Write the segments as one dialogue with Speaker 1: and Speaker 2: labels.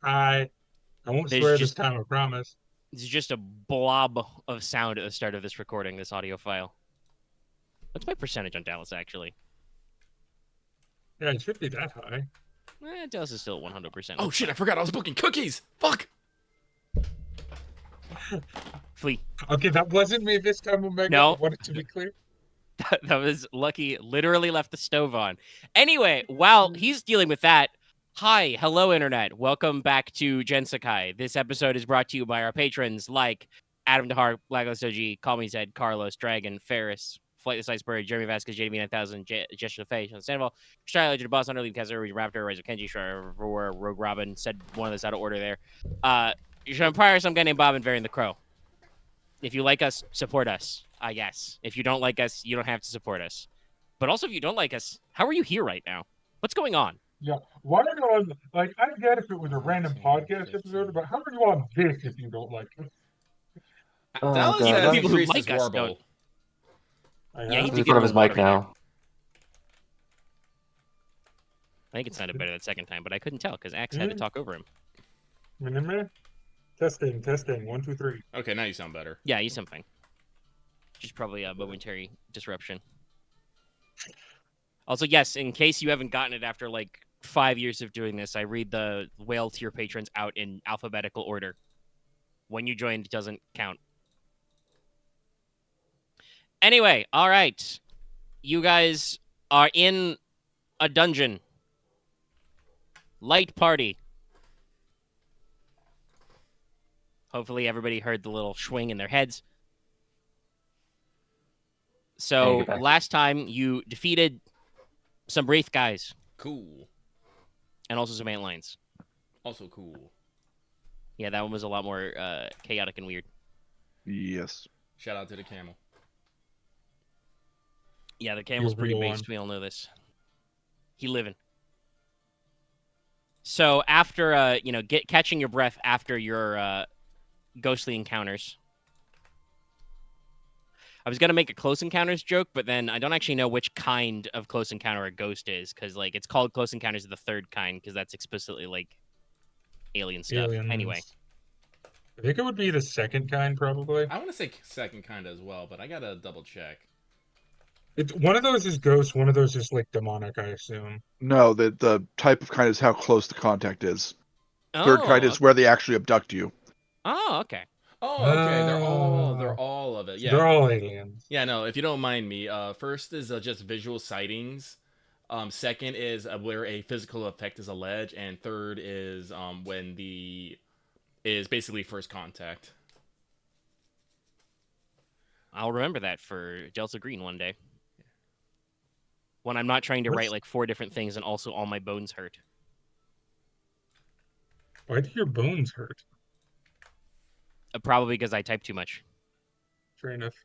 Speaker 1: I won't
Speaker 2: There's
Speaker 1: swear this
Speaker 2: just
Speaker 1: time, I promise.
Speaker 2: It's just a blob of sound at the start of this recording, this audio file. What's my percentage on Dallas, actually?
Speaker 1: Yeah, it should be that high.
Speaker 2: Dallas is still at 100%.
Speaker 3: Oh, shit, I forgot I was booking cookies. Fuck.
Speaker 2: Flee.
Speaker 1: Okay, that wasn't me this time, Omega. I
Speaker 2: No.
Speaker 1: wanted to be clear.
Speaker 2: That was Lucky. Literally left the stove on. Anyway, while he's dealing with that, hi, hello, Internet. Welcome back to GenSekai. This episode is brought to you by our patrons like Adam DeHart, Blacklist OG, Call Me Zed, Carlos, Dragon, Ferris, Flightless Iceberg, Jeremy Vasquez, JDB9000, Jessica Faye, Sean Sandoval, Australia Legend, Boss Hunter, Leave Kaiser, Raptor, Razor Kenji, Rogue Robin, said one of those out of order there. Sean Pryor, some guy named Bob, and Varian the Crow. If you like us, support us. Yes. If you don't like us, you don't have to support us. But also, if you don't like us, how are you here right now? What's going on?
Speaker 1: Yeah, why are you on? Like, I get if it was a random podcast episode, but how are you on this if you don't like it?
Speaker 3: Dallas
Speaker 2: Even
Speaker 3: has
Speaker 2: people who
Speaker 3: increased
Speaker 2: like
Speaker 3: his
Speaker 2: us
Speaker 3: warble.
Speaker 2: don't.
Speaker 1: Yeah,
Speaker 2: he
Speaker 4: He's
Speaker 2: did
Speaker 4: in
Speaker 2: get
Speaker 4: front
Speaker 2: a
Speaker 4: of his
Speaker 2: little
Speaker 4: mic
Speaker 2: louder
Speaker 4: now.
Speaker 2: I think it sounded better that second time, but I couldn't tell because Axe had to talk over him.
Speaker 1: Testing. 1, 2, 3.
Speaker 3: Okay, now you sound better.
Speaker 2: Yeah, he's something. Just probably a momentary disruption. Also, yes, in case you haven't gotten it after like 5 years of doing this, I read the whale tier patrons out in alphabetical order. When you joined doesn't count. Anyway, all right. You guys are in a dungeon. Light party. Hopefully everybody heard the little swing in their heads. So last time you defeated some Wraith guys.
Speaker 3: Cool.
Speaker 2: And also some antlions.
Speaker 3: Also cool.
Speaker 2: Yeah, that one was a lot more chaotic and weird.
Speaker 4: Yes.
Speaker 3: Shout out to the camel.
Speaker 2: Yeah, the camel's pretty based. We all know this. He living. So after catching your breath after your ghostly encounters. I was gonna make a close encounters joke, but then I don't actually know which kind of close encounter a ghost is, because like it's called close encounters of the third kind, because that's explicitly like alien stuff.
Speaker 1: Aliens.
Speaker 2: Anyway.
Speaker 1: I think it would be the second kind, probably.
Speaker 3: I want to say second kind as well, but I gotta double check.
Speaker 1: One of those is ghost, one of those is like demonic, I assume.
Speaker 4: No, the type of kind is how close the contact is.
Speaker 2: Oh,
Speaker 4: Third kind is where they actually abduct you.
Speaker 2: Oh, okay.
Speaker 3: Oh, okay. They're all of it. Yeah,
Speaker 1: they're all aliens.
Speaker 3: Yeah, no. If you don't mind me, first is just visual sightings. Second is where a physical effect is alleged, and third is when is basically first contact.
Speaker 2: I'll remember that for Delta Green one day. When I'm not trying to write like 4 different things and also all my bones hurt.
Speaker 1: Why do your bones hurt?
Speaker 2: Probably because I type too much.
Speaker 1: Fair enough.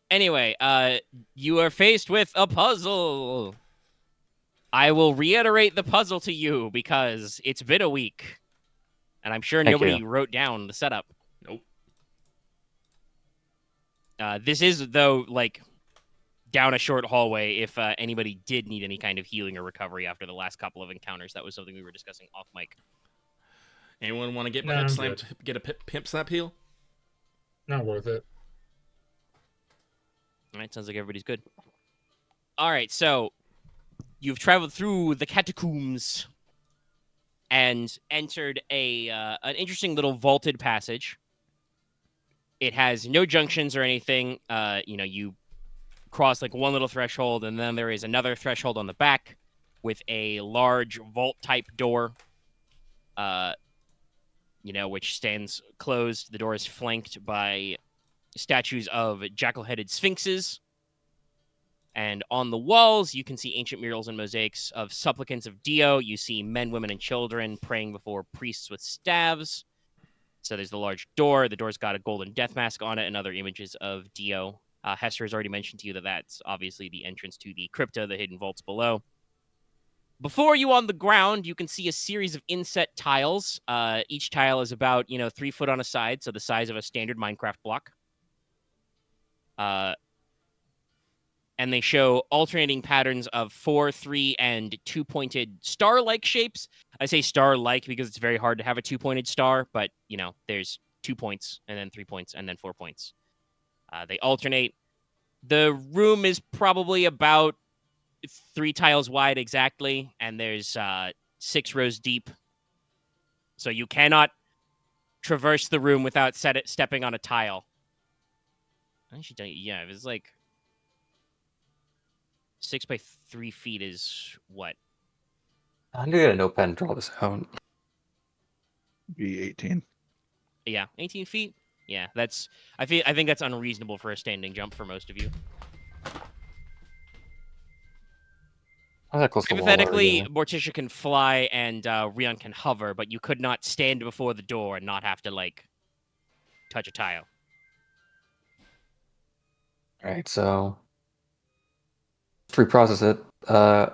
Speaker 2: Anyway, you are faced with a puzzle. I will reiterate the puzzle to you because it's been a week. And I'm sure nobody wrote down the setup.
Speaker 3: Nope.
Speaker 2: This is, though, like, down a short hallway if anybody did need any kind of healing or recovery after the last couple of encounters. That was something we were discussing off mic.
Speaker 3: Anyone want to get get a pimp slap heal?
Speaker 1: Not worth it.
Speaker 2: All right, sounds like everybody's good. All right, so you've traveled through the catacombs and entered an interesting little vaulted passage. It has no junctions or anything. You cross like one little threshold, and then there is another threshold on the back with a large vault-type door, which stands closed. The door is flanked by statues of jackal-headed sphinxes. And on the walls, you can see ancient murals and mosaics of supplicants of Dio. You see men, women, and children praying before priests with staves. So there's the large door. The door's got a golden death mask on it and other images of Dio. Hester has already mentioned to you that that's obviously the entrance to the crypta, the hidden vaults below. Before you on the ground, you can see a series of inset tiles. Each tile is about, 3 foot on a side, so the size of a standard Minecraft block. and they show alternating patterns of 4, 3, and 2-pointed star-like shapes. I say star-like because it's very hard to have a 2-pointed star, but, there's 2 points, and then 3 points, and then 4 points. They alternate. The room is probably about 3 tiles wide exactly, and there's 6 rows deep. So you cannot traverse the room without stepping on a tile. Actually, yeah, it was like 6 by 3 feet is what?
Speaker 5: I need to get a notepad and draw this out.
Speaker 4: Be 18.
Speaker 2: Yeah, 18 feet. Yeah, I think that's unreasonable for a standing jump for most of you.
Speaker 5: I'm that close to the wall
Speaker 2: Hypothetically,
Speaker 5: already.
Speaker 2: Morticia can fly and Ryahn can hover, but you could not stand before the door and not have to, touch a tile.
Speaker 5: Alright, so to reprocess it,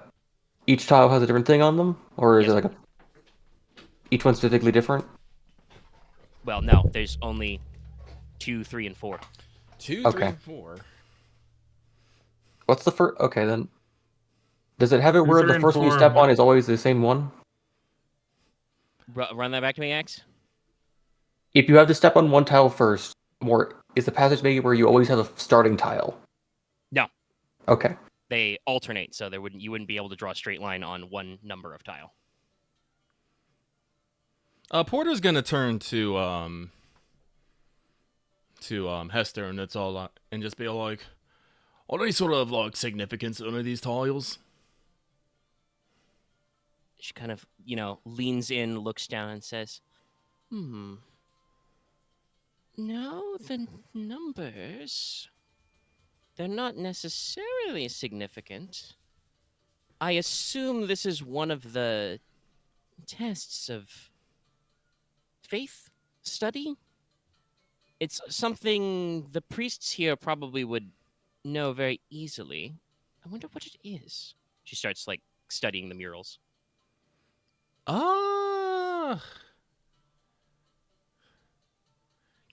Speaker 5: each tile has a different thing on them? Or is
Speaker 2: Yes.
Speaker 5: it each one's specifically different?
Speaker 2: Well, no, there's only 2, 3, and 4.
Speaker 3: 2, 3,
Speaker 5: Okay.
Speaker 3: and 4.
Speaker 5: What's the first? Okay, then. Does it have it
Speaker 1: 2,
Speaker 5: where
Speaker 1: 3,
Speaker 5: the
Speaker 1: and
Speaker 5: first one you
Speaker 1: 4,
Speaker 5: step
Speaker 1: but-
Speaker 5: on is always the same one?
Speaker 2: Run that back to me, Axe.
Speaker 5: If you have to step on one tile first, is the passage made where you always have a starting tile?
Speaker 2: No.
Speaker 5: Okay.
Speaker 2: They alternate, so you wouldn't be able to draw a straight line on one number of tile.
Speaker 3: Porter's gonna turn to Hester, and it's all and just be like, "Are there any sort of significance under these tiles?"
Speaker 2: She kind of, leans in, looks down, and says, No, the numbers, they're not necessarily significant. I assume this is one of the tests of faith study. It's something the priests here probably would know very easily. I wonder what it is. She starts, studying the murals.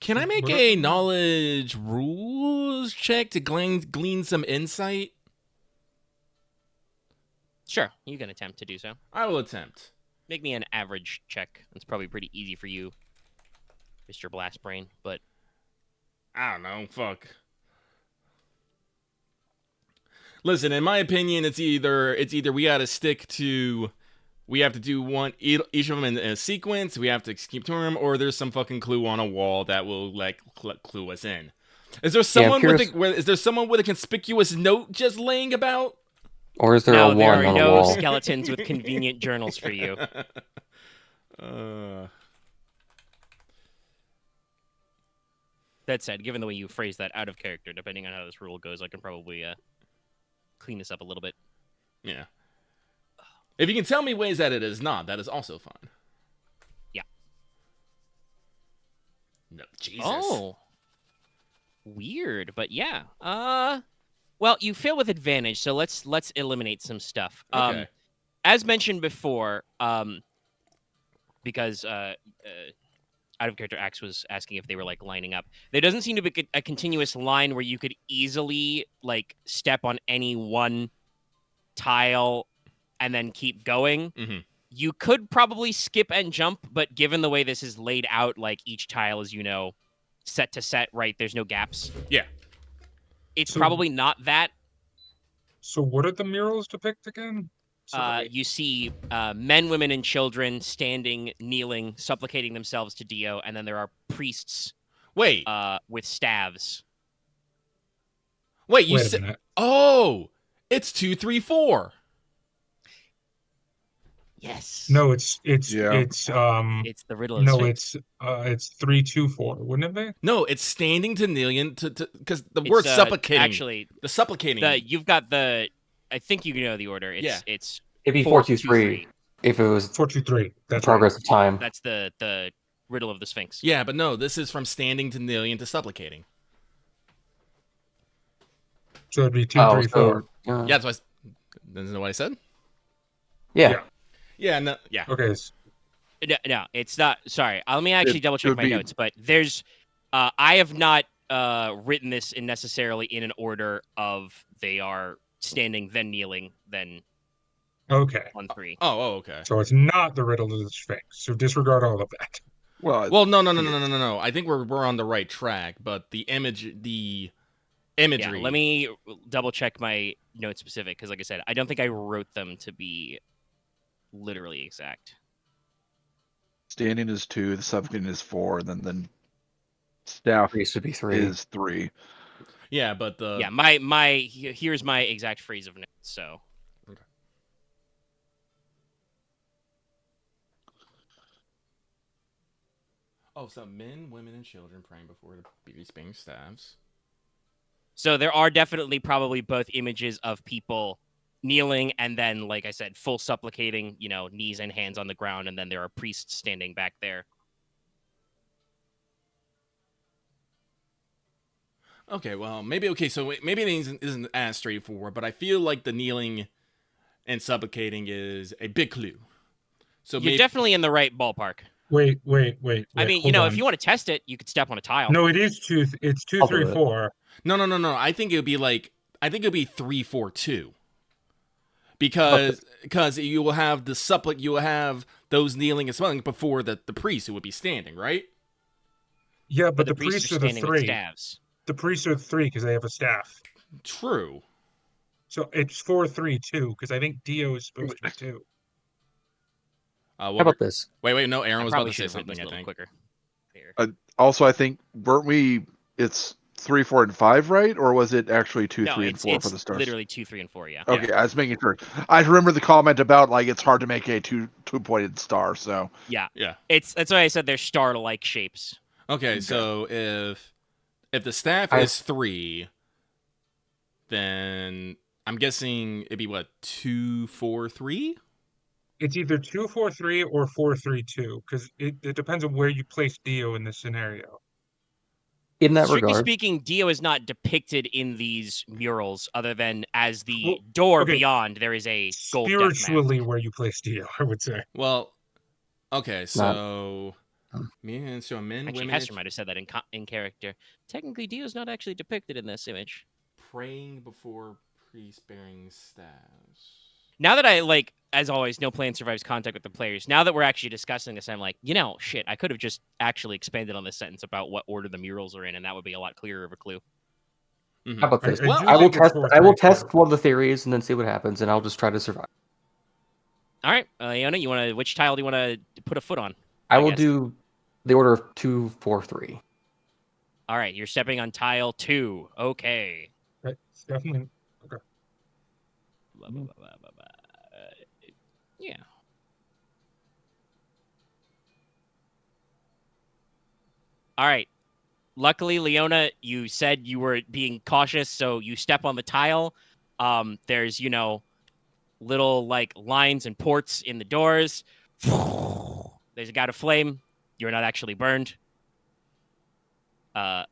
Speaker 3: Can I make a knowledge rules check to glean some insight?
Speaker 2: Sure, you can attempt to do so.
Speaker 3: I will attempt.
Speaker 2: Make me an average check. It's probably pretty easy for you, Mr. Blastbrain, but
Speaker 3: I don't know. Fuck. Listen, in my opinion, it's either we gotta stick to, we have to do each of them in a sequence. We have to keep to them, or there's some fucking clue on a wall that will clue us in. Is there someone with a conspicuous note just laying about?
Speaker 5: Or is there
Speaker 2: no,
Speaker 5: a
Speaker 2: there
Speaker 5: one
Speaker 2: are
Speaker 5: on the
Speaker 2: no
Speaker 5: wall?
Speaker 2: skeletons with convenient journals for you. That said, given the way you phrase that out of character, depending on how this rule goes, I can probably clean this up a little bit.
Speaker 3: Yeah. If you can tell me ways that it is not, that is also fine.
Speaker 2: Yeah.
Speaker 3: No, Jesus.
Speaker 2: Oh. Weird, but yeah. Well, you fail with advantage, so let's eliminate some stuff.
Speaker 3: Okay.
Speaker 2: As mentioned before, because out of character Axe was asking if they were lining up. There doesn't seem to be a continuous line where you could easily step on any one tile and then keep going.
Speaker 3: Mm-hmm.
Speaker 2: You could probably skip and jump, but given the way this is laid out, each tile is, set to set, right? There's no gaps.
Speaker 3: Yeah.
Speaker 2: It's
Speaker 1: So-
Speaker 2: probably not that.
Speaker 1: So what did the murals depict again?
Speaker 2: You see men, women, and children standing, kneeling, supplicating themselves to Dio, and then there are priests
Speaker 3: Wait.
Speaker 2: with staves.
Speaker 3: Wait. You
Speaker 1: Wait a
Speaker 3: said?
Speaker 1: minute.
Speaker 3: Oh, it's 2, 3, 4.
Speaker 2: Yes.
Speaker 1: No, it's
Speaker 2: It's the riddle of the Sphinx.
Speaker 1: it's 3, 2, 4, wouldn't it be?
Speaker 3: No, it's standing to kneeling to because the
Speaker 2: It's,
Speaker 3: word supplicating.
Speaker 2: Actually,
Speaker 3: the supplicating.
Speaker 2: you've got the. I think you know the order. It's
Speaker 5: It'd be
Speaker 2: 4,
Speaker 5: 4, 2, 3 if it was
Speaker 1: 4, 2, 3. That's
Speaker 5: progress of time.
Speaker 2: That's the riddle of the Sphinx.
Speaker 3: Yeah, but no, this is from standing to kneeling to supplicating.
Speaker 1: Right. So it'd be 2, 3, 4.
Speaker 3: Yeah, that's what isn't what I said?
Speaker 5: Yeah.
Speaker 3: Yeah, no, yeah.
Speaker 1: Okay.
Speaker 2: No, it's not. Sorry, let me actually double check
Speaker 4: would
Speaker 2: my
Speaker 4: be-
Speaker 2: notes. But there's, I have not written this necessarily in an order of They are standing, then kneeling, then
Speaker 1: Okay.
Speaker 2: on three.
Speaker 3: Oh, okay.
Speaker 1: So it's not the riddle of the Sphinx. So disregard all of that.
Speaker 3: Well, no. I think we're on the right track, but the imagery.
Speaker 2: Yeah, let me double check my notes specific because, like I said, I don't think I wrote them to be literally exact.
Speaker 4: Standing is 2, the suffocating is 4, and then staff
Speaker 5: Priest would be 3.
Speaker 4: is 3.
Speaker 3: Yeah, but
Speaker 2: Yeah, here's my exact phrase of notes. So.
Speaker 3: Okay. Oh, so men, women, and children praying before the bearing staffs.
Speaker 2: So there are definitely probably both images of people kneeling and then, like I said, full supplicating, knees and hands on the ground, and then there are priests standing back there.
Speaker 3: Okay, well, so maybe it isn't as straightforward, but I feel like the kneeling and supplicating is a big clue. So
Speaker 2: you're definitely in the right ballpark.
Speaker 1: Wait.
Speaker 2: I mean, if you want to test it, you could step on a tile.
Speaker 1: No, it is 2. It's 2, 3, 4.
Speaker 3: No. I think it would be 3, 4, 2. Because you will have you will have those kneeling and smiling before the priest who would be standing, right?
Speaker 1: Yeah, but the
Speaker 2: priests
Speaker 1: priests are the
Speaker 2: standing with
Speaker 1: 3.
Speaker 2: staves.
Speaker 1: The priests are 3 because they have a staff.
Speaker 3: True.
Speaker 1: So it's 4, 3, 2 because I think Dio is supposed to be 2.
Speaker 5: How about this?
Speaker 3: Wait, no, Aaron was about to say
Speaker 2: Should have written
Speaker 3: something,
Speaker 2: this a
Speaker 3: I
Speaker 2: little
Speaker 3: think.
Speaker 2: quicker. Here.
Speaker 4: Also, I think, weren't we, it's 3, 4, and 5, right? Or was it actually 2, 3, and 4 for the stars?
Speaker 2: Literally 2, 3, and 4, yeah.
Speaker 4: Okay, I was making sure. I remember the comment about, it's hard to make a two-pointed star, so.
Speaker 2: Yeah.
Speaker 3: Yeah.
Speaker 2: That's why I said they're star-like shapes.
Speaker 3: Okay, so if the staff is 3, then I'm guessing it'd be what, 2, 4, 3?
Speaker 1: It's either 2, 4, 3 or 4, 3, 2 because it depends on where you place Dio in this scenario.
Speaker 5: In that
Speaker 2: Strictly
Speaker 5: regard,
Speaker 2: speaking, Dio is not depicted in these murals other than as the door beyond there is a gold death mask.
Speaker 1: Spiritually where you place Dio, I would say.
Speaker 3: Well, okay, so men,
Speaker 2: Actually,
Speaker 3: women,
Speaker 2: Hester might have said that in character. Technically, Dio's not actually depicted in this image.
Speaker 3: praying before priest bearing staffs.
Speaker 2: Now that as always, no plan survives contact with the players. Now that we're actually discussing this, I'm like, shit, I could have just actually expanded on this sentence about what order the murals are in, and that would be a lot clearer of a clue.
Speaker 3: Mm-hmm.
Speaker 5: how about this?
Speaker 1: I
Speaker 5: I will test one of the theories and then see what happens, and I'll just try to survive.
Speaker 2: All right, Leona, which tile do you want to put a foot on?
Speaker 5: I will do the order of 2, 4, 3.
Speaker 2: All right, you're stepping on tile 2. Okay.
Speaker 1: It's definitely okay.
Speaker 2: Yeah. All right. Luckily, Leona, you said you were being cautious, so you step on the tile. There's, little lines and ports in the doors. There's a gout of flame. You're not actually burned. But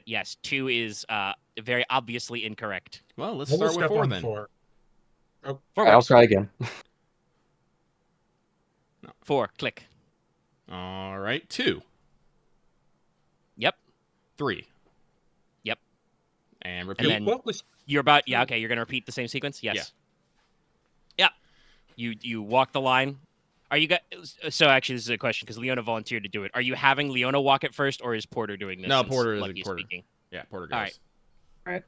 Speaker 2: yes, 2 is very obviously incorrect.
Speaker 3: Well, let's start with 4 then.
Speaker 1: 4.
Speaker 2: Oh,
Speaker 5: I'll try again.
Speaker 2: 4, click.
Speaker 3: All right, 2.
Speaker 2: Yep.
Speaker 3: 3.
Speaker 2: Yep.
Speaker 3: And repeat.
Speaker 2: And then you're going to repeat the same sequence? Yes. Yeah. You walk the line. Are you guys? So actually, this is a question because Leona volunteered to do it. Are you having Leona walk it first, or is Porter doing this?
Speaker 3: No, Porter is
Speaker 2: Porter. Speaking?
Speaker 3: Yeah, Porter goes.
Speaker 2: All right.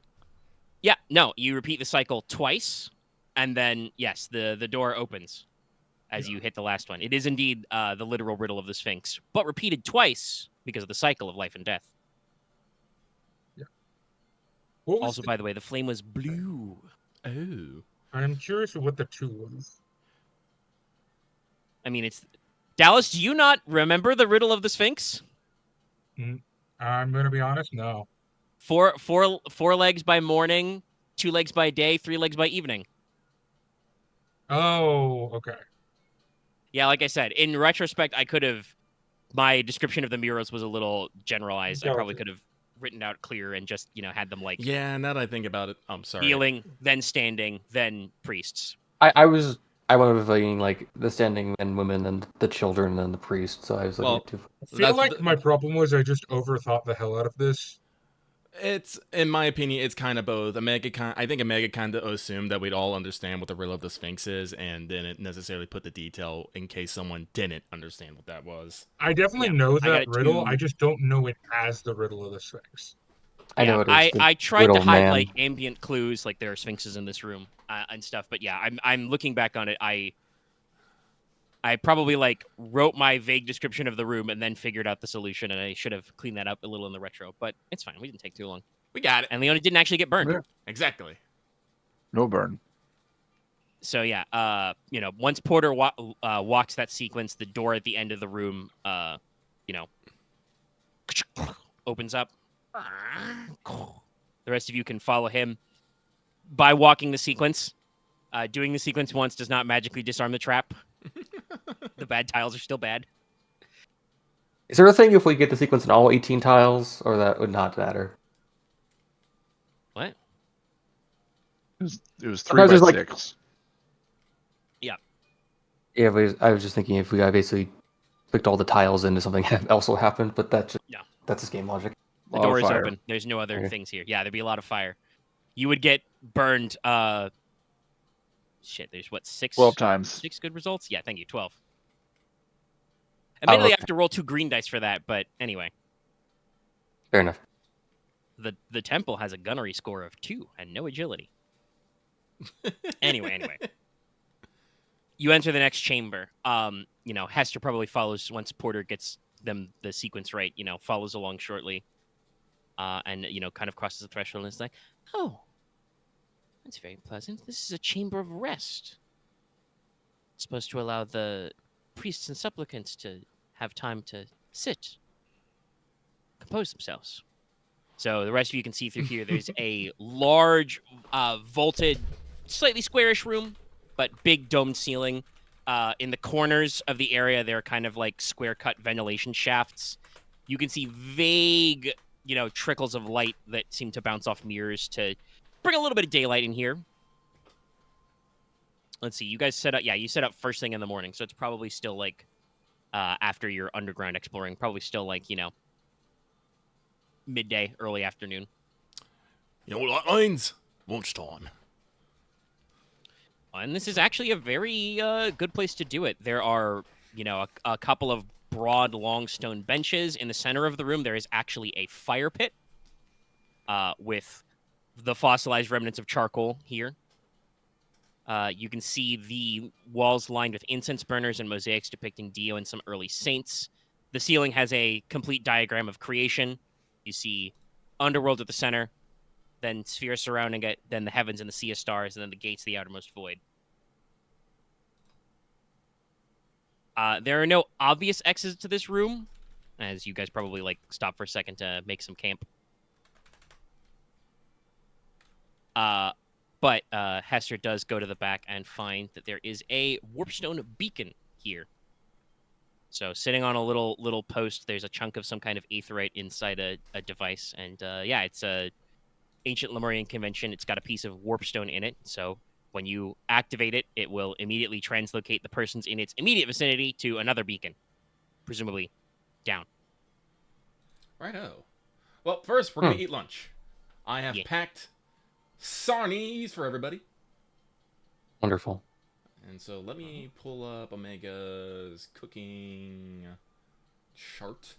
Speaker 2: Yeah. No, you repeat the cycle twice, and then yes, the door opens as you hit the last one. It is indeed the literal riddle of the Sphinx, but repeated twice because of the cycle of life and death.
Speaker 1: Yeah.
Speaker 2: Also, by the way, the flame was blue.
Speaker 3: Oh.
Speaker 1: I'm curious what the 2 was.
Speaker 2: I mean, it's Dallas. Do you not remember the riddle of the Sphinx?
Speaker 1: I'm gonna be honest. No.
Speaker 2: 4 legs by morning, 2 legs by day, 3 legs by evening.
Speaker 1: Oh, okay.
Speaker 2: Yeah, like I said, in retrospect, I could have. My description of the murals was a little generalized. I probably could have written out clearer and just had them
Speaker 3: Yeah, now that I think about it, I'm sorry.
Speaker 2: Kneeling, then standing, then priests.
Speaker 5: I was thinking the standing men, women, and the children, and the priest. So I was looking at 2.
Speaker 1: I feel like my problem was I just overthought the hell out of this.
Speaker 3: It's, in my opinion, it's kind of both. I think Omega kind of assumed that we'd all understand what the riddle of the Sphinx is, and didn't necessarily put the detail in case someone didn't understand what that was.
Speaker 1: I definitely
Speaker 2: Yeah,
Speaker 1: know
Speaker 2: I got
Speaker 1: that
Speaker 2: it
Speaker 1: riddle. I
Speaker 2: to.
Speaker 1: just don't know it as the riddle of the Sphinx.
Speaker 5: I
Speaker 2: Yeah,
Speaker 5: know it is the
Speaker 2: I tried to
Speaker 5: riddle
Speaker 2: hide
Speaker 5: man.
Speaker 2: like ambient clues, like there are sphinxes in this room and stuff. But yeah, I'm looking back on it. I probably like wrote my vague description of the room and then figured out the solution, and I should have cleaned that up a little in the retro. But it's fine. We didn't take too long,
Speaker 3: We got it.
Speaker 2: and Leona didn't actually get burned.
Speaker 4: Yeah.
Speaker 3: Exactly.
Speaker 4: No burn.
Speaker 2: So yeah, once Porter walks that sequence, the door at the end of the room, opens up. The rest of you can follow him by walking the sequence. Doing the sequence once does not magically disarm the trap. The bad tiles are still bad.
Speaker 5: Is there a thing if we get the sequence in all 18 tiles, or that would not matter?
Speaker 2: What?
Speaker 4: It was 3
Speaker 5: Sometimes
Speaker 4: by
Speaker 5: there's, like-
Speaker 4: 6.
Speaker 5: Yeah, I was just thinking if we basically clicked all the tiles into something else will happen, but that's just,
Speaker 2: No.
Speaker 5: that's just game logic.
Speaker 2: The
Speaker 4: Lot of
Speaker 2: door is
Speaker 4: fire.
Speaker 2: open. There's no other
Speaker 5: Okay.
Speaker 2: things here. Yeah, there'd be a lot of fire. You would get burned. Shit. There's what
Speaker 4: 12 times.
Speaker 2: 6 good results. Yeah, thank you. 12. Admittedly, I
Speaker 5: okay.
Speaker 2: have to roll 2 green dice for that, but anyway.
Speaker 5: Fair enough.
Speaker 2: The temple has a gunnery score of 2 and no agility. Anyway. You enter the next chamber. Hester probably follows once Porter gets them the sequence right, follows along shortly. And kind of crosses the threshold and is like, "Oh, that's very pleasant. This is a chamber of rest. It's supposed to allow the priests and supplicants to have time to sit, compose themselves." So the rest of you can see through here. There's a large, vaulted, slightly squarish room, but big domed ceiling. In the corners of the area, there are kind of like square-cut ventilation shafts. You can see vague, trickles of light that seem to bounce off mirrors to bring a little bit of daylight in here. Let's see. You guys set up. Yeah, you set up first thing in the morning, so it's probably still like after your underground exploring, probably still like midday, early afternoon.
Speaker 3: You know what that means? Lunchtime.
Speaker 2: And this is actually a very good place to do it. There are, a couple of broad, long stone benches. In the center of the room, there is actually a fire pit with the fossilized remnants of charcoal here. You can see the walls lined with incense burners and mosaics depicting Dio and some early saints. The ceiling has a complete diagram of creation. You see underworld at the center, then sphere surrounding it, then the heavens and the sea of stars, and then the gates of the outermost void. There are no obvious exits to this room, as you guys probably stop for a second to make some camp. But Hester does go to the back and find that there is a warpstone beacon here. So sitting on a little post, there's a chunk of some kind of aetherite inside a device, and it's a ancient Lemurian convention. It's got a piece of warpstone in it, so when you activate it, it will immediately translocate the persons in its immediate vicinity to another beacon, presumably down.
Speaker 3: Righto. Well, first, we're going to eat lunch. I have packed sarnies for everybody.
Speaker 5: Wonderful.
Speaker 3: And so let me pull up Omega's cooking chart.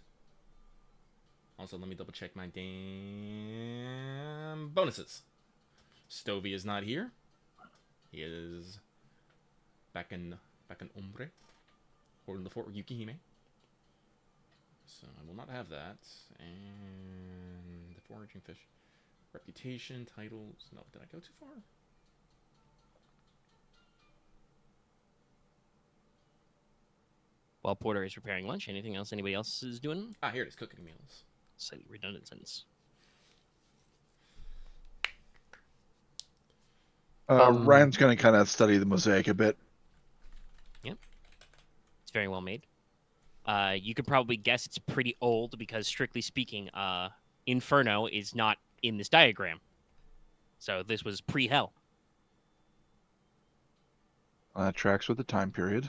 Speaker 3: Also, let me double check my damn bonuses. Stovey is not here. He is back in Ombre, holding the fort with Yukihime. So I will not have that. And the foraging fish, reputation, titles. No, did I go too far?
Speaker 2: While Porter is preparing lunch, anything else anybody else is doing?
Speaker 3: Here it is, cooking meals.
Speaker 2: Slightly redundant sentence.
Speaker 4: Ryan's going to kind of study the mosaic a bit.
Speaker 2: Yep. It's very well made. You could probably guess it's pretty old because, strictly speaking, Inferno is not in this diagram. So this was pre-Hell.
Speaker 4: That tracks with the time period.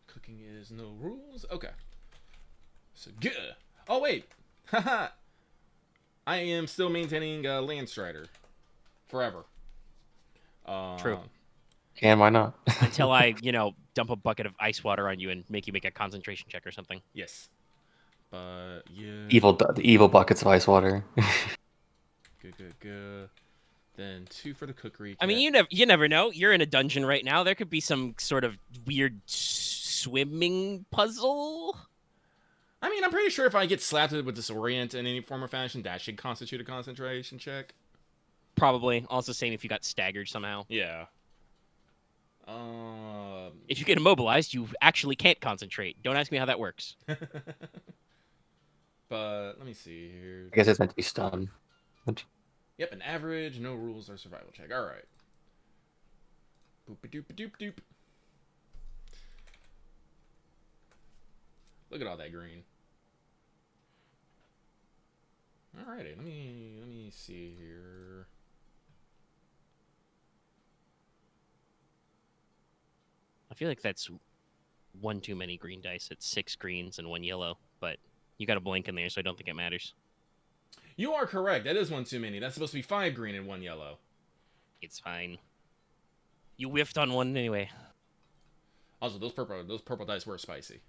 Speaker 3: Cooking is no rules. Okay. So good. Oh wait, haha. I am still maintaining Landstrider forever.
Speaker 2: True.
Speaker 5: And why not?
Speaker 2: Until I, dump a bucket of ice water on you and make you make a concentration check or something.
Speaker 3: Yes. But yeah.
Speaker 5: The evil buckets of ice water.
Speaker 3: Good. Then 2 for the cookery.
Speaker 2: I mean, you never know. You're in a dungeon right now. There could be some sort of weird swimming puzzle.
Speaker 3: I mean, I'm pretty sure if I get slapped with disorient in any form or fashion, that should constitute a concentration check.
Speaker 2: Probably. Also, same if you got staggered somehow.
Speaker 3: Yeah.
Speaker 2: If you get immobilized, you actually can't concentrate. Don't ask me how that works.
Speaker 3: But let me see here.
Speaker 5: I guess it's meant to be stunned.
Speaker 3: Yep, an average, no rules or survival check. All right. Boop doop doop doop. Look at all that green. Alrighty, let me see here.
Speaker 2: I feel like that's one too many green dice. It's 6 greens and 1 yellow, but you got a blank in there, so I don't think it matters.
Speaker 3: You are correct. That is one too many. That's supposed to be 5 green and 1 yellow.
Speaker 2: It's fine. You whiffed on one anyway.
Speaker 3: Also, those purple dice were spicy.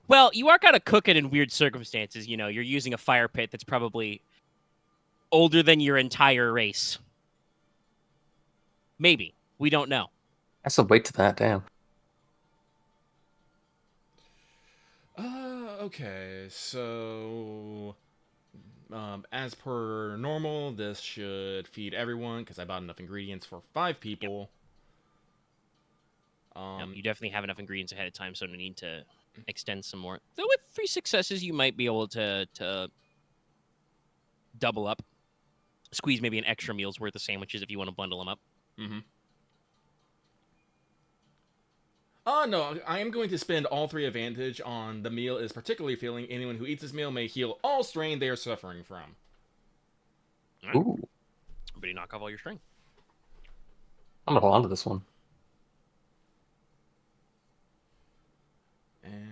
Speaker 2: Well, you are kind of cooking in weird circumstances. You're using a fire pit that's probably older than your entire race. Maybe. We don't know.
Speaker 5: That's a weight to that, damn.
Speaker 3: Okay, so as per normal, this should feed everyone because I bought enough ingredients for 5 people.
Speaker 2: Yep. You definitely have enough ingredients ahead of time, so no need to extend some more. Though with 3 successes, you might be able to double up, squeeze maybe an extra meal's worth of sandwiches if you want to bundle them up.
Speaker 3: Mm-hmm. No, I am going to spend all 3 advantage on the meal is particularly filling. Anyone who eats this meal may heal all strain they are suffering from.
Speaker 2: Right.
Speaker 5: Ooh.
Speaker 2: Everybody knock off all your string.
Speaker 5: I'm gonna hold on to this one.
Speaker 3: And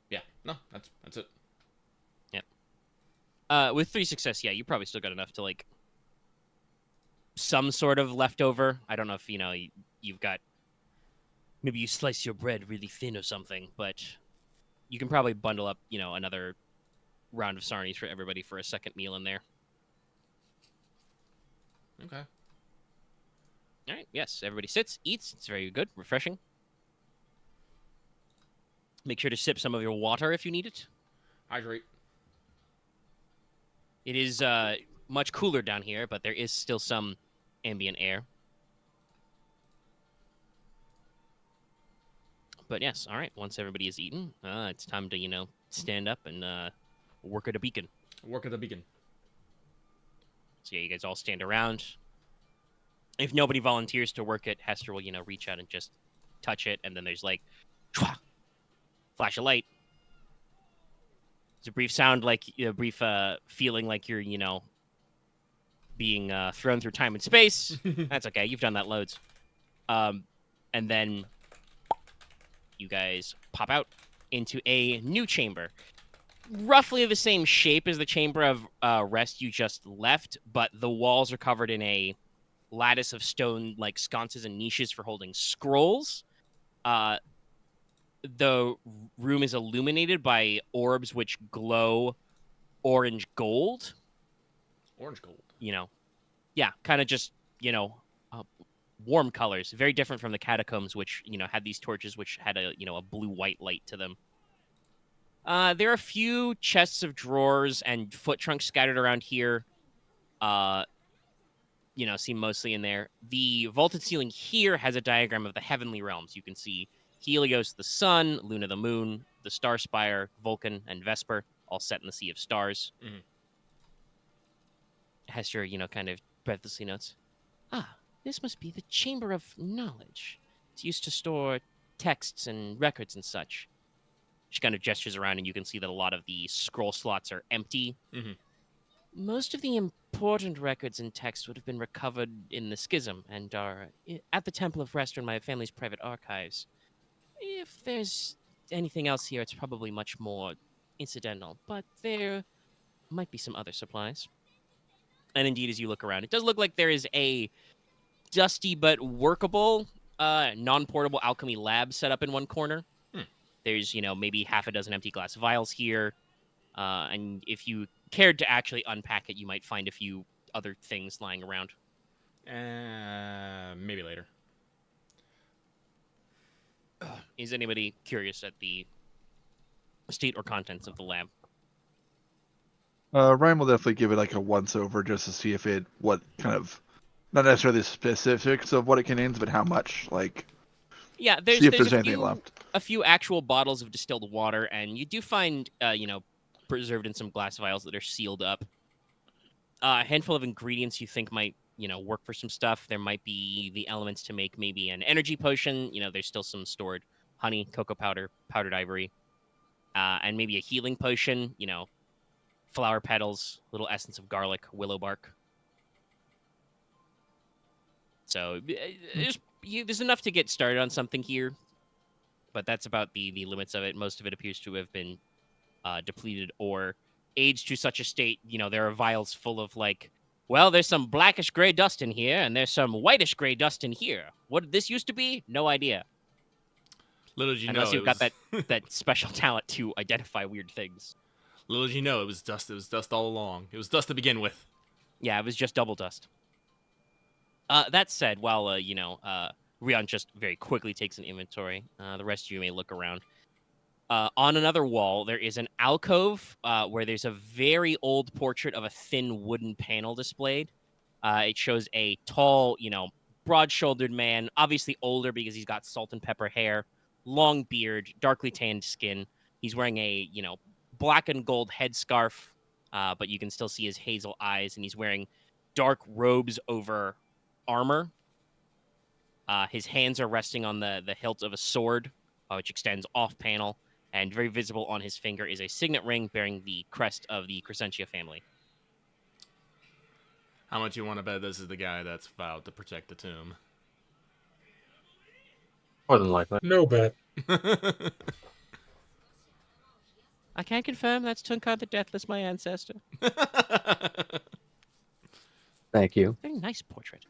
Speaker 3: yeah, no, that's it.
Speaker 2: Yep. With 3 success, yeah, you probably still got enough to some sort of leftover. I don't know if you've got, maybe you slice your bread really thin or something, but you can probably bundle up another round of sarnies for everybody for a second meal in there.
Speaker 3: Okay.
Speaker 2: All right. Yes, everybody sits, eats. It's very good, refreshing. Make sure to sip some of your water if you need it.
Speaker 3: Hydrate.
Speaker 2: It is much cooler down here, but there is still some ambient air. But yes, all right. Once everybody is eaten, it's time to stand up and work at a beacon.
Speaker 3: Work at the beacon.
Speaker 2: So yeah, you guys all stand around. If nobody volunteers to work it, Hester will reach out and just touch it, and then there's flash of light. It's a brief sound, a brief feeling like you're being thrown through time and space. That's okay. You've done that loads. And then you guys pop out into a new chamber. Roughly the same shape as the chamber of rest you just left, but the walls are covered in a lattice of stone, sconces and niches for holding scrolls. The room is illuminated by orbs which glow orange gold.
Speaker 3: Orange gold.
Speaker 2: Yeah, kind of just, warm colors. Very different from the catacombs, which, had these torches which had a blue-white light to them. There are a few chests of drawers and foot trunks scattered around here. Seem mostly in there. The vaulted ceiling here has a diagram of the heavenly realms. You can see Helios, the sun, Luna, the moon, the star spire, Vulcan, and Vesper, all set in the sea of stars.
Speaker 3: Mm-hmm.
Speaker 2: Hester, kind of breathlessly notes, this must be the Chamber of Knowledge. It's used to store texts and records and such. She kind of gestures around, and you can see that a lot of the scroll slots are empty.
Speaker 3: Mm-hmm.
Speaker 2: Most of the important records and texts would have been recovered in the Schism and are at the Temple of Rest in my family's private archives. if there's anything else here, it's probably much more incidental, but there might be some other supplies. And indeed, as you look around, it does look like there is a dusty but workable, non-portable alchemy lab set up in one corner. There's, maybe half a dozen empty glass vials here. And if you cared to actually unpack it, you might find a few other things lying around.
Speaker 3: Maybe later.
Speaker 2: Is anybody curious at the state or contents of the lab?
Speaker 4: Ryan will definitely give it like a once over just to see what kind of, not necessarily the specifics of what it contains, but how much,
Speaker 2: Yeah,
Speaker 4: see if
Speaker 2: there's
Speaker 4: there's anything left.
Speaker 2: a few actual bottles of distilled water, and you do find, preserved in some glass vials that are sealed up. A handful of ingredients you think might, work for some stuff. There might be the elements to make maybe an energy potion. There's still some stored honey, cocoa powder, powdered ivory, and maybe a healing potion, flower petals, little essence of garlic, willow bark. So there's enough to get started on something here, but that's about the limits of it. Most of it appears to have been depleted or aged to such a state. There are vials full of there's some blackish gray dust in here, and there's some whitish gray dust in here. What did this used to be? No idea.
Speaker 3: Little did you
Speaker 2: Unless
Speaker 3: know,
Speaker 2: you've got that special talent to identify weird things.
Speaker 3: Little did you know, it was dust. It was dust all along. It was dust to begin with.
Speaker 2: Yeah, it was just double dust. That said, while Ryahn just very quickly takes an inventory, the rest of you may look around. On another wall, there is an alcove where there's a very old portrait of a thin wooden panel displayed. It shows a tall, broad-shouldered man, obviously older because he's got salt and pepper hair, long beard, darkly tanned skin. He's wearing a, black and gold headscarf, but you can still see his hazel eyes, and he's wearing dark robes over armor. His hands are resting on the hilt of a sword, which extends off-panel, and very visible on his finger is a signet ring bearing the crest of the Crescentia family.
Speaker 3: How much you want to bet this is the guy that's vowed to protect the tomb?
Speaker 5: More than likely.
Speaker 1: No bet.
Speaker 2: I can confirm that's Tunkar the Deathless, my ancestor.
Speaker 5: Thank you.
Speaker 2: Very nice portrait.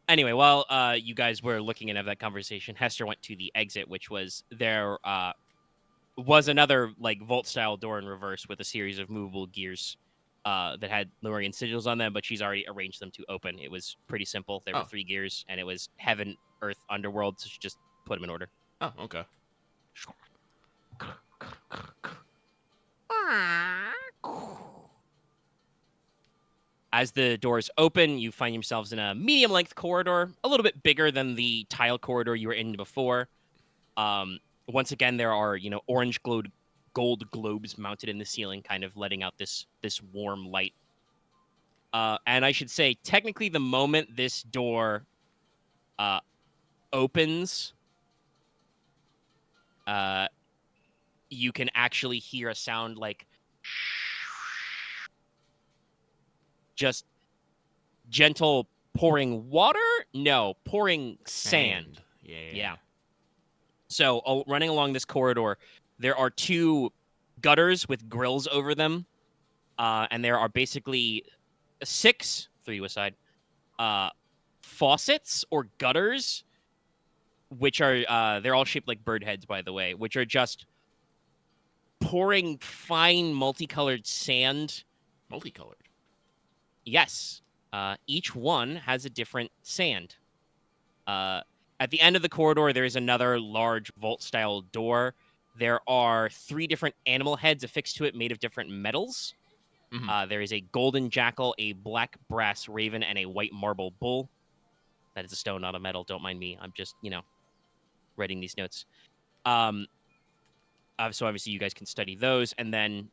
Speaker 2: Anyway, while you guys were looking and have that conversation, Hester went to the exit, which was there was another vault-style door in reverse with a series of movable gears that had Lemurian sigils on them, but she's already arranged them to open. It was pretty simple. There were 3 gears, and it was heaven, earth, underworld, so she just put them in order.
Speaker 3: Oh, okay.
Speaker 2: As the doors open, you find yourselves in a medium-length corridor, a little bit bigger than the tile corridor you were in before. Once again, there are, orange gold globes mounted in the ceiling, kind of letting out this warm light. And I should say, technically, the moment this door opens, you can actually hear a sound like just gentle pouring water? No, pouring sand. Yeah. So running along this corridor, there are 2 gutters with grills over them, and there are basically 6, 3 aside, faucets or gutters, which are they're all shaped like bird heads, by the way, which are just pouring fine multicolored sand.
Speaker 3: Multicolored?
Speaker 2: Yes. Each one has a different sand. At the end of the corridor, there is another large vault-style door. There are 3 different animal heads affixed to it made of different metals.
Speaker 3: Mm-hmm.
Speaker 2: There is a golden jackal, a black brass raven, and a white marble bull. That is a stone, not a metal. Don't mind me. I'm just, writing these notes. So obviously you guys can study those. And then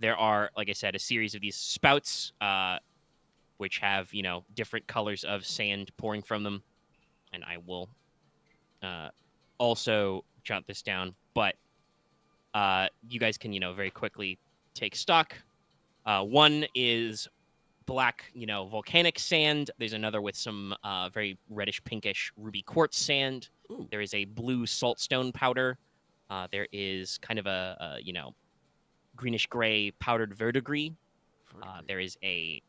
Speaker 2: there are, like I said, a series of these spouts, which have, different colors of sand pouring from them. And I will also jot this down. But you guys can, very quickly take stock. One is black, volcanic sand. There's another with some very reddish pinkish ruby quartz sand.
Speaker 3: Ooh.
Speaker 2: There is a blue saltstone powder. There is kind of a greenish gray powdered verdigris. There is a,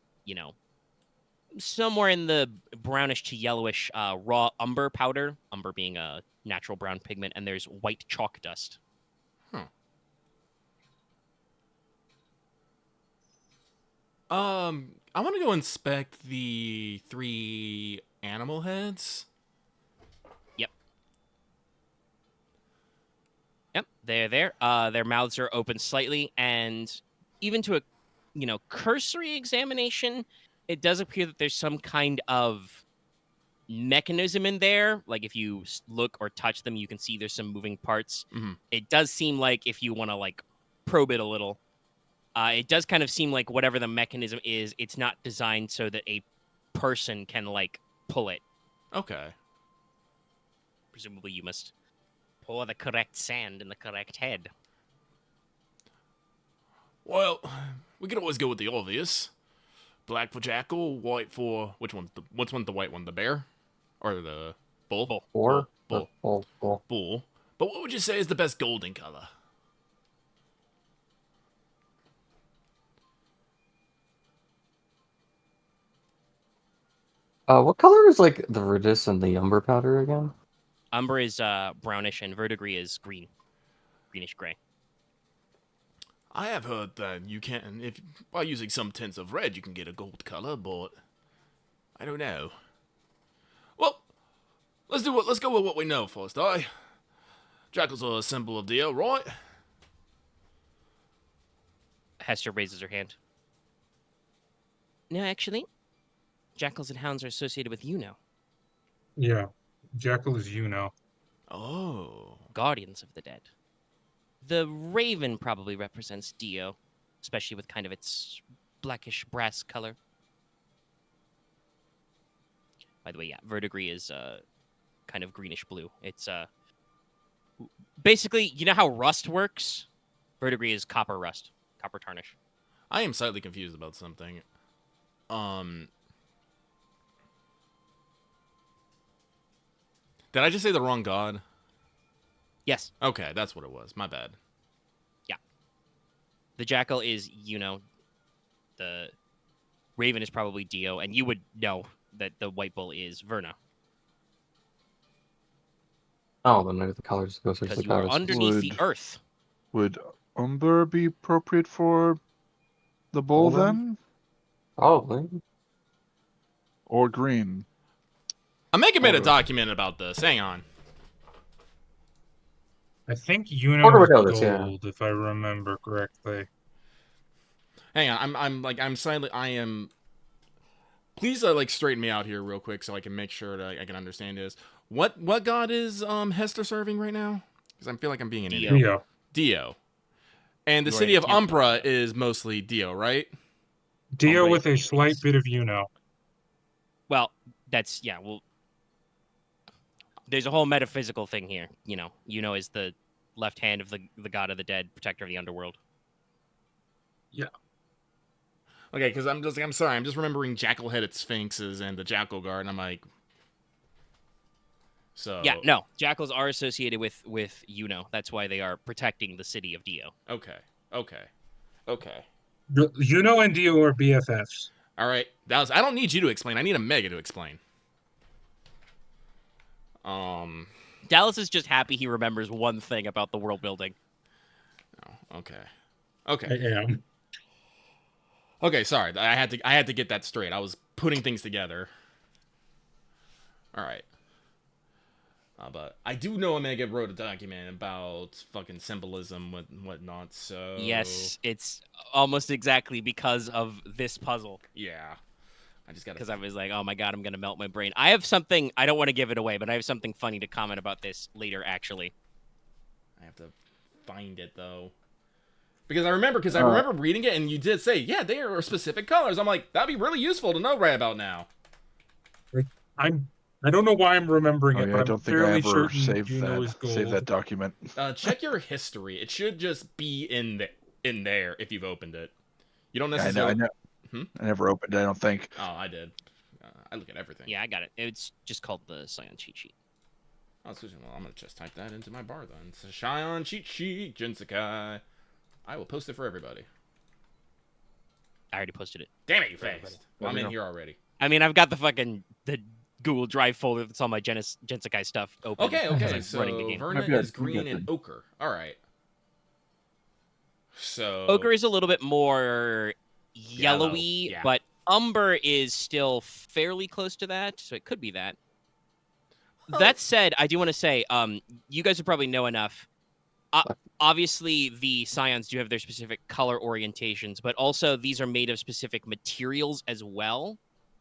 Speaker 2: somewhere in the brownish to yellowish raw umber powder, umber being a natural brown pigment, and there's white chalk dust.
Speaker 3: I want to go inspect the 3 animal heads.
Speaker 2: Yep, they're there. Their mouths are open slightly, and even to a, cursory examination, it does appear that there's some kind of mechanism in there. Like if you look or touch them, you can see there's some moving parts.
Speaker 3: Mhm.
Speaker 2: It does seem like if you want to probe it a little, it does kind of seem like whatever the mechanism is, it's not designed so that a person can pull it.
Speaker 3: Okay.
Speaker 2: Presumably, you must pour the correct sand in the correct head.
Speaker 3: Well, we could always go with the obvious. Black for jackal, white for which one's the white one? The bear, or the bull?
Speaker 2: Bull.
Speaker 3: Bull. But what would you say is the best golden color?
Speaker 5: What color is the verdis and the umber powder again?
Speaker 2: Umber is brownish and verdigris is green, greenish gray.
Speaker 3: I have heard that you can, if by using some tints of red, you can get a gold color, but I don't know. Well, let's go with what we know first, aye? Jackals are a symbol of Dio, right?
Speaker 2: Hester raises her hand. No, actually, jackals and hounds are associated with
Speaker 1: Yeah, Jackal is
Speaker 3: Oh.
Speaker 2: guardians of the dead. The raven probably represents Dio, especially with kind of its blackish brass color. By the way, yeah, verdigris is kind of greenish blue. It's basically, you know how rust works? Verdigris is copper rust, copper tarnish.
Speaker 3: I am slightly confused about something. Did I just say the wrong god?
Speaker 2: Yes.
Speaker 3: Okay, that's what it was. My bad.
Speaker 2: Yeah. The jackal is, the raven is probably Dio, and you would know that the white bull is Verna.
Speaker 5: Oh, then maybe the colors go
Speaker 2: Because you are underneath the earth.
Speaker 4: Would umber be appropriate for the bull then?
Speaker 5: Probably.
Speaker 4: Or green?
Speaker 3: Omega made a document about this. Hang on.
Speaker 1: I think
Speaker 5: Porq would know
Speaker 1: is
Speaker 5: this, yeah.
Speaker 1: gold, if I remember correctly.
Speaker 3: Hang on. I'm silent. I am. Please, straighten me out here real quick so I can make sure that I can understand this. What god is Hester serving right now? Because I feel like I'm being an
Speaker 2: Dio.
Speaker 3: idiot. Dio. And the city of Umbra is mostly Dio, right?
Speaker 1: Dio
Speaker 3: wait.
Speaker 1: with a slight bit of
Speaker 2: Well, that's, yeah, well, there's a whole metaphysical thing here. Yuno is the left hand of the god of the dead, protector of the underworld.
Speaker 1: Yeah.
Speaker 3: Okay, because I'm sorry, I'm just remembering jackal-headed sphinxes and the jackal guard, and I'm like, so
Speaker 2: Yeah, no, jackals are associated with Yuno. That's why they are protecting the city of Dio.
Speaker 3: Okay.
Speaker 1: Yuno and Dio are BFFs.
Speaker 3: All right, I don't need you to explain. I need Omega to explain.
Speaker 2: Dallas is just happy he remembers one thing about the world building.
Speaker 3: Oh, okay.
Speaker 1: I am.
Speaker 3: Okay, sorry. I had to get that straight. I was putting things together. All right. But I do know Omega wrote a document about fucking symbolism and whatnot, so...
Speaker 2: Yes, it's almost exactly because of this puzzle.
Speaker 3: Yeah. I just gotta...
Speaker 2: Because I was like, oh my god, I'm gonna melt my brain. I have something... I don't want to give it away, but I have something funny to comment about this later, actually.
Speaker 3: I have to find it, though. Because I remember reading it, and you did say, yeah, they are specific colors. I'm like, that'd be really useful to know right about now.
Speaker 1: I don't know why I'm remembering
Speaker 4: Oh,
Speaker 1: it,
Speaker 4: yeah,
Speaker 1: but
Speaker 4: I don't
Speaker 1: I'm
Speaker 4: think I
Speaker 1: fairly
Speaker 4: ever
Speaker 1: certain Juno is gold.
Speaker 4: saved that document.
Speaker 3: Check your history. It should just be in there if you've opened it. You don't necessarily.
Speaker 4: I never opened it, I don't think.
Speaker 3: Oh, I did. I look at everything.
Speaker 2: Yeah, I got it. It's just called the Scion cheat sheet.
Speaker 3: Oh, well, I'm gonna just type that into my bar then. It's a Scion cheat sheet, GenSekai. I will post it for everybody.
Speaker 2: I already posted it.
Speaker 3: Damn it, you fast.
Speaker 4: There
Speaker 3: I'm
Speaker 4: we
Speaker 3: in
Speaker 4: go.
Speaker 3: here already.
Speaker 2: I mean, I've got the Google Drive folder that's all my GenSekai stuff open.
Speaker 3: Okay,
Speaker 2: because
Speaker 3: okay.
Speaker 2: I'm
Speaker 3: So
Speaker 2: running the game.
Speaker 3: Verna
Speaker 4: I'm good,
Speaker 3: is
Speaker 4: I'm
Speaker 3: green
Speaker 4: good
Speaker 3: and
Speaker 4: then.
Speaker 3: ochre. All right. So
Speaker 2: Ochre is a little bit more yellowy,
Speaker 3: yeah.
Speaker 2: but umber is still fairly close to that, so it could be that.
Speaker 3: Oh.
Speaker 2: That said, I do want to say, you guys would probably know enough. Obviously, the Scions do have their specific color orientations, but also these are made of specific materials as well.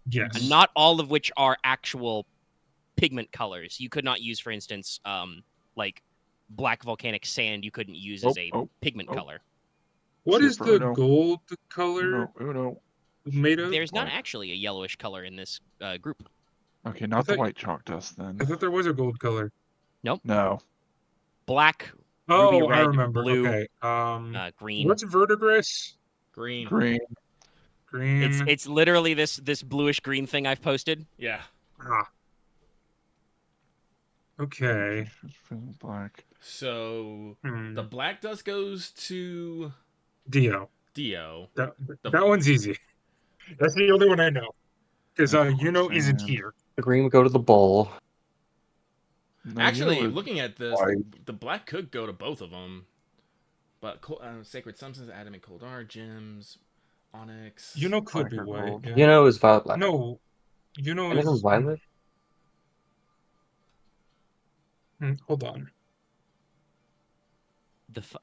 Speaker 1: Yes.
Speaker 2: Not all of which are actual pigment colors. You could not use, for instance, like black volcanic sand. You couldn't use as a pigment color.
Speaker 1: What is
Speaker 4: Super
Speaker 1: the
Speaker 4: Uno.
Speaker 1: gold color
Speaker 4: Uno.
Speaker 1: made of?
Speaker 2: There's not
Speaker 4: black.
Speaker 2: actually a yellowish color in this group.
Speaker 4: Okay, not the
Speaker 1: thought-
Speaker 4: white chalk dust then.
Speaker 1: I thought there was a gold color.
Speaker 4: No.
Speaker 2: Black,
Speaker 1: Oh,
Speaker 2: ruby red,
Speaker 1: I remember.
Speaker 2: blue,
Speaker 1: Okay.
Speaker 2: green.
Speaker 1: What's verdigris?
Speaker 3: green.
Speaker 4: Green.
Speaker 1: Green.
Speaker 2: It's literally this bluish green thing I've posted.
Speaker 3: Yeah.
Speaker 1: Ah. Okay.
Speaker 4: Black.
Speaker 3: So
Speaker 1: Hmm.
Speaker 3: the black dust goes to
Speaker 1: Dio.
Speaker 3: Dio.
Speaker 1: That
Speaker 3: The-
Speaker 1: that one's easy. That's the only one I know. Because
Speaker 4: Of
Speaker 1: isn't
Speaker 4: sand.
Speaker 1: here.
Speaker 5: The green would go to the bowl.
Speaker 4: No,
Speaker 3: Actually,
Speaker 4: Uno is
Speaker 3: looking at this,
Speaker 4: white.
Speaker 3: the black could go to both of them. But sacred substance, adamant, coldar, gems, onyx.
Speaker 1: Could be
Speaker 4: Black or
Speaker 1: white.
Speaker 4: gold.
Speaker 1: Yeah.
Speaker 5: You know is violet black.
Speaker 1: No.
Speaker 5: Anything
Speaker 1: Is
Speaker 5: violet?
Speaker 1: Hold on.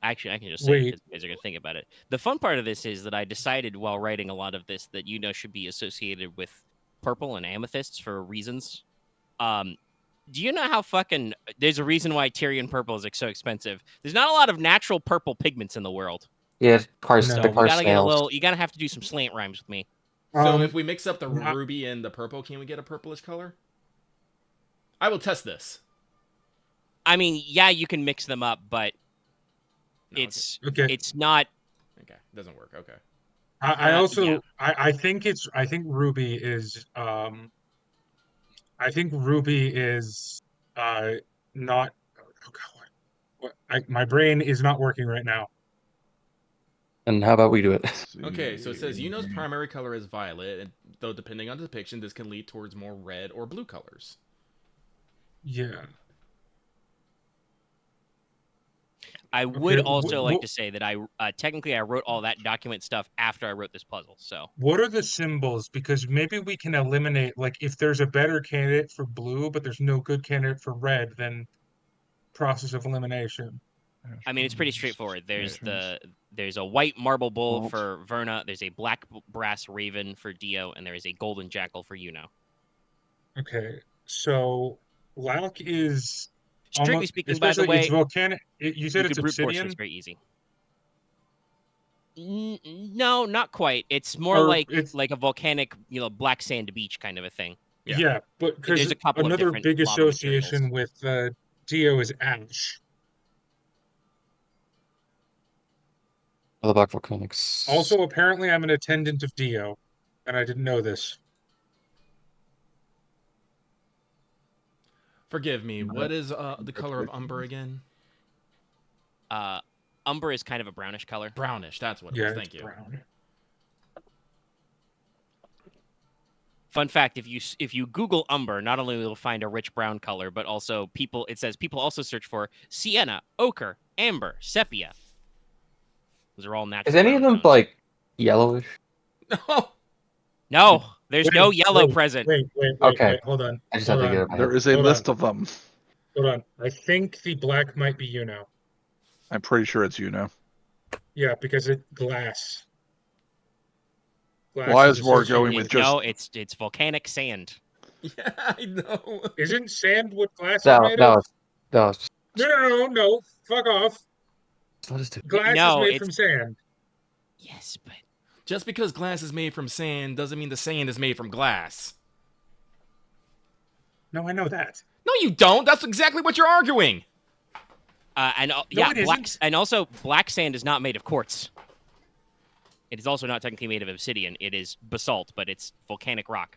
Speaker 2: Actually, I can just say it
Speaker 1: Wait.
Speaker 2: because you guys are going to think about it. The fun part of this is that I decided while writing a lot of this that should be associated with purple and amethysts for reasons. Do you know how fucking... There's a reason why Tyrian purple is like so expensive. There's not a lot of natural purple pigments in the world.
Speaker 5: Yeah, it requires,
Speaker 1: No.
Speaker 5: it
Speaker 2: You
Speaker 5: requires
Speaker 2: gotta get a
Speaker 5: snails.
Speaker 2: little... You gotta have to do some slant rhymes with me.
Speaker 3: So if we mix up the
Speaker 1: I-
Speaker 3: ruby and the purple, can we get a purplish color? I will test this.
Speaker 2: I mean, yeah, you can mix them up, but
Speaker 3: No,
Speaker 1: Okay.
Speaker 2: it's not...
Speaker 3: okay. Doesn't work. Okay.
Speaker 1: I also
Speaker 2: yeah.
Speaker 1: I think Ruby is I think Ruby is not oh God, my brain is not working right now.
Speaker 5: And how about we do it?
Speaker 3: Okay, so it says Uno's primary color is violet, and though depending on the depiction, this can lead towards more red or blue colors.
Speaker 1: Yeah.
Speaker 2: I would
Speaker 1: Okay,
Speaker 2: also like to say that I technically I wrote all that document stuff after I wrote this puzzle. So
Speaker 1: What are the symbols? Because maybe we can eliminate, like, if there's a better candidate for blue, but there's no good candidate for red, then process of elimination.
Speaker 2: I mean, it's pretty straightforward. There's a white marble bull
Speaker 4: Bolt.
Speaker 2: for Verna. There's a black brass raven for Dio, and there is a golden jackal for Uno.
Speaker 1: Okay, so Lauk is
Speaker 2: Strictly
Speaker 1: almost,
Speaker 2: speaking, by the
Speaker 1: especially
Speaker 2: way,
Speaker 1: it's volcanic. You
Speaker 2: you
Speaker 1: said it's
Speaker 2: could brute force
Speaker 1: obsidian.
Speaker 2: this very easy. No, not quite. It's more
Speaker 1: Or
Speaker 2: like
Speaker 1: it's
Speaker 2: a volcanic, black sand beach kind of a thing.
Speaker 3: Yeah.
Speaker 1: yeah, but
Speaker 2: There's
Speaker 1: because
Speaker 2: a couple of
Speaker 1: another
Speaker 2: different
Speaker 1: big
Speaker 2: lava
Speaker 1: association
Speaker 2: materials.
Speaker 1: with Dio is ash.
Speaker 5: The black volcanics.
Speaker 1: Also, apparently, I'm an attendant of Dio, and I didn't know this.
Speaker 3: Forgive me. What is the color of umber again?
Speaker 2: Umber is kind of a brownish color.
Speaker 3: Brownish. That's what it
Speaker 1: Yeah,
Speaker 3: was.
Speaker 1: it's
Speaker 3: Thank you.
Speaker 1: brown.
Speaker 2: Fun fact: if you Google umber, not only will you find a rich brown color, but also people also search for sienna, ochre, amber, sepia. Those are all natural.
Speaker 5: Is any of
Speaker 2: brown
Speaker 5: them
Speaker 2: tones.
Speaker 5: like yellowish?
Speaker 3: No.
Speaker 2: No, there's no yellow
Speaker 1: wait,
Speaker 2: present.
Speaker 1: Wait,
Speaker 5: Okay.
Speaker 1: hold on.
Speaker 5: I just have to get it.
Speaker 4: There is a
Speaker 1: Hold
Speaker 4: list
Speaker 1: on.
Speaker 4: of them.
Speaker 1: Hold on. I think the black might be Uno.
Speaker 4: I'm pretty sure it's Uno.
Speaker 1: Yeah, because it's glass. Glass
Speaker 4: Well, I
Speaker 1: is
Speaker 4: was more
Speaker 1: associated-
Speaker 4: going with just
Speaker 2: No, it's volcanic sand.
Speaker 3: Yeah, I know.
Speaker 1: Isn't sand what glass is
Speaker 5: No,
Speaker 1: made
Speaker 5: no,
Speaker 1: of?
Speaker 5: no.
Speaker 1: No. Fuck off.
Speaker 5: What is it?
Speaker 1: Glass
Speaker 2: No,
Speaker 1: is made
Speaker 2: it's-
Speaker 1: from sand.
Speaker 2: Yes, but
Speaker 3: Just because glass is made from sand doesn't mean the sand is made from glass.
Speaker 1: No, I know that.
Speaker 3: No, you don't. That's exactly what you're arguing.
Speaker 2: and
Speaker 1: No,
Speaker 2: yeah,
Speaker 1: it
Speaker 2: black
Speaker 1: isn't.
Speaker 2: and also black sand is not made of quartz. It is also not technically made of obsidian. It is basalt, but it's volcanic rock.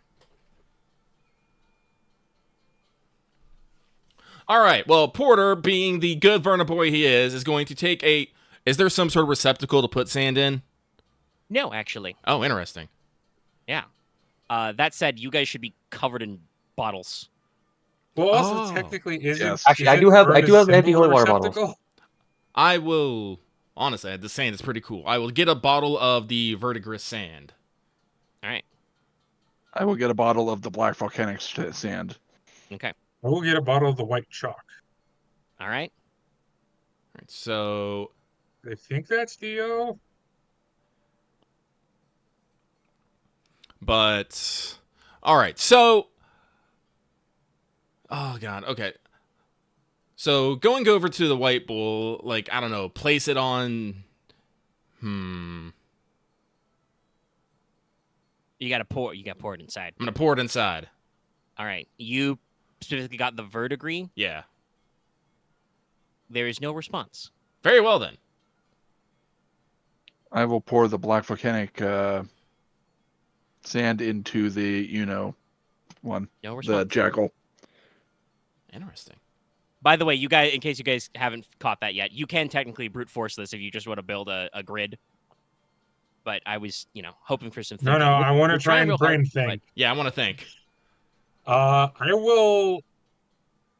Speaker 3: All right. Well, Porter, being the good Verna boy he is going to take a. Is there some sort of receptacle to put sand in?
Speaker 2: No, actually.
Speaker 3: Oh, interesting.
Speaker 2: Yeah. That said, you guys should be covered in bottles.
Speaker 1: Well, also
Speaker 3: Oh.
Speaker 1: technically, isn't
Speaker 4: Yes.
Speaker 5: Actually, I
Speaker 1: isn't
Speaker 5: do have
Speaker 1: Verna's
Speaker 5: empty
Speaker 1: symbol a
Speaker 5: holy water bottles.
Speaker 1: receptacle?
Speaker 3: I will. Honestly, the sand is pretty cool. I will get a bottle of the verdigris sand.
Speaker 2: All right.
Speaker 4: I will get a bottle of the black volcanic sand.
Speaker 2: Okay.
Speaker 1: I will get a bottle of the white chalk.
Speaker 2: All right.
Speaker 3: All right, so
Speaker 1: I think that's Dio.
Speaker 3: But all right, so oh god, okay. So going over to the white bowl, like I don't know, place it on.
Speaker 2: You got to pour. You got to pour it inside.
Speaker 3: I'm gonna pour it inside.
Speaker 2: All right. You specifically got the verdigris.
Speaker 3: Yeah.
Speaker 2: There is no response.
Speaker 3: Very well then.
Speaker 4: I will pour the black volcanic sand into the one,
Speaker 2: No
Speaker 4: the
Speaker 2: response.
Speaker 4: jackal.
Speaker 3: Interesting.
Speaker 2: By the way, you guys, in case you guys haven't caught that yet, you can technically brute force this if you just want to build a grid. But I was, hoping for some
Speaker 1: No,
Speaker 2: thinking.
Speaker 1: I want to
Speaker 2: We're
Speaker 1: try
Speaker 2: trying
Speaker 1: and
Speaker 2: real hard,
Speaker 1: brain
Speaker 2: but-
Speaker 1: think.
Speaker 3: Yeah, I want to think.
Speaker 1: I will.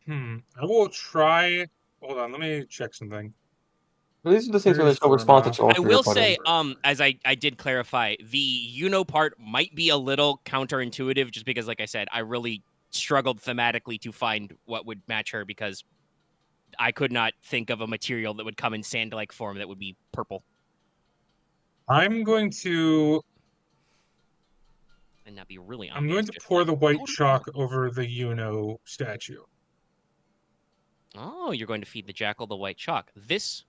Speaker 1: I will try. Hold on, let me check something.
Speaker 5: These are the things where
Speaker 1: Here's
Speaker 5: there's no response to all
Speaker 2: I
Speaker 5: three
Speaker 2: will
Speaker 5: are part of
Speaker 2: say,
Speaker 5: it.
Speaker 2: as I did clarify, the part might be a little counterintuitive, just because, like I said, I really struggled thematically to find what would match her, because I could not think of a material that would come in sand-like form that would be purple.
Speaker 1: I'm going to.
Speaker 2: And that'd be really
Speaker 1: I'm
Speaker 2: obvious.
Speaker 1: going to
Speaker 2: just
Speaker 1: pour
Speaker 2: like,
Speaker 1: the white
Speaker 2: powder
Speaker 1: chalk
Speaker 2: brown.
Speaker 1: over the statue.
Speaker 2: Oh, you're going to feed the jackal the white chalk. This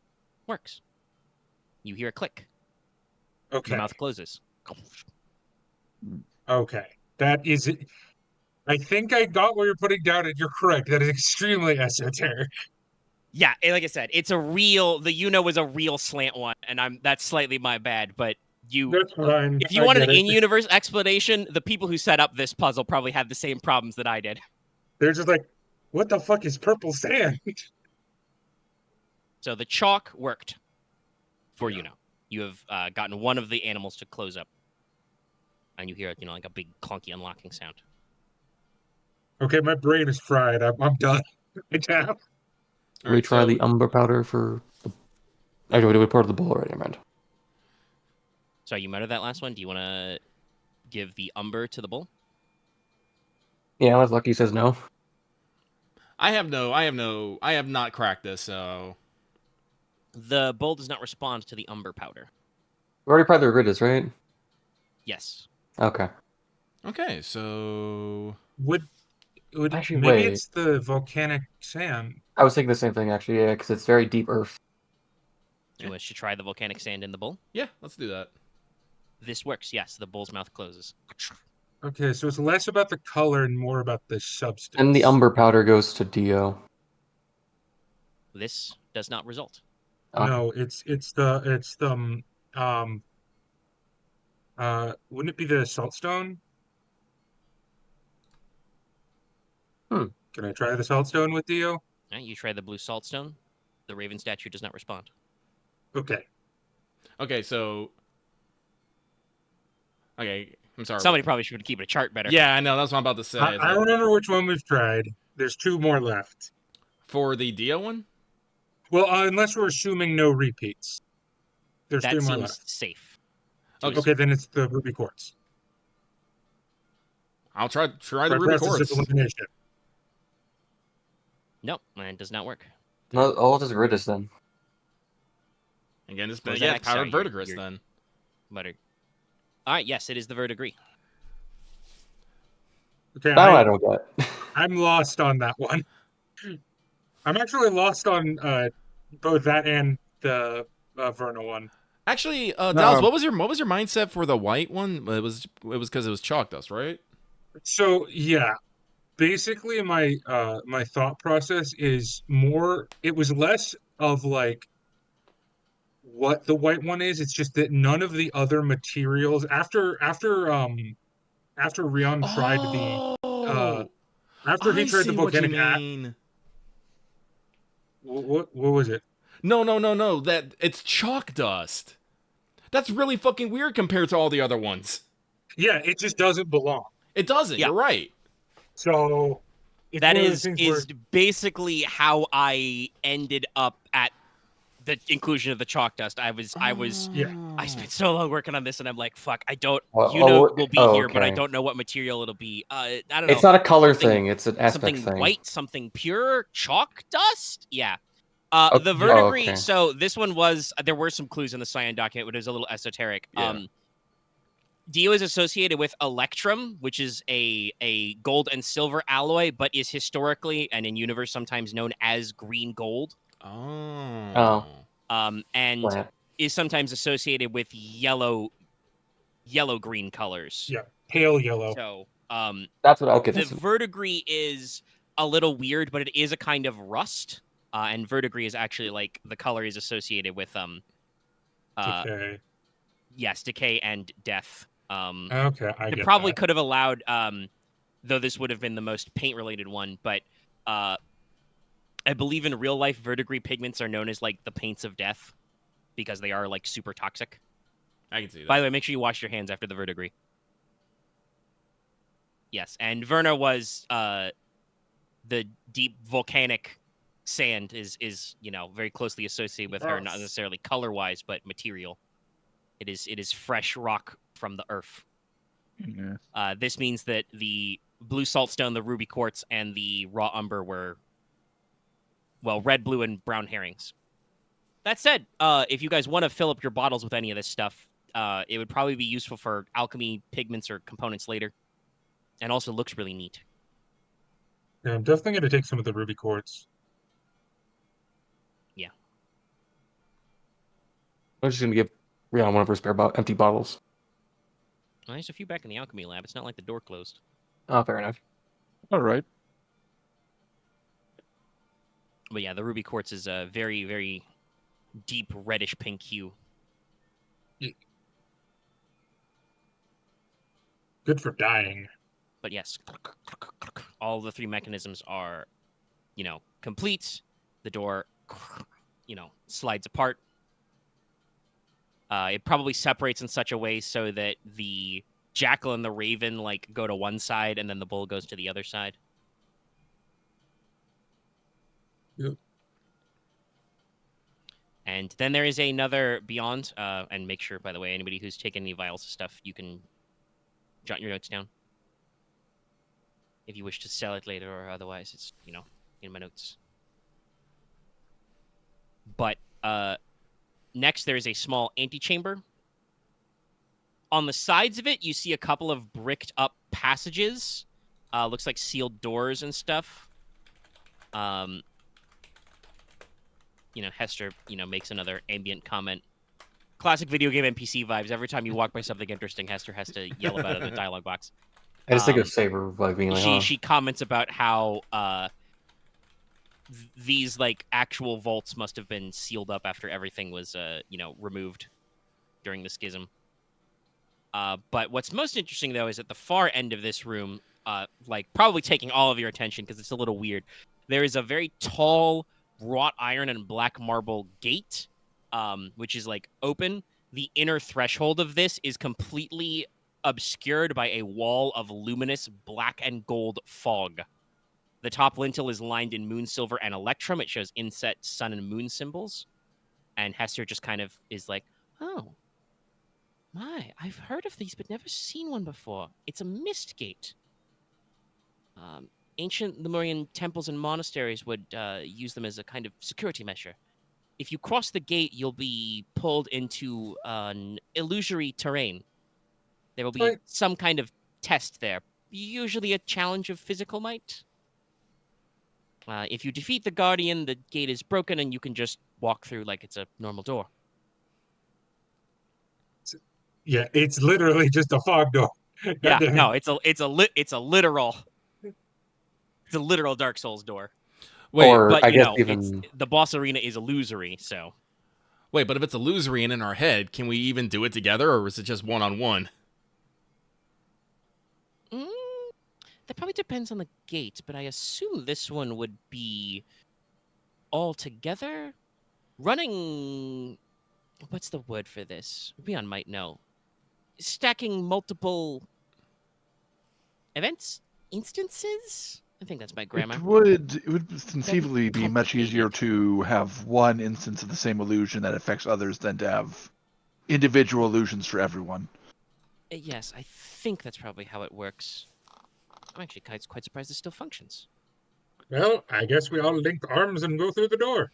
Speaker 2: works. You hear a click.
Speaker 1: Okay.
Speaker 2: The mouth closes.
Speaker 1: Okay. That is it. I think I got what you're putting down, and you're correct. That is extremely esoteric.
Speaker 2: Yeah, and like I said, it's a real. The was a real slant one, and that's slightly my bad. But
Speaker 1: That's fine.
Speaker 2: if you
Speaker 1: I
Speaker 2: want an
Speaker 1: get it.
Speaker 2: in-universe explanation, the people who set up this puzzle probably had the same problems that I did.
Speaker 1: They're just like, what the fuck is purple sand?
Speaker 2: So the chalk worked for You have gotten one of the animals to close up, and you hear like a big clunky unlocking sound.
Speaker 1: Okay, my brain is fried. I'm done. I tap.
Speaker 5: Can we try
Speaker 3: so-
Speaker 5: the umber powder for the... Actually, we part of the bowl already, mind.
Speaker 2: Sorry, you muttered that last one. Do you want to give the umber to the bull?
Speaker 5: Yeah, unless Lucky says no.
Speaker 3: I have not cracked this, so
Speaker 2: The bull does not respond to the umber powder.
Speaker 5: We already tried the Riddles, right?
Speaker 2: Yes.
Speaker 5: Okay.
Speaker 3: okay, so
Speaker 1: Would
Speaker 5: Actually,
Speaker 1: maybe
Speaker 5: wait.
Speaker 1: it's the volcanic sand?
Speaker 5: I was thinking the same thing, actually, yeah, because it's very deep earth.
Speaker 2: Do you wish to try the volcanic sand in the bull?
Speaker 3: yeah, let's do that.
Speaker 2: This works. Yes, the bull's mouth closes.
Speaker 1: Okay, so it's less about the color and more about the substance.
Speaker 5: And the umber powder goes to Dio.
Speaker 2: This does not result.
Speaker 5: Okay.
Speaker 1: No, it's the wouldn't it be the saltstone? Can I try the saltstone with Dio?
Speaker 2: All right, you try the blue saltstone. The raven statue does not respond.
Speaker 1: Okay.
Speaker 3: Okay, so okay, I'm sorry.
Speaker 2: Somebody probably should keep a chart better.
Speaker 3: Yeah, I know. That's what I'm about to say.
Speaker 1: I remember which one we've tried. There's two more left.
Speaker 3: For the Dio one?
Speaker 1: Well, unless we're assuming no repeats. There's
Speaker 2: That
Speaker 1: three more
Speaker 2: seems
Speaker 1: left.
Speaker 2: safe.
Speaker 1: Okay, then it's the ruby quartz.
Speaker 3: I'll try the
Speaker 1: By
Speaker 3: ruby
Speaker 1: process
Speaker 3: quartz.
Speaker 1: of elimination.
Speaker 2: Nope, and it does not work.
Speaker 5: No, all of this Riddles then.
Speaker 3: Again, it's
Speaker 2: What was that
Speaker 3: yeah,
Speaker 2: next?
Speaker 3: powdered
Speaker 2: Sorry,
Speaker 3: verdigris
Speaker 2: you're-
Speaker 3: then.
Speaker 2: Mutter. All right, yes, it is the verdigris.
Speaker 1: Okay,
Speaker 5: That one I don't get.
Speaker 1: I'm lost on that one. I'm actually lost on both that and the Verna one.
Speaker 3: Actually,
Speaker 4: No.
Speaker 3: Dallas, what was your mindset for the white one? It was because it was chalk dust, right?
Speaker 1: So yeah, basically my my thought process is more. It was less of like what the white one is. It's just that none of the other materials after Ryahn tried the uh
Speaker 3: Oh,
Speaker 1: after he
Speaker 3: I
Speaker 1: tried the
Speaker 3: see what you
Speaker 1: volcanic
Speaker 3: mean.
Speaker 1: what was it?
Speaker 3: No. That it's chalk dust. That's really fucking weird compared to all the other ones.
Speaker 1: Yeah, it just doesn't belong.
Speaker 3: It doesn't.
Speaker 2: Yeah.
Speaker 3: You're right.
Speaker 1: So it's
Speaker 2: That
Speaker 1: one of the
Speaker 2: is
Speaker 1: things where
Speaker 2: basically how I ended up at the inclusion of the chalk dust. I
Speaker 1: Yeah.
Speaker 2: spent so long working on this, and I'm like, fuck, I don't.
Speaker 5: Oh,
Speaker 2: Will be
Speaker 5: oh,
Speaker 2: here, but I
Speaker 5: okay.
Speaker 2: don't know what material it'll be. I don't
Speaker 5: It's
Speaker 2: know.
Speaker 5: not a color
Speaker 2: something-
Speaker 5: thing. It's an aspect
Speaker 2: Something
Speaker 5: thing.
Speaker 2: white, something pure, chalk dust. Yeah.
Speaker 5: Okay.
Speaker 2: The verdigris.
Speaker 5: okay.
Speaker 2: So this one was. There were some clues in the cyan document, but it was a little esoteric.
Speaker 3: Yeah.
Speaker 2: Dio is associated with electrum, which is a gold and silver alloy, but is historically and in universe sometimes known as green gold.
Speaker 3: Oh.
Speaker 2: And
Speaker 5: Plant.
Speaker 2: is sometimes associated with yellow green colors.
Speaker 1: yeah, pale yellow.
Speaker 2: So
Speaker 5: That's what. Okay.
Speaker 2: the
Speaker 5: That's
Speaker 2: verdigris is a little weird, but it is a kind of rust. And verdigris is actually like the color is associated with
Speaker 1: Decay.
Speaker 2: yes, decay and death.
Speaker 1: Okay, I
Speaker 2: It
Speaker 1: get
Speaker 2: probably
Speaker 1: that.
Speaker 2: could have allowed, though this would have been the most paint-related one, but I believe in real life, verdigris pigments are known as like the paints of death because they are like super toxic.
Speaker 3: I can see that.
Speaker 2: By the way, make sure you wash your hands after the verdigris. Yes, and Verna was the deep volcanic sand is very closely associated with her, not
Speaker 1: Earth.
Speaker 2: necessarily color-wise, but material. It is fresh rock from the earth.
Speaker 4: Yeah.
Speaker 2: This means that the blue saltstone, the ruby quartz, and the raw umber were, well, red, blue, and brown herrings. That said, if you guys want to fill up your bottles with any of this stuff, it would probably be useful for alchemy pigments or components later, and also looks really neat.
Speaker 1: Yeah, I'm definitely going to take some of the ruby quartz.
Speaker 5: I'm just gonna give Rihanna one of her spare empty bottles.
Speaker 2: Well, there's a few back in the alchemy lab. It's not like the door closed.
Speaker 5: Oh, fair enough.
Speaker 4: All right.
Speaker 2: But yeah, the ruby quartz is a very, very deep reddish pink hue.
Speaker 1: Good for dying.
Speaker 2: But yes, all the three mechanisms are, complete. The door, slides apart. It probably separates in such a way so that the jackal and the raven go to one side and then the bull goes to the other side.
Speaker 1: Yep.
Speaker 2: And then there is another beyond, and make sure, by the way, anybody who's taken any vials of stuff, you can jot your notes down. If you wish to sell it later or otherwise, it's, in my notes. But, next, there is a small antechamber. On the sides of it, you see a couple of bricked up passages. Looks like sealed doors and stuff. Hester, makes another ambient comment. Classic video game NPC vibes. Every time you walk by something interesting, Hester has to yell about it in the dialogue box.
Speaker 5: I just think of Saber being like,
Speaker 2: she comments about how these actual vaults must have been sealed up after everything was removed during the schism. But what's most interesting though is at the far end of this room, probably taking all of your attention because it's a little weird. There is a very tall wrought iron and black marble gate, which is open. The inner threshold of this is completely obscured by a wall of luminous black and gold fog. The top lintel is lined in moon silver and electrum. It shows inset sun and moon symbols. And Hester just kind of is like, oh, my, I've heard of these but never seen one before. It's a mist gate. Ancient Lemurian temples and monasteries would use them as a kind of security measure. If you cross the gate, you'll be pulled into an illusory terrain. There will be some kind of test there, usually a challenge of physical might. If you defeat the Guardian, the gate is broken and you can just walk through like it's a normal door.
Speaker 1: Yeah, it's literally just a fog door.
Speaker 2: Yeah, no, it's a literal Dark Souls door.
Speaker 3: Wait,
Speaker 5: or
Speaker 2: But
Speaker 5: I
Speaker 2: you
Speaker 5: guess
Speaker 2: know,
Speaker 5: even
Speaker 2: the boss arena is illusory, so
Speaker 3: Wait, but if it's illusory and in our head, can we even do it together, or is it just one-on-one?
Speaker 2: That probably depends on the gate, but I assume this one would be all together. Running. What's the word for this? Ryahn might know. Stacking multiple events? Instances? I think that's my grammar.
Speaker 4: It would conceivably be much easier to have one instance of the same illusion that affects others than to have individual illusions for everyone.
Speaker 2: Yes, I think that's probably how it works. I'm actually quite surprised it still functions.
Speaker 1: Well, I guess we all link arms and go through the door.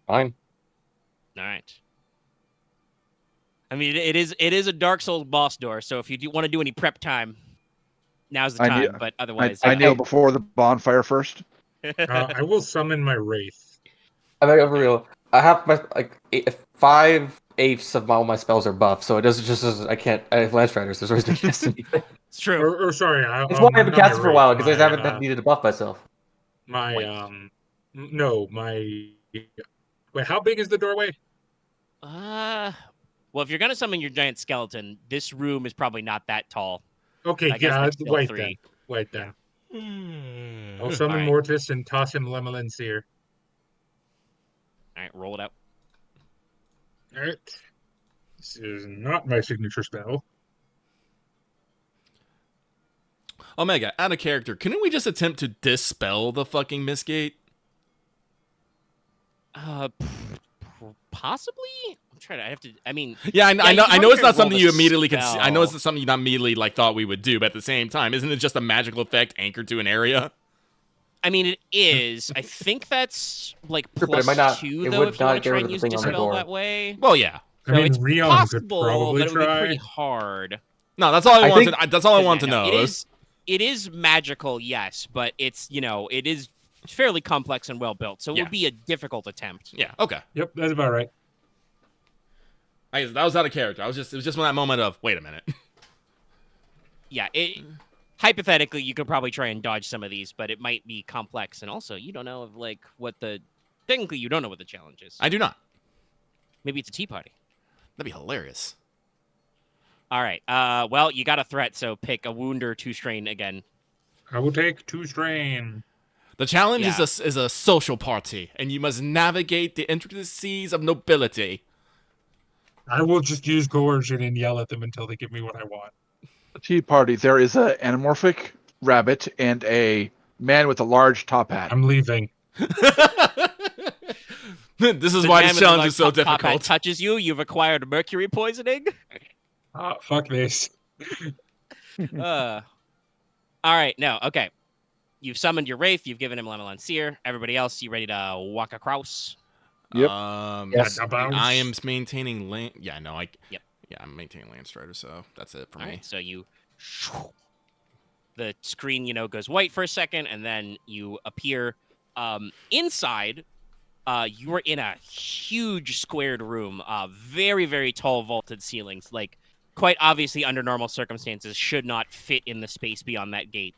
Speaker 5: Fine.
Speaker 2: All right. I mean, it is a Dark Souls boss door, so if you want to do any prep time, now's the time. But otherwise,
Speaker 4: I kneel before the bonfire first.
Speaker 1: I will summon my wraith.
Speaker 5: I'm like, over real. I have my 5/8 of all my spells are buff, so it doesn't. I can't. I have Lance Riders. There's always no destiny.
Speaker 2: It's true.
Speaker 1: Or sorry,
Speaker 5: That's why I haven't cast it for a while because I haven't needed to buff myself.
Speaker 1: Wait, how big is the doorway?
Speaker 2: Well, if you're gonna summon your giant skeleton, this room is probably not that tall.
Speaker 1: Okay, wait then. I'll summon
Speaker 2: Right.
Speaker 1: Mortis and toss him Lemelin Seer.
Speaker 2: All right, roll it out.
Speaker 1: All right. This is not my signature spell.
Speaker 3: Omega, out of character, couldn't we just attempt to dispel the fucking Mistgate?
Speaker 2: Possibly. I'm trying to. I have to. I mean.
Speaker 3: Yeah, I know it's not something you immediately
Speaker 2: spell.
Speaker 3: I know it's not something you not immediately thought we would do, but at the same time, isn't it just a magical effect anchored to an area?
Speaker 2: I mean, it is. I think that's like
Speaker 5: Sure, but it
Speaker 2: plus
Speaker 5: might not,
Speaker 2: 2
Speaker 5: it
Speaker 2: though.
Speaker 5: would
Speaker 2: If you
Speaker 5: not
Speaker 2: want to
Speaker 5: get
Speaker 2: try
Speaker 5: rid
Speaker 2: and
Speaker 5: of
Speaker 2: use
Speaker 5: the thing on the
Speaker 2: dispel
Speaker 5: door.
Speaker 2: that way.
Speaker 3: Well, yeah.
Speaker 2: So
Speaker 1: I mean,
Speaker 2: it's
Speaker 1: Ryahn
Speaker 2: possible,
Speaker 1: could probably
Speaker 2: but it would be
Speaker 1: try.
Speaker 2: pretty hard.
Speaker 3: No, that's all I wanted. That's all I want to know.
Speaker 2: It is magical, yes, but it's it is fairly complex and well built, so it would be a difficult attempt.
Speaker 3: Yeah. Okay.
Speaker 1: Yep, that's about right.
Speaker 3: That was out of character. It was just that moment of wait a minute.
Speaker 2: Yeah. Hypothetically, you could probably try and dodge some of these, but it might be complex, and also you don't know of technically you don't know what the challenge is.
Speaker 3: I do not.
Speaker 2: Maybe it's a tea party.
Speaker 3: That'd be hilarious.
Speaker 2: All right. Well, you got a threat, so pick a wound or 2 strain again.
Speaker 1: I will take 2 strain.
Speaker 3: The challenge is a social party, and you must navigate the intricacies of nobility.
Speaker 1: I will just use coercion and yell at them until they give me what I want.
Speaker 4: The tea party. There is an anamorphic rabbit and a man with a large top hat.
Speaker 1: I'm leaving.
Speaker 3: This is why this challenge is so difficult.
Speaker 2: Top hat touches you, you've acquired mercury poisoning.
Speaker 1: Fuck this.
Speaker 2: All right, no, okay. You've summoned your wraith. You've given him Lemelin Seer. Everybody else, you ready to walk across?
Speaker 4: Yep.
Speaker 5: Yes.
Speaker 3: I am maintaining land. Yeah, no, Yep. Yeah, I'm maintaining land strider, so that's it for me.
Speaker 2: Right, so the screen, goes white for a second, and then you appear inside. You are in a huge squared room. Very, very tall vaulted ceilings. Like, quite obviously, under normal circumstances, should not fit in the space beyond that gate.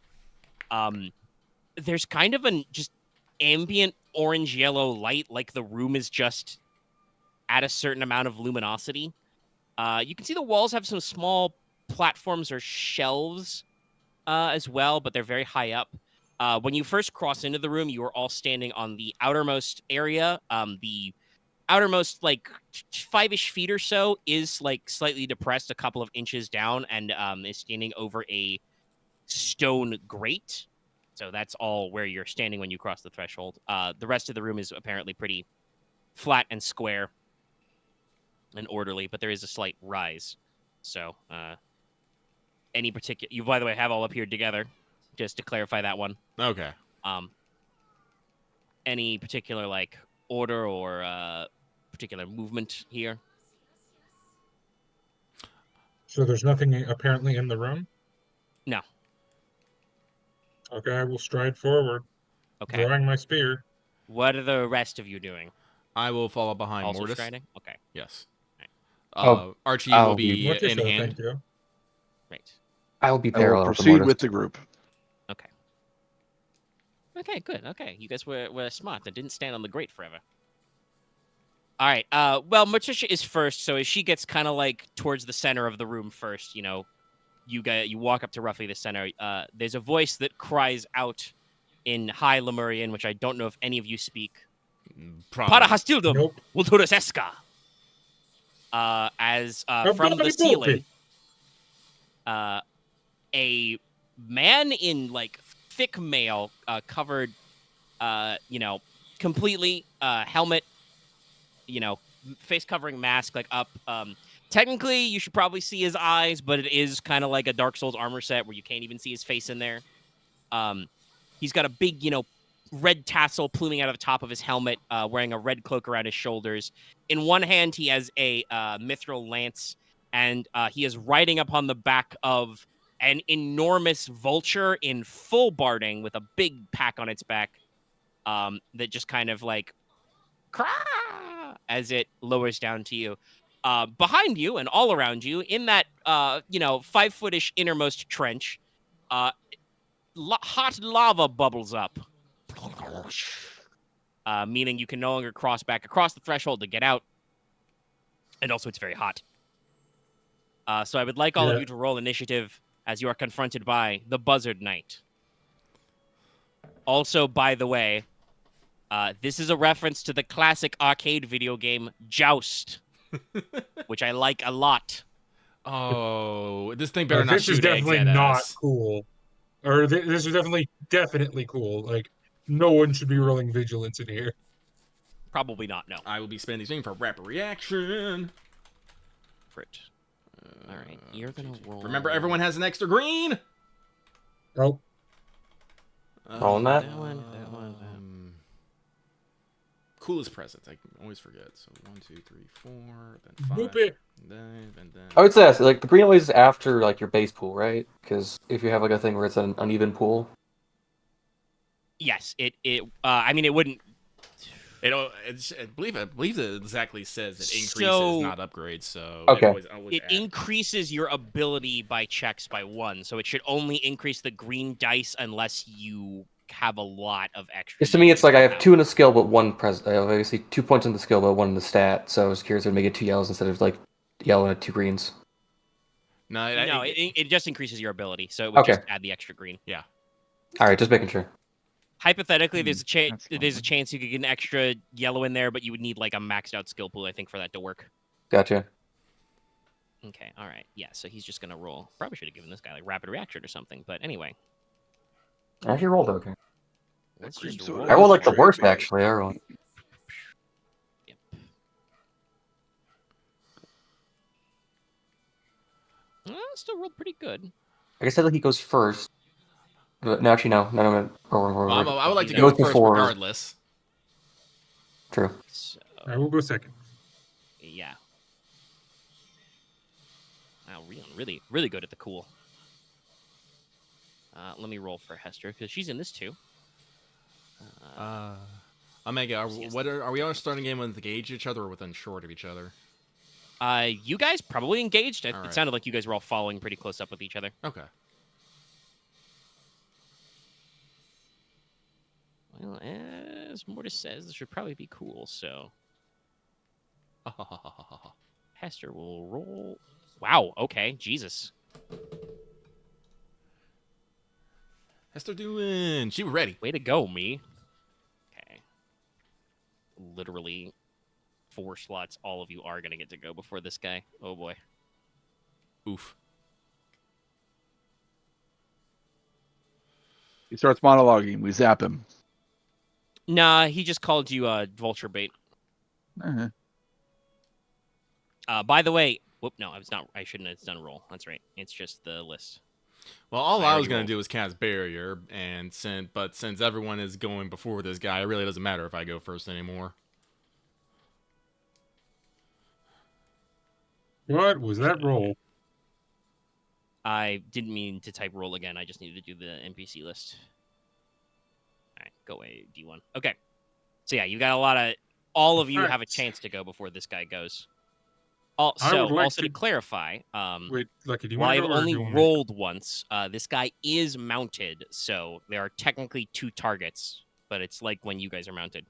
Speaker 2: There's kind of just ambient orange-yellow light, like the room is just at a certain amount of luminosity. You can see the walls have some small platforms or shelves as well, but they're very high up. When you first cross into the room, you are all standing on the outermost area. The outermost, 5-ish feet or so is, slightly depressed a couple of inches down and is standing over a stone grate. So that's all where you're standing when you cross the threshold. The rest of the room is apparently pretty flat and square and orderly, but there is a slight rise. So any particular... You, by the way, have all appeared together, just to clarify that one.
Speaker 3: Okay.
Speaker 2: Any particular, order or particular movement here?
Speaker 1: So there's nothing apparently in the room?
Speaker 2: No.
Speaker 1: Okay, I will stride forward.
Speaker 2: Okay.
Speaker 1: Drawing my spear.
Speaker 2: What are the rest of you doing?
Speaker 3: I will follow behind
Speaker 2: Also
Speaker 3: Mortis.
Speaker 2: striding? Okay.
Speaker 3: Yes.
Speaker 2: Right.
Speaker 3: Archie will be
Speaker 1: Mortis,
Speaker 3: in hand.
Speaker 1: thank you.
Speaker 2: Right.
Speaker 5: I will be
Speaker 4: I will
Speaker 5: parallel.
Speaker 4: proceed with the group.
Speaker 2: Okay. Okay, good. Okay. You guys were smart and didn't stand on the grate forever. All right. Well, Morticia is first, so as she gets kind of like towards the center of the room first, you walk up to roughly the center. There's a voice that cries out in High Lemurian, which I don't know if any of you speak. Para
Speaker 3: Probably.
Speaker 2: hostildum,
Speaker 1: Nope.
Speaker 2: vulturus esca. As from the ceiling, a man in like thick mail, covered, completely, helmet, face covering mask, like up. Technically, you should probably see his eyes, but it is kind of like a Dark Souls armor set where you can't even see his face in there. He's got a big, red tassel pluming out of the top of his helmet, wearing a red cloak around his shoulders. In one hand, he has a mithril lance, and he is riding upon the back of an enormous vulture in full barding with a big pack on its back, that just kind of like craw as it lowers down to you. Behind you and all around you, in that 5-foot-ish innermost trench, hot lava bubbles up, meaning you can no longer cross back across the threshold to get out. And also, it's very hot. So I would like all of you to roll initiative as you are confronted by the Buzzard Knight. Also, by the way, this is a reference to the classic arcade video game Joust, which I like a lot.
Speaker 3: Oh, this thing better not
Speaker 1: This is
Speaker 3: shoot eggs
Speaker 1: definitely
Speaker 3: at
Speaker 1: not
Speaker 3: us.
Speaker 1: cool. Or this is definitely cool. Like, no one should be rolling vigilance in here.
Speaker 2: Probably not, no.
Speaker 3: I will be spending this thing for rapid reaction.
Speaker 2: Fritt. All right, you're going to roll...
Speaker 3: Remember, everyone has an extra green!
Speaker 1: Oh.
Speaker 5: Rolling that?
Speaker 2: That one.
Speaker 3: Coolest presents. I always forget. So 1, 2, 3, 4, then 5.
Speaker 1: Whoop it.
Speaker 3: And then...
Speaker 5: I would say that's, like, the green always is after, like, your base pool, right? Because if you have, like, a thing where it's an uneven pool.
Speaker 2: Yes, it wouldn't...
Speaker 3: I believe it exactly says it increases,
Speaker 2: So-
Speaker 3: not upgrades. So
Speaker 5: Okay.
Speaker 3: always
Speaker 2: It
Speaker 3: add.
Speaker 2: increases your ability by checks by 1, so it should only increase the green dice unless you have a lot of extra.
Speaker 5: Because to me, it's like I have 2 in the skill, but 1 I have obviously 2 points in the skill, but 1 in the stat. So I was curious if it would make it 2 yellows instead of like yellow and 2 greens.
Speaker 3: No,
Speaker 2: it just increases your ability, so it would
Speaker 5: Okay.
Speaker 2: just add the extra green.
Speaker 5: All right, just making sure.
Speaker 2: Hypothetically, there's a
Speaker 4: that's
Speaker 2: there's a
Speaker 4: fine.
Speaker 2: chance you could get an extra yellow in there, but you would need like a maxed out skill pool, I think, for that to work.
Speaker 5: Gotcha.
Speaker 2: Okay, all right, yeah. So he's just gonna roll. Probably should have given this guy like rapid reaction or something, but anyway,
Speaker 5: I actually rolled okay.
Speaker 2: let's
Speaker 4: cream
Speaker 2: just
Speaker 4: soda
Speaker 2: roll.
Speaker 5: I rolled like the
Speaker 4: Great,
Speaker 5: worst
Speaker 4: man.
Speaker 5: actually. I rolled.
Speaker 2: Yep. Still rolled pretty good.
Speaker 5: Like I said, like he goes first. But no, actually no. No.
Speaker 3: I would like to
Speaker 2: He
Speaker 3: go
Speaker 5: goes
Speaker 3: first
Speaker 5: before.
Speaker 3: regardless.
Speaker 5: True.
Speaker 2: So
Speaker 1: I will go second.
Speaker 2: yeah. Wow, Ryahn really good at the cool. Let me roll for Hester because she's in this too.
Speaker 3: Omega,
Speaker 2: Yes.
Speaker 3: are we on starting game with engage each other or within short of each other?
Speaker 2: You guys probably engaged. It
Speaker 3: Alright.
Speaker 2: sounded like you guys were all following pretty close up with each other.
Speaker 3: Okay.
Speaker 2: Well, as Mortis says, this should probably be cool. So Hester will roll. Wow. Okay. Jesus.
Speaker 3: Hester doing? She was ready.
Speaker 2: Way to go, me. Okay. Literally 4 slots. All of you are gonna get to go before this guy. Oh boy.
Speaker 3: Oof.
Speaker 4: He starts monologuing. We zap him.
Speaker 2: Nah, he just called you vulture bait.
Speaker 4: Uh-huh.
Speaker 2: By the way, whoop, no, I shouldn't have done a roll. That's right. It's just the list.
Speaker 3: Well, all
Speaker 2: I
Speaker 3: I was
Speaker 2: already
Speaker 3: gonna
Speaker 2: rolled.
Speaker 3: do was cast barrier, and since everyone is going before this guy, it really doesn't matter if I go first anymore.
Speaker 1: What was that roll?
Speaker 2: I didn't mean to type roll again. I just needed to do the NPC list. All right, go away, D1. Okay. So yeah, you got a lot of. All of you have a
Speaker 1: Alright.
Speaker 2: chance to go before this guy goes.
Speaker 1: I
Speaker 2: Also,
Speaker 1: would like
Speaker 2: also to
Speaker 1: to-
Speaker 2: clarify,
Speaker 1: Wait, Lucky, do you
Speaker 2: while
Speaker 1: want to
Speaker 2: I've
Speaker 1: go or
Speaker 2: only
Speaker 1: do you want me?
Speaker 2: rolled once, this guy is mounted, so there are technically 2 targets, but it's like when you guys are mounted.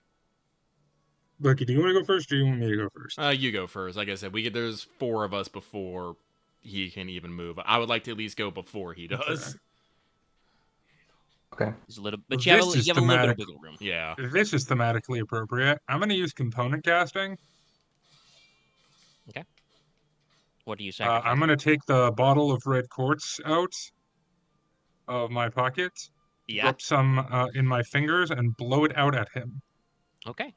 Speaker 1: Lucky, do you want to go first, or do you want me to go first?
Speaker 3: You go first. Like I said, there's 4 of us before he can even move. I would like to at least go before he does.
Speaker 5: Okay.
Speaker 2: There's a little,
Speaker 1: Well,
Speaker 2: but you have a
Speaker 1: this is
Speaker 2: little bit of
Speaker 1: thematic.
Speaker 2: wiggle room.
Speaker 3: Yeah.
Speaker 1: This is thematically appropriate. I'm going to use component casting.
Speaker 2: What do you sacrifice?
Speaker 1: I'm going to take the bottle of red quartz out of my pocket,
Speaker 2: Yeah.
Speaker 1: drop some in my fingers, and blow it out at him.
Speaker 2: Okay.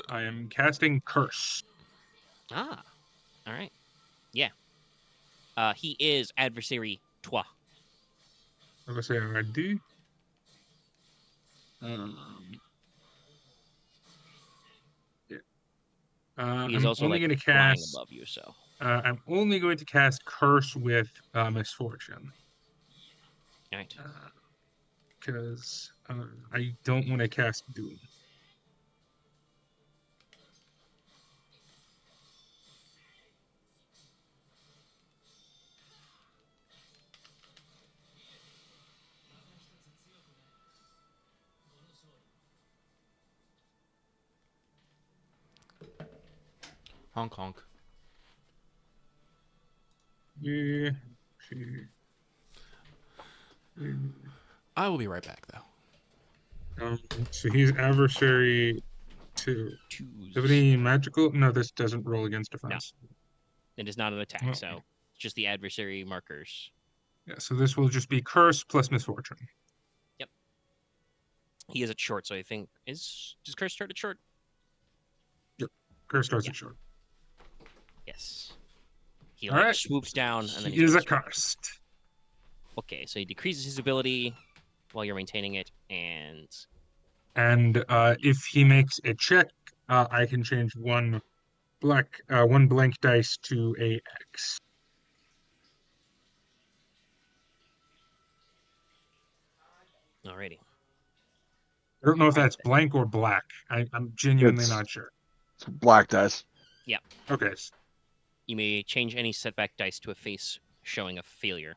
Speaker 1: I am casting Curse.
Speaker 2: Ah. All right. Yeah. He is adversary 3.
Speaker 1: I will say I do.
Speaker 2: He's
Speaker 1: I'm
Speaker 2: also
Speaker 1: only
Speaker 2: like
Speaker 1: going to
Speaker 2: flying
Speaker 1: cast.
Speaker 2: above you, so.
Speaker 1: I'm only going to cast Curse with Misfortune.
Speaker 2: All right.
Speaker 1: Because I don't want to cast Doom.
Speaker 3: Honk honk.
Speaker 1: Yeah.
Speaker 3: I will be right back though.
Speaker 1: So he's adversary 2. Do you have any magical? No, this doesn't roll against defense.
Speaker 2: It is not an attack,
Speaker 1: Okay.
Speaker 2: so it's just the adversary markers.
Speaker 1: Yeah, so this will just be Curse plus Misfortune.
Speaker 2: He is at short, so I think does Curse start at short?
Speaker 1: Curse starts
Speaker 2: Yeah.
Speaker 1: at short.
Speaker 2: Yes. He
Speaker 1: All
Speaker 2: like
Speaker 1: right.
Speaker 2: swoops down and then
Speaker 1: He
Speaker 2: he's
Speaker 1: is
Speaker 2: gonna swing.
Speaker 1: accursed.
Speaker 2: Okay, so he decreases his ability while you're maintaining it, and
Speaker 1: And if he makes a check, I can change one blank dice to a X.
Speaker 2: alrighty.
Speaker 1: I don't know if
Speaker 2: Right.
Speaker 1: that's blank or black. I'm genuinely
Speaker 4: It's-
Speaker 1: not sure.
Speaker 4: It's black dice.
Speaker 1: Okay.
Speaker 2: You may change any setback dice to a face showing a failure.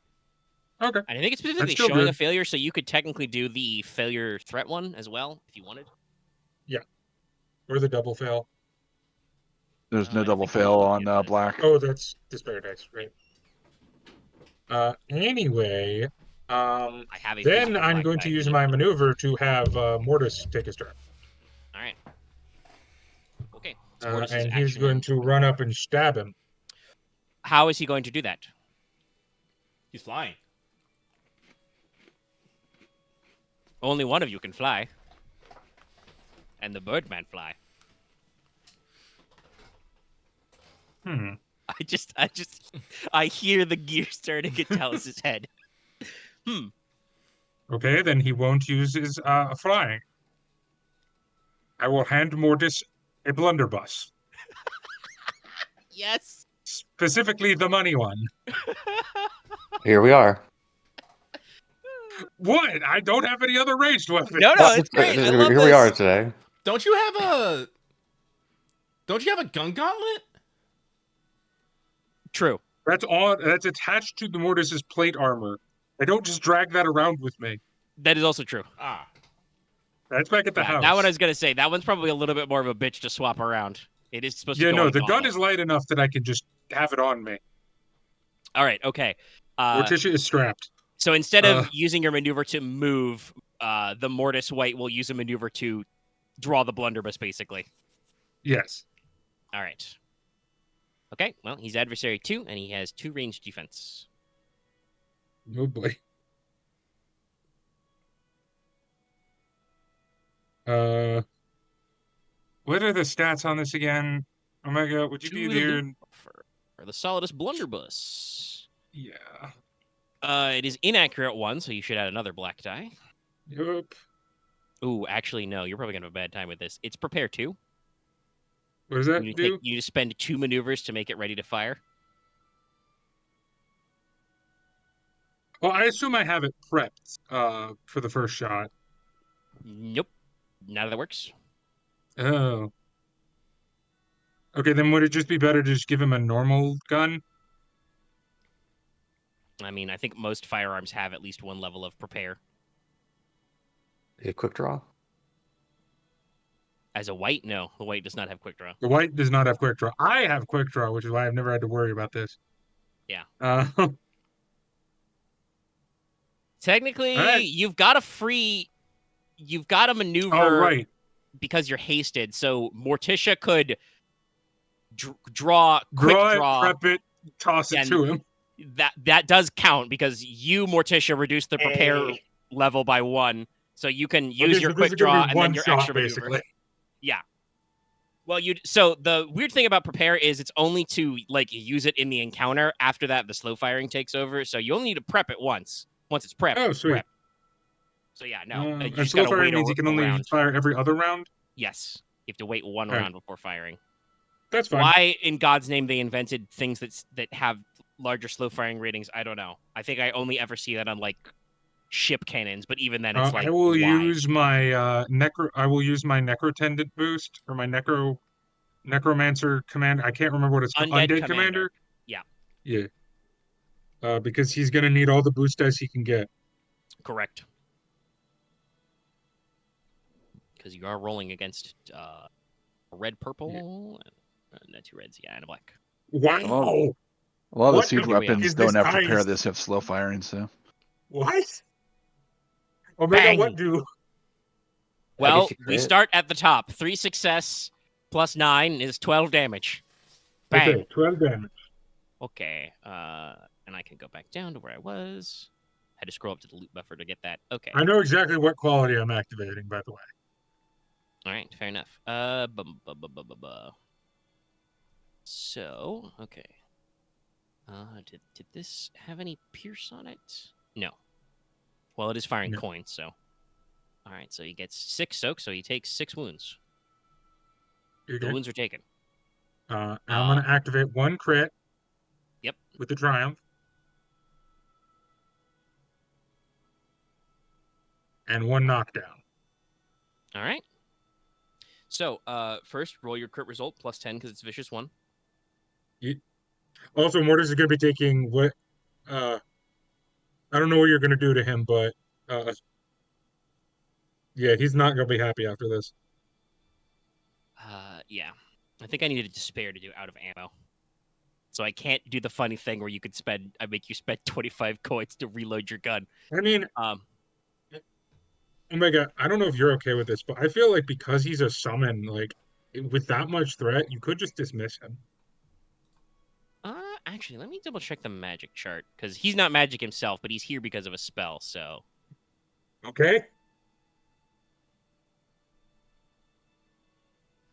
Speaker 1: Okay.
Speaker 2: And I think it's specifically
Speaker 1: still
Speaker 2: showing a
Speaker 1: good.
Speaker 2: failure, so you could technically do the failure threat one as well if you wanted.
Speaker 1: Or the double fail.
Speaker 4: There's
Speaker 2: I
Speaker 4: no
Speaker 2: don't
Speaker 4: double
Speaker 2: think we
Speaker 4: fail
Speaker 2: need
Speaker 4: on
Speaker 2: to do that.
Speaker 4: black.
Speaker 1: Oh, that's despair dice, right? Anyway,
Speaker 2: I have a
Speaker 1: then
Speaker 2: physical
Speaker 1: I'm
Speaker 2: black
Speaker 1: going
Speaker 2: die
Speaker 1: to
Speaker 2: if
Speaker 1: use
Speaker 2: you
Speaker 1: my
Speaker 2: need one.
Speaker 1: maneuver to have Mortis take his turn.
Speaker 2: All right. Okay. So Mortis'
Speaker 1: And he's
Speaker 2: action
Speaker 1: going
Speaker 2: and-
Speaker 1: to run up and stab him.
Speaker 2: How is he going to do that?
Speaker 3: He's flying.
Speaker 2: Only one of you can fly. And the Birdman fly. I hear the gears turning in Talus's head.
Speaker 1: Okay, then he won't use his flying. I will hand Mortis a blunderbuss.
Speaker 2: Yes.
Speaker 1: Specifically the money one.
Speaker 5: Here we are.
Speaker 1: What? I don't have any other ranged weapons.
Speaker 2: No, it's great. I love
Speaker 5: Here
Speaker 2: this.
Speaker 5: we are today.
Speaker 3: Don't you have a gun gauntlet?
Speaker 2: True.
Speaker 1: That's all. That's attached to the Mortis's plate armor. I don't just drag that around with me.
Speaker 2: That is also true.
Speaker 3: Ah.
Speaker 1: That's back at the house.
Speaker 2: That one I was gonna say. That one's probably a little bit more of a bitch to swap around. It is supposed to
Speaker 1: Yeah,
Speaker 2: go
Speaker 1: no,
Speaker 2: on
Speaker 1: the gun
Speaker 2: gauntlet.
Speaker 1: is light enough that I can just have it on me.
Speaker 2: All right. Okay.
Speaker 1: Morticia is strapped.
Speaker 2: So instead of using your maneuver to move, the Mortis White will use a maneuver to draw the blunderbuss, basically.
Speaker 1: Yes.
Speaker 2: All right. Okay. Well, he's adversary 2, and he has 2 ranged defense.
Speaker 1: Oh boy. What are the stats on this again? Omega, would you be there?
Speaker 2: For the solidus blunderbuss.
Speaker 1: Yeah.
Speaker 2: It is inaccurate 1, so you should add another black die.
Speaker 1: Yep.
Speaker 2: Ooh, actually, no. You're probably gonna have a bad time with this. It's prepare 2.
Speaker 1: What does that
Speaker 2: You
Speaker 1: do?
Speaker 2: just spend 2 maneuvers to make it ready to fire.
Speaker 1: Well, I assume I have it prepped for the first shot.
Speaker 2: Nope. None of that works.
Speaker 1: Oh. Okay, then would it just be better to just give him a normal gun?
Speaker 2: I mean, I think most firearms have at least 1 level of prepare.
Speaker 5: A quick draw.
Speaker 2: As a white, no, the white does not have quick draw.
Speaker 1: The white does not have quick draw. I have quick draw, which is why I've never had to worry about this.
Speaker 2: Yeah.
Speaker 1: All
Speaker 2: Technically,
Speaker 1: right.
Speaker 2: you've got a maneuver
Speaker 1: Oh, right.
Speaker 2: because you're hasted. So Morticia could draw, quick
Speaker 1: Draw it,
Speaker 2: draw.
Speaker 1: prep it, toss it
Speaker 2: and
Speaker 1: to him.
Speaker 2: That does count because you, Morticia, reduce the prepare
Speaker 1: Hey.
Speaker 2: level by 1. So you can
Speaker 1: Okay,
Speaker 2: use your
Speaker 1: so this
Speaker 2: quick
Speaker 1: is gonna
Speaker 2: draw
Speaker 1: be
Speaker 2: and
Speaker 1: one
Speaker 2: then your
Speaker 1: shot,
Speaker 2: extra maneuver.
Speaker 1: basically.
Speaker 2: Yeah. Well, so the weird thing about prepare is it's only to like use it in the encounter. After that, the slow firing takes over. So you only need to prep it once. Once it's prepped,
Speaker 1: Oh,
Speaker 2: it's
Speaker 1: sweet.
Speaker 2: prepped. So yeah, no, you
Speaker 1: And
Speaker 2: just
Speaker 1: slow
Speaker 2: gotta
Speaker 1: fire
Speaker 2: wait
Speaker 1: means you can
Speaker 2: a
Speaker 1: only
Speaker 2: round.
Speaker 1: fire every other round?
Speaker 2: Yes, you have to wait one
Speaker 1: Okay.
Speaker 2: round before firing.
Speaker 1: That's fine.
Speaker 2: Why, in God's name, they invented things that have larger slow firing ratings? I don't know. I think I only ever see that on like ship cannons, but even then, it's like
Speaker 1: I will
Speaker 2: why?
Speaker 1: use my I will use my necrotendant boost or my necromancer command. I can't remember what it's called.
Speaker 2: Undead
Speaker 1: Undead
Speaker 2: commander.
Speaker 1: commander.
Speaker 2: Yeah,
Speaker 1: Yeah. Because he's gonna need all the boost dice he can get.
Speaker 2: correct. Because you are rolling against a red, purple, and 2 reds, yeah, and a black.
Speaker 1: Wow.
Speaker 4: Oh. A lot of the
Speaker 1: What
Speaker 4: siege
Speaker 1: the
Speaker 4: weapons
Speaker 1: is this
Speaker 4: don't have prepare.
Speaker 1: dice?
Speaker 4: This have slow firing, so.
Speaker 1: What? Omega,
Speaker 2: Bang!
Speaker 1: what do?
Speaker 2: Well,
Speaker 5: you
Speaker 2: we
Speaker 5: crit.
Speaker 2: start at the top. 3 success plus 9 is 12 damage. Bang.
Speaker 1: Okay, 12 damage.
Speaker 2: Okay. And I can go back down to where I was. Had to scroll up to the loot buffer to get that. Okay.
Speaker 1: I know exactly what quality I'm activating, by the way.
Speaker 2: All right. Fair enough. So, okay. Did this have any pierce on it? No. Well, it is firing
Speaker 1: No.
Speaker 2: coins, so. All right. So he gets 6 soak, so he takes 6 wounds. The
Speaker 1: Okay.
Speaker 2: wounds are taken.
Speaker 1: I'm gonna activate 1 crit.
Speaker 2: Yep.
Speaker 1: With the triumph. And 1 knockdown.
Speaker 2: All right. So, first, roll your crit result plus 10 because it's vicious 1.
Speaker 1: Also, Mortis is gonna be taking what I don't know what you're gonna do to him, but yeah, he's not gonna be happy after this.
Speaker 2: Yeah. I think I needed despair to do out of ammo. So I can't do the funny thing where I make you spend 25 coins to reload your gun.
Speaker 1: I mean,
Speaker 2: Um,
Speaker 1: Omega, I don't know if you're okay with this, but I feel like because he's a summon, like with that much threat, you could just dismiss him.
Speaker 2: Actually, let me double check the magic chart because he's not magic himself, but he's here because of a spell. So
Speaker 1: Okay.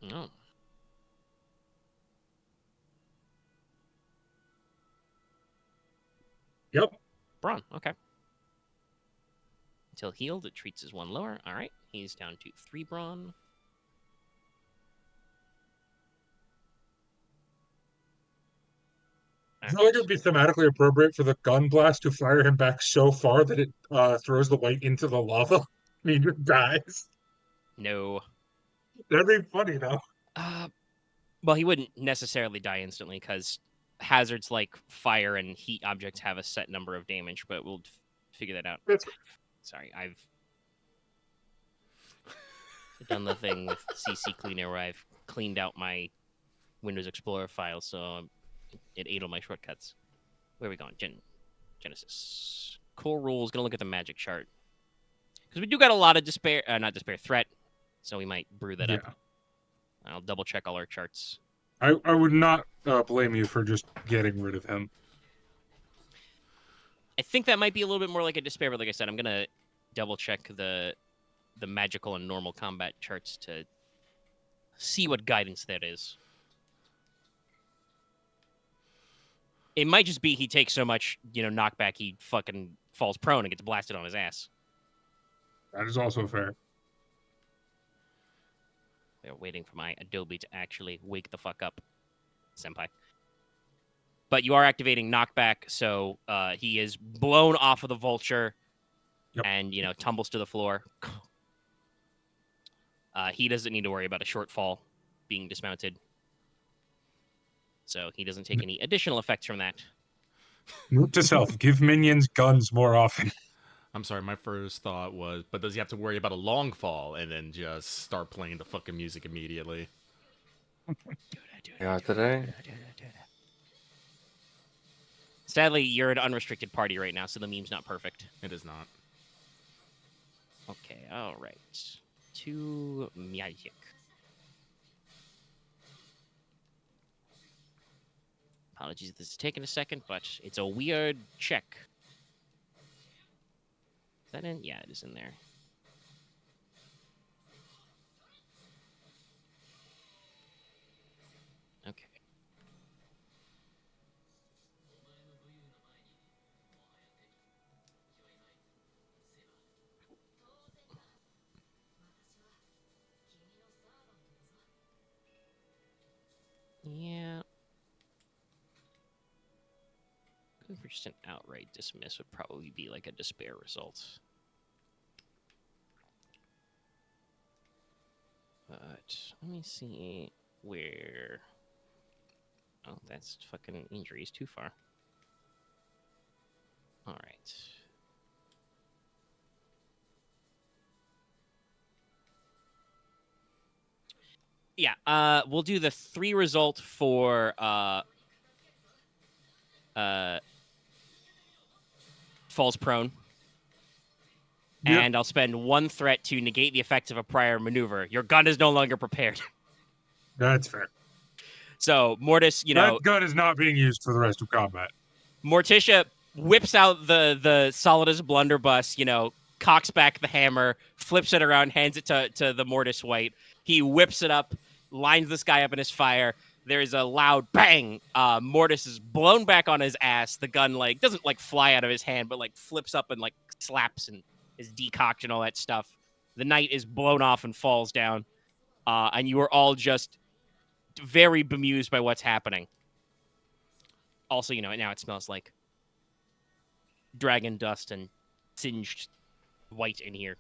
Speaker 2: no.
Speaker 1: Yep.
Speaker 2: Brawn. Okay. Until healed, it treats as 1 lower. All right, he's down to 3 brawn.
Speaker 1: I feel like it would be thematically appropriate for the gun blast to fire him back so far that it throws the white into the lava. I mean, he dies.
Speaker 2: No.
Speaker 1: That'd be funny, though.
Speaker 2: Well, he wouldn't necessarily die instantly because hazards like fire and heat objects have a set number of damage, but we'll figure that out.
Speaker 1: That's
Speaker 2: Sorry, I've done the thing with CC Cleaner where I've cleaned out my Windows Explorer files, so it ate all my shortcuts. Where are we going? GeneSys. Core rules. Gonna look at the magic chart because we do got a lot of threat. So we might brew that up. I'll double check all our charts.
Speaker 1: I would not blame you for just getting rid of him.
Speaker 2: I think that might be a little bit more like a despair, but like I said, I'm gonna double check the magical and normal combat charts to see what guidance that is. It might just be he takes so much, knockback, he fucking falls prone and gets blasted on his ass.
Speaker 1: That is also fair.
Speaker 2: They're waiting for my Adobe to actually wake the fuck up, senpai. But you are activating knockback, so he is blown off of the vulture and, tumbles to the floor. He doesn't need to worry about a shortfall being dismounted. So he doesn't take any additional effects from that.
Speaker 1: Note to self, give minions guns more often.
Speaker 3: I'm sorry, my first thought was, but does he have to worry about a long fall and then just start playing the fucking music immediately?
Speaker 5: Yeah, today.
Speaker 2: Sadly, you're an unrestricted party right now, so the meme's not perfect.
Speaker 3: It is not.
Speaker 2: Okay, all right. To Magic. Apologies if this is taking a second, but it's a weird check. Is that in? Yeah, it is in there. Okay. Yeah. Going for just an outright dismiss would probably be like a despair result. But let me see where. Oh, that's fucking injuries too far. All right. Yeah, we'll do the 3 result for falls prone.
Speaker 1: Yep.
Speaker 2: And I'll spend 1 threat to negate the effects of a prior maneuver. Your gun is no longer prepared.
Speaker 1: That's fair.
Speaker 2: So Mortis,
Speaker 1: That gun is not being used for the rest of combat.
Speaker 2: Morticia whips out the Solidus blunderbuss, cocks back the hammer, flips it around, hands it to the Mortis White. He whips it up, lines this guy up in his fire. There's a loud bang. Mortis is blown back on his ass. The gun doesn't fly out of his hand, but flips up and slaps and is decocked and all that stuff. The knight is blown off and falls down. And you are all just very bemused by what's happening. Also, now it smells like dragon dust and singed white in here.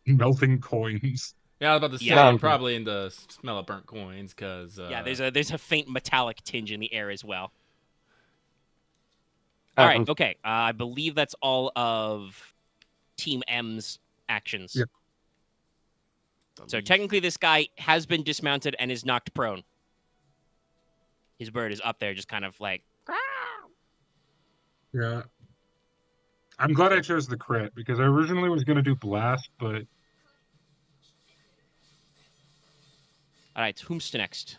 Speaker 1: Melting coins.
Speaker 3: Yeah, I was about to say,
Speaker 2: Yeah.
Speaker 3: probably in the smell of burnt coins, because...
Speaker 2: Yeah, there's a faint metallic tinge in the air as well.
Speaker 5: Uh,
Speaker 2: All right,
Speaker 5: I'm-
Speaker 2: okay. I believe that's all of Team M's actions.
Speaker 1: Yep.
Speaker 2: So technically this guy has been dismounted and is knocked prone. His bird is up there just kind of
Speaker 1: Yeah. I'm glad I chose the crit because I originally was going to do blast, but
Speaker 2: All right, whom's to next?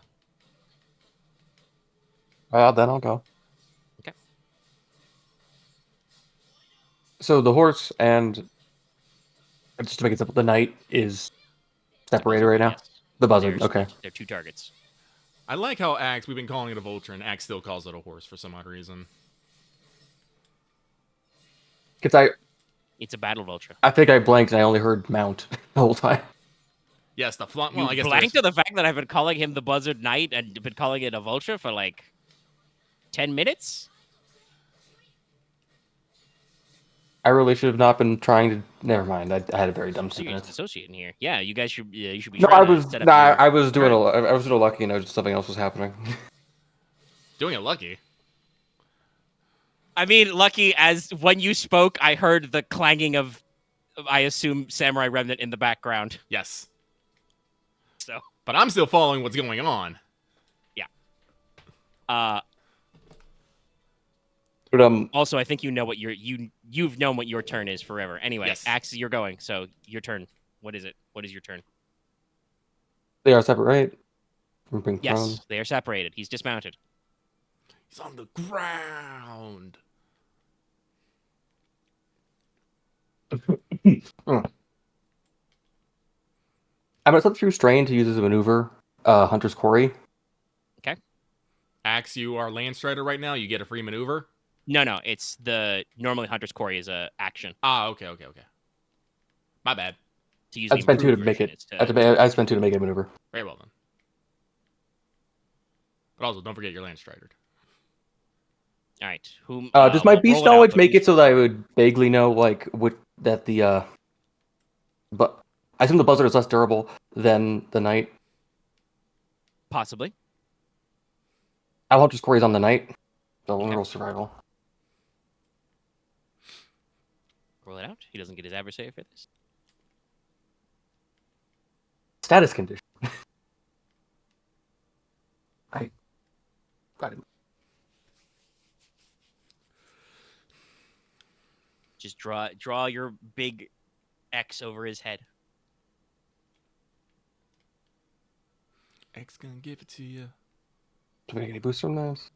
Speaker 5: Then I'll go.
Speaker 2: Okay.
Speaker 5: So the horse and just to make it simple, the knight is separated right now.
Speaker 2: Yes.
Speaker 5: The buzzard.
Speaker 2: There's-
Speaker 5: Okay.
Speaker 2: They're 2 targets.
Speaker 3: I like how Axe, we've been calling it a vulture, and Axe still calls it a horse for some odd reason.
Speaker 5: Because
Speaker 2: It's a battle vulture.
Speaker 5: I think I blanked and I only heard mount the whole time.
Speaker 3: Yes, the flaunt.
Speaker 2: You
Speaker 3: Well, I guess
Speaker 2: blanked
Speaker 3: there's-
Speaker 2: to the fact that I've been calling him the Buzzard Knight and been calling it a vulture for 10 minutes?
Speaker 5: I really should have not been trying to. Never mind. I had a very dumb
Speaker 2: So you're
Speaker 5: sentence.
Speaker 2: associating here. Yeah, you guys should be
Speaker 5: No,
Speaker 2: trying
Speaker 5: I was.
Speaker 2: to set up
Speaker 5: Nah,
Speaker 2: your-
Speaker 5: I was doing. I was doing lucky. Just something else was happening.
Speaker 3: doing it lucky.
Speaker 2: I mean, lucky as when you spoke, I heard the clanging of, I assume, Samurai Remnant in the background.
Speaker 3: Yes.
Speaker 2: So,
Speaker 3: But I'm still following what's going on.
Speaker 5: But
Speaker 2: also, I think you know what you've known what your turn is forever. Anyway,
Speaker 3: Yes.
Speaker 2: Axe, you're going. So your turn. What is it? What is your turn?
Speaker 5: they are separate, right? From being
Speaker 2: Yes,
Speaker 5: prone.
Speaker 2: they are separated. He's dismounted.
Speaker 3: He's on the ground.
Speaker 5: I'm gonna slip through strain to use as a maneuver. Hunter's Quarry.
Speaker 3: Axe, you are Land Strider right now. You get a free maneuver.
Speaker 2: No, it's normally Hunter's Quarry is a action
Speaker 3: Ah, okay. My bad.
Speaker 2: to use.
Speaker 5: I
Speaker 2: the
Speaker 5: spent 2 to
Speaker 2: improved
Speaker 5: make
Speaker 2: version
Speaker 5: it.
Speaker 2: is to-
Speaker 5: I spent 2 to make a maneuver.
Speaker 3: Very well then. But also, don't forget your Land Strider.
Speaker 2: All right. Whom?
Speaker 5: Does my
Speaker 2: we'll
Speaker 5: beast
Speaker 2: roll it out,
Speaker 5: knowledge
Speaker 2: but
Speaker 5: make
Speaker 2: who's
Speaker 5: it so that I would vaguely know that the but I assume the buzzard is less durable than the knight.
Speaker 2: possibly?
Speaker 5: I want just queries on the knight. So
Speaker 2: Okay.
Speaker 5: we'll roll survival.
Speaker 2: Roll it out. He doesn't get his adversary for this.
Speaker 5: Status condition. I got it.
Speaker 2: Just draw your big X over his head.
Speaker 3: X gonna give it to you.
Speaker 5: Do we get any boosts from this?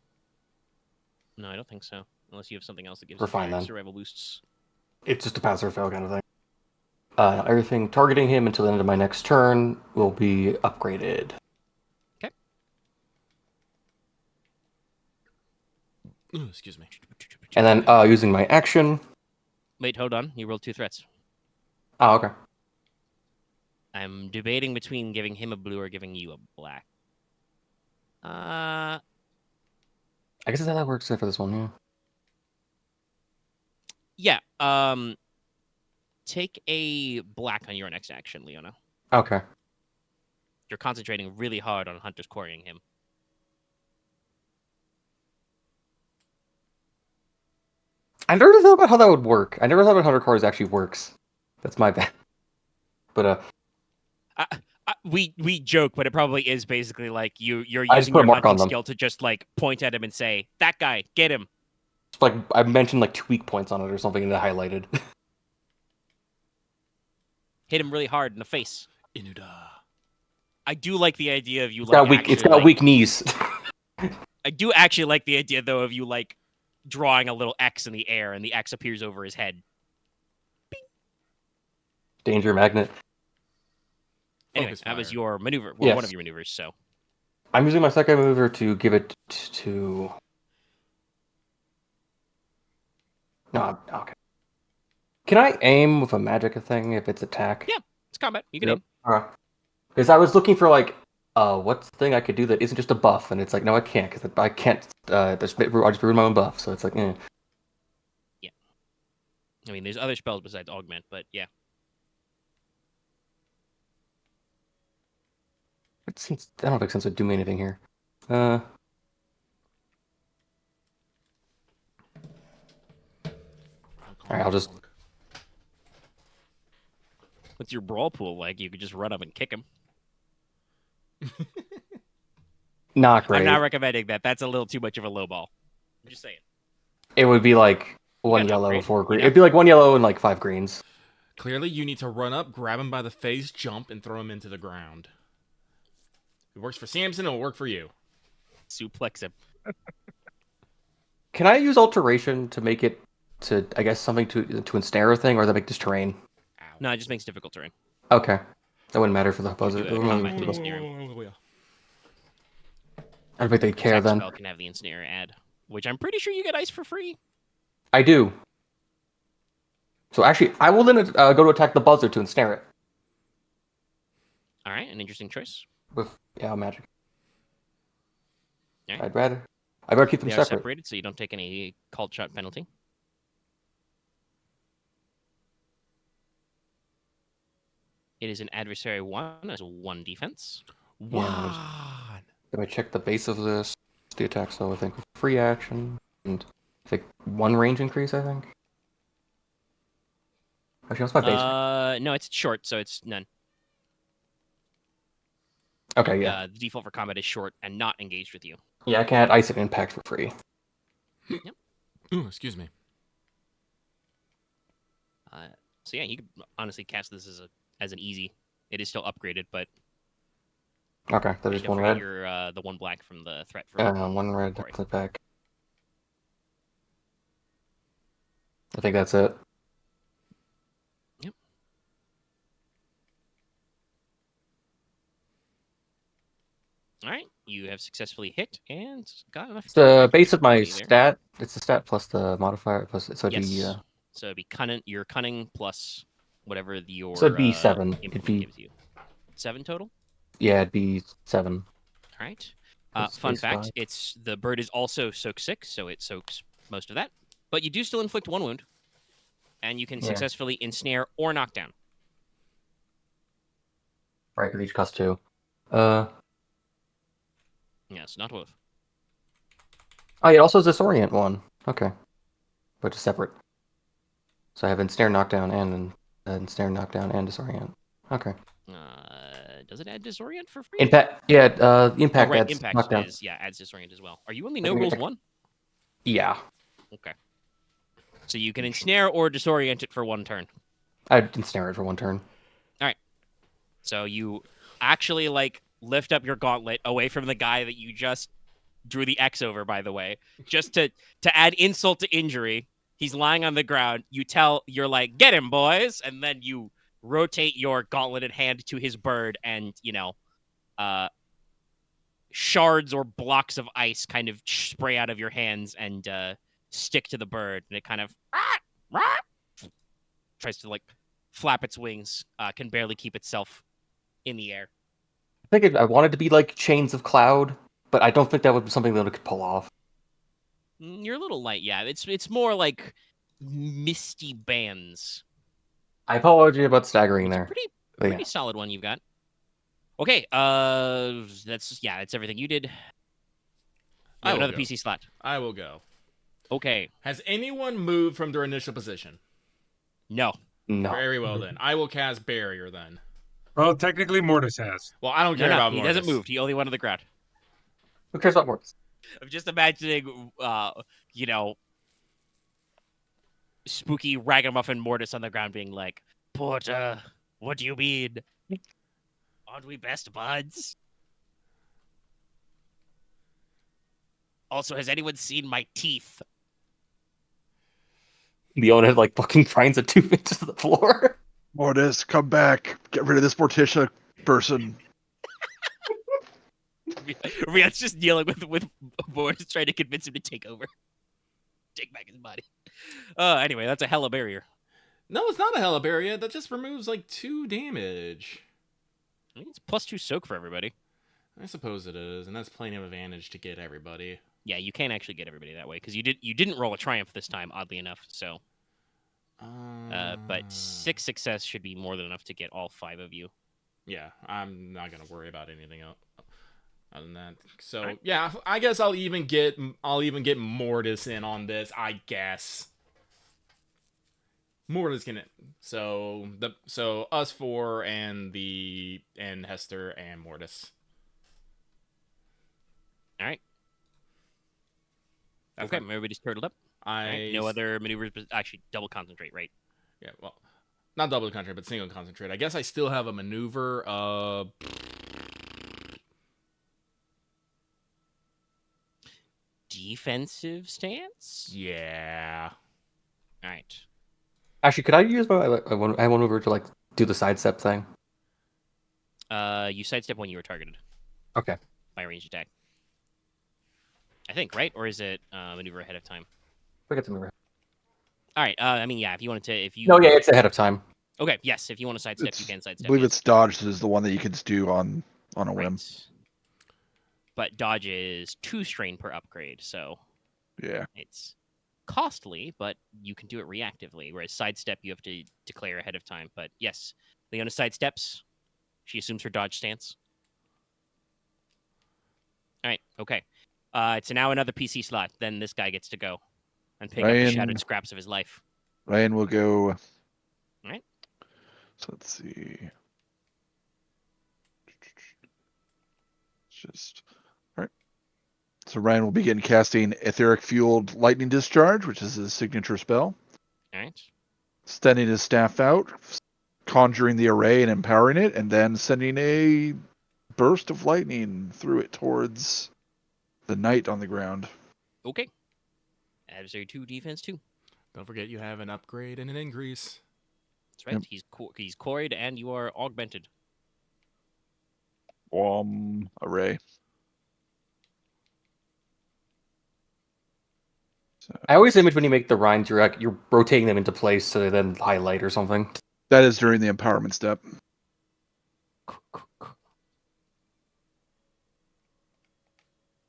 Speaker 2: No, I don't think so. Unless you have something else that gives
Speaker 5: We're
Speaker 2: you
Speaker 5: fine, then.
Speaker 2: survival boosts.
Speaker 5: It's just a pass or fail kind of thing. Everything targeting him until the end of my next turn will be upgraded.
Speaker 3: Ooh, excuse me.
Speaker 5: And then using my action.
Speaker 2: Wait, hold on. You rolled 2 threats.
Speaker 5: Oh, okay.
Speaker 2: I'm debating between giving him a blue or giving you a black.
Speaker 5: I guess that's how that works for this one, yeah.
Speaker 2: Yeah. Take a black on your next action, Leona.
Speaker 5: Okay.
Speaker 2: You're concentrating really hard on Hunter's quarrying him.
Speaker 5: I never thought about how that would work. I never thought about how Hunter Cores actually works. That's my bad. But
Speaker 2: we joke, but it probably is basically like you're
Speaker 5: I just
Speaker 2: using
Speaker 5: put a
Speaker 2: your
Speaker 5: mark on
Speaker 2: hunting
Speaker 5: them.
Speaker 2: skill to just like point at him and say, "That guy, get him."
Speaker 5: it's like I mentioned like 2 weak points on it or something and it highlighted.
Speaker 2: Hit him really hard in the face.
Speaker 3: Inuda.
Speaker 2: I do like the idea of you
Speaker 5: It's
Speaker 2: like
Speaker 5: got weak.
Speaker 2: actually,
Speaker 5: It's got
Speaker 2: like-
Speaker 5: weak knees.
Speaker 2: I do actually like the idea though of you like drawing a little X in the air and the X appears over his head.
Speaker 5: Danger magnet.
Speaker 2: Anyway,
Speaker 3: Focus
Speaker 2: that was
Speaker 3: fire.
Speaker 2: your maneuver. Well, one
Speaker 5: Yes.
Speaker 2: of your maneuvers. So
Speaker 5: I'm using my second mover to give it to. No, okay. Can I aim with a magic thing if it's attack?
Speaker 2: Yeah. it's combat. You can
Speaker 4: Yep.
Speaker 2: aim.
Speaker 5: Because I was looking for like, what's the thing I could do that isn't just a buff, and it's like, no, I can't because I can't. I just ruin my own buff, so it's like, eh.
Speaker 2: I mean, there's other spells besides augment, but yeah.
Speaker 5: It seems I don't make sense of doing anything here. Alright, I'll just.
Speaker 2: What's your brawl pool like? You could just run up and kick him.
Speaker 5: Not great.
Speaker 2: I'm not recommending that. That's a little too much of a low ball. I'm just saying.
Speaker 5: It would be like one
Speaker 2: gotta
Speaker 5: yellow,
Speaker 2: upgrade,
Speaker 5: 4 green.
Speaker 2: you know?
Speaker 5: It'd be like 1 yellow and like 5 greens.
Speaker 3: Clearly, you need to run up, grab him by the face, jump, and throw him into the ground. It works for Samson, it'll work for you.
Speaker 2: Suplex him.
Speaker 5: Can I use alteration to make it to I guess something to ensnare a thing, or does that make this terrain?
Speaker 3: Ow.
Speaker 2: No, it just makes difficult terrain.
Speaker 5: Okay, that wouldn't matter for the
Speaker 2: do
Speaker 5: opposite.
Speaker 2: a combat to ensnare him.
Speaker 5: I don't think they'd care
Speaker 2: Attack
Speaker 5: then.
Speaker 2: spell can have the ensnare add, which I'm pretty sure you get ice for free.
Speaker 5: I do. So actually, I will then go to attack the buzzer to ensnare it
Speaker 2: All right, an interesting choice.
Speaker 5: with magic.
Speaker 2: Alright.
Speaker 5: I'd rather keep them
Speaker 2: They are
Speaker 5: separate.
Speaker 2: separated, so you don't take any called shot penalty. It is an adversary 1 as 1 defense.
Speaker 3: One.
Speaker 5: If I check the base of this, the attack, so I think free action and I think 1 range increase. I think. Actually, what's my base?
Speaker 2: No, it's short, so it's none.
Speaker 5: Okay, yeah,
Speaker 2: The default for combat is short and not engaged with you.
Speaker 5: yeah. I can add ice and impact for free.
Speaker 3: Ooh, excuse me.
Speaker 2: So yeah, you could honestly cast this as an easy. It is still upgraded, but
Speaker 5: Okay, that is
Speaker 2: don't
Speaker 5: 1
Speaker 2: forget
Speaker 5: red.
Speaker 2: your the 1 black from the threat for
Speaker 5: 1 red to
Speaker 2: Corey.
Speaker 5: click back. I think that's it.
Speaker 2: All right, you have successfully hit and got enough.
Speaker 5: It's the
Speaker 2: damage
Speaker 5: base of my
Speaker 2: there.
Speaker 5: stat. It's the stat plus the modifier plus. So it'd
Speaker 2: Yes.
Speaker 5: be
Speaker 2: So it'd be cunning. Your cunning plus whatever your
Speaker 5: So it'd be 7. It'd
Speaker 2: implement
Speaker 5: be-
Speaker 2: gives you. 7 total.
Speaker 5: yeah, it'd be 7.
Speaker 2: All right.
Speaker 5: Plus
Speaker 2: Fun
Speaker 5: space
Speaker 2: fact:
Speaker 5: 5.
Speaker 2: it's the bird is also soak 6, so it soaks most of that. But you do still inflict 1 wound, and you can
Speaker 5: Yeah.
Speaker 2: successfully ensnare or knock down.
Speaker 5: Right, because each costs 2.
Speaker 2: Yes, not both.
Speaker 5: Oh, yeah, it also has this orient one. Okay, but just separate. So I have ensnare, knockdown, and ensnare, knockdown, and disorient. Okay.
Speaker 2: Does it add disorient for free?
Speaker 5: Impact. Yeah.
Speaker 2: Oh,
Speaker 5: Impact
Speaker 2: right.
Speaker 5: adds
Speaker 2: Impact
Speaker 5: knockdown.
Speaker 2: is adds disorient as well. Are you only no rules 1?
Speaker 5: Yeah.
Speaker 2: Okay. So you can ensnare or disorient it for 1 turn.
Speaker 5: I'd ensnare it for 1 turn.
Speaker 2: So you actually lift up your gauntlet away from the guy that you just drew the X over, by the way, just to add insult to injury. He's lying on the ground. You're like, get him, boys, and then you rotate your gauntleted hand to his bird, and shards or blocks of ice kind of spray out of your hands and stick to the bird, and it kind of tries to flap its wings. Can barely keep itself in the air.
Speaker 5: I think I wanted to be like chains of cloud, but I don't think that would be something that it could pull off.
Speaker 2: You're a little light, yeah. It's more like misty bands.
Speaker 5: I apologize about staggering
Speaker 2: It's a
Speaker 5: there.
Speaker 2: pretty solid one you've got. Okay, that's everything you did. You have another PC slot.
Speaker 3: I will go.
Speaker 2: Okay.
Speaker 3: Has anyone moved from their initial position?
Speaker 2: No.
Speaker 3: Very well then. I will cast Barrier then.
Speaker 1: Well, technically, Mortis has.
Speaker 3: Well, I don't care about
Speaker 2: he
Speaker 3: Mortis.
Speaker 2: doesn't move. He only went on the ground.
Speaker 5: Who cares about Mortis?
Speaker 2: I'm just imagining, spooky ragamuffin Mortis on the ground being like, Porter, what do you mean? Aren't we best buds? Also, has anyone seen my teeth?
Speaker 5: Leona fucking finds a tooth into the floor.
Speaker 4: Mortis, come back. Get rid of this Morticia person.
Speaker 2: Ryah's just dealing with Mortis trying to convince him to take back his body. Anyway, that's a hella barrier.
Speaker 3: No, it's not a Hella Barrier. That just removes 2 damage.
Speaker 2: I think it's +2 soak for everybody.
Speaker 3: I suppose it is, and that's plenty of advantage to get everybody.
Speaker 2: Yeah, you can't actually get everybody that way because you didn't roll a triumph this time, oddly enough. So, but 6 success should be more than enough to get all 5 of you.
Speaker 3: Yeah, I'm not gonna worry about anything else other than that. So yeah, I guess I'll even get Mortis in on this. I guess Mortis can. So us 4 and Hester and Mortis.
Speaker 2: All right. Okay, everybody's turtled up. No other maneuvers, but actually double concentrate, right?
Speaker 3: Yeah, well, not double concentrate, but single concentrate. I guess I still have a maneuver.
Speaker 2: Defensive stance?
Speaker 3: Yeah.
Speaker 2: All right.
Speaker 5: Actually, could I use my I want over to do the sidestep thing?
Speaker 2: You sidestep when you were targeted.
Speaker 5: Okay.
Speaker 2: By a ranged attack. I think, right? Or is it maneuver ahead of time?
Speaker 5: I get to maneuver.
Speaker 2: All right. I mean, yeah. If you wanted to,
Speaker 5: No, yeah, it's ahead of time.
Speaker 2: Okay. Yes. If you want to sidestep, you can sidestep.
Speaker 4: I believe it's dodge is the one that you can do on a whim.
Speaker 2: Right. But dodge is 2 strain per upgrade, so
Speaker 4: Yeah.
Speaker 2: it's costly, but you can do it reactively. Whereas sidestep, you have to declare ahead of time. But yes, Leona sidesteps. She assumes her dodge stance. All right. Okay. It's now another PC slot. Then this guy gets to go and pick up the shattered scraps of his life.
Speaker 4: Ryahn will go.
Speaker 2: All right.
Speaker 4: So let's see. Just all right. So Ryahn will begin casting Etheric Fueled Lightning Discharge, which is his signature spell.
Speaker 2: All right.
Speaker 4: Sending his staff out, conjuring the array and empowering it, and then sending a burst of lightning through it towards the knight on the ground.
Speaker 2: Okay. Adversary 2, defense 2.
Speaker 3: Don't forget you have an upgrade and an increase.
Speaker 2: That's right. Yep. He's quarried and you are augmented.
Speaker 4: Array. So,
Speaker 5: I always image when you make the Rhynes, you're rotating them into place so they then highlight or something.
Speaker 4: that is during the empowerment step.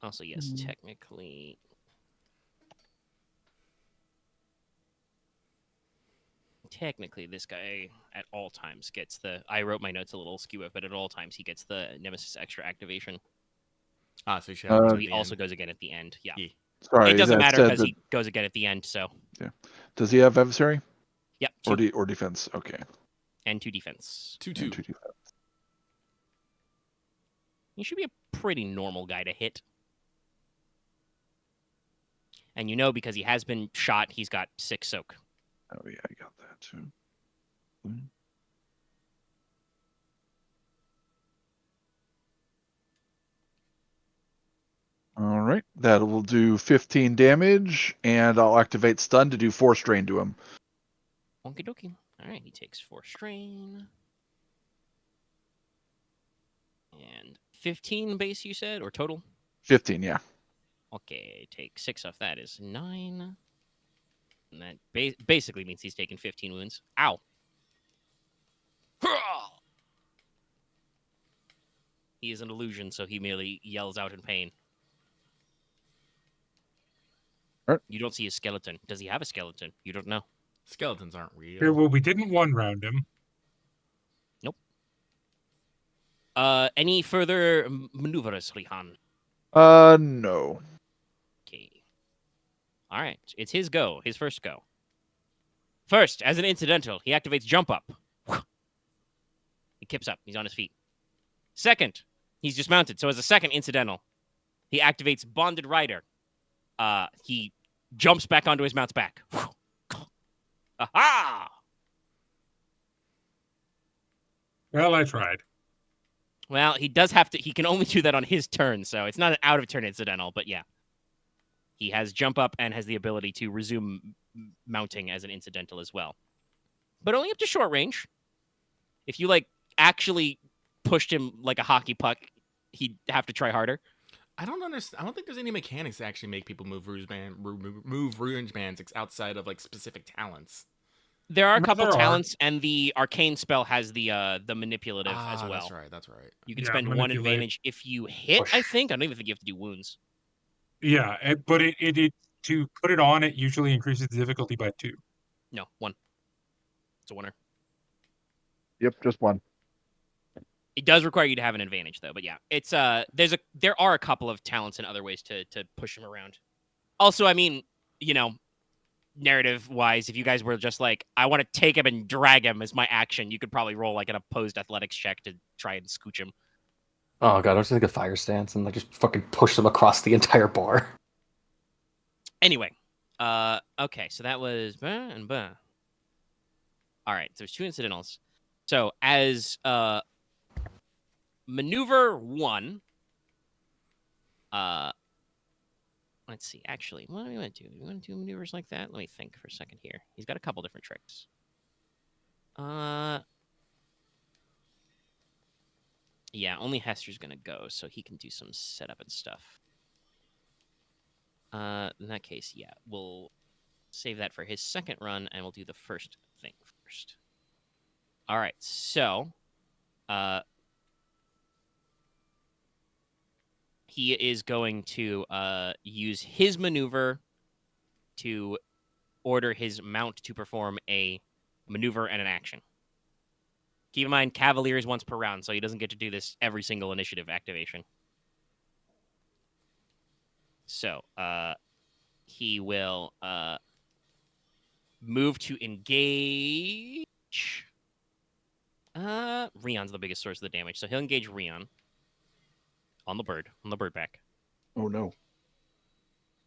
Speaker 2: Also, yes, technically. Technically, this guy at all times gets the. I wrote my notes a little skew, but at all times he gets the Nemesis extra activation.
Speaker 3: So
Speaker 2: he also goes again at the end. Yeah.
Speaker 4: Sorry,
Speaker 2: it doesn't matter because
Speaker 4: that...
Speaker 2: he goes again at the end. So.
Speaker 4: Yeah. Does he have adversary? Or defense. Okay.
Speaker 2: And 2 defense.
Speaker 3: 2-2.
Speaker 4: And 2 defense.
Speaker 2: He should be a pretty normal guy to hit. And you know, because he has been shot, he's got 6 soak.
Speaker 4: Oh yeah, I got that too. All right, that will do 15 damage, and I'll activate stun to do 4 strain to him.
Speaker 2: Okie dokie. All right, he takes 4 strain. And 15 base, you said, or total?
Speaker 4: 15, yeah.
Speaker 2: Okay, take 6 off that is 9. And that basically means he's taking 15 wounds. Ow. He is an illusion, so he merely yells out in pain.
Speaker 4: Alright.
Speaker 2: You don't see his skeleton. Does he have a skeleton? You don't know.
Speaker 3: Skeletons aren't real.
Speaker 1: Okay, well, we didn't one round him.
Speaker 2: Nope. Any further maneuvers, Ryahn?
Speaker 4: No.
Speaker 2: Okay. All right. It's his go. His first go. First, as an incidental, he activates jump up. He kips up. He's on his feet. Second, he's dismounted. So as a second incidental, he activates bonded rider. He jumps back onto his mount's back. Aha!
Speaker 1: Well, I tried.
Speaker 2: Well, he does have to. He can only do that on his turn, so it's not an out of turn incidental. But yeah, he has jump up and has the ability to resume mounting as an incidental as well, but only up to short range. If you actually pushed him like a hockey puck, he'd have to try harder.
Speaker 3: I don't understand. I don't think there's any mechanics that actually make people move range bands outside of specific talents.
Speaker 2: There are a
Speaker 1: No,
Speaker 2: couple
Speaker 1: there are.
Speaker 2: talents, and the arcane spell has the manipulative as well.
Speaker 3: That's right.
Speaker 2: You can
Speaker 1: Yeah,
Speaker 2: spend 1
Speaker 1: manipulate.
Speaker 2: advantage if you hit.
Speaker 5: Push.
Speaker 2: I think I don't even think you have to do wounds.
Speaker 1: Yeah, but it to put it on, it usually increases the difficulty by 2.
Speaker 2: No, 1. It's a winner.
Speaker 4: Yep, just 1.
Speaker 2: It does require you to have an advantage, though. But yeah, it's there are a couple of talents and other ways to push him around. Also, I mean, narrative wise, if you guys were just like, I want to take him and drag him as my action, you could probably roll an opposed athletics check to try and scooch him.
Speaker 5: Oh god, I was just like a fire stance and just fucking push them across the entire bar.
Speaker 2: Anyway, okay, so that was and all right. There's 2 incidentals. So as maneuver 1, let's see. Actually, what do we want to do? Do we want to do maneuvers like that? Let me think for a second here. He's got a couple different tricks. Yeah, only Hester's gonna go, so he can do some setup and stuff. In that case, yeah, we'll save that for his second run, and we'll do the first thing first. All right, so he is going to use his maneuver to order his mount to perform a maneuver and an action. Keep in mind, Cavalier is once per round, so he doesn't get to do this every single initiative activation. So, he will move to engage. Ryahnn's the biggest source of the damage, so he'll engage Ryahn on the bird back.
Speaker 4: Oh no.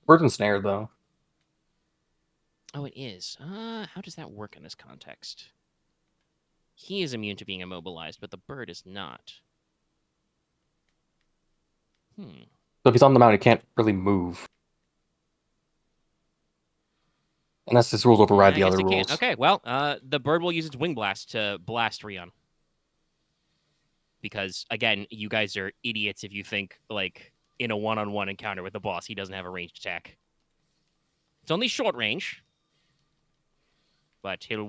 Speaker 5: Bird and snare, though.
Speaker 2: Oh, it is. How does that work in this context? He is immune to being immobilized, but the bird is not.
Speaker 5: So if he's on the mount, he can't really move. Unless his rules override
Speaker 2: I
Speaker 5: the
Speaker 2: guess
Speaker 5: other
Speaker 2: it
Speaker 5: rules.
Speaker 2: can't. Okay, well, the bird will use its wing blast to blast Ryahn. Because, again, you guys are idiots if you think, in a one-on-one encounter with the boss, he doesn't have a ranged attack. It's only short range. But he'll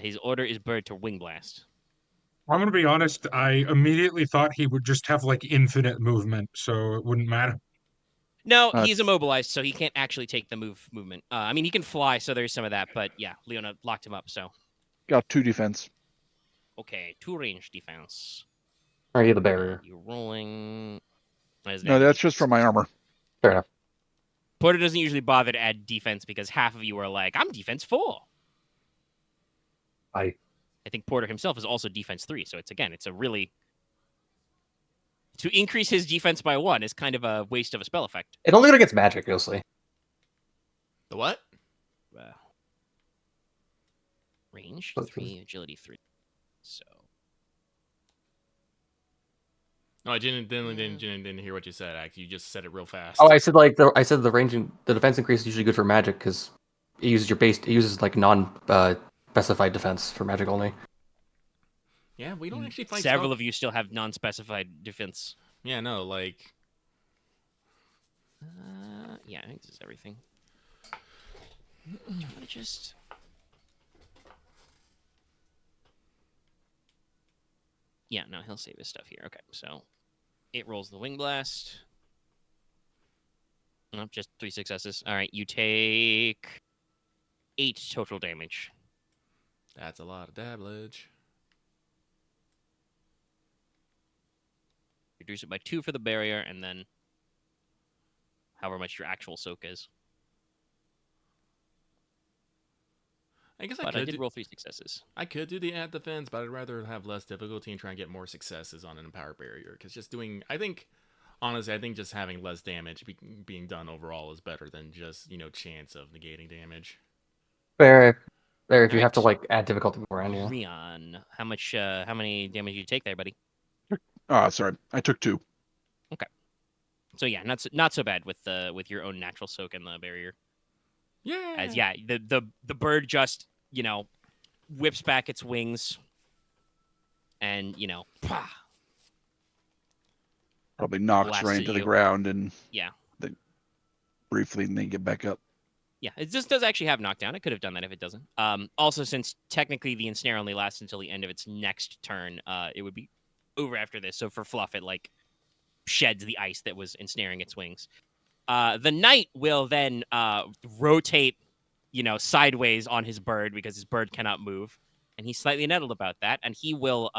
Speaker 2: his order is bird to wing blast.
Speaker 1: I'm gonna be honest. I immediately thought he would just have infinite movement, so it wouldn't matter.
Speaker 2: No, he's immobilized, so he can't actually take the movement. I mean, he can fly, so there's some of that. But yeah, Leona locked him up. So
Speaker 4: Got 2 defense.
Speaker 2: okay, 2 range defense.
Speaker 5: Or you the barrier.
Speaker 2: You're rolling.
Speaker 4: No, that's just from my armor.
Speaker 5: Fair enough.
Speaker 2: Porter doesn't usually bother to add defense because half of you are like, I'm defense 4.
Speaker 5: I
Speaker 2: think Porter himself is also defense 3, so it's a really to increase his defense by 1 is kind of a waste of a spell effect.
Speaker 5: It only gets magic, mostly.
Speaker 3: The what?
Speaker 2: Range
Speaker 5: But-
Speaker 2: 3, agility 3. So
Speaker 3: No, I didn't hear what you said. Actually, you just said it real fast.
Speaker 5: Oh, I said the ranging, the defense increase is usually good for magic because it uses it uses like specified defense for magic only.
Speaker 3: Yeah, we don't actually fight
Speaker 2: several of you still have non-specified defense.
Speaker 3: Yeah, no, like
Speaker 2: Yeah, I think this is everything. Do you want to just? Yeah, no, he'll save his stuff here. Okay, so it rolls the wing blast. Nope, just 3 successes. All right, you take 8 total damage.
Speaker 3: that's a lot of damage.
Speaker 2: Reduce it by 2 for the barrier, and then however much your actual soak is.
Speaker 3: I guess
Speaker 2: But I did roll 3 successes.
Speaker 3: I could do the add defense, but I'd rather have less difficulty and try and get more successes on an empower barrier. Because just doing, honestly, I think just having less damage being done overall is better than just chance of negating damage.
Speaker 5: Fair, if you
Speaker 2: Alright.
Speaker 5: have to like add difficulty beforehand, yeah.
Speaker 2: Riahn, how many damage did you take there, buddy?
Speaker 4: Sorry, I took 2.
Speaker 2: So yeah, not so bad with your own natural soak in the barrier.
Speaker 3: Yeah.
Speaker 2: As the bird just whips back its wings, and pah,
Speaker 4: Probably knocks
Speaker 2: Blasts
Speaker 4: right
Speaker 2: at
Speaker 4: into the
Speaker 2: you.
Speaker 4: ground and
Speaker 2: Yeah.
Speaker 4: briefly, and then get back up.
Speaker 2: Yeah, it just does actually have knockdown. It could have done that if it doesn't. Also, since technically the ensnare only lasts until the end of its next turn, it would be over after this. So for fluff, it sheds the ice that was ensnaring its wings. The knight will then rotate, sideways on his bird because his bird cannot move, and he's slightly nettled about that. And he will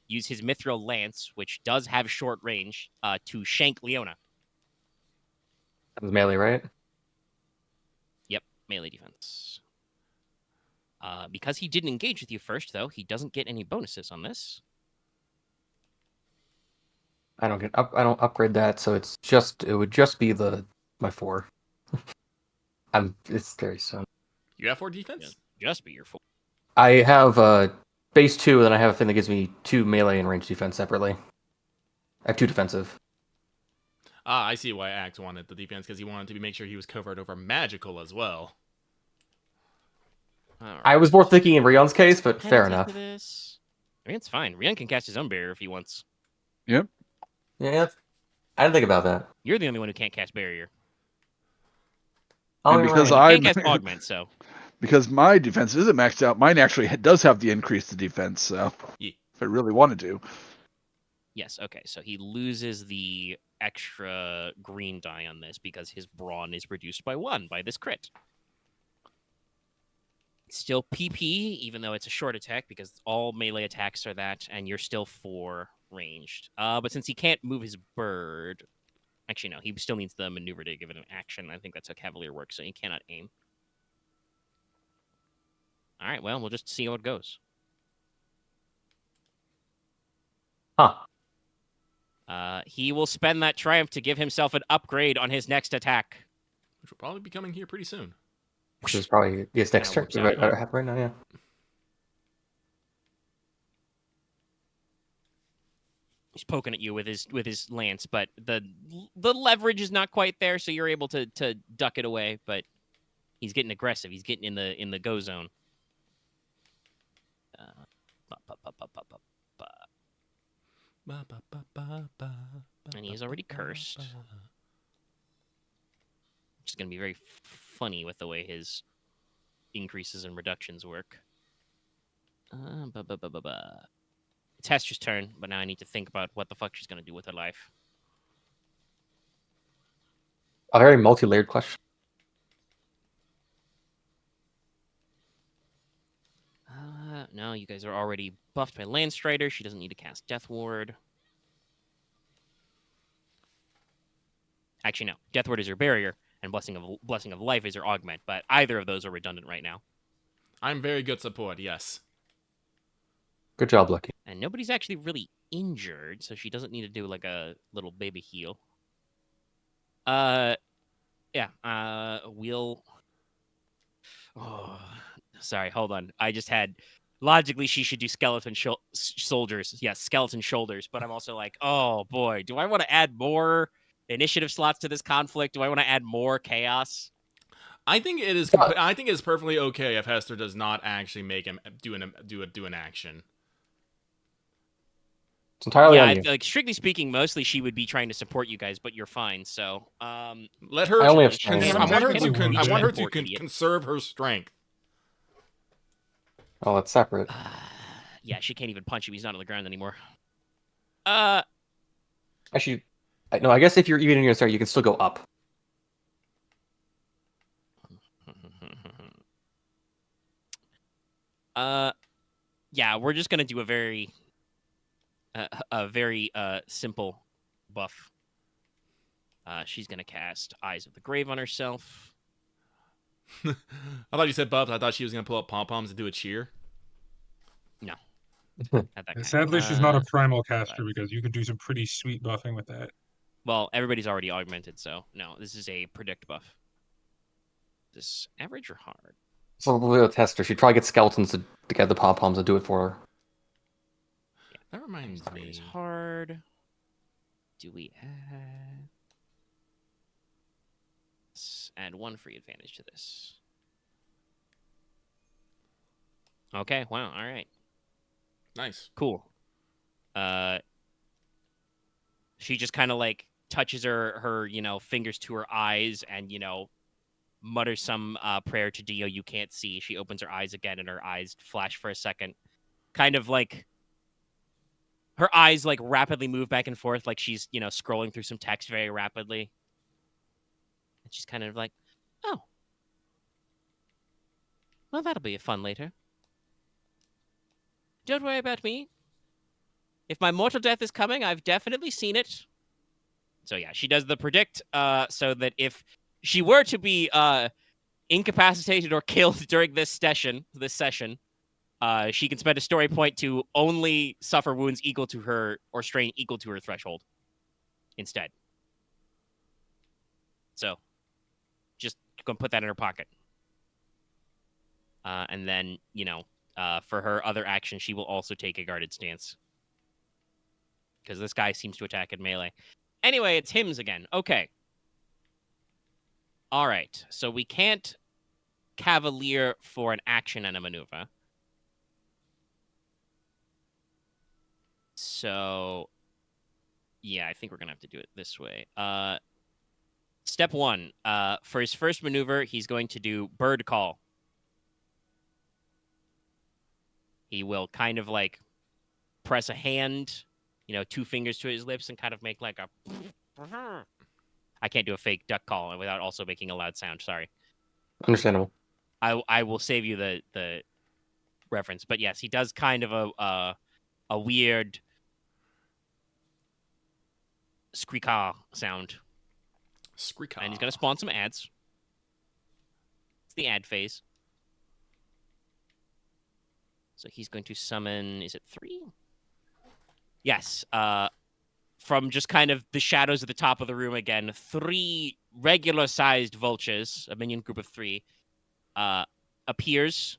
Speaker 2: use his mithril lance, which does have short range, to shank Leona.
Speaker 5: That was melee, right?
Speaker 2: Melee defense. Because he didn't engage with you first, though, he doesn't get any bonuses on this.
Speaker 5: I don't upgrade that, so it would just be my 4. It's very soon.
Speaker 3: You have 4 defense?
Speaker 2: Just be your 4.
Speaker 5: I have base 2, and then I have a thing that gives me 2 melee and range defense separately. I have 2 defensive.
Speaker 3: I see why Axe wanted the defense, because he wanted to make sure he was covered over magical as well.
Speaker 5: I was more thinking in Ryon's case, but fair enough.
Speaker 2: This. I mean, it's fine. Riahn can cast his own barrier if he wants.
Speaker 4: Yep.
Speaker 5: Yeah, I didn't think about that.
Speaker 2: You're the only one who can't cast barrier.
Speaker 4: And because
Speaker 2: You
Speaker 4: I
Speaker 2: can't cast augment, so
Speaker 4: because my defense isn't maxed out, mine actually does have the increase to defense. So
Speaker 3: Yeah.
Speaker 4: if I really wanted to,
Speaker 2: yes. Okay, so he loses the extra green die on this because his brawn is reduced by 1 by this crit. It's still PP, even though it's a short attack, because all melee attacks are that, and you're still 4 ranged. But since he can't move his bird, actually no, he still needs the maneuver to give it an action. I think that's how Cavalier works, so he cannot aim. All right, well, we'll just see how it goes.
Speaker 5: Huh.
Speaker 2: He will spend that triumph to give himself an upgrade on his next attack.
Speaker 3: Which will probably be coming here pretty soon.
Speaker 5: Which is probably next turn.
Speaker 2: works out, yeah.
Speaker 5: Right now, yeah.
Speaker 2: He's poking at you with his lance, but the leverage is not quite there, so you're able to duck it away. But he's getting aggressive. He's getting in the go zone. And he's already cursed. Which is going to be very funny with the way his increases and reductions work. It's Hester's turn, but now I need to think about what the fuck she's going to do with her life.
Speaker 5: A very multi-layered question.
Speaker 2: No, you guys are already buffed by Landstrider. She doesn't need to cast Death Ward. Actually, no. Death Ward is her barrier, and Blessing of Life is her augment, but either of those are redundant right now.
Speaker 3: I'm very good support, yes.
Speaker 5: Good job, Lucky.
Speaker 2: And nobody's actually really injured, so she doesn't need to do like a little baby heal. Yeah. We'll. Oh, sorry. Hold on. I just had. Logically, she should do skeleton soldiers. Yes, skeleton shoulders. But I'm also like, oh boy, do I want to add more initiative slots to this conflict? Do I want to add more chaos?
Speaker 3: I think it is. I think it's perfectly okay if Hester does not actually make him do an action.
Speaker 5: It's entirely
Speaker 2: Yeah,
Speaker 5: on you.
Speaker 2: like strictly speaking, mostly she would be trying to support you guys, but you're fine. So,
Speaker 3: Let her.
Speaker 5: I only have
Speaker 2: she
Speaker 5: strength.
Speaker 2: can-
Speaker 1: I want her to
Speaker 2: can
Speaker 1: con-
Speaker 3: I want her to
Speaker 2: support idiot.
Speaker 3: conserve her strength.
Speaker 5: Oh, that's separate.
Speaker 2: Yeah, she can't even punch him. He's not on the ground anymore.
Speaker 5: Actually, no. I guess if you're even in your start, you can still go up.
Speaker 2: Yeah, we're just gonna do a very simple buff. She's gonna cast Eyes of the Grave on herself.
Speaker 3: I thought you said buffs. I thought she was gonna pull up pom poms and do a cheer.
Speaker 2: No, not that kind.
Speaker 1: Sadly, she's not a primal caster because you could do some pretty sweet buffing with that.
Speaker 2: Well, everybody's already augmented, so no. This is a predict buff. This average or hard?
Speaker 5: So we'll test her. She'd probably get skeletons to get the pom poms to do it for her.
Speaker 3: That reminds
Speaker 2: Is
Speaker 3: me.
Speaker 2: hard. Do we add? Let's add 1 free advantage to this. Okay. Wow. All right.
Speaker 3: Nice.
Speaker 2: Cool. She just kind of like touches her fingers to her eyes and mutters some prayer to Dio you can't see. She opens her eyes again and her eyes flash for a second, kind of like her eyes like rapidly move back and forth, like she's scrolling through some text very rapidly. And she's kind of like, oh, well, that'll be fun later. Don't worry about me. If my mortal death is coming, I've definitely seen it. So yeah, she does the predict so that if she were to be incapacitated or killed during this session, she can spend a story point to only suffer wounds equal to her or strain equal to her threshold instead. So just go put that in her pocket. And then, for her other action, she will also take a guarded stance. Because this guy seems to attack in melee. Anyway, it's hymns again. Okay. All right. So we can't cavalier for an action and a maneuver. So, yeah, I think we're going to have to do it this way. Step 1. For his first maneuver, he's going to do bird call. He will kind of like press a hand, 2 fingers to his lips and kind of make like a... I can't do a fake duck call without also making a loud sound. Sorry.
Speaker 5: Understandable.
Speaker 2: I will save you the reference. But yes, he does kind of a weird squeak-ah sound.
Speaker 3: Squeak.
Speaker 2: And he's going to spawn some ads. It's the ad phase. So he's going to summon, is it 3? Yes. From just kind of the shadows at the top of the room again, 3 regular-sized vultures, a minion group of 3, appears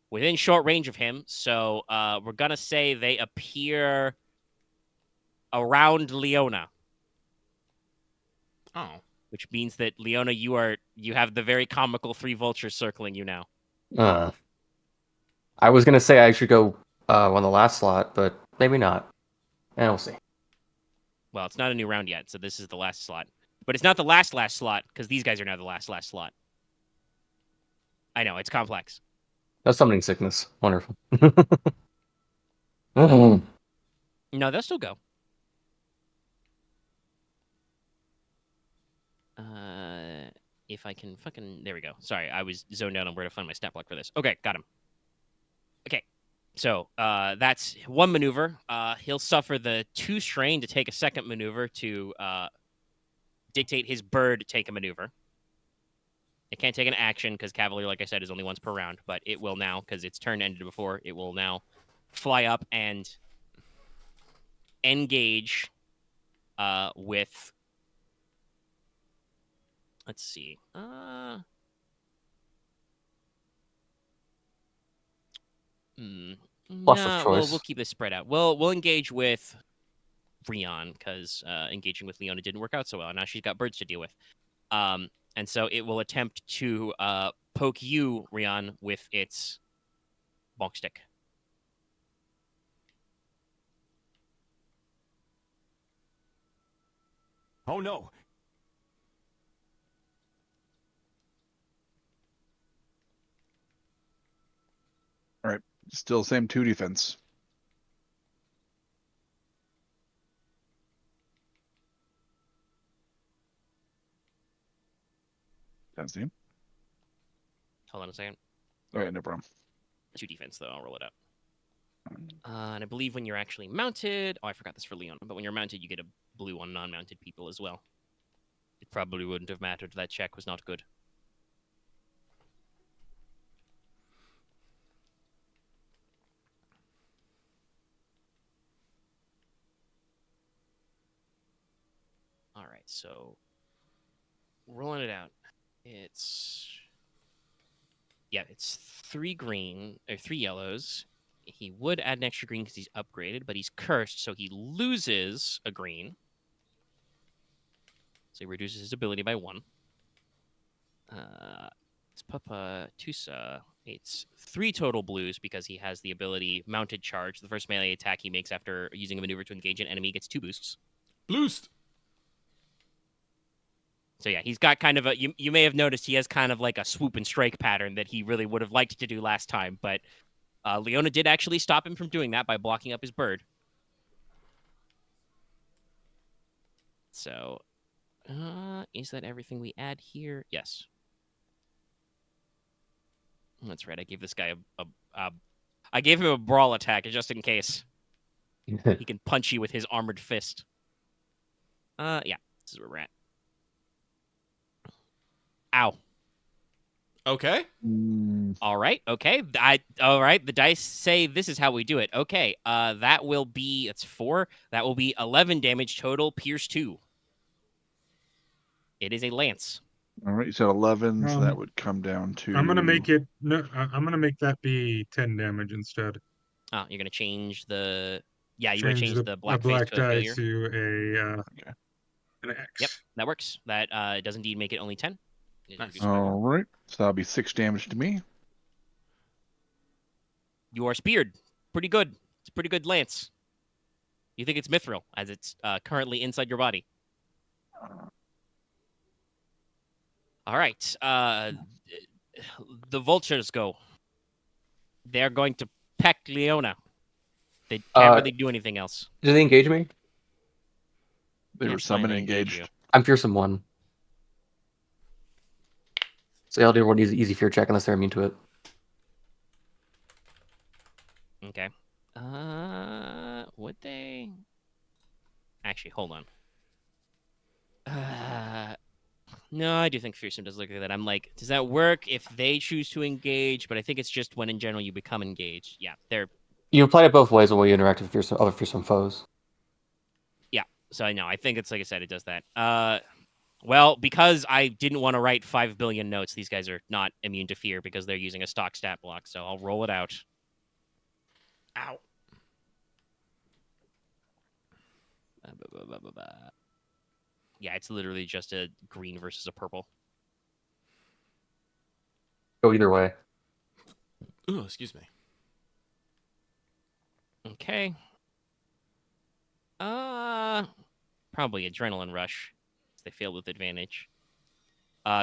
Speaker 2: within short range of him. So we're going to say they appear around Leona.
Speaker 3: Oh.
Speaker 2: Which means that, Leona, you have the very comical 3 vultures circling you now.
Speaker 5: I was gonna say I should go on the last slot, but maybe not. We'll see.
Speaker 2: Well, it's not a new round yet, so this is the last slot. But it's not the last slot, because these guys are now the last slot. I know, it's complex.
Speaker 5: No summoning sickness. Wonderful. Mm.
Speaker 2: No, they'll still go. If I can fucking... There we go. Sorry, I was zoned out on where to find my stat block for this. Okay, got him. Okay, so that's 1 maneuver. He'll suffer the 2 strain to take a second maneuver to dictate his bird to take a maneuver. It can't take an action because Cavalier, like I said, is only once per round, but it will now, because its turn ended before, it will now fly up and engage with. Let's see.
Speaker 5: Plus of
Speaker 2: No,
Speaker 5: choice.
Speaker 2: we'll keep this spread out. We'll engage with Ryahn because engaging with Leona didn't work out so well. Now she's got birds to deal with. And so it will attempt to poke you, Ryahn, with its bonk stick.
Speaker 6: Oh no!
Speaker 4: All right. Still same 2 defense. That's the
Speaker 2: Hold on a second.
Speaker 4: All right, no problem.
Speaker 2: 2 defense, though. I'll roll it up. And I believe when you're actually mounted... Oh, I forgot this for Leona. But when you're mounted, you get a blue on non-mounted people as well. It probably wouldn't have mattered. That check was not good. All right, so... rolling it out. It's... Yeah, it's 3 green, or 3 yellows. He would add an extra green because he's upgraded, but he's cursed, so he loses a green. So he reduces his ability by 1. It's Papa Tusa. It's 3 total blues because he has the ability Mounted Charge. The first melee attack he makes after using a maneuver to engage an enemy gets 2 boosts.
Speaker 3: Boost.
Speaker 2: So yeah, he's got kind of a... You may have noticed he has kind of like a swoop and strike pattern that he really would have liked to do last time, but Leona did actually stop him from doing that by blocking up his bird. So, is that everything we add here? Yes. That's right. I gave this guy I gave him a brawl attack just in case. He can punch you with his armored fist. Yeah, this is where we're at. Ow.
Speaker 3: Okay.
Speaker 2: All right. Okay. All right. The dice say this is how we do it. Okay. That will be... It's 4. That will be 11 damage total. Pierce 2. It is a lance.
Speaker 4: All right, you said 11, so that would come down to...
Speaker 1: I'm gonna make it. No, I'm gonna make that be 10 damage instead.
Speaker 2: Oh, you're gonna change the... Yeah, you want to
Speaker 1: Change
Speaker 2: change
Speaker 1: the
Speaker 2: the
Speaker 1: a
Speaker 2: black face
Speaker 1: black
Speaker 2: to a
Speaker 1: die
Speaker 2: failure?
Speaker 1: to a
Speaker 4: Okay.
Speaker 1: an X.
Speaker 2: Yep, that works. That does indeed make it only 10. It is
Speaker 3: Nice.
Speaker 2: reduced by 1.
Speaker 4: All right, so that'll be 6 damage to me.
Speaker 2: You are speared. Pretty good. It's a pretty good lance. You think it's mithril, as it's currently inside your body. All right. The vultures go. They're going to peck Leona. They can't really do anything else.
Speaker 5: Did they engage me?
Speaker 4: They
Speaker 2: Yeah,
Speaker 4: were
Speaker 2: it's fine,
Speaker 4: summoned
Speaker 2: they
Speaker 4: and
Speaker 2: engage
Speaker 4: engaged.
Speaker 5: I'm fearsome 1. So yeah, I'll do one easy fear check unless they're immune to it.
Speaker 2: Okay. Would they? Actually, hold on. No, I do think fearsome does look like that. I'm like, does that work if they choose to engage? But I think it's just when in general you become engaged. Yeah, they're...
Speaker 5: You apply it both ways when you interact with other fearsome foes.
Speaker 2: Yeah, so I know. I think it's like I said, it does that. Well, because I didn't want to write 5 billion notes, these guys are not immune to fear because they're using a stock stat block. So I'll roll it out. Ow. Yeah, it's literally just a green versus a purple.
Speaker 5: Go either way.
Speaker 3: Ooh, excuse me.
Speaker 2: Okay. Probably adrenaline rush. They failed with advantage.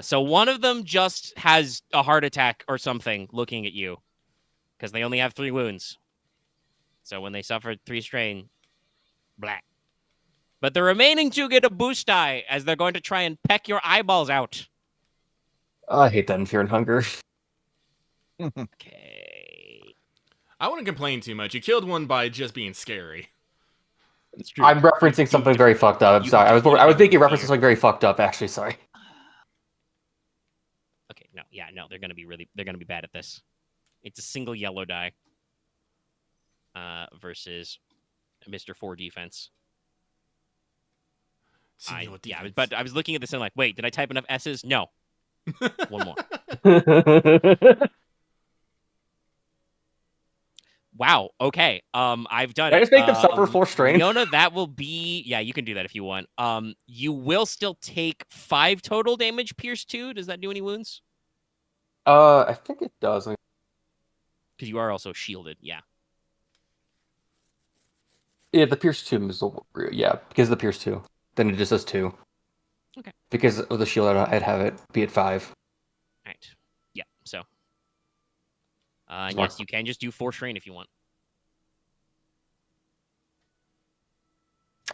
Speaker 2: So one of them just has a heart attack or something looking at you. Because they only have 3 wounds. So when they suffered 3 strain, black. But the remaining 2 get a boost die as they're going to try and peck your eyeballs out.
Speaker 5: I hate that in Fear and Hunger.
Speaker 2: Okay.
Speaker 3: I wouldn't complain too much. You killed one by just being scary.
Speaker 2: It's true.
Speaker 5: I'm referencing something very fucked up. I'm sorry. I was thinking referencing something very fucked up. Actually, sorry.
Speaker 2: Okay, no, yeah, no, they're gonna be bad at this. It's a single yellow die. versus Mr. 4 defense.
Speaker 3: Senor
Speaker 2: Yeah,
Speaker 3: defense.
Speaker 2: but I was looking at this and like, wait, did I type enough S's? No. One more. Wow. Okay. I've done
Speaker 5: Can I
Speaker 2: it.
Speaker 5: just make them suffer 4 strain?
Speaker 2: Leona, that will be. Yeah, you can do that if you want. You will still take 5 total damage. Pierce 2. Does that do any wounds?
Speaker 5: I think it does.
Speaker 2: Because you are also shielded. Yeah.
Speaker 5: Yeah, the Pierce 2 is yeah, because of the Pierce 2. Then it just does 2.
Speaker 2: Okay.
Speaker 5: Because of the shield, I'd have it be at 5.
Speaker 2: Right. Yeah. So.
Speaker 5: Smart.
Speaker 2: Yes, you can just do 4 strain if you want.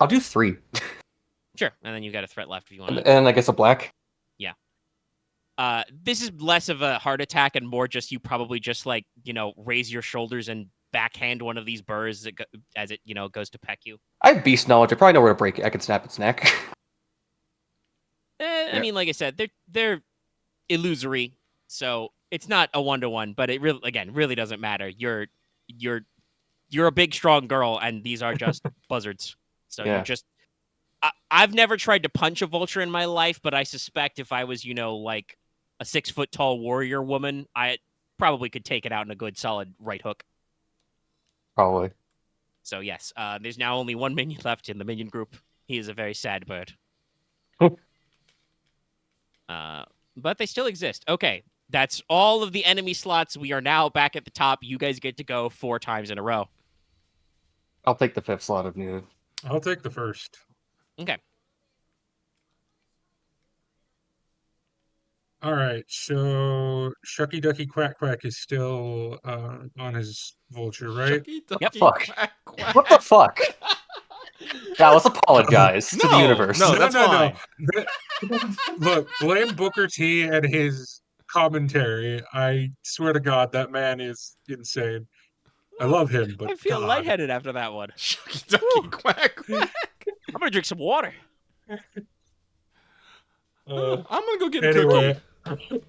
Speaker 5: I'll do 3.
Speaker 2: Sure, and then you've got a threat left if you want.
Speaker 5: And I guess a black.
Speaker 2: Yeah. This is less of a heart attack and more just you probably just like raise your shoulders and backhand one of these burrs as it goes to peck you.
Speaker 5: I have beast knowledge. I probably know where to break it. I can snap its neck.
Speaker 2: I mean, like I said, they're illusory, so it's not a 1-to-1. But it really doesn't matter. You're a big strong girl, and these are just buzzards. So
Speaker 5: Yeah.
Speaker 2: you're just. I've never tried to punch a vulture in my life, but I suspect if I was like a 6-foot tall warrior woman, I probably could take it out in a good solid right hook.
Speaker 5: Probably.
Speaker 2: So yes, there's now only 1 minion left in the minion group. He is a very sad bird. But they still exist. Okay, that's all of the enemy slots. We are now back at the top. You guys get to go 4 times in a row.
Speaker 5: I'll take the 5th slot if needed.
Speaker 1: I'll take the first.
Speaker 2: Okay.
Speaker 1: All right, so Shucky Ducky Quack Quack is still on his vulture, right?
Speaker 3: Shucky
Speaker 2: Yep.
Speaker 3: ducky
Speaker 5: Fuck.
Speaker 3: quack quack.
Speaker 5: What the fuck? Now let's apologize to the
Speaker 3: No,
Speaker 5: universe.
Speaker 3: no. That's fine.
Speaker 1: Look, blame Booker T and his commentary. I swear to God, that man is insane. I love him, but
Speaker 2: I feel
Speaker 1: God.
Speaker 2: lightheaded after that one.
Speaker 3: Shucky ducky quack quack.
Speaker 2: I'm gonna drink some water.
Speaker 3: I'm gonna go get a
Speaker 1: Anyway,
Speaker 3: cookie.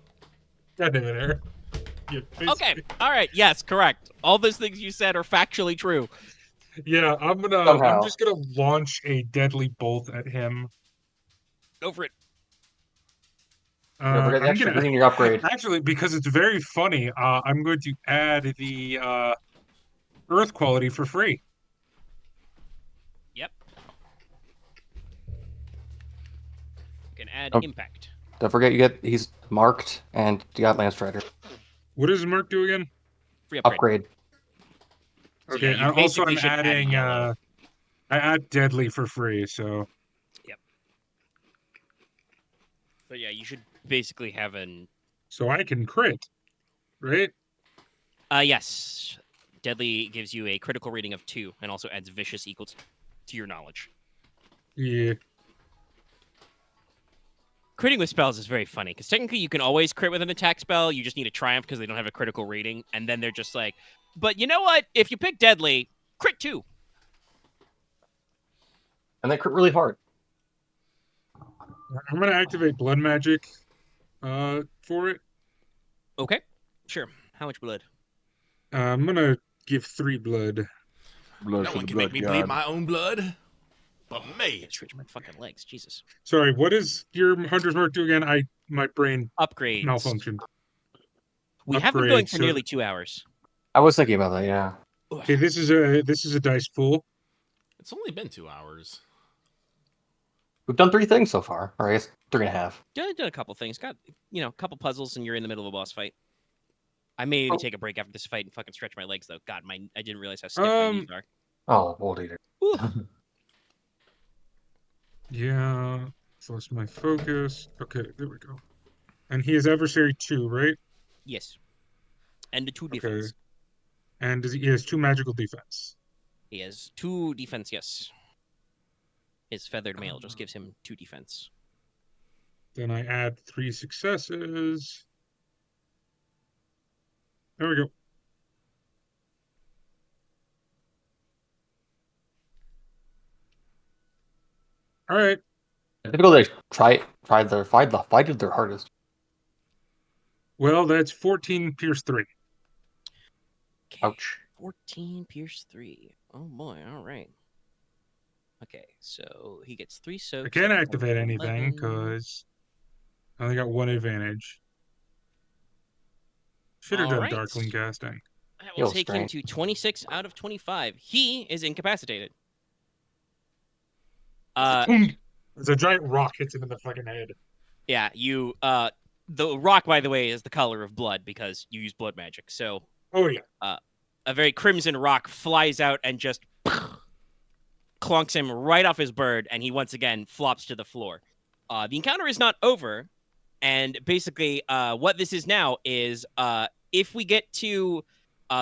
Speaker 1: God damn it, Aaron.
Speaker 2: Okay. All right. Yes, correct. All those things you said are factually true.
Speaker 1: Yeah, I'm
Speaker 5: Somehow.
Speaker 1: just gonna launch a deadly bolt at him.
Speaker 2: Go for it.
Speaker 5: Don't forget the
Speaker 1: I'm
Speaker 5: extra
Speaker 1: gonna
Speaker 5: green in your upgrade.
Speaker 1: actually, because it's very funny. I'm going to add the Earth quality for free.
Speaker 2: Yep. You can add
Speaker 5: Oh.
Speaker 2: impact.
Speaker 5: Don't forget he's marked and you got Lance Strider.
Speaker 1: What does Merc do again?
Speaker 2: Free upgrade.
Speaker 5: Upgrade.
Speaker 2: So,
Speaker 1: Okay,
Speaker 2: yeah, you
Speaker 1: and also
Speaker 2: basically
Speaker 1: I'm
Speaker 2: should add
Speaker 1: adding
Speaker 2: yellow.
Speaker 1: I add deadly for free, so
Speaker 2: So yeah, you should basically have
Speaker 1: I can crit, right?
Speaker 2: yes. Deadly gives you a critical rating of 2 and also adds vicious equal to your knowledge.
Speaker 1: Yeah.
Speaker 2: Critting with spells is very funny because technically you can always crit with an attack spell. You just need a triumph because they don't have a critical rating, and then they're just like, but you know what? If you pick deadly, crit 2.
Speaker 5: And they crit really hard.
Speaker 1: I'm gonna activate blood magic for it.
Speaker 2: Okay, sure. How much blood?
Speaker 1: I'm gonna give 3 blood.
Speaker 4: Blood
Speaker 3: No
Speaker 4: for
Speaker 3: one
Speaker 4: the
Speaker 3: can
Speaker 4: blood
Speaker 3: make me
Speaker 4: god.
Speaker 3: bleed my own blood. But me.
Speaker 2: Stretch my fucking legs. Jesus.
Speaker 1: Sorry, what is your Hunter's Mark do again? My brain
Speaker 2: Upgrades.
Speaker 1: malfunctioned.
Speaker 2: We have been going
Speaker 1: Upgrades,
Speaker 2: for
Speaker 1: so-
Speaker 2: nearly 2 hours.
Speaker 5: I was thinking about that, yeah.
Speaker 1: Okay, this is a dice pool.
Speaker 3: It's only been 2 hours.
Speaker 5: We've done 3 things so far. Or I guess 3.5.
Speaker 2: Done a couple things. Got a couple puzzles, and you're in the middle of a boss fight. I may maybe take a break after this fight and fucking stretch my legs, though. God, I didn't realize how stiff my knees are.
Speaker 5: Oh, Old Eater.
Speaker 2: Ooh.
Speaker 1: Yeah, so it's my focus. Okay, there we go. And he is adversary 2, right?
Speaker 2: Yes. And the 2
Speaker 1: Okay.
Speaker 2: defense.
Speaker 1: And he has 2 magical defense.
Speaker 2: He has 2 defense, yes. His feathered mail just gives him 2 defense.
Speaker 1: Then I add 3 successes. There we go. All right.
Speaker 5: Difficult to fight their hardest.
Speaker 1: Well, that's 14 pierce 3.
Speaker 2: Okay.
Speaker 5: Ouch.
Speaker 2: 14, Pierce 3. Oh boy, all right. Okay, so he gets 3
Speaker 1: I
Speaker 2: soaks.
Speaker 1: can't
Speaker 2: that's
Speaker 1: activate anything
Speaker 2: 11.
Speaker 1: because I only got one advantage. Should have
Speaker 2: All
Speaker 1: done
Speaker 2: right.
Speaker 1: Darkling casting.
Speaker 2: That will
Speaker 5: Heal
Speaker 2: take him
Speaker 5: strength.
Speaker 2: to 26 out of 25. He is incapacitated.
Speaker 1: There's a giant rock hits him in the fucking head.
Speaker 2: Yeah, you the rock, by the way, is the color of blood because you use blood magic. So
Speaker 1: Oh yeah.
Speaker 2: a very crimson rock flies out and just clunks him right off his bird, and he once again flops to the floor. The encounter is not over, and basically what this is now is if we get to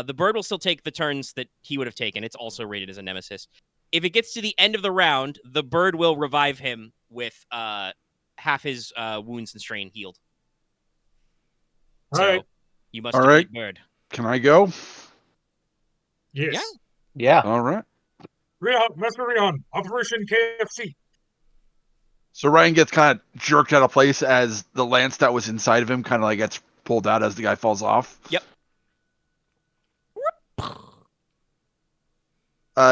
Speaker 2: the bird will still take the turns that he would have taken. It's also rated as a nemesis. If it gets to the end of the round, the bird will revive him with half his wounds and strain healed.
Speaker 1: All
Speaker 2: So
Speaker 1: right.
Speaker 2: you must
Speaker 4: All
Speaker 2: defeat
Speaker 4: right.
Speaker 2: bird.
Speaker 4: Can I go?
Speaker 1: Yes.
Speaker 2: Yeah.
Speaker 5: Yeah.
Speaker 4: All right.
Speaker 1: Ryahn, Master Ryahn, Operation KFC.
Speaker 4: So Ryan gets kind of jerked out of place as the lance that was inside of him kind of like gets pulled out as the guy falls off.
Speaker 2: Yep.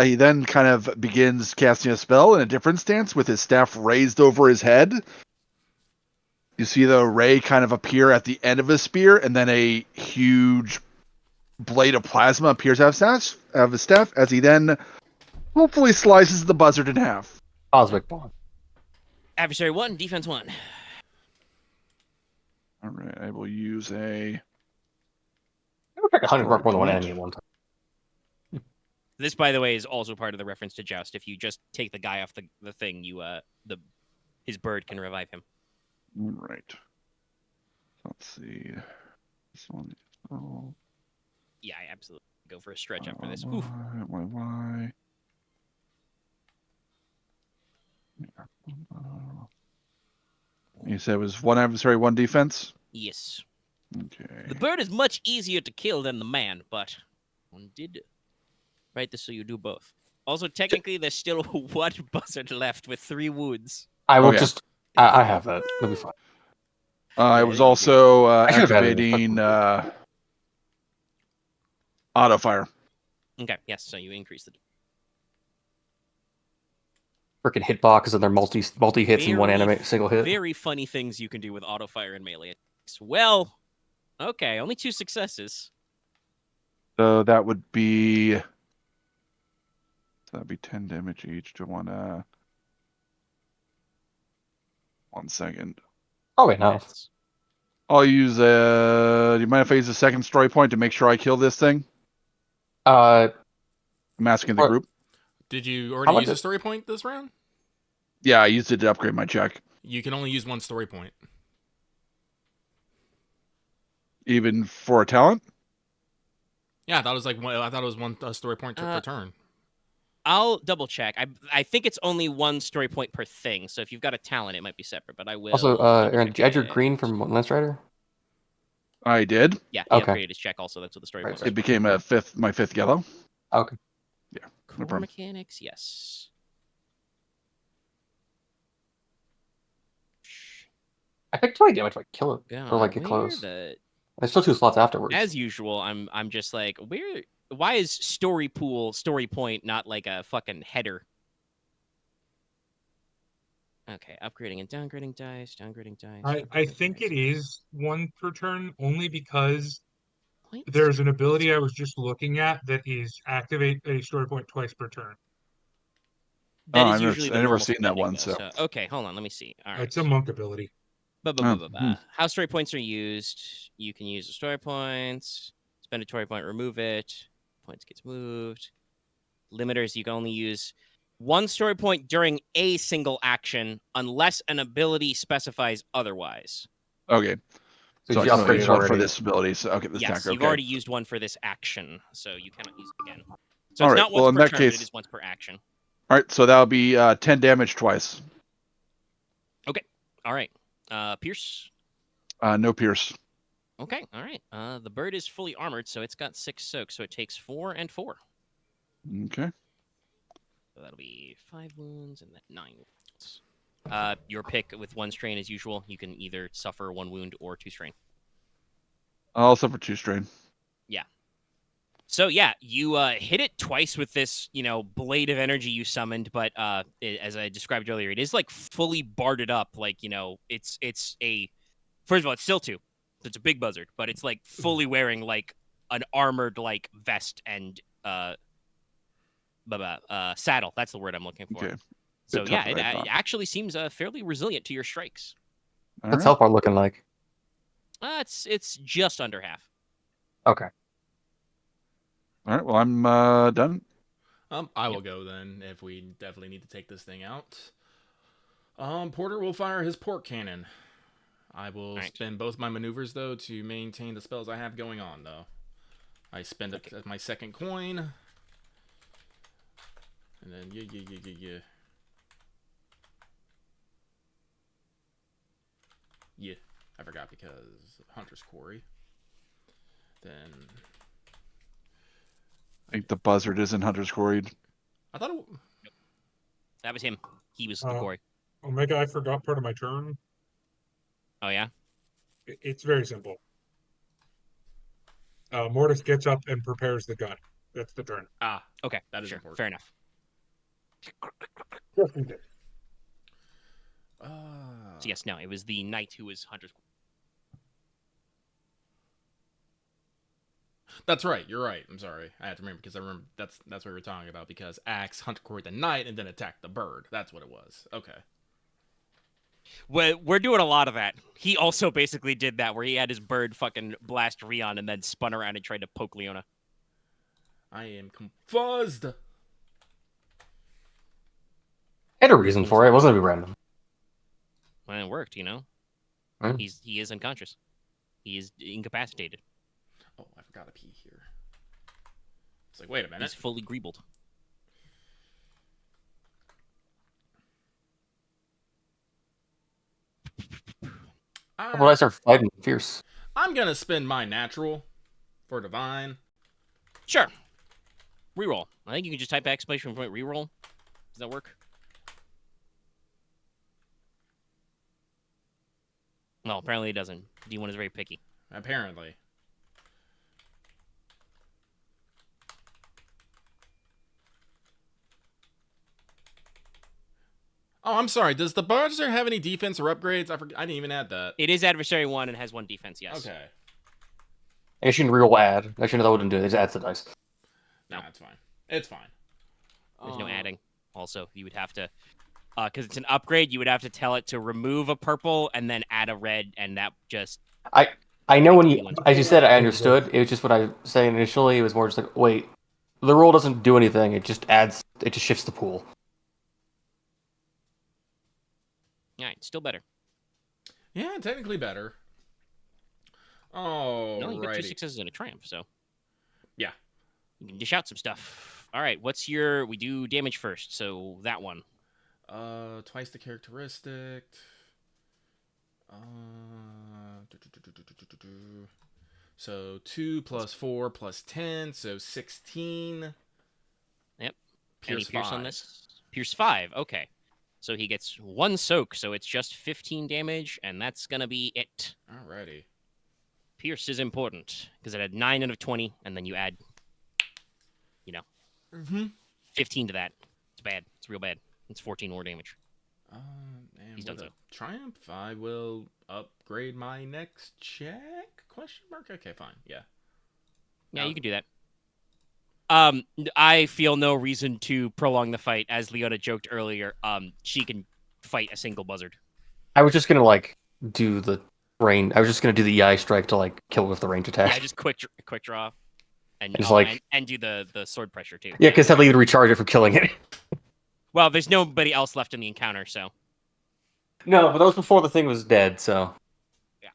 Speaker 4: He then kind of begins casting a spell in a different stance with his staff raised over his head. You see the ray kind of appear at the end of his spear, and then a huge blade of plasma appears out of his staff as he then hopefully slices the buzzard in half.
Speaker 5: Cosmic Bond.
Speaker 2: Adversary 1, defense 1.
Speaker 4: All right, I will use a.
Speaker 5: Never pick 100 mark more than one
Speaker 4: Point.
Speaker 5: enemy at one time.
Speaker 2: This, by the way, is also part of the reference to Joust. If you just take the guy off the thing, you his bird can revive him.
Speaker 4: All right. Let's see. This one. Oh.
Speaker 2: Yeah, I absolutely go for a stretch after this. Oof.
Speaker 4: Why? You said it was one adversary, one defense?
Speaker 2: Yes.
Speaker 4: Okay.
Speaker 2: The bird is much easier to kill than the man, but one did write this so you do both. Also, technically, there's still one buzzard left with 3 wounds.
Speaker 5: I will
Speaker 4: yeah.
Speaker 5: just. I have that. It'll be fine.
Speaker 4: I
Speaker 2: Yeah,
Speaker 4: was
Speaker 2: you do.
Speaker 4: also
Speaker 5: I should have added it.
Speaker 4: activating auto fire.
Speaker 2: Okay, yes, so you increase the...
Speaker 5: Freaking hitbox and they're multi hits in one
Speaker 2: Very
Speaker 5: single hit.
Speaker 2: Very funny things you can do with auto fire and melee attacks. Well, okay, only 2 successes.
Speaker 4: So that would be 10 damage each to one. 1 second.
Speaker 5: Oh wait, no.
Speaker 2: That's-
Speaker 4: I'll use do you mind if I use a second story point to make sure I kill this thing? I'm asking the
Speaker 5: What?
Speaker 4: group.
Speaker 3: Did you
Speaker 5: How
Speaker 3: already
Speaker 5: about
Speaker 3: use a
Speaker 5: this?
Speaker 3: story point this round?
Speaker 4: Yeah, I used it to upgrade my check.
Speaker 3: You can only use 1 story point.
Speaker 4: Even for a talent?
Speaker 3: Yeah, that was like I thought it was 1 story point per turn.
Speaker 2: I'll double check. I think it's only 1 story point per thing, so if you've got a talent, it might be separate, but I will.
Speaker 5: Also,
Speaker 2: double
Speaker 5: Aren,
Speaker 2: check
Speaker 5: did you add your
Speaker 2: it.
Speaker 5: green from Lance Rider?
Speaker 4: I did.
Speaker 2: Yeah, he
Speaker 5: Okay.
Speaker 2: upgraded his check also. That's what the story
Speaker 5: Right,
Speaker 2: points
Speaker 5: right.
Speaker 4: It became my fifth yellow.
Speaker 5: Okay.
Speaker 4: no
Speaker 2: Core
Speaker 4: problem.
Speaker 2: mechanics, yes.
Speaker 5: I picked 20 damage if I kill it.
Speaker 2: God,
Speaker 5: or like get
Speaker 2: where
Speaker 5: close.
Speaker 2: the-
Speaker 5: There's still 2 slots afterwards.
Speaker 2: As usual, I'm just like, why is story point not like a fucking header? Okay, upgrading and downgrading dice,
Speaker 1: I think it is 1 per turn only because
Speaker 2: Points?
Speaker 1: there's an ability I was just looking at that is activate a story point twice per turn.
Speaker 2: That
Speaker 4: Oh,
Speaker 2: is
Speaker 4: I've never-
Speaker 2: usually the
Speaker 4: I've never
Speaker 2: normal
Speaker 4: seen that
Speaker 2: spending,
Speaker 4: one,
Speaker 2: though,
Speaker 4: so-
Speaker 2: okay, hold on, let me see. All right.
Speaker 1: It's a monk ability.
Speaker 2: How story points are used? You can use the story points. Spend a story point, remove it. Points gets moved. Limiters, you can only use 1 story point during a single action unless an ability specifies otherwise.
Speaker 4: Okay.
Speaker 5: So
Speaker 4: I
Speaker 5: you
Speaker 4: can only
Speaker 5: upgraded
Speaker 4: use one for
Speaker 5: already.
Speaker 4: this ability. So okay, this
Speaker 2: Yes,
Speaker 4: attacker.
Speaker 2: you've
Speaker 4: Okay.
Speaker 2: already used 1 for this action, so you cannot use it again. So
Speaker 4: All
Speaker 2: it's
Speaker 4: right,
Speaker 2: not
Speaker 4: well,
Speaker 2: once
Speaker 4: in
Speaker 2: per
Speaker 4: that
Speaker 2: turn, but
Speaker 4: case-
Speaker 2: it is once per action.
Speaker 4: All right, so that'll be 10 damage twice.
Speaker 2: All right. Pierce.
Speaker 4: No pierce.
Speaker 2: Okay, all right. The bird is fully armored, so it's got 6 soaks, so it takes 4 and 4.
Speaker 4: Okay.
Speaker 2: So that'll be 5 wounds and then 9 wounds. Your pick with 1 strain as usual. You can either suffer 1 wound or 2 strain.
Speaker 4: I'll suffer 2 strain.
Speaker 2: Yeah. So yeah, you hit it twice with this, blade of energy you summoned, but as I described earlier, it is like fully barded up. Like, it's a first of all, it's still two. So it's a big buzzard, but it's like fully wearing like an armored like vest and saddle. That's the word I'm looking for.
Speaker 4: Okay.
Speaker 2: So
Speaker 4: Bit
Speaker 2: yeah,
Speaker 4: tougher
Speaker 2: it
Speaker 4: than I thought.
Speaker 2: actually seems fairly resilient to your strikes.
Speaker 4: All
Speaker 5: What's
Speaker 4: right.
Speaker 5: health bar looking like?
Speaker 2: It's just under half.
Speaker 5: Okay.
Speaker 4: All right. Well, I'm done.
Speaker 3: I will go then if we definitely need to take this thing out. Porter will fire his Porq cannon. I will spend both my maneuvers though to maintain the spells I have going on though. I spend my second coin. And then yeah. Yeah, I forgot because Hunter's Quarry. Then
Speaker 4: I think the buzzard is in Hunter's Quarry.
Speaker 3: I thought
Speaker 2: That was him. He was the quarry.
Speaker 1: Omega, I forgot part of my turn.
Speaker 2: Oh yeah.
Speaker 1: It's very simple. Mortis gets up and prepares the gun. That's the turn.
Speaker 2: Okay.
Speaker 3: that is
Speaker 2: sure.
Speaker 3: important.
Speaker 2: Fair enough.
Speaker 1: Just in case.
Speaker 2: So yes, no, it was the knight who was Hunter's.
Speaker 3: That's right. You're right. I'm sorry. I had to remember because I remember that's what we were talking about because Axe Hunter Quarry the knight and then attacked the bird. That's what it was. Okay.
Speaker 2: We're doing a lot of that. He also basically did that where he had his bird fucking blast Ryahn and then spun around and tried to poke Leona.
Speaker 3: I am confused.
Speaker 5: I had a reason for it. It wasn't gonna be random.
Speaker 2: Well, it worked,
Speaker 5: Right.
Speaker 2: He is unconscious. He is incapacitated.
Speaker 3: Oh, I forgot a P here. It's like, wait a minute.
Speaker 2: He's fully greebled.
Speaker 5: How about I start fighting fierce?
Speaker 3: I'm gonna spend my natural for divine.
Speaker 2: Sure. Reroll. I think you can just type exclamation point reroll. Does that work? No, apparently it doesn't. D1 is very picky.
Speaker 3: Apparently. Oh, I'm sorry. Does the Buzzard have any defense or upgrades? I didn't even add that.
Speaker 2: It is adversary 1 and has 1 defense, yes.
Speaker 3: Okay.
Speaker 5: I guess you can reroll add. Actually, no, that wouldn't do it. It just adds the dice.
Speaker 3: No, it's fine. It's fine.
Speaker 2: There's no adding. Also, you would have to, because it's an upgrade, you would have to tell it to remove a purple and then add a red, and that just...
Speaker 5: I know when you, as you said, I understood. It was just what I was saying initially. It was more just like, wait, the roll doesn't do anything. It just adds, it just shifts the pool.
Speaker 2: All right, still better.
Speaker 3: Yeah, technically better. Oh,
Speaker 2: No, you got 2 successes and a triumph, so...
Speaker 3: Yeah.
Speaker 2: You can dish out some stuff. All right, we do damage first, so that one.
Speaker 3: Twice the characteristic. So 2 plus 4 plus 10, so 16.
Speaker 2: Yep.
Speaker 3: Pierce
Speaker 2: Any pierce
Speaker 3: 5.
Speaker 2: on this? Pierce 5, okay. So he gets 1 soak, so it's just 15 damage, and that's going to be it.
Speaker 3: Alrighty.
Speaker 2: Pierce is important, because it had 9 out of 20, and then you add, 15 to that. It's bad. It's real bad. It's 14 more damage.
Speaker 3: And
Speaker 2: He's
Speaker 3: with
Speaker 2: done
Speaker 3: a triumph, I will upgrade my next check? Question mark? Okay, fine. Yeah.
Speaker 2: Yeah, you can do that. I feel no reason to prolong the fight. As Leona joked earlier, she can fight a single buzzard.
Speaker 5: I was just gonna do the rain. I was just gonna do the eye strike to kill with the range attack.
Speaker 2: Yeah, just quick draw, and
Speaker 5: It's
Speaker 2: and do the sword pressure too.
Speaker 5: Yeah, because he'll either recharge it for killing it.
Speaker 2: Well, there's nobody else left in the encounter, so.
Speaker 5: No, but that was before the thing was dead, so.
Speaker 2: Yeah.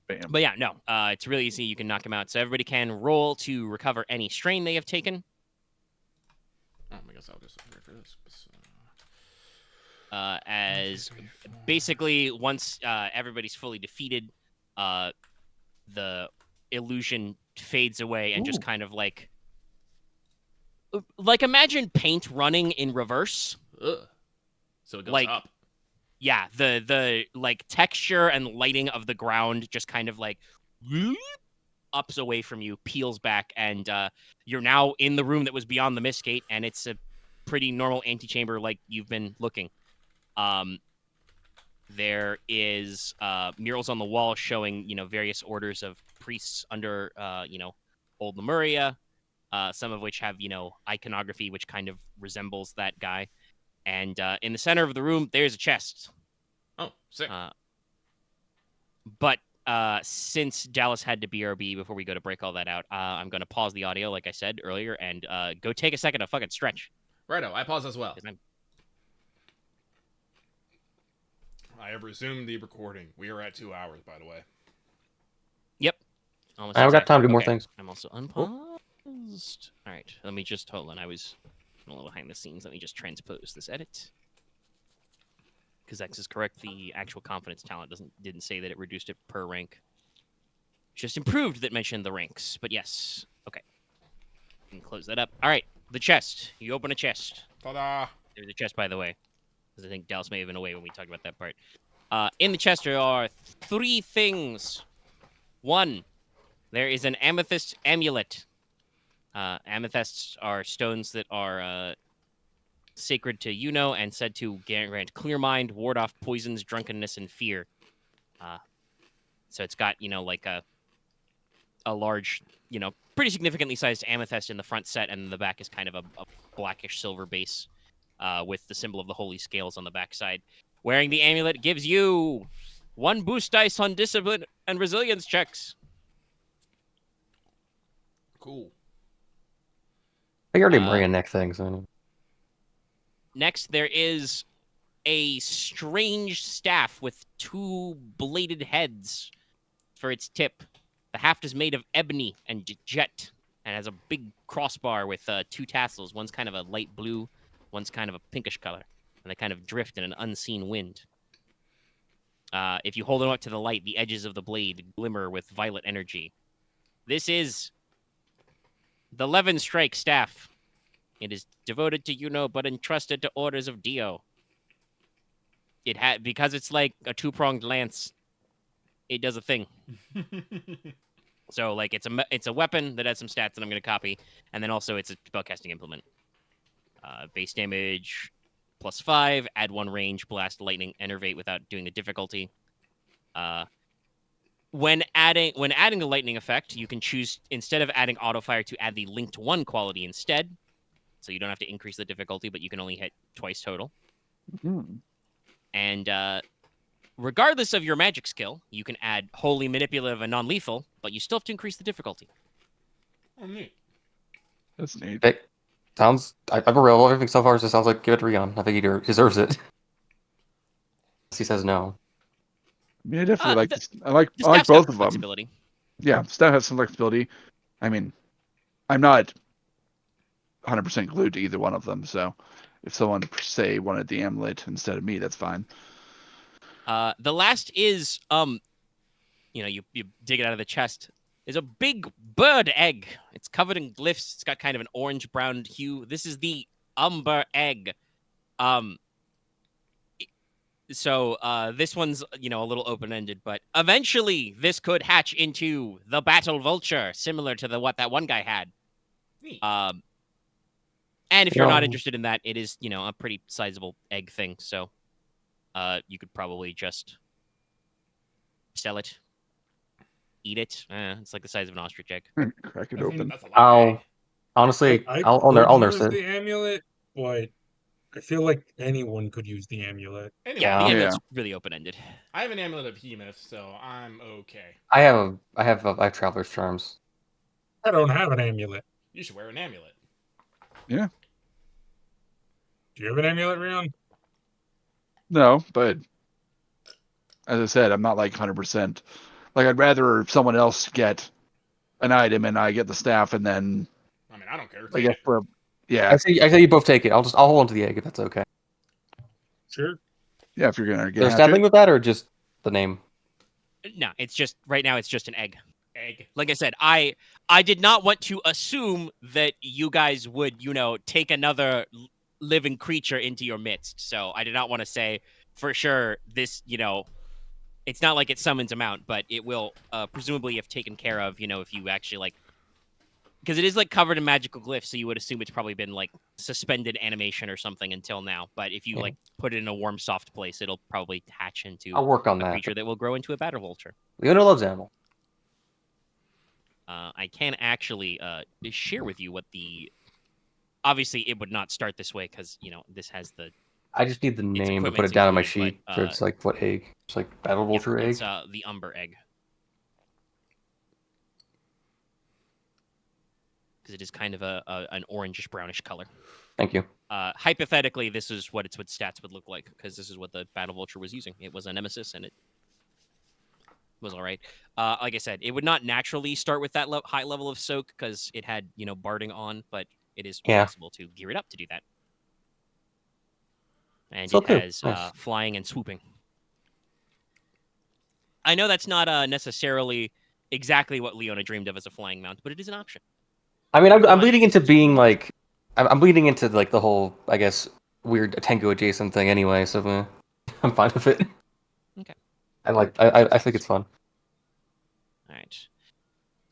Speaker 4: Bam.
Speaker 2: But yeah, no, it's really easy. You can knock him out. So everybody can roll to recover any strain they have taken.
Speaker 3: Oh, I guess I'll just wait for this.
Speaker 2: As basically once everybody's fully defeated, the illusion fades away and just kind of like imagine paint running in reverse.
Speaker 3: Ugh. So it goes up.
Speaker 2: Yeah, the texture and lighting of the ground just kind of ups away from you, peels back, and you're now in the room that was beyond the mist gate, and it's a pretty normal antechamber like you've been looking. There is murals on the wall showing, various orders of priests under, Old Lemuria, some of which have, iconography which kind of resembles that guy. And in the center of the room, there's a chest.
Speaker 3: Oh, sick.
Speaker 2: But since Dallas had to BRB before we go to break all that out, I'm going to pause the audio, like I said earlier, and go take a second to fucking stretch.
Speaker 3: Righto, I pause as well.
Speaker 2: 'Cause I'm-
Speaker 3: I have resumed the recording. We are at 2 hours, by the way.
Speaker 2: Yep. Almost
Speaker 5: I've got
Speaker 2: exactly.
Speaker 5: time to do more
Speaker 2: Okay,
Speaker 5: things.
Speaker 2: I'm also unpaused. All right, let me just hold on. I was a little behind the scenes. Let me just transpose this edit. Because X is correct. The actual confidence talent didn't say that it reduced it per rank. Just improved that mentioned the ranks. But yes. Okay. Can close that up. All right. The chest. You open a chest.
Speaker 3: Ta-da!
Speaker 2: There's a chest, by the way. Because I think Dallas may have been away when we talked about that part. In the chest there are 3 things. 1, there is an amethyst amulet. Amethysts are stones that are sacred to and said to grant clear mind, ward off poisons, drunkenness, and fear. So it's got, like a large, pretty significantly sized amethyst in the front set, and the back is kind of a blackish silver base with the symbol of the holy scales on the backside. Wearing the amulet gives you 1 boost dice on discipline and resilience checks.
Speaker 3: Cool.
Speaker 5: I already bring a neck thing, so.
Speaker 2: Next, there is a strange staff with 2 bladed heads for its tip. The haft is made of ebony and jet and has a big crossbar with 2 tassels. One's kind of a light blue, one's kind of a pinkish color, and they kind of drift in an unseen wind. If you hold them up to the light, the edges of the blade glimmer with violet energy. This is the Levin Strike staff. It is devoted to but entrusted to orders of Dio. Because it's like a 2-pronged lance, it does a thing. So, like, it's a weapon that has some stats that I'm going to copy, and then also it's a spellcasting implement. Base damage +5, add 1 range, blast, lightning, enervate without doing the difficulty. When adding the lightning effect, you can choose, instead of adding auto fire, to add the linked 1 quality instead. So you don't have to increase the difficulty, but you can only hit twice total.
Speaker 4: Mm-hmm.
Speaker 2: And regardless of your magic skill, you can add wholly manipulative and non-lethal, but you still have to increase the difficulty.
Speaker 3: Oh, neat.
Speaker 4: That's neat.
Speaker 5: It sounds. I've read everything so far. Just sounds like give it to Ryahn. I think he deserves it. He says no.
Speaker 4: I mean, I definitely like this. I
Speaker 2: The
Speaker 4: like
Speaker 2: staff's got
Speaker 4: both
Speaker 2: some
Speaker 4: of them.
Speaker 2: flexibility.
Speaker 4: Yeah, staff has some flexibility. I mean, I'm not 100% glued to either one of them, so if someone, say, wanted the amulet instead of me, that's fine.
Speaker 2: The last is, you dig it out of the chest. Is a big bird egg. It's covered in glyphs. It's got kind of an orange-brown hue. This is the umber egg. So this one's, a little open-ended, but eventually this could hatch into the battle vulture, similar to what that one guy had.
Speaker 3: Neat.
Speaker 2: And if you're not interested in that, it is, a pretty sizable egg thing. So you could probably just sell it, eat it. It's like the size of an ostrich egg.
Speaker 4: Crack it
Speaker 3: I think
Speaker 4: open.
Speaker 3: that's a lot.
Speaker 5: Honestly,
Speaker 1: I
Speaker 5: I'll
Speaker 1: could
Speaker 5: nurse
Speaker 1: use
Speaker 5: it.
Speaker 1: the amulet, but I feel like anyone could use the amulet.
Speaker 3: Anyway,
Speaker 2: Yeah, the
Speaker 5: Yeah.
Speaker 2: amulet's really open-ended.
Speaker 3: I have an amulet of Hemoth, so I'm okay.
Speaker 5: I have traveler's charms.
Speaker 1: I don't have an amulet.
Speaker 3: You should wear an amulet.
Speaker 1: Do you have an amulet, Ryahn?
Speaker 4: No, but as I said, I'm not like 100%. Like, I'd rather someone else get an item and I get the staff, and then
Speaker 3: I mean, I don't care.
Speaker 4: I
Speaker 3: Take
Speaker 4: guess
Speaker 3: it.
Speaker 4: yeah,
Speaker 5: I say you both take it. I'll hold on to the egg if that's okay.
Speaker 1: Sure.
Speaker 4: yeah. If you're gonna
Speaker 5: Is
Speaker 4: get
Speaker 5: there
Speaker 4: hatchet.
Speaker 5: stat with that or just the name?
Speaker 2: No, it's just right now. It's just an egg.
Speaker 3: Egg.
Speaker 2: Like I said, I did not want to assume that you guys would, take another living creature into your midst. So I did not want to say for sure this, It's not like it summons him out, but it will presumably have taken care of, if you actually like, because it is like covered in magical glyphs, so you would assume it's probably been like suspended animation or something until now. But if you like put it in a warm, soft place, it'll probably hatch into
Speaker 5: I'll work on
Speaker 2: a
Speaker 5: that.
Speaker 2: creature that will grow into a battle vulture.
Speaker 5: Leona loves animal.
Speaker 2: I can actually share with you what the. Obviously, it would not start this way because this has the.
Speaker 5: I just need the
Speaker 2: Its
Speaker 5: name to put
Speaker 2: equipment's
Speaker 5: it down on my
Speaker 2: included,
Speaker 5: sheet.
Speaker 2: but,
Speaker 5: So it's like what egg? It's like battle vulture egg.
Speaker 2: It's the umber egg. Because it is kind of an orangish brownish color.
Speaker 5: Thank you.
Speaker 2: Hypothetically, this is what its stats would look like because this is what the battle vulture was using. It was a nemesis and it was all right. Like I said, it would not naturally start with that high level of soak because it had barding on, but it is possible to gear it up to do that. And it has flying and swooping. I know that's not necessarily exactly what Leona dreamed of as a flying mount, but it is an option.
Speaker 5: I mean, I'm leading into being like, I'm leading into like the whole, I guess, weird Tengu adjacent thing anyway. So I'm fine with it.
Speaker 2: Okay.
Speaker 5: I think it's fun.
Speaker 2: All right.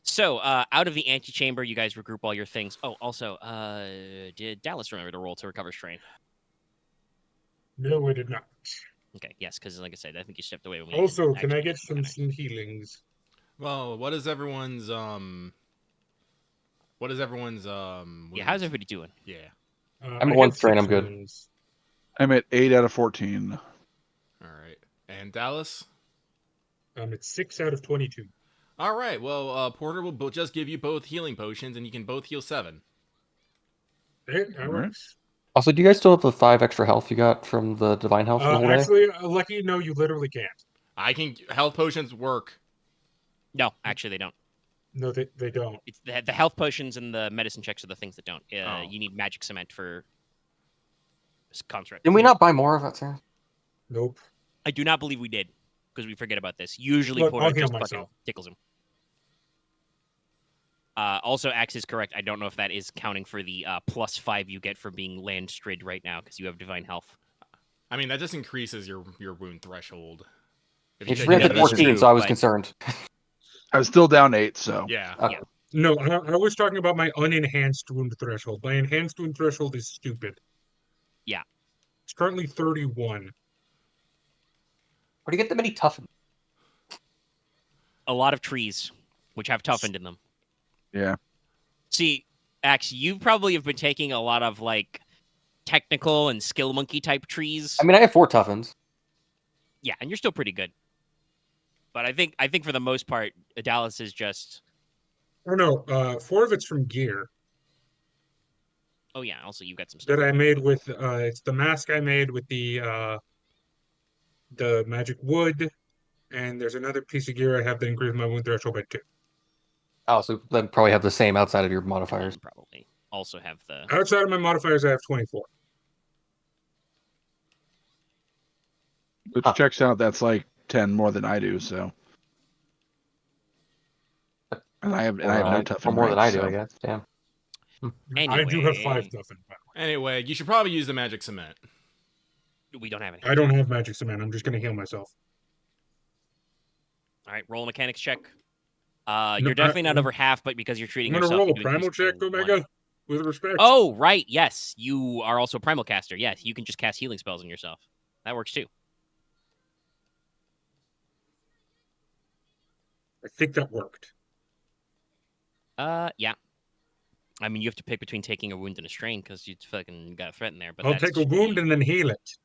Speaker 2: So, out of the antechamber, you guys regroup all your things. Oh, also, did Dallas remember to roll to recover strain?
Speaker 1: No, I did not.
Speaker 2: Okay, yes, because like I said, I think you stepped away when we.
Speaker 1: Also, can I get some healings?
Speaker 3: Well, what is everyone's
Speaker 2: Yeah, how's everybody doing?
Speaker 3: Yeah.
Speaker 5: I'm at 1 strain. I'm good.
Speaker 1: Wounds.
Speaker 4: I'm at 8 out of 14.
Speaker 3: All right. And Dallas?
Speaker 1: I'm at 6 out of 22.
Speaker 3: All right. Well, Porter will just give you both healing potions, and you can both heal 7.
Speaker 1: That works.
Speaker 5: Also, do you guys still have the 5 extra health you got from the divine health from the whole day?
Speaker 1: Actually, lucky, no, you literally can't.
Speaker 3: I can. Health potions work.
Speaker 2: No, actually, they don't.
Speaker 1: No, they don't.
Speaker 2: It's the health potions and the medicine checks are the things that don't. You need magic cement for construct.
Speaker 5: Did we not buy more of that, sir?
Speaker 1: Nope.
Speaker 2: I do not believe we did because we forget about this. Usually,
Speaker 1: Look,
Speaker 2: Porter
Speaker 1: I'll heal
Speaker 2: just
Speaker 1: myself.
Speaker 2: fucking tickles him. Also, Axe is correct. I don't know if that is counting for the +5 you get for being land strid right now because you have divine health.
Speaker 3: I mean, that just increases your wound threshold.
Speaker 5: It just ran to 14, so I was concerned.
Speaker 4: I was still down 8, so.
Speaker 3: Yeah.
Speaker 2: Yeah.
Speaker 1: No, I was talking about my unenhanced wound threshold. My enhanced wound threshold is stupid.
Speaker 2: Yeah.
Speaker 1: It's currently 31.
Speaker 5: Where do you get the many toughen?
Speaker 2: A lot of trees, which have toughened in them.
Speaker 4: Yeah.
Speaker 2: See, Axe, you probably have been taking a lot of like technical and skill monkey type trees.
Speaker 5: I mean, I have 4 toughens.
Speaker 2: Yeah, and you're still pretty good. But I think for the most part, Dallas is just.
Speaker 1: Oh no, 4 of it's from gear
Speaker 2: Oh yeah, also you've got some stuff
Speaker 1: that I made with. It's the mask I made with the magic wood, and there's another piece of gear I have that increases my wound threshold by 2.
Speaker 5: Oh, so then probably have the same outside of your modifiers.
Speaker 2: Probably also have the.
Speaker 1: Outside of my modifiers, I have 24.
Speaker 4: Which checks out. That's like 10 more than I do. So. And I have no toughen.
Speaker 5: Or more than I do,
Speaker 4: so.
Speaker 5: I guess. Damn.
Speaker 2: Anyway,
Speaker 1: I do have 5 toughen.
Speaker 3: Anyway, you should probably use the magic cement.
Speaker 2: We don't have any.
Speaker 1: I don't have magic cement. I'm just gonna heal myself.
Speaker 2: All right, roll a mechanics check. You're definitely not over half, but because you're treating
Speaker 1: I'm gonna
Speaker 2: yourself.
Speaker 1: roll a primal check, Omega, with respect.
Speaker 2: Oh, right. Yes, you are also a primal caster. Yes, you can just cast healing spells on yourself. That works too.
Speaker 1: I think that worked.
Speaker 2: Yeah. I mean, you have to pick between taking a wound and a strain because you fucking got a threat in there. But
Speaker 1: I'll take a wound and then heal it.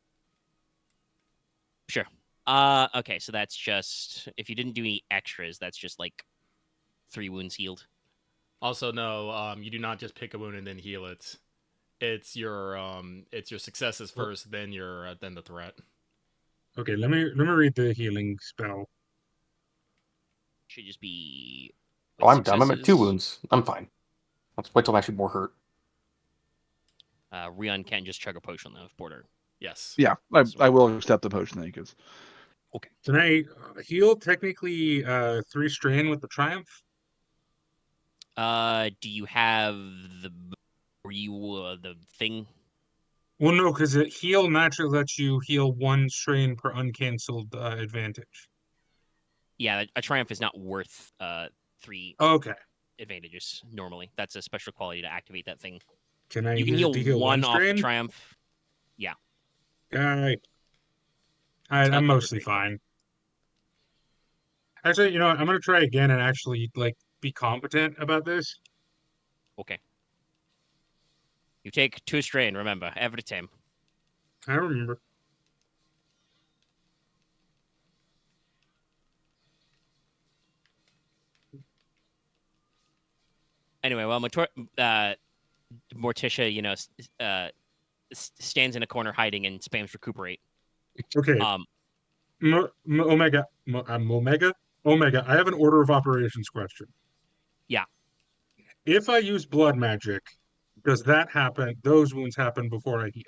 Speaker 2: Sure. Okay, so that's just if you didn't do any extras, that's just like 3 wounds healed.
Speaker 3: Also, no, you do not just pick a wound and then heal it. It's your successes first, then the threat.
Speaker 1: Okay, let me read the healing spell.
Speaker 2: Should just be.
Speaker 5: Oh, I'm done. I'm at 2 wounds. I'm fine. Let's wait till I'm actually more hurt.
Speaker 2: Ryahn can't just chug a potion though, Porter.
Speaker 3: Yes.
Speaker 4: Yeah, I will accept the potion that he gives.
Speaker 2: Okay.
Speaker 1: Can I heal technically 3 strain with the triumph?
Speaker 2: Do you have the thing?
Speaker 1: Well, no, because heal naturally lets you heal 1 strain per uncancelled advantage.
Speaker 2: Yeah, a triumph is not worth 3
Speaker 1: Okay.
Speaker 2: advantages normally. That's a special quality to activate that thing.
Speaker 1: Can I
Speaker 2: You can
Speaker 1: use it
Speaker 2: heal
Speaker 1: to heal
Speaker 2: 1
Speaker 1: one
Speaker 2: off the
Speaker 1: strain?
Speaker 2: triumph.
Speaker 1: Alright.
Speaker 2: It's not
Speaker 1: I'm
Speaker 2: good for
Speaker 1: mostly
Speaker 2: free.
Speaker 1: fine. Actually, you know what? I'm gonna try again and actually like be competent about this.
Speaker 2: Okay. You take 2 strain, remember, every time.
Speaker 1: I remember.
Speaker 2: Anyway, while Morticia, stands in a corner hiding and spams recuperate.
Speaker 1: Okay.
Speaker 2: Um,
Speaker 1: Omega. Omega. Omega. I have an order of operations question.
Speaker 2: Yeah.
Speaker 1: If I use blood magic, does that happen? Those wounds happen before I heal.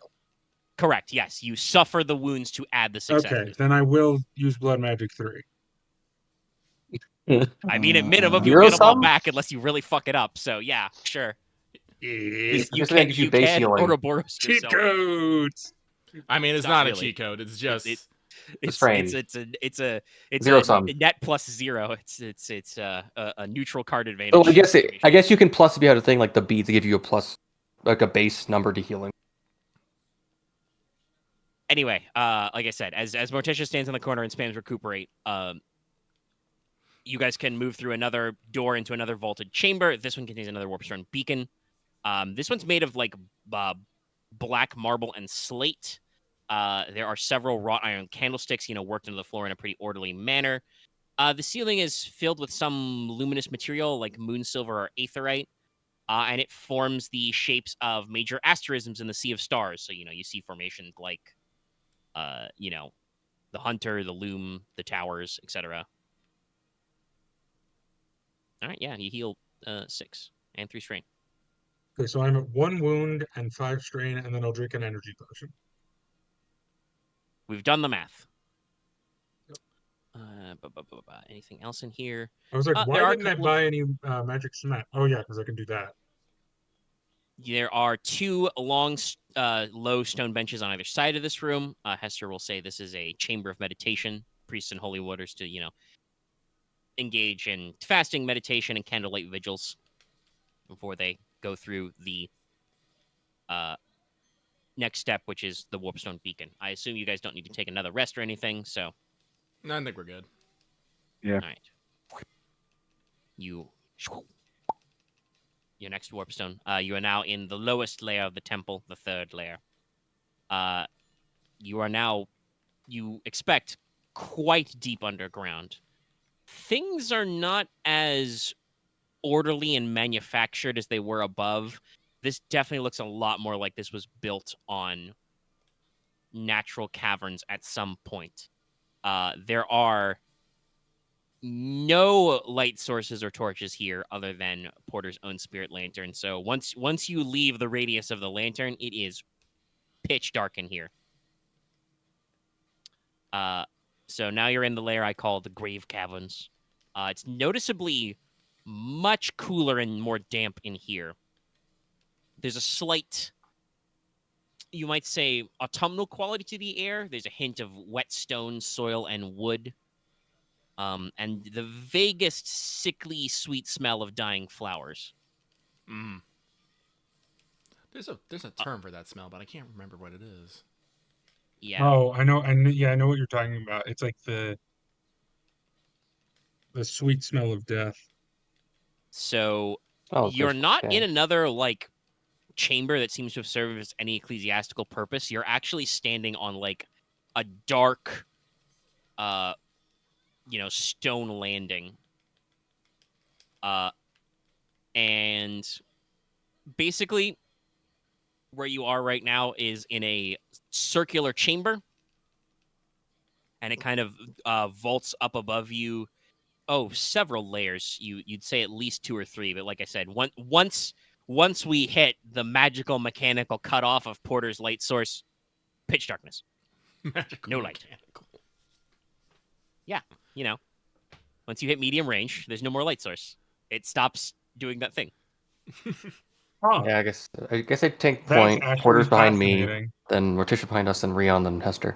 Speaker 2: correct. Yes, you suffer the wounds to add the successes.
Speaker 1: Okay, then I will use blood magic 3.
Speaker 2: I mean, at minimum, you
Speaker 5: Zero
Speaker 2: get them all
Speaker 5: sum?
Speaker 2: back unless you really fuck it up. So yeah, sure.
Speaker 1: Yeah.
Speaker 2: You
Speaker 5: Just that gives you base
Speaker 2: can
Speaker 5: healing.
Speaker 2: Ouroboros
Speaker 1: Cheat
Speaker 2: yourself.
Speaker 1: codes.
Speaker 3: I mean, it's
Speaker 2: Not
Speaker 3: not a
Speaker 2: really.
Speaker 3: cheat code. It's just
Speaker 2: It's
Speaker 5: strain.
Speaker 2: it's a
Speaker 5: Zero sum.
Speaker 2: net plus 0. It's a neutral card advantage.
Speaker 5: So I guess you can plus if you had a thing like the beads to give you a plus, like a base number to healing.
Speaker 2: Anyway, like I said, as Morticia stands in the corner and spams recuperate, you guys can move through another door into another vaulted chamber. This one contains another Warpstone beacon. This one's made of like black marble and slate. There are several wrought iron candlesticks, worked into the floor in a pretty orderly manner. The ceiling is filled with some luminous material like moon silver or aetherite, and it forms the shapes of major asterisms in the sea of stars. So, you see formations like, the Hunter, the Loom, the Towers, etc. All right, yeah, you heal 6 and 3 strain.
Speaker 1: Okay, so I'm at 1 wound and 5 strain, and then I'll drink an energy potion.
Speaker 2: We've done the math.
Speaker 1: Yep.
Speaker 2: Anything else in here?
Speaker 1: I was like,
Speaker 2: There
Speaker 1: why
Speaker 2: are a
Speaker 1: didn't I
Speaker 2: couple of-
Speaker 1: buy any magic cement? Oh yeah, because I can do that.
Speaker 2: There are 2 long, low stone benches on either side of this room. Hester will say this is a chamber of meditation. Priests and holy waters to, engage in fasting, meditation, and candlelight vigils before they go through the next step, which is the Warpstone beacon. I assume you guys don't need to take another rest or anything, so.
Speaker 3: I think we're good.
Speaker 4: Yeah.
Speaker 2: All right. Your next Warpstone. You are now in the lowest layer of the temple, the 3rd layer. You expect quite deep underground. Things are not as orderly and manufactured as they were above. This definitely looks a lot more like this was built on natural caverns at some point. There are no light sources or torches here other than Porter's own spirit lantern. So once you leave the radius of the lantern, it is pitch dark in here. So now you're in the layer I call the Grave Caverns. It's noticeably much cooler and more damp in here. There's a slight, you might say, autumnal quality to the air. There's a hint of wet stone, soil, and wood. And the vaguest, sickly, sweet smell of dying flowers.
Speaker 3: Mm. There's a term for that smell, but I can't remember what it is.
Speaker 2: Yeah.
Speaker 1: Oh, I know. Yeah, I know what you're talking about. It's like the sweet smell of death.
Speaker 2: So
Speaker 5: Oh,
Speaker 2: you're
Speaker 5: there's-
Speaker 2: not
Speaker 5: okay.
Speaker 2: in another like chamber that seems to have served as any ecclesiastical purpose. You're actually standing on like a dark, stone landing. And basically where you are right now is in a circular chamber, and it kind of vaults up above you. Oh, several layers. You'd say at least 2 or 3, but like I said, once we hit the magical mechanical cutoff of Porter's light source, pitch darkness.
Speaker 3: Magical
Speaker 2: No light.
Speaker 3: mechanical.
Speaker 2: Yeah, once you hit medium range, there's no more light source. It stops doing that thing.
Speaker 1: Huh.
Speaker 5: Yeah, I guess I'd take
Speaker 1: That's
Speaker 5: point.
Speaker 1: actually
Speaker 5: Porter's behind me,
Speaker 1: fascinating.
Speaker 5: then Morticia behind us, then Ryahn, then Hester.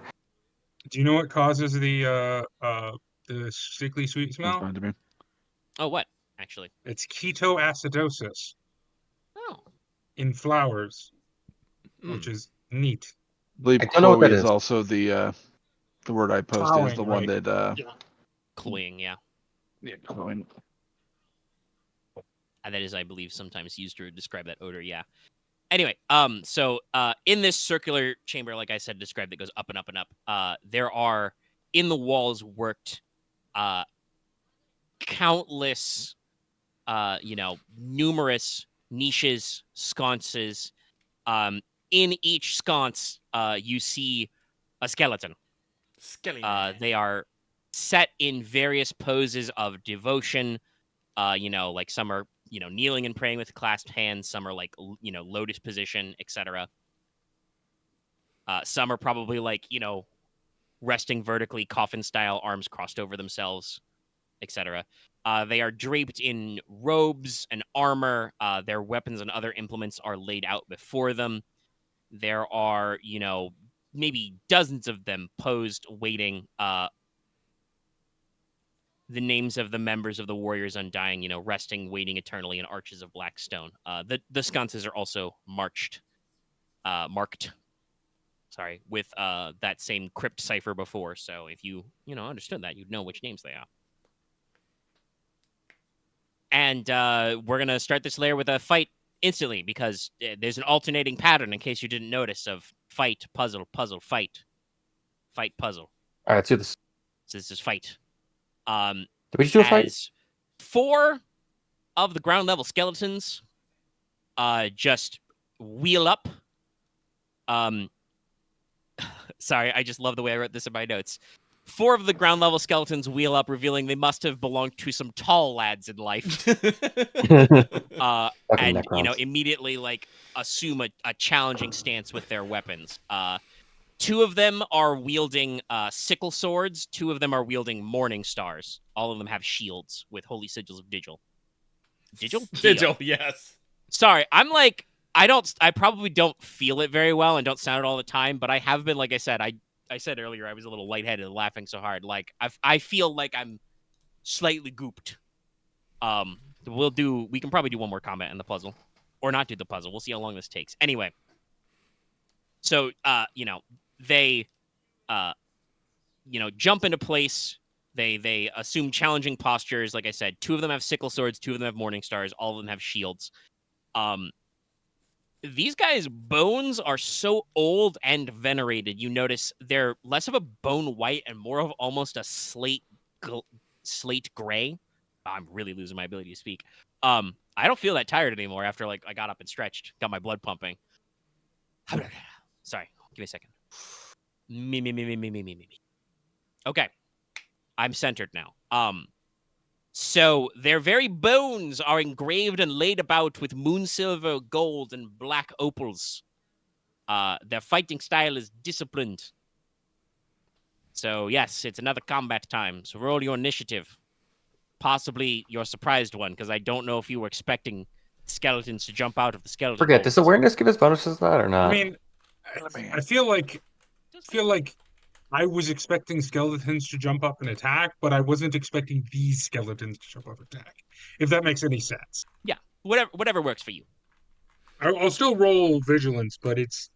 Speaker 1: Do you know what causes the the sickly sweet
Speaker 4: Sounds
Speaker 1: smell?
Speaker 4: fine to me.
Speaker 2: Oh, what? Actually.
Speaker 1: It's ketoacidosis
Speaker 2: Oh.
Speaker 1: in flowers, which
Speaker 3: Hmm.
Speaker 1: is neat.
Speaker 4: I believe
Speaker 5: I don't know what
Speaker 4: Chloe
Speaker 5: that
Speaker 4: is
Speaker 5: is.
Speaker 4: also the word I posted is the
Speaker 1: Plowing,
Speaker 4: one
Speaker 1: right.
Speaker 4: that
Speaker 1: Yeah.
Speaker 2: Cloying, yeah.
Speaker 4: Chloe.
Speaker 2: And that is, I believe, sometimes used to describe that odor, yeah. Anyway, so in this circular chamber, like I said, described that goes up and up and up, there are in the walls worked countless numerous niches, sconces. In each sconce, you see a skeleton.
Speaker 3: Skelly
Speaker 2: They are set in various poses of devotion. Like some are, kneeling and praying with clasped hands. Some are like, lotus position, etc. Some are probably like, resting vertically, coffin style, arms crossed over themselves, etc. They are draped in robes and armor. Their weapons and other implements are laid out before them. There are, maybe dozens of them posed, waiting. The names of the members of the Warriors Undying, resting, waiting eternally in arches of black stone. The sconces are also marked, with that same crypt cipher before. So if you, understood that, you'd know which names they are. And we're going to start this layer with a fight instantly because there's an alternating pattern, in case you didn't notice, of fight, puzzle, puzzle, fight, fight, puzzle.
Speaker 5: All right, let's do this.
Speaker 2: So this is fight.
Speaker 5: Did we just do a fight?
Speaker 2: As 4 of the ground level skeletons just wheel up. Sorry, I just love the way I wrote this in my notes. 4 of the ground level skeletons wheel up, revealing they must have belonged to some tall lads in life. And immediately assume a challenging stance with their weapons. 2 of them are wielding sickle swords. 2 of them are wielding morning stars. All of them have shields with holy sigils of Digil.
Speaker 3: Digil, yes.
Speaker 2: Sorry, I probably don't feel it very well and don't sound it all the time, but I have been, like I said, I said earlier I was a little lightheaded laughing so hard. Like I feel like I'm slightly gooped. We can probably do one more combat in the puzzle. Or not do the puzzle. We'll see how long this takes. Anyway. So they jump into place. They assume challenging postures. Like I said, 2 of them have sickle swords, 2 of them have morning stars, all of them have shields. These guys' bones are so old and venerated. You notice they're less of a bone white and more of almost a slate gray. I'm really losing my ability to speak. I don't feel that tired anymore after I got up and stretched, got my blood pumping. Sorry, give me a second. Me. Okay, I'm centered now. So their very bones are engraved and laid about with moon silver, gold, and black opals. Their fighting style is disciplined. So yes, it's another combat time. So roll your initiative. Possibly your surprised one, because I don't know if you were expecting skeletons to jump out of the skeleton.
Speaker 5: Forget, does awareness give us bonuses to that or not?
Speaker 1: I mean, I feel like I was expecting skeletons to jump up and attack, but I wasn't expecting these skeletons to jump up and attack. If that makes any sense.
Speaker 2: Yeah, whatever works for you.
Speaker 1: I'll still roll vigilance, but it's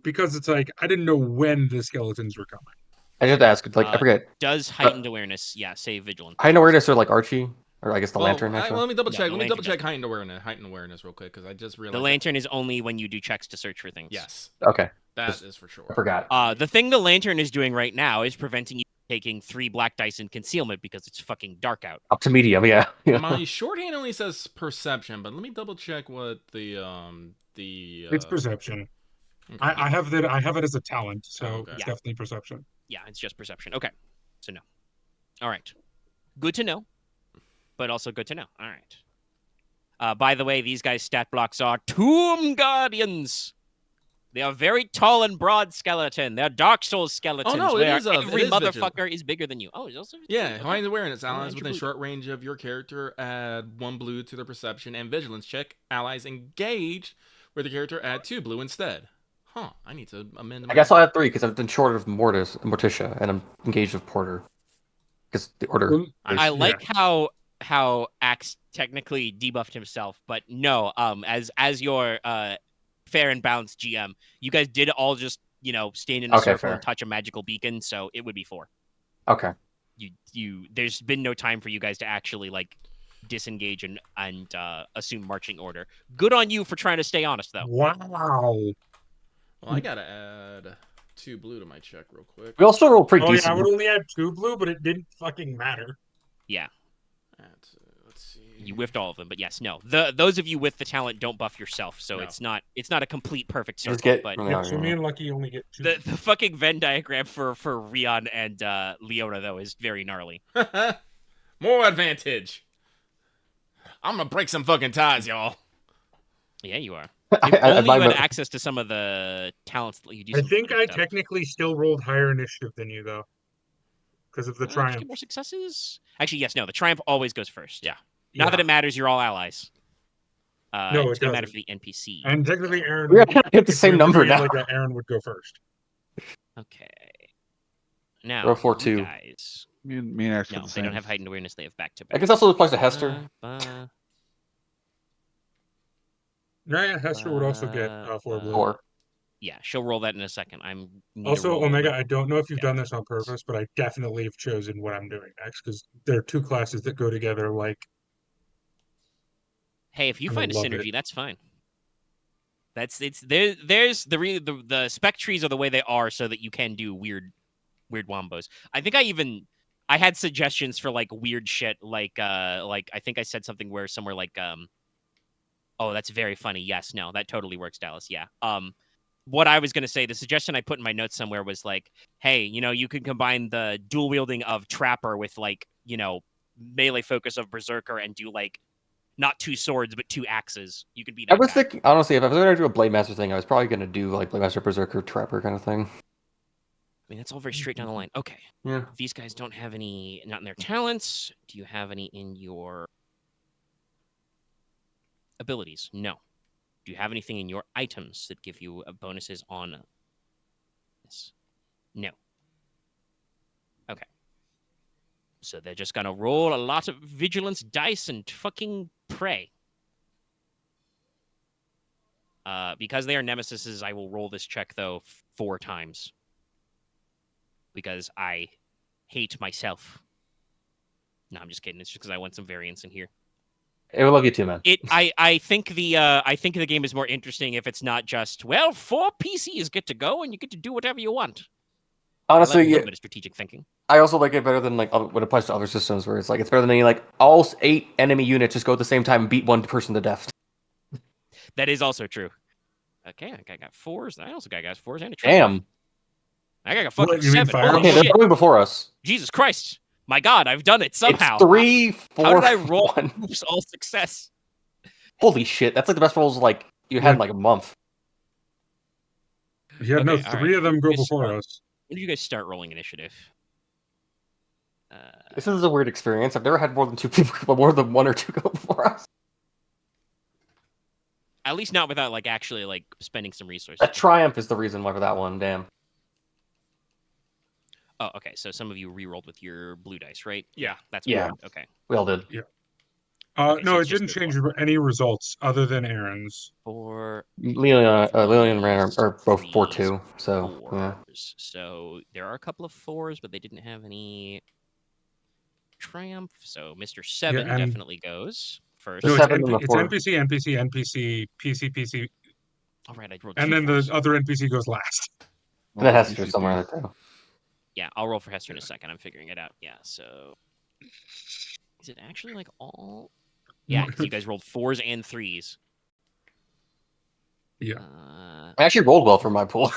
Speaker 1: because it's like I didn't know when the skeletons were coming.
Speaker 5: I just ask, I forget.
Speaker 2: Does heightened awareness, save vigilance.
Speaker 5: Heightened awareness or Archie? Or I guess the lantern, actually?
Speaker 3: Let me double check.
Speaker 2: No,
Speaker 3: Let me double check heightened awareness real quick, because I just realized
Speaker 2: the lantern is only when you do checks to search for things.
Speaker 3: Yes.
Speaker 5: Okay.
Speaker 3: That is for sure.
Speaker 5: I forgot.
Speaker 2: The thing the lantern is doing right now is preventing you from taking 3 black dice in concealment because it's fucking dark out.
Speaker 5: Up to medium, yeah.
Speaker 3: My shorthand only says perception, but let me double check what the
Speaker 1: It's perception.
Speaker 3: Okay.
Speaker 1: I have it as a talent, so
Speaker 3: Okay.
Speaker 1: it's definitely perception.
Speaker 2: Yeah, it's just perception. Okay, so no. All right, good to know, but also good to know. All right. By the way, these guys' stat blocks are Tomb Guardians. They are very tall and broad skeleton. They're Dark Souls skeletons.
Speaker 3: Oh, no,
Speaker 2: where
Speaker 3: it is
Speaker 2: every motherfucker
Speaker 3: vigilance.
Speaker 2: is bigger than you. Oh, it's also
Speaker 3: Yeah, heightened awareness.
Speaker 2: Oh,
Speaker 3: Allies within short range of your character add 1 blue to their perception and vigilance check. Allies engaged with the character add 2 blue instead. Huh, I need to amend.
Speaker 5: I guess I'll add 3 because I've been short of Morticia and I'm engaged with Porter. because the order.
Speaker 1: Well,
Speaker 2: I like how Axe technically debuffed himself, but no, as your fair and balanced GM, you guys did all just stand in a
Speaker 5: Okay,
Speaker 2: circle
Speaker 5: fair.
Speaker 2: and touch a magical beacon, so it would be 4.
Speaker 5: Okay.
Speaker 2: There's been no time for you guys to actually disengage and assume marching order. Good on you for trying to stay honest, though.
Speaker 1: wow.
Speaker 3: Well, I gotta add 2 blue to my check real quick.
Speaker 5: We all still roll pretty
Speaker 1: Oh yeah, I
Speaker 5: decent.
Speaker 1: would only add 2 blue, but it didn't fucking matter.
Speaker 2: Yeah,
Speaker 3: Let's see.
Speaker 2: you whiffed all of them, but yes, no. Those of you with the talent don't buff yourself, so
Speaker 3: No.
Speaker 2: it's not a complete perfect
Speaker 5: You
Speaker 2: circle.
Speaker 5: just get
Speaker 2: but
Speaker 1: Yeah, so me and Lucky only get 2.
Speaker 2: the fucking Venn diagram for Ryahn and Leona though is very gnarly.
Speaker 3: More advantage. I'm gonna break some fucking ties, y'all.
Speaker 2: Yeah, you are.
Speaker 5: I
Speaker 2: If only you had
Speaker 5: my-
Speaker 2: access to some of the talents that let you do.
Speaker 1: I
Speaker 2: some
Speaker 1: think
Speaker 2: funny
Speaker 1: I
Speaker 2: stuff.
Speaker 1: technically still rolled higher initiative than you though, because of the
Speaker 2: Just
Speaker 1: triumph.
Speaker 2: get more successes. Actually, yes, no. The triumph always goes first.
Speaker 3: Yeah.
Speaker 2: Not that it matters. You're all allies.
Speaker 1: No,
Speaker 2: it's
Speaker 1: it
Speaker 2: gonna matter
Speaker 1: doesn't.
Speaker 2: for the NPC.
Speaker 1: And technically, Aren.
Speaker 5: We're gonna get the
Speaker 1: if
Speaker 5: same
Speaker 1: we're
Speaker 5: number
Speaker 1: doing it
Speaker 5: now.
Speaker 1: Like that, Aren would go first.
Speaker 2: Okay. Now,
Speaker 5: Roll 4,
Speaker 2: you
Speaker 5: 2.
Speaker 2: guys.
Speaker 4: Me and Axe
Speaker 2: No,
Speaker 4: got the
Speaker 2: they
Speaker 4: same.
Speaker 2: don't have heightened awareness. They have back to
Speaker 5: I
Speaker 2: back.
Speaker 5: guess also applies to Hester.
Speaker 1: Yeah, Hester would also get 4 blue.
Speaker 5: 4.
Speaker 2: Yeah, she'll roll that in a second. Need to
Speaker 1: Also,
Speaker 2: roll
Speaker 1: Omega,
Speaker 2: with-
Speaker 1: I don't know if you've
Speaker 2: yeah.
Speaker 1: done this on purpose, but I definitely have chosen what I'm doing next because there are 2 classes that go together. Like,
Speaker 2: Hey, if you
Speaker 1: I
Speaker 2: find a
Speaker 1: love
Speaker 2: synergy,
Speaker 1: it.
Speaker 2: that's fine. There's the spec trees are the way they are so that you can do weird wombos. I think I had suggestions for weird shit like I think I said something where somewhere oh, that's very funny. Yes, no, that totally works, Dallas. Yeah. What I was going to say, the suggestion I put in my notes somewhere was hey, you could combine the dual wielding of Trapper with melee focus of Berserker and do not 2 swords but 2 axes. You could be that
Speaker 5: I was
Speaker 2: guy.
Speaker 5: thinking, honestly, if I was going to do a Blade Master thing, I was probably going to do Blade Master, Berserker, Trapper kind of thing.
Speaker 2: I mean, that's all very straight down the line. Okay.
Speaker 5: Yeah.
Speaker 2: These guys don't have any, not in their talents. Do you have any in your abilities? No. Do you have anything in your items that give you bonuses on this? No. Okay. So they're just going to roll a lot of vigilance dice and fucking pray. Because they are nemesises, I will roll this check, though, 4 times. Because I hate myself. No, I'm just kidding. It's just because I want some variance in here.
Speaker 5: I love you too, man.
Speaker 2: I think the game is more interesting if it's not just 4 PCs get to go and you get to do whatever you want.
Speaker 5: Honestly,
Speaker 2: I like a little bit of strategic thinking.
Speaker 5: I also like it better than when it applies to other systems where it's better than all 8 enemy units just go at the same time and beat one person to death.
Speaker 2: That is also true. Okay, I got 4s. I also got 4s and a triumph.
Speaker 5: Damn.
Speaker 2: I got fucking
Speaker 1: What, you mean
Speaker 2: 7.
Speaker 1: fire?
Speaker 2: Holy
Speaker 5: Okay, they're
Speaker 2: shit.
Speaker 5: going before us.
Speaker 2: Jesus Christ. My God, I've done it somehow.
Speaker 5: It's 3, 4,
Speaker 2: How did I roll
Speaker 5: 1.
Speaker 2: oops, all success?
Speaker 5: Holy shit, that's the best rolls you had in a month.
Speaker 1: Yeah, no,
Speaker 2: Okay, all
Speaker 1: 3
Speaker 2: right.
Speaker 1: of them go
Speaker 2: Yes,
Speaker 1: before us.
Speaker 2: When did you guys start rolling initiative?
Speaker 5: This is a weird experience. I've never had more than 2 people, more than 1 or 2 go before us.
Speaker 2: At least not without actually spending some resources.
Speaker 5: That triumph is the reason why for that one. Damn.
Speaker 2: Oh, okay. So some of you re-rolled with your blue dice, right?
Speaker 3: Yeah.
Speaker 2: That's
Speaker 5: Yeah.
Speaker 2: weird. Okay.
Speaker 5: We all did.
Speaker 2: Okay, so
Speaker 1: No, it
Speaker 2: it's just
Speaker 1: didn't
Speaker 2: the
Speaker 1: change any results other than Aren's.
Speaker 2: 4.
Speaker 5: Leona and Ran are both 4,
Speaker 2: threes,
Speaker 5: 2. So, yeah.
Speaker 2: 4s. So there are a couple of 4s, but they didn't have any triumph. So Mr. 7
Speaker 1: and-
Speaker 2: definitely goes first.
Speaker 5: The
Speaker 1: No,
Speaker 5: 7 and the
Speaker 1: it's
Speaker 5: 4.
Speaker 1: NPC, PC,
Speaker 2: All right, I rolled
Speaker 1: and
Speaker 2: 2
Speaker 1: then
Speaker 2: fours.
Speaker 1: the other NPC goes last.
Speaker 5: And then Hester somewhere there too.
Speaker 2: Yeah, I'll roll for Hester in a second. I'm figuring it out. Yeah, so is it actually all? Yeah, because you guys rolled 4s and 3s.
Speaker 1: Yeah.
Speaker 5: I actually rolled well for my pool.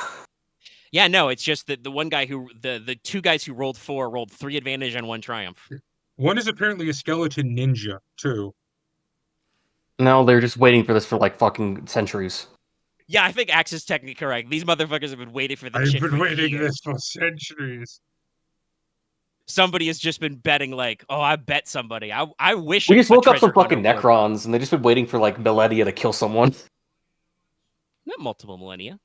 Speaker 2: Yeah, no, it's just that the one guy the 2 guys who rolled 4 rolled 3 advantage and 1 triumph.
Speaker 1: One is apparently a skeleton ninja, too.
Speaker 5: No, they're just waiting for this for fucking centuries.
Speaker 2: Yeah, I think Axe is technically correct. These motherfuckers have been waiting for this
Speaker 1: I've
Speaker 2: shit
Speaker 1: been
Speaker 2: for
Speaker 1: waiting
Speaker 2: years.
Speaker 1: this for centuries.
Speaker 2: Somebody has just been betting oh, I bet somebody. I wish
Speaker 5: We
Speaker 2: a
Speaker 5: just woke up some
Speaker 2: treasure
Speaker 5: fucking
Speaker 2: hunter would.
Speaker 5: Necrons, and they just been waiting for millennia to kill someone.
Speaker 2: Not multiple millennia.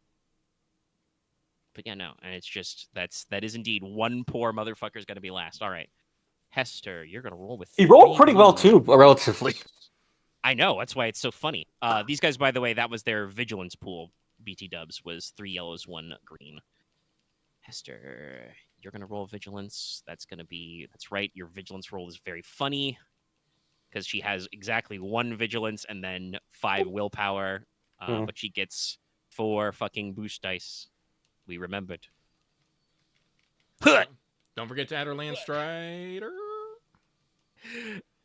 Speaker 2: But yeah, no, and it's just that is indeed one poor motherfucker's gonna be last. All right. Hester, you're gonna roll with.
Speaker 5: He rolled
Speaker 2: 3
Speaker 5: pretty well
Speaker 2: blue.
Speaker 5: too, relatively.
Speaker 2: I know, that's why it's so funny. These guys, by the way, that was their vigilance pool. BT Dubs was 3 yellows, 1 green. Hester, you're gonna roll vigilance. That's right. Your vigilance roll is very funny because she has exactly 1 vigilance and then 5 willpower. But she gets 4 fucking boost dice. We remembered.
Speaker 3: Don't forget to add her Land Strider.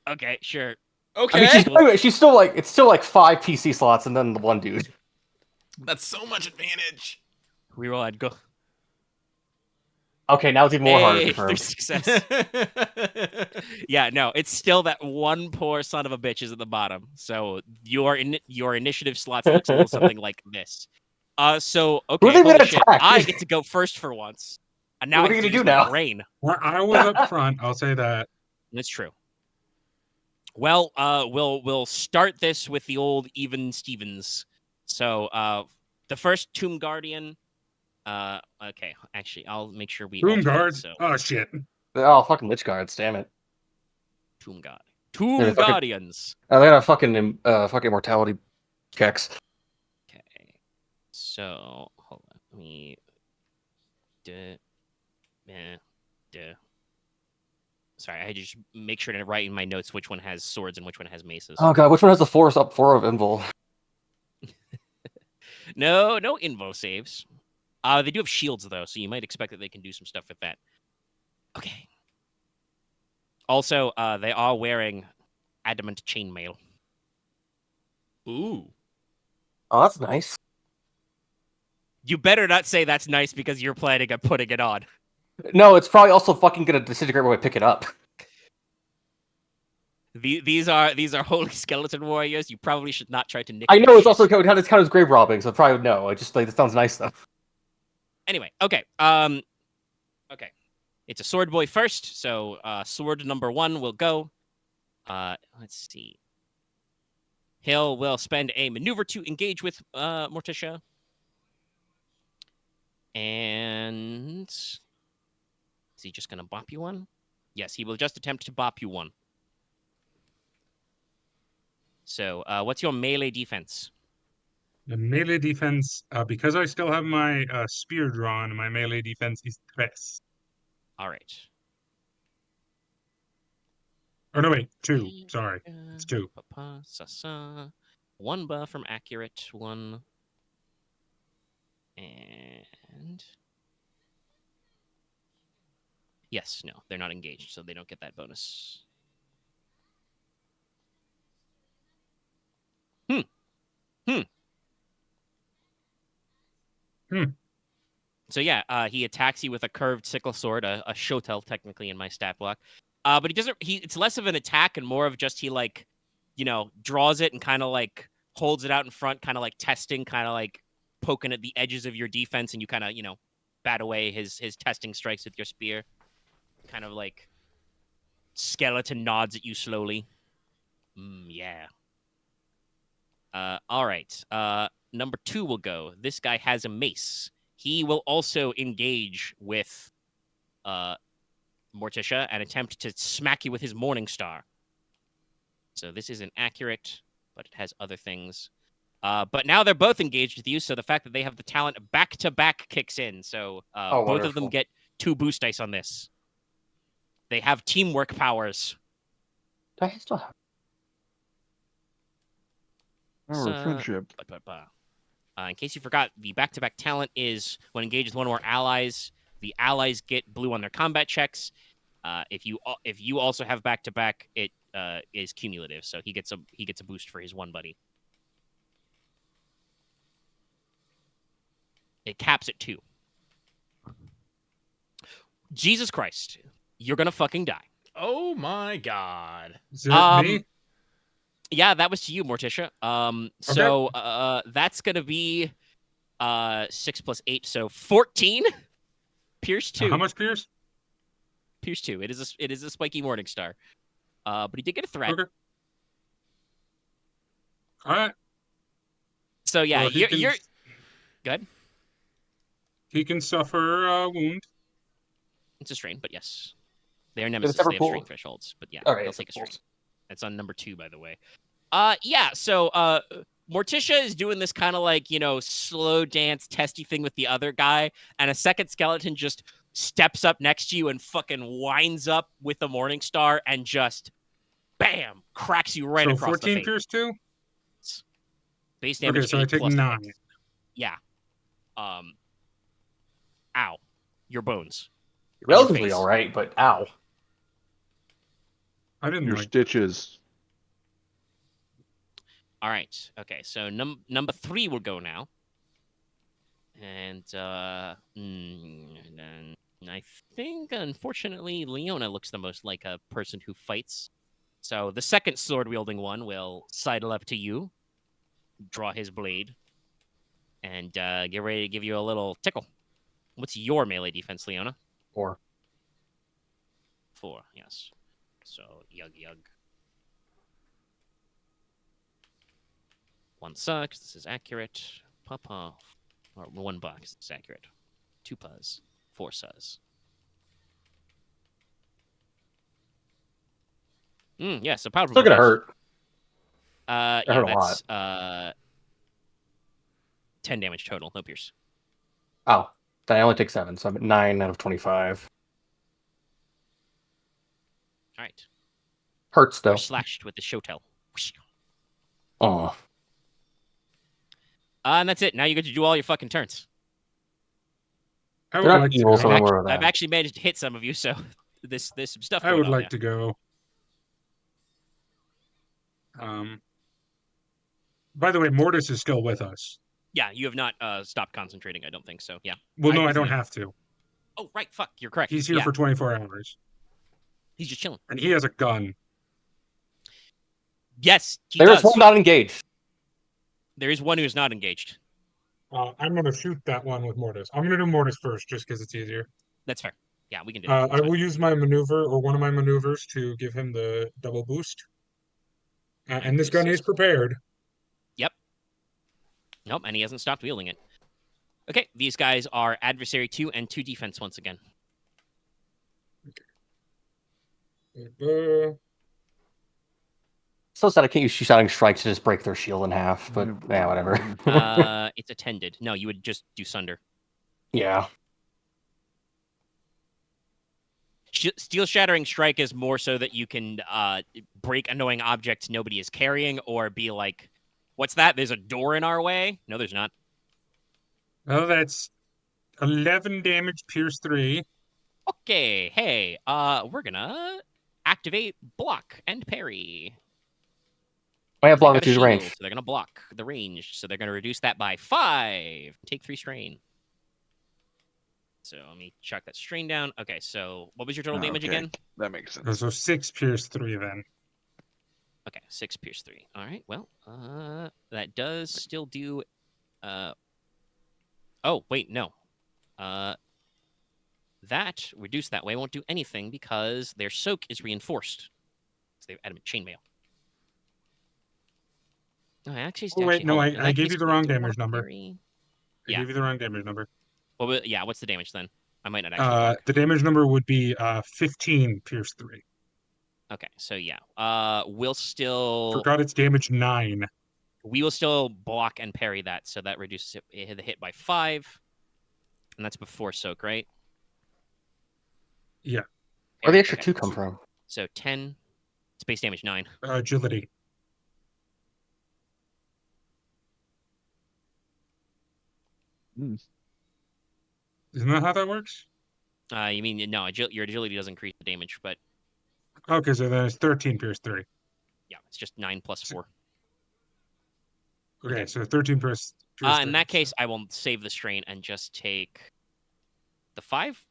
Speaker 2: Okay, sure.
Speaker 3: Okay.
Speaker 5: I mean, she's still like, it's still like 5 PC slots and then the 1 dude.
Speaker 3: That's so much advantage.
Speaker 2: Reroll, I'd go.
Speaker 5: Okay, now it's even more harder to
Speaker 2: Hey,
Speaker 5: confirm.
Speaker 2: there's success. Yeah, no, it's still that one poor son of a bitch is at the bottom. So your initiative slots looks a little something like this. So okay,
Speaker 5: Who are they
Speaker 2: holy
Speaker 5: gonna
Speaker 2: shit,
Speaker 5: attack?
Speaker 2: I get to go first for once, and now
Speaker 5: What
Speaker 2: I
Speaker 5: are you
Speaker 2: get to
Speaker 5: gonna
Speaker 2: use
Speaker 5: do
Speaker 2: my
Speaker 5: now?
Speaker 2: brain.
Speaker 1: Well, I was up front. I'll say that.
Speaker 2: That's true. Well, we'll start this with the old even Stevens. So the first Tomb Guardian. Okay, actually, I'll make sure we
Speaker 1: Room
Speaker 2: alternate,
Speaker 1: guard.
Speaker 2: So
Speaker 1: Oh shit.
Speaker 5: Oh, fucking Lich Guards, damn it.
Speaker 2: Tomb
Speaker 5: Yeah,
Speaker 2: Tomb
Speaker 5: fucking-
Speaker 2: Guardians.
Speaker 5: They got fucking mortality checks.
Speaker 2: Okay, so hold on. Let me. Sorry, I just make sure to write in my notes which one has swords and which one has maces.
Speaker 5: Oh god, which one has the 4 of Invul?
Speaker 2: No invo saves. They do have shields though, so you might expect that they can do some stuff with that. Okay. Also, they are wearing adamant chainmail.
Speaker 3: Ooh.
Speaker 5: Oh, that's nice.
Speaker 2: You better not say that's nice because you're planning on putting it on.
Speaker 5: No, it's probably also fucking gonna disintegrate when I pick it up.
Speaker 2: These are holy skeleton warriors. You probably should not try to nick.
Speaker 5: I know
Speaker 2: their
Speaker 5: it's
Speaker 2: shit.
Speaker 5: also kind of grave robbing, so I probably no. I just like it sounds nice though.
Speaker 2: Anyway, okay. Okay. It's a sword boy first, so sword number 1 will go. Let's see. Hill will spend a maneuver to engage with Morticia. And is he just gonna bop you one? Yes, he will just attempt to bop you one. So, what's your melee defense?
Speaker 1: The melee defense, because I still have my spear drawn, my melee defense is 3.
Speaker 2: All right.
Speaker 1: Or no, wait, 2. Sorry, it's 2.
Speaker 2: Sa-sa. 1 buff from accurate, 1. And yes, no, they're not engaged, so they don't get that bonus. So yeah, he attacks you with a curved sickle sword, a shotel technically in my stat block. But he doesn't. It's less of an attack and more of just he like, draws it and kind of like holds it out in front, kind of like testing, kind of like poking at the edges of your defense, and you kind of bat away his testing strikes with your spear. Kind of like skeleton nods at you slowly. Yeah. All right. Number 2 will go. This guy has a mace. He will also engage with Morticia and attempt to smack you with his Morning Star. So this isn't accurate, but it has other things. But now they're both engaged with you, so the fact that they have the talent back-to-back kicks in. So both of them get 2 boost dice on this. They have teamwork powers.
Speaker 5: Do I still have?
Speaker 4: Friendship.
Speaker 2: In case you forgot, the back-to-back talent is when engaged with one or more allies. The allies get blue on their combat checks. If you also have back-to-back, it is cumulative, so he gets a boost for his one buddy. It caps at 2. Jesus Christ, you're gonna fucking die.
Speaker 3: Oh my god.
Speaker 1: Is that me?
Speaker 2: Yeah, that was to you, Morticia. So that's gonna be 6 plus 8, so 14. Pierce 2.
Speaker 1: How much Pierce?
Speaker 2: Pierce 2. It is a spiky Morning Star. But he did get a threat.
Speaker 1: Okay. All right.
Speaker 2: So yeah,
Speaker 1: Well,
Speaker 2: you're good.
Speaker 1: He can suffer a wound.
Speaker 2: It's a strain, but yes. They're nemesis.
Speaker 5: never
Speaker 2: They have
Speaker 5: cool.
Speaker 2: strain thresholds, but yeah,
Speaker 5: All right,
Speaker 2: they'll take a
Speaker 5: cool.
Speaker 2: strain. That's on number 2, by the way. Yeah. So, Morticia is doing this kind of like, slow dance testy thing with the other guy, and a second skeleton just steps up next to you and fucking winds up with the Morning Star and just, bam, cracks you right
Speaker 1: So
Speaker 2: across the
Speaker 1: 14
Speaker 2: face.
Speaker 1: pierce 2?
Speaker 2: Base damage
Speaker 1: Okay, so I
Speaker 2: 8
Speaker 1: take
Speaker 2: plus
Speaker 1: 9.
Speaker 2: effect. Yeah. Ow. Your bones.
Speaker 5: You're
Speaker 2: your
Speaker 5: relatively
Speaker 2: face.
Speaker 5: all right, but ow.
Speaker 1: I didn't
Speaker 4: Your
Speaker 1: like.
Speaker 4: stitches.
Speaker 2: All right. Okay. So number 3 will go now. And then I think, unfortunately, Leona looks the most like a person who fights. So the second sword-wielding one will sidle up to you, draw his blade, and get ready to give you a little tickle. What's your melee defense, Leona?
Speaker 5: 4.
Speaker 2: 4, yes. So, yug. 1 sucks. This is accurate. Papa. Or 1 box. This is accurate. 2 puzz. 4 sus. Yeah, so powerful.
Speaker 5: Still gonna hurt.
Speaker 2: Yeah,
Speaker 5: hurt a
Speaker 2: that's
Speaker 5: lot.
Speaker 2: 10 damage total. No pierce.
Speaker 5: Oh, then I only take 7, so I'm at 9 out of 25.
Speaker 2: All right.
Speaker 5: Hurts
Speaker 2: You're
Speaker 5: though.
Speaker 2: slashed with the shotel.
Speaker 5: Oh.
Speaker 2: And that's it. Now you get to do all your fucking turns.
Speaker 1: I
Speaker 5: They're
Speaker 1: would
Speaker 5: not
Speaker 1: like
Speaker 5: evil,
Speaker 1: to
Speaker 5: so
Speaker 1: go.
Speaker 5: don't worry about
Speaker 2: I've
Speaker 5: that.
Speaker 2: actually managed to hit some of you, so there's some stuff
Speaker 1: I
Speaker 2: going
Speaker 1: would
Speaker 2: on
Speaker 1: like
Speaker 2: there.
Speaker 1: to go. By the way, Mortis is still with us.
Speaker 2: Yeah, you have not stopped concentrating, I don't think so. Yeah.
Speaker 1: Well, no, I
Speaker 2: was
Speaker 1: don't
Speaker 2: new.
Speaker 1: have to.
Speaker 2: Oh, right. Fuck. You're correct.
Speaker 1: He's here
Speaker 2: Yeah,
Speaker 1: for 24 hours.
Speaker 2: he's just chilling.
Speaker 1: And he has a gun.
Speaker 2: Yes, he
Speaker 5: There's
Speaker 2: does.
Speaker 5: one not engaged.
Speaker 2: There is one who's not engaged.
Speaker 1: I'm going to shoot that one with Mortis. I'm going to do Mortis first, just because it's easier.
Speaker 2: That's fair. Yeah, we can do that.
Speaker 1: I will use my maneuver, or one of my maneuvers, to give him the double boost. And this gun is prepared.
Speaker 2: Yep. Nope, and he hasn't stopped wielding it. Okay, these guys are adversary 2 and 2 defense once again.
Speaker 5: So sad I can't use shooting strikes to just break their shield in half, but yeah, whatever.
Speaker 2: It's attended. No, you would just do Sunder.
Speaker 5: Yeah.
Speaker 2: Steel Shattering Strike is more so that you can break annoying objects nobody is carrying, or be like, what's that? There's a door in our way? No, there's not.
Speaker 1: Well, that's 11 damage, pierce 3.
Speaker 2: Okay, hey, we're gonna activate block and parry.
Speaker 5: I have
Speaker 2: They
Speaker 5: block
Speaker 2: got
Speaker 5: with
Speaker 2: a
Speaker 5: use
Speaker 2: shield,
Speaker 5: range.
Speaker 2: so they're gonna block the range. So they're gonna reduce that by 5. Take 3 strain. So let me chuck that strain down. Okay, so what was your total damage
Speaker 4: Okay.
Speaker 2: again?
Speaker 4: That makes sense.
Speaker 1: So 6 pierce 3 then.
Speaker 2: Okay, 6 pierce 3. All right, well, that does still do. Oh wait, no. That reduced that way won't do anything because their soak is reinforced. So they have adamant chainmail. No, actually,
Speaker 1: Oh, wait, no,
Speaker 2: hold on. In
Speaker 1: I
Speaker 2: that
Speaker 1: gave
Speaker 2: case,
Speaker 1: you the
Speaker 2: we
Speaker 1: wrong
Speaker 2: do
Speaker 1: damage
Speaker 2: want
Speaker 1: number.
Speaker 2: parry.
Speaker 1: I
Speaker 2: Yeah.
Speaker 1: gave you the wrong damage number.
Speaker 2: Well, yeah, what's the damage then? I might not actually block.
Speaker 1: The damage number would be 15 pierce 3.
Speaker 2: Okay, so yeah. We'll still
Speaker 1: Forgot it's damage 9.
Speaker 2: we will still block and parry that, so that reduces the hit by 5. And that's before soak, right?
Speaker 1: Yeah.
Speaker 5: Where'd the extra
Speaker 2: Okay.
Speaker 5: 2 come from?
Speaker 2: So 10. It's base damage 9.
Speaker 1: Agility. Isn't that how that works?
Speaker 2: You mean no? Your agility doesn't increase the damage, but
Speaker 1: Okay, so then it's 13 pierce 3.
Speaker 2: yeah, it's just 9 plus 4.
Speaker 1: Okay, so 13 pierce 3.
Speaker 2: In that case, I will save the strain and just take the 5.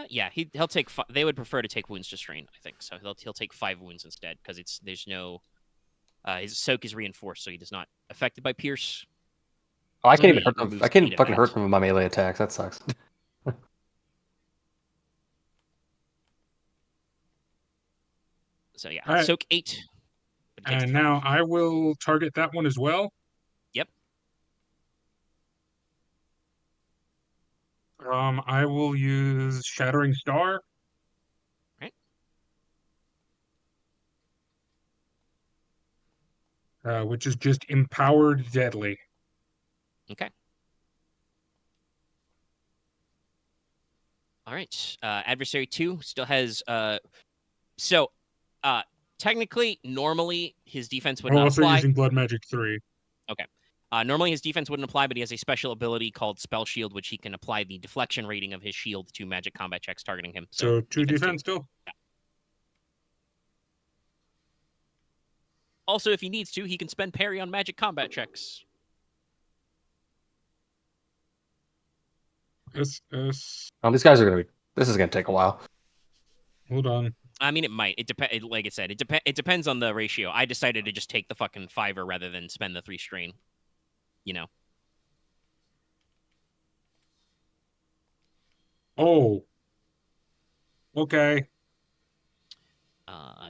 Speaker 2: Yeah, he'll take. They would prefer to take wounds to strain, I think. So he'll take 5 wounds instead because there's no. His soak is reinforced, so he does not affected by pierce.
Speaker 5: Oh, I can't
Speaker 2: Only
Speaker 5: even hurt them.
Speaker 2: removes
Speaker 5: I can't
Speaker 2: 8 of
Speaker 5: fucking
Speaker 2: that.
Speaker 5: hurt them with my melee attacks. That sucks.
Speaker 2: So yeah,
Speaker 1: All right.
Speaker 2: soak 8. but takes
Speaker 1: And
Speaker 2: 5.
Speaker 1: now I will target that one as well.
Speaker 2: Yep.
Speaker 1: I will use Shattering Star.
Speaker 2: Right.
Speaker 1: Which is just Empowered Deadly.
Speaker 2: Okay. All right. Adversary 2 still has so technically normally his defense would
Speaker 1: We're
Speaker 2: not
Speaker 1: also
Speaker 2: apply.
Speaker 1: using Blood Magic 3.
Speaker 2: Okay. Normally his defense wouldn't apply, but he has a special ability called Spell Shield, which he can apply the deflection rating of his shield to magic combat checks targeting him.
Speaker 1: So 2
Speaker 2: defense
Speaker 1: defense still?
Speaker 2: Also, if he needs to, he can spend parry on magic combat checks.
Speaker 1: SS.
Speaker 5: These guys are gonna be. This is gonna take a while.
Speaker 1: Hold on.
Speaker 2: I mean, it might. It depends. Like I said, it depends on the ratio. I decided to just take the fucking 5er rather than spend the 3 strain. You know.
Speaker 1: Oh. Okay.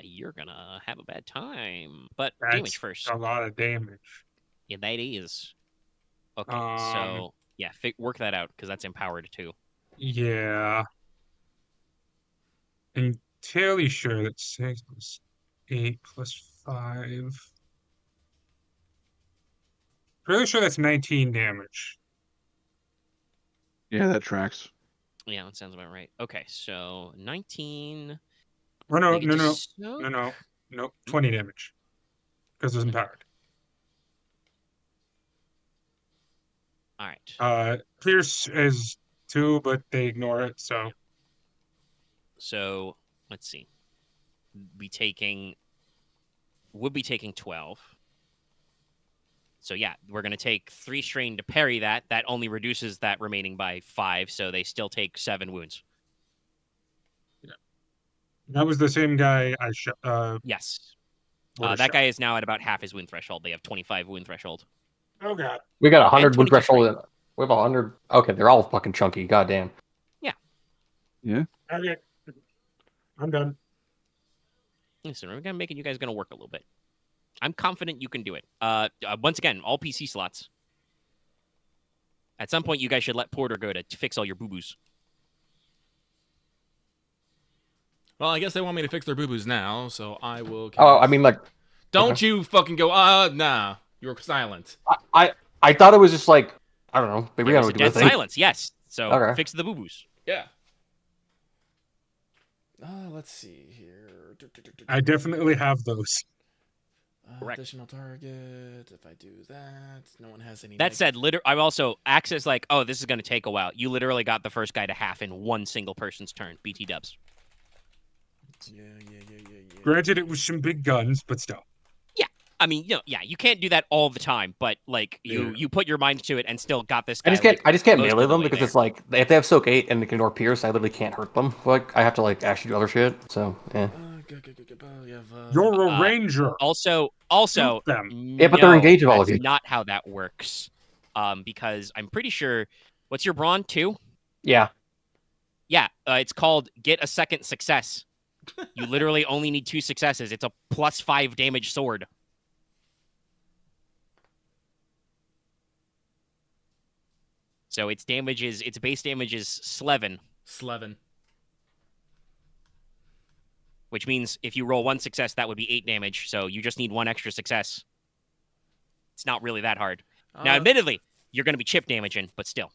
Speaker 2: You're gonna have a bad time. But
Speaker 1: That's
Speaker 2: damage first.
Speaker 1: a lot of damage.
Speaker 2: Yeah, that is. Okay, so yeah, work that out because that's empowered too.
Speaker 1: Yeah. Entirely sure that's 6 plus 8 plus 5. Really sure that's 19 damage.
Speaker 4: Yeah, that tracks.
Speaker 2: Yeah, that sounds about right. Okay, so 19.
Speaker 1: Oh, no,
Speaker 2: Make it
Speaker 1: no,
Speaker 2: to
Speaker 1: no,
Speaker 2: soak?
Speaker 1: no, no, no, 20 damage. Because it's empowered.
Speaker 2: All right.
Speaker 1: Pierce is 2, but they ignore it, so.
Speaker 2: So let's see. Would be taking 12. So yeah, we're gonna take 3 strain to parry that. That only reduces that remaining by 5, so they still take 7 wounds.
Speaker 1: Yeah. That was the same guy I
Speaker 2: Yes.
Speaker 1: would've
Speaker 2: That
Speaker 1: shot.
Speaker 2: guy is now at about half his wound threshold. They have 25 wound threshold.
Speaker 1: Oh, God.
Speaker 5: We got 100 wound
Speaker 2: 22
Speaker 5: threshold. We have 100. Okay, they're all fucking chunky. Goddamn.
Speaker 4: Yeah.
Speaker 1: Okay. I'm done.
Speaker 2: Listen, we're gonna making you guys gonna work a little bit. I'm confident you can do it. Once again, all PC slots. At some point, you guys should let Porter go to fix all your boo-boos.
Speaker 3: Well, I guess they want me to fix their boo-boos now, so I will.
Speaker 5: Oh, I mean, like,
Speaker 3: Don't
Speaker 5: okay.
Speaker 3: you fucking go, nah. You're silent.
Speaker 5: I thought it was just like, I don't know. Maybe
Speaker 2: There
Speaker 5: I
Speaker 2: was
Speaker 5: would
Speaker 2: a
Speaker 5: do
Speaker 2: dead
Speaker 5: thing.
Speaker 2: silence, yes. So
Speaker 5: Okay.
Speaker 2: fix the boo-boos.
Speaker 3: Yeah. Let's see here.
Speaker 1: I definitely have those.
Speaker 2: Correct.
Speaker 3: Additional target. If I do that, no one has any.
Speaker 2: That said, I'm also Access like, oh, this is going to take a while. You literally got the first guy to half in one single person's turn. BT dubs.
Speaker 3: Yeah.
Speaker 1: Granted, it was some big guns, but still.
Speaker 2: Yeah, I mean, you can't do that all the time, but like you put your mind to it and still got this guy.
Speaker 5: I just can't
Speaker 2: most
Speaker 5: melee
Speaker 2: of the
Speaker 5: them
Speaker 2: way
Speaker 5: because
Speaker 2: there.
Speaker 5: it's like if they have soak 8 and they can ignore pierce, I literally can't hurt them. Like I have to like actually do other shit. So yeah.
Speaker 1: You're a ranger.
Speaker 2: Also,
Speaker 1: Shoot them.
Speaker 5: Yeah, but they're engaged with all of
Speaker 2: that's
Speaker 5: you.
Speaker 2: not how that works. Because I'm pretty sure. What's your brawn 2?
Speaker 5: Yeah.
Speaker 2: Yeah, it's called Get a Second Success. You literally only need 2 successes. It's a +5 damage sword. So its base damage is Slevin. Which means if you roll 1 success, that would be 8 damage. So you just need 1 extra success. It's not really that hard. Now, admittedly, you're going to be chip damaging, but still.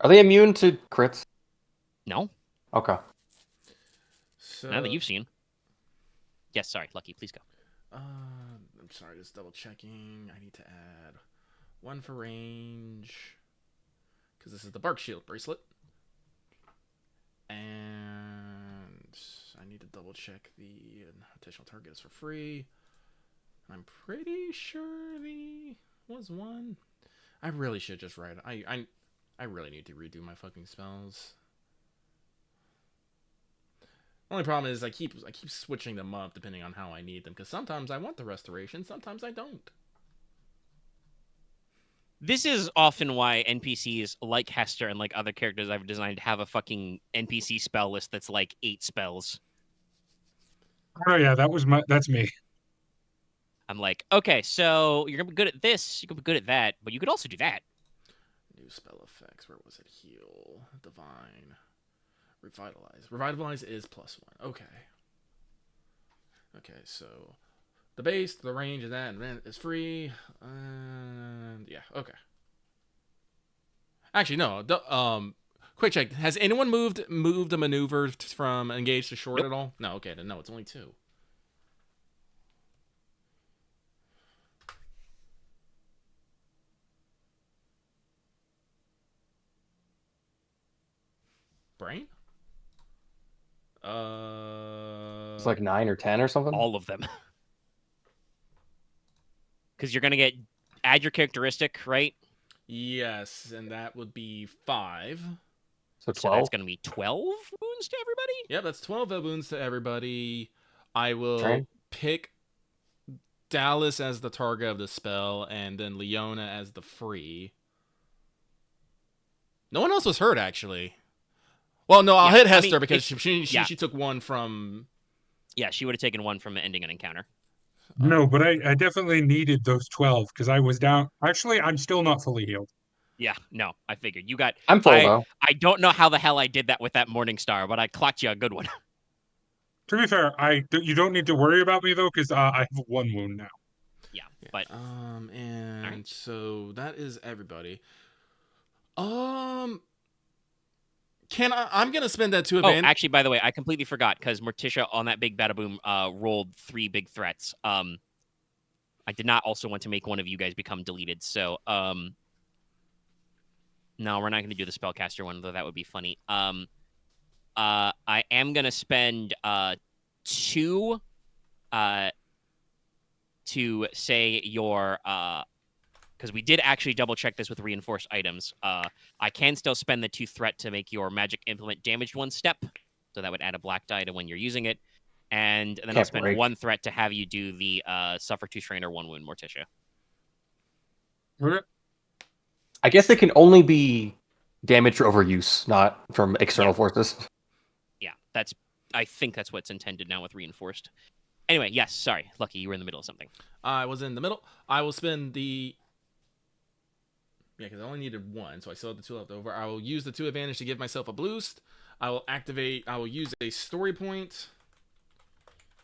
Speaker 5: Are they immune to crits?
Speaker 2: No.
Speaker 5: Okay.
Speaker 3: So,
Speaker 2: Now that you've seen. Yes, sorry, Lucky, please go.
Speaker 3: I'm sorry, just double checking. I need to add 1 for range. Because this is the Bark Shield bracelet. And I need to double check the additional target is for free. I'm pretty sure the was 1. I really should just write it. I really need to redo my fucking spells. Only problem is I keep switching them up depending on how I need them, because sometimes I want the restoration, sometimes I don't.
Speaker 2: This is often why NPCs like Hester and like other characters I've designed have a fucking NPC spell list that's like 8 spells.
Speaker 1: Oh yeah, that's me.
Speaker 2: I'm like, okay, so you're gonna be good at this, you could be good at that, but you could also do that.
Speaker 3: New spell effects. Where was it? Heal. Divine. Revitalize. Revitalize is +1. Okay. Okay, so the base, the range, and that is free. And yeah, okay. Actually, no. Quick check. Has anyone moved a maneuver from engaged to short
Speaker 2: Nope.
Speaker 3: at all? No. Okay, then no. It's only 2. Brain?
Speaker 5: It's like 9 or 10 or something.
Speaker 2: All of them. Because you're going to add your characteristic, right?
Speaker 3: Yes, and that would be 5.
Speaker 5: So
Speaker 2: So
Speaker 5: 12.
Speaker 2: that's going to be 12 wounds to everybody?
Speaker 3: Yep, that's 12 wounds to everybody. I will
Speaker 5: Train.
Speaker 3: pick Dallas as the target of the spell, and then Leona as the free. No one else was hurt, actually. Well, no, I'll hit Hester because she took 1 from...
Speaker 2: Yeah, she would have taken 1 from ending an encounter.
Speaker 1: No, but I definitely needed those 12 because I was down. Actually, I'm still not fully healed.
Speaker 2: Yeah, no, I figured. You got...
Speaker 5: I'm full though.
Speaker 2: I don't know how the hell I did that with that Morning Star, but I clocked you a good one.
Speaker 1: To be fair, you don't need to worry about me though because I have 1 wound now.
Speaker 2: Yeah, but...
Speaker 3: and
Speaker 2: right.
Speaker 3: so that is everybody. I'm gonna spend that 2
Speaker 2: Oh,
Speaker 3: advantage.
Speaker 2: actually, by the way, I completely forgot because Morticia on that big bada-boom rolled 3 big threats. I did not also want to make one of you guys become deleted, so no, we're not going to do the spellcaster one, though that would be funny. I am going to spend 2 to say your because we did actually double check this with reinforced items. I can still spend the 2 threat to make your magic implement damaged 1 step, so that would add a black die to when you're using it. And then I'll spend 1 threat to have you do the suffer 2 strain or 1 wound Morticia.
Speaker 5: I guess they can only be damage or overuse, not from external forces.
Speaker 2: Yeah, I think that's what's intended now with reinforced. Anyway, yes, sorry. Lucky, you were in the middle of something.
Speaker 3: I was in the middle. I will spend the... Yeah, because I only needed 1, so I still have the 2 left over. I will use the 2 advantage to give myself a boost. I will use a story point.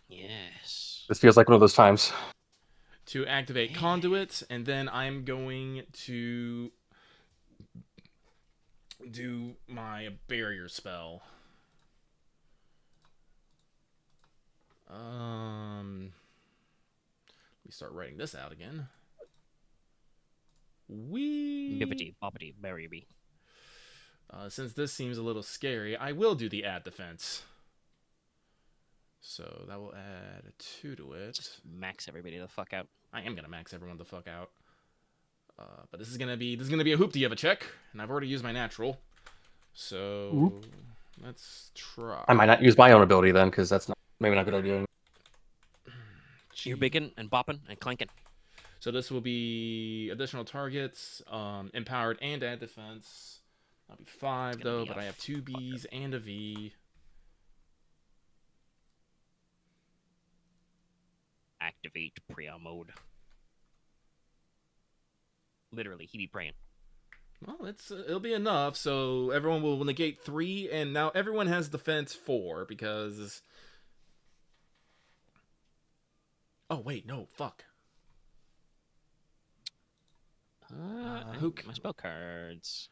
Speaker 2: Yes.
Speaker 5: This feels like one of those times.
Speaker 3: To activate Conduit, and then I'm going to do my barrier spell. Let me start writing this out again.
Speaker 2: Bippity, boppity, berry.
Speaker 3: Since this seems a little scary, I will do the add defense. So that will add 2 to it.
Speaker 2: Just max everybody the fuck out.
Speaker 3: I am gonna max everyone the fuck out. But this is gonna be a hoopty of a check, and I've already used my natural. So let's try.
Speaker 5: I might not use my own ability then, because that's maybe not a good idea.
Speaker 2: You're bigging and bopping and clanking.
Speaker 3: So this will be additional targets, empowered and add defense. That'll be 5 though, but I have 2 Bs and a V.
Speaker 2: Activate Priya mode. Literally, he be praying.
Speaker 3: Well, it'll be enough. So everyone will negate 3, and now everyone has defense 4 because. Oh wait, no, fuck.
Speaker 2: Who? My spell cards.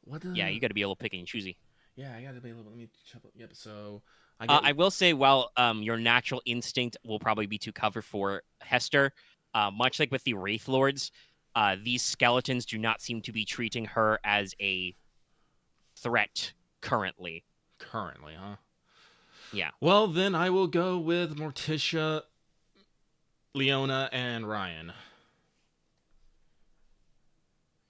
Speaker 3: What?
Speaker 2: Yeah, you got to be a little picky and choosy.
Speaker 3: Yeah, I got to be a little. Let me. Yep. So.
Speaker 2: I will say, while your natural instinct will probably be to cover for Hester, much like with the Wraith Lords, these skeletons do not seem to be treating her as a threat currently.
Speaker 3: Currently, huh?
Speaker 2: Yeah.
Speaker 3: Well, then I will go with Morticia, Leona, and Ryahn.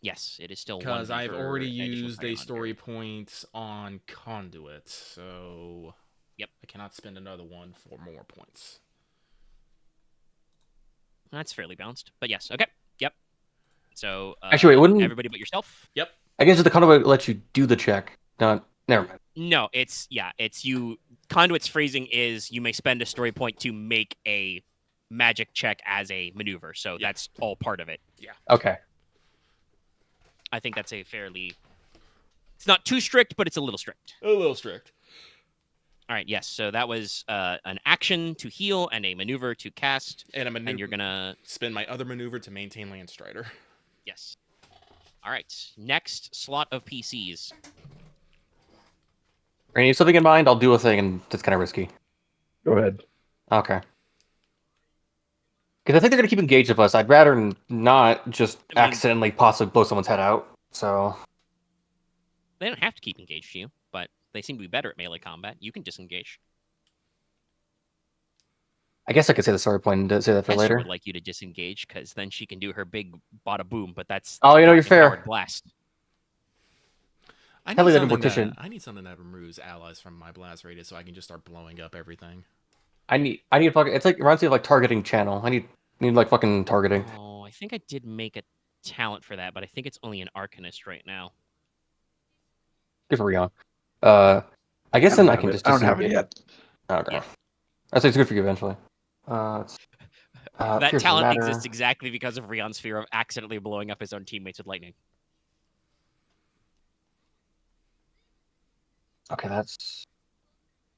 Speaker 2: Yes, it is still one.
Speaker 3: Because I've already used a story point on Conduit, so...
Speaker 2: Yep.
Speaker 3: I cannot spend another one for more points.
Speaker 2: That's fairly balanced. But yes, okay. Yep. So,
Speaker 5: actually, wait, wouldn't
Speaker 2: everybody but yourself?
Speaker 3: Yep.
Speaker 5: I guess the conduit let you do the check. Not never mind.
Speaker 2: No, it's you. Conduit's phrasing is you may spend a story point to make a magic check as a maneuver. So that's all part of it.
Speaker 3: Yeah.
Speaker 5: Okay.
Speaker 2: I think that's a fairly. It's not too strict, but it's a little strict.
Speaker 3: A little strict.
Speaker 2: All right. Yes. So that was an action to heal and a maneuver to cast,
Speaker 3: And a maneuver.
Speaker 2: and you're gonna
Speaker 3: spend my other maneuver to maintain Landstrider.
Speaker 2: yes. All right. Next slot of PCs.
Speaker 5: Rainy, have something in mind? I'll do a thing, and that's kind of risky.
Speaker 4: Go ahead.
Speaker 5: Okay. Because I think they're going to keep engaged with us. I'd rather not just accidentally possibly blow someone's head out. So
Speaker 2: They don't have to keep engaged to you, but they seem to be better at melee combat. You can disengage.
Speaker 5: I guess I could say the story point and say that for
Speaker 2: Hester
Speaker 5: later.
Speaker 2: would like you to disengage because then she can do her big bada boom, but that's
Speaker 5: Oh, you know,
Speaker 2: not
Speaker 5: you're fair.
Speaker 2: empowered blast.
Speaker 3: I
Speaker 5: Heavily
Speaker 3: need, something
Speaker 5: mortician.
Speaker 3: that, I need something that removes allies from my blast radius so I can just start blowing up everything.
Speaker 5: I need a fucking. It's like reminds me of like targeting channel. I need like fucking targeting.
Speaker 2: Oh, I think I did make a talent for that, but I think it's only an Arcanist right now.
Speaker 5: Good for Ryahn. I guess then I can just.
Speaker 4: I don't have it
Speaker 5: disengage.
Speaker 4: yet.
Speaker 5: Okay.
Speaker 2: Yeah.
Speaker 5: I say it's good for you eventually.
Speaker 2: That
Speaker 5: Pierce
Speaker 2: talent
Speaker 5: matter.
Speaker 2: exists exactly because of Ryahnn's fear of accidentally blowing up his own teammates with lightning.
Speaker 5: Okay, that's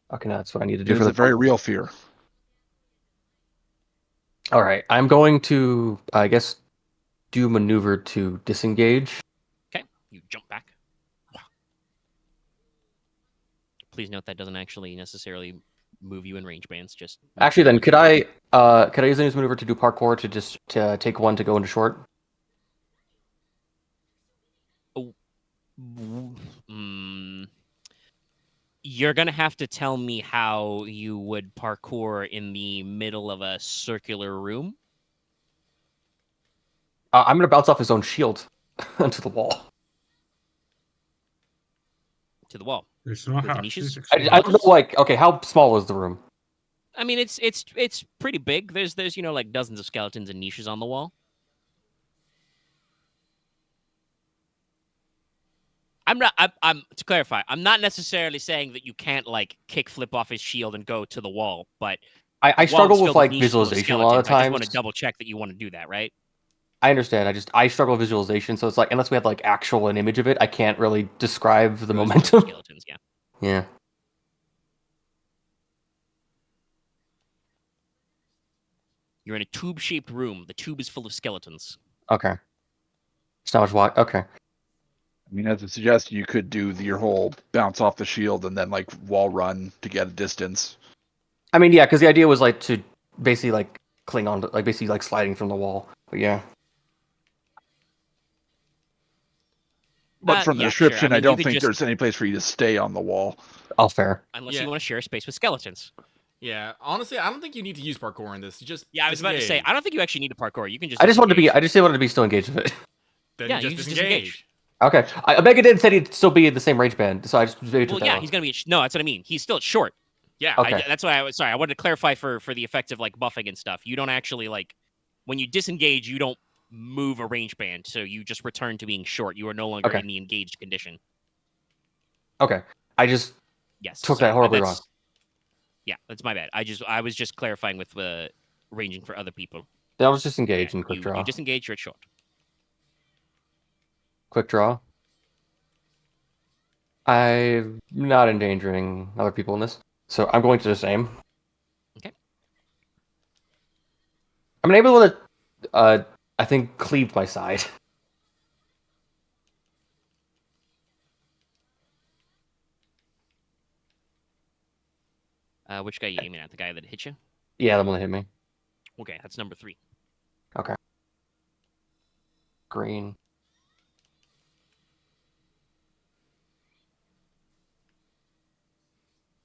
Speaker 5: what I need to
Speaker 4: It
Speaker 5: do
Speaker 4: is
Speaker 5: for
Speaker 4: a
Speaker 5: the
Speaker 4: very real fear.
Speaker 5: All right, I'm going to, I guess, do maneuver to disengage.
Speaker 2: Okay, you jump back. Please note that doesn't actually necessarily move you in range bands. Just
Speaker 5: Actually, then could I use this maneuver to do parkour to just take one to go into short?
Speaker 2: You're gonna have to tell me how you would parkour in the middle of a circular room.
Speaker 5: I'm gonna bounce off his own shield onto the wall.
Speaker 2: To the wall.
Speaker 1: There's no
Speaker 2: With
Speaker 1: how.
Speaker 2: niches?
Speaker 5: I don't know, like, okay, how small is the room?
Speaker 2: I mean, it's pretty big. There's like dozens of skeletons and niches on the wall. I'm to clarify, I'm not necessarily saying that you can't like kick flip off his shield and go to the wall, but
Speaker 5: I
Speaker 2: while
Speaker 5: struggle
Speaker 2: it's
Speaker 5: with
Speaker 2: filled
Speaker 5: like
Speaker 2: niches full of
Speaker 5: visualization a lot of
Speaker 2: skeletons, I just
Speaker 5: times.
Speaker 2: want to double check that you want to do that, right?
Speaker 5: I understand. I struggle with visualization, so it's like unless we have like actual an image of it, I can't really describe the
Speaker 2: Rows full of
Speaker 5: momentum.
Speaker 2: skeletons, yeah.
Speaker 5: Yeah.
Speaker 2: You're in a tube-shaped room. The tube is full of skeletons.
Speaker 5: Okay. It's not much wide. Okay.
Speaker 4: I mean, as a suggestion, you could do your whole bounce off the shield and then like wall run to get a distance.
Speaker 5: I mean, yeah, because the idea was like to basically like cling on to, like basically like sliding from the wall. But yeah.
Speaker 4: But from the
Speaker 2: Yeah, sure.
Speaker 4: description,
Speaker 2: I
Speaker 4: I,
Speaker 2: mean, you
Speaker 4: don't
Speaker 2: could
Speaker 4: think
Speaker 2: just-
Speaker 4: there's any place for you to stay on the wall.
Speaker 5: All fair.
Speaker 2: Unless
Speaker 3: Yeah.
Speaker 2: you want to share space with skeletons.
Speaker 3: Yeah, honestly, I don't think you need to use parkour in this. You just
Speaker 2: Yeah, I was about to say,
Speaker 3: disengage.
Speaker 2: I don't think you actually need to parkour. You can just.
Speaker 5: I just wanted to be.
Speaker 2: disengage.
Speaker 5: I just wanted to be still engaged with it.
Speaker 3: Then
Speaker 2: Yeah,
Speaker 3: you
Speaker 2: you
Speaker 3: just
Speaker 2: just
Speaker 3: disengage.
Speaker 5: Okay. Omega did said he'd still be in the same range band, so I just maybe
Speaker 2: Well,
Speaker 5: took that
Speaker 2: yeah,
Speaker 5: out.
Speaker 2: he's gonna be. No, that's what I mean. He's still short. Yeah,
Speaker 5: Okay.
Speaker 2: that's why I was sorry. I wanted to clarify for the effects of like buffing and stuff. You don't actually like when you disengage. You don't move a range band, so you just return to being short. You are no longer
Speaker 5: Okay.
Speaker 2: in the engaged condition.
Speaker 5: Okay. I just
Speaker 2: Yes,
Speaker 5: took
Speaker 2: sorry,
Speaker 5: that horribly
Speaker 2: that's-
Speaker 5: wrong.
Speaker 2: Yeah, that's my bad. I was just clarifying with ranging for other people.
Speaker 5: Then I'll just engage
Speaker 2: Yeah,
Speaker 5: and quick draw.
Speaker 2: You disengage. You're at short.
Speaker 5: Quick draw. I'm not endangering other people in this, so I'm going to just aim.
Speaker 2: Okay.
Speaker 5: I'm able to, I think, cleave my side.
Speaker 2: Which guy are you aiming at? The guy that hit you?
Speaker 5: Yeah, the one that hit me.
Speaker 2: Okay, that's number 3.
Speaker 5: Green.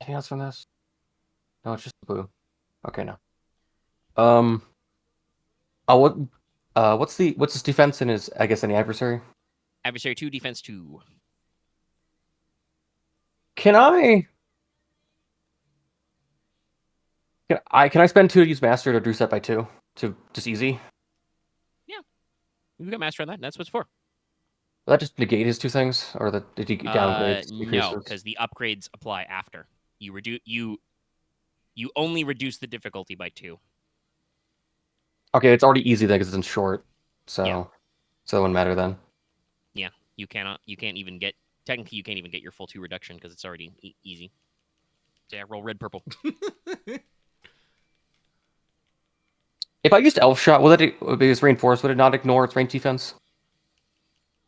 Speaker 5: Anything else from this? No, it's just blue. Okay, no. What's his defense and his, I guess, any adversary?
Speaker 2: Adversary 2, defense 2.
Speaker 5: Can I spend 2 to use master to reduce that by 2 to just easy?
Speaker 2: You got master on that. That's what it's for.
Speaker 5: Will that just negate his 2 things, or did he downgrade?
Speaker 2: No, because the upgrades apply after. You only reduce the difficulty by 2.
Speaker 5: Okay, it's already easy then because it's in short, so
Speaker 2: Yeah.
Speaker 5: so it wouldn't matter then.
Speaker 2: Yeah, You can't even get technically you can't even get your full 2 reduction because it's already easy. So yeah, roll red purple.
Speaker 5: If I used Elf Shot, would it be reinforced? Would it not ignore its range defense?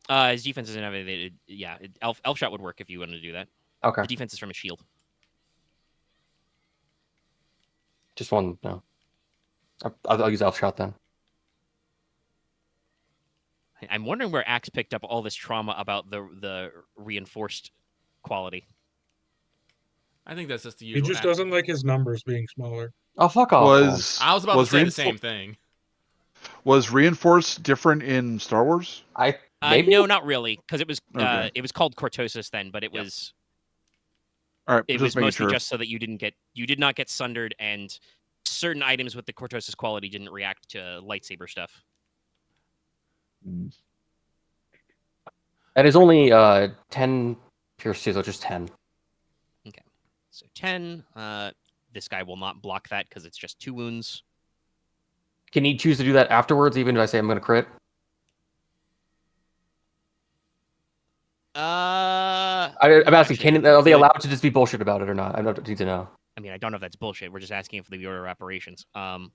Speaker 2: His defense isn't elevated. Yeah, elf shot would work if you wanted to do that.
Speaker 5: Okay.
Speaker 2: The defense is from a shield.
Speaker 5: Just one. No. I'll use Elf Shot then.
Speaker 2: I'm wondering where Axe picked up all this trauma about the reinforced quality.
Speaker 3: I think that's just the
Speaker 1: He
Speaker 3: usual.
Speaker 1: just doesn't like his numbers being smaller.
Speaker 5: Oh, fuck off.
Speaker 3: I was about to say the same thing.
Speaker 4: Was reinforced different in Star Wars?
Speaker 5: Maybe?
Speaker 2: No, not really, because it was
Speaker 4: Okay.
Speaker 2: it was called cortosis then, but it
Speaker 3: Yep.
Speaker 2: was
Speaker 4: All right,
Speaker 2: it
Speaker 4: just
Speaker 2: was
Speaker 4: making
Speaker 2: mostly
Speaker 4: sure.
Speaker 2: just so that you did not get sundered, and certain items with the cortosis quality didn't react to lightsaber stuff.
Speaker 5: That is only 10 pierce too, so just 10.
Speaker 2: So 10. This guy will not block that because it's just 2 wounds.
Speaker 5: Can he choose to do that afterwards, even if I say I'm going to crit?
Speaker 2: I'm
Speaker 5: I'm asking, are they
Speaker 2: could.
Speaker 5: allowed to just be bullshit about it or not? I don't need to know.
Speaker 2: I mean, I don't know if that's bullshit. We're just asking for the order of operations. I'm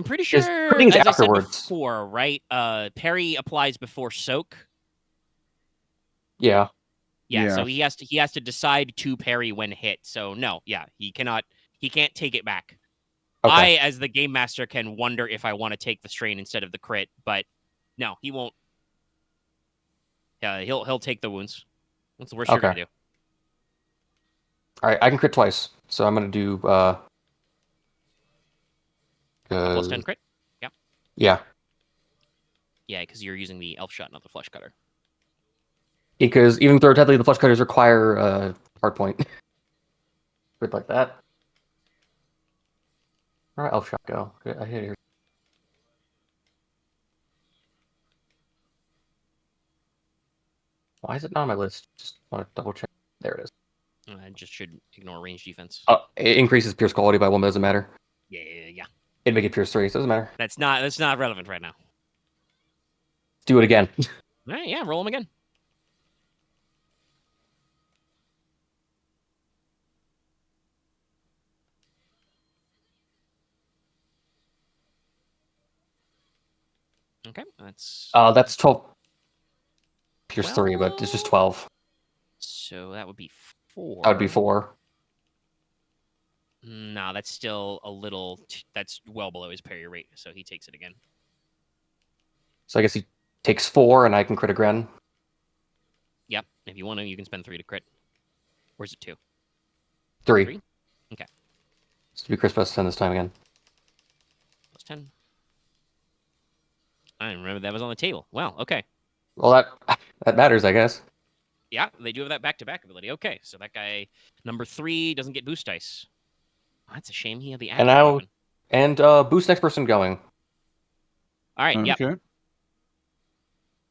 Speaker 2: pretty sure,
Speaker 5: critting's
Speaker 2: as I said
Speaker 5: afterwards.
Speaker 2: before, right? Parry applies before soak.
Speaker 5: Yeah.
Speaker 2: Yeah,
Speaker 4: Yeah.
Speaker 2: so he has to decide to parry when hit. So no, yeah, he can't take it back.
Speaker 5: Okay.
Speaker 2: I, as the game master, can wonder if I want to take the strain instead of the crit, but no, he won't. Yeah, he'll take the wounds. What's the worst you're gonna do?
Speaker 5: All right, I can crit twice, so I'm gonna do
Speaker 2: Plus 10 crit.
Speaker 5: Yeah,
Speaker 2: Yeah, because you're using the elf shot, not the flesh cutter.
Speaker 5: because even though technically the flesh cutters require hard point. Crit like that. Where elf shot go? Okay, I hit it here. Why is it not on my list? Just want to double check. There it is.
Speaker 2: It just should ignore range defense.
Speaker 5: It increases pierce quality by 1, but doesn't matter.
Speaker 2: Yeah.
Speaker 5: It'd make it pierce 3, so it doesn't matter.
Speaker 2: That's not relevant right now.
Speaker 5: Do it again.
Speaker 2: All right, yeah, roll him again. Okay,
Speaker 5: That's 12 pierce 3, but it's just 12.
Speaker 2: So that would be 4.
Speaker 5: That would be 4.
Speaker 2: No, that's still a little. That's well below his parry rate, so he takes it again.
Speaker 5: So I guess he takes 4, and I can crit again.
Speaker 2: Yep. If you want to, you can spend 3 to crit. Or is it 2?
Speaker 5: 3.
Speaker 2: 3? Okay.
Speaker 5: So to be Chris plus 10 this time again.
Speaker 2: Plus 10. I didn't remember that was on the table. Wow, okay.
Speaker 5: Well, that matters, I guess.
Speaker 2: Yeah, they do have that back-to-back ability. Okay, so that guy, number 3, doesn't get boost dice. Oh, that's a shame he had the
Speaker 5: And
Speaker 2: accurate weapon.
Speaker 5: And boost next person going.
Speaker 2: All right, yep.
Speaker 4: Okay.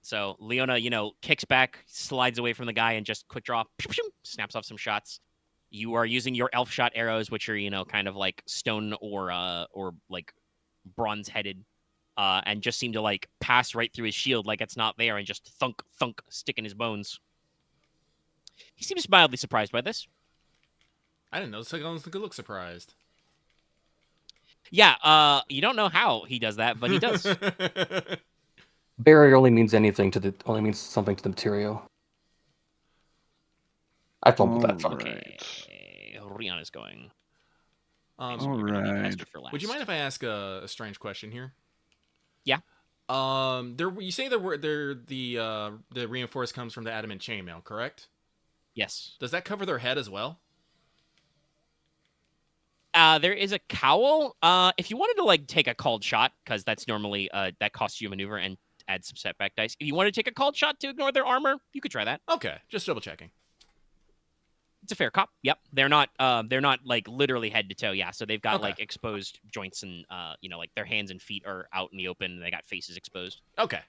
Speaker 2: So Leona, kicks back, slides away from the guy, and just quick draw, snaps off some shots. You are using your elf shot arrows, which are, kind of like stone or like bronze headed, and just seem to like pass right through his shield like it's not there and just thunk, thunk, stick in his bones. He seems mildly surprised by this.
Speaker 3: I didn't know. It's like I was look surprised.
Speaker 2: Yeah, you don't know how he does that, but he does.
Speaker 5: Barrier only means something to the material. I fumbled that. Fuck.
Speaker 2: Okay, Ryahn is going.
Speaker 3: All
Speaker 4: right.
Speaker 3: Would you mind if I ask a strange question here?
Speaker 2: Yeah.
Speaker 3: You say the reinforced comes from the adamant chainmail, correct?
Speaker 2: Yes.
Speaker 3: Does that cover their head as well?
Speaker 2: There is a cowl. If you wanted to like take a called shot, because that's normally that costs you a maneuver and adds some setback dice. If you want to take a called shot to ignore their armor, you could try that.
Speaker 3: Okay, just double checking.
Speaker 2: It's a fair cop. Yep. They're not like literally head to toe. Yeah. So they've got like exposed joints and like their hands and feet are out in the open. And they got faces exposed.
Speaker 3: Okay.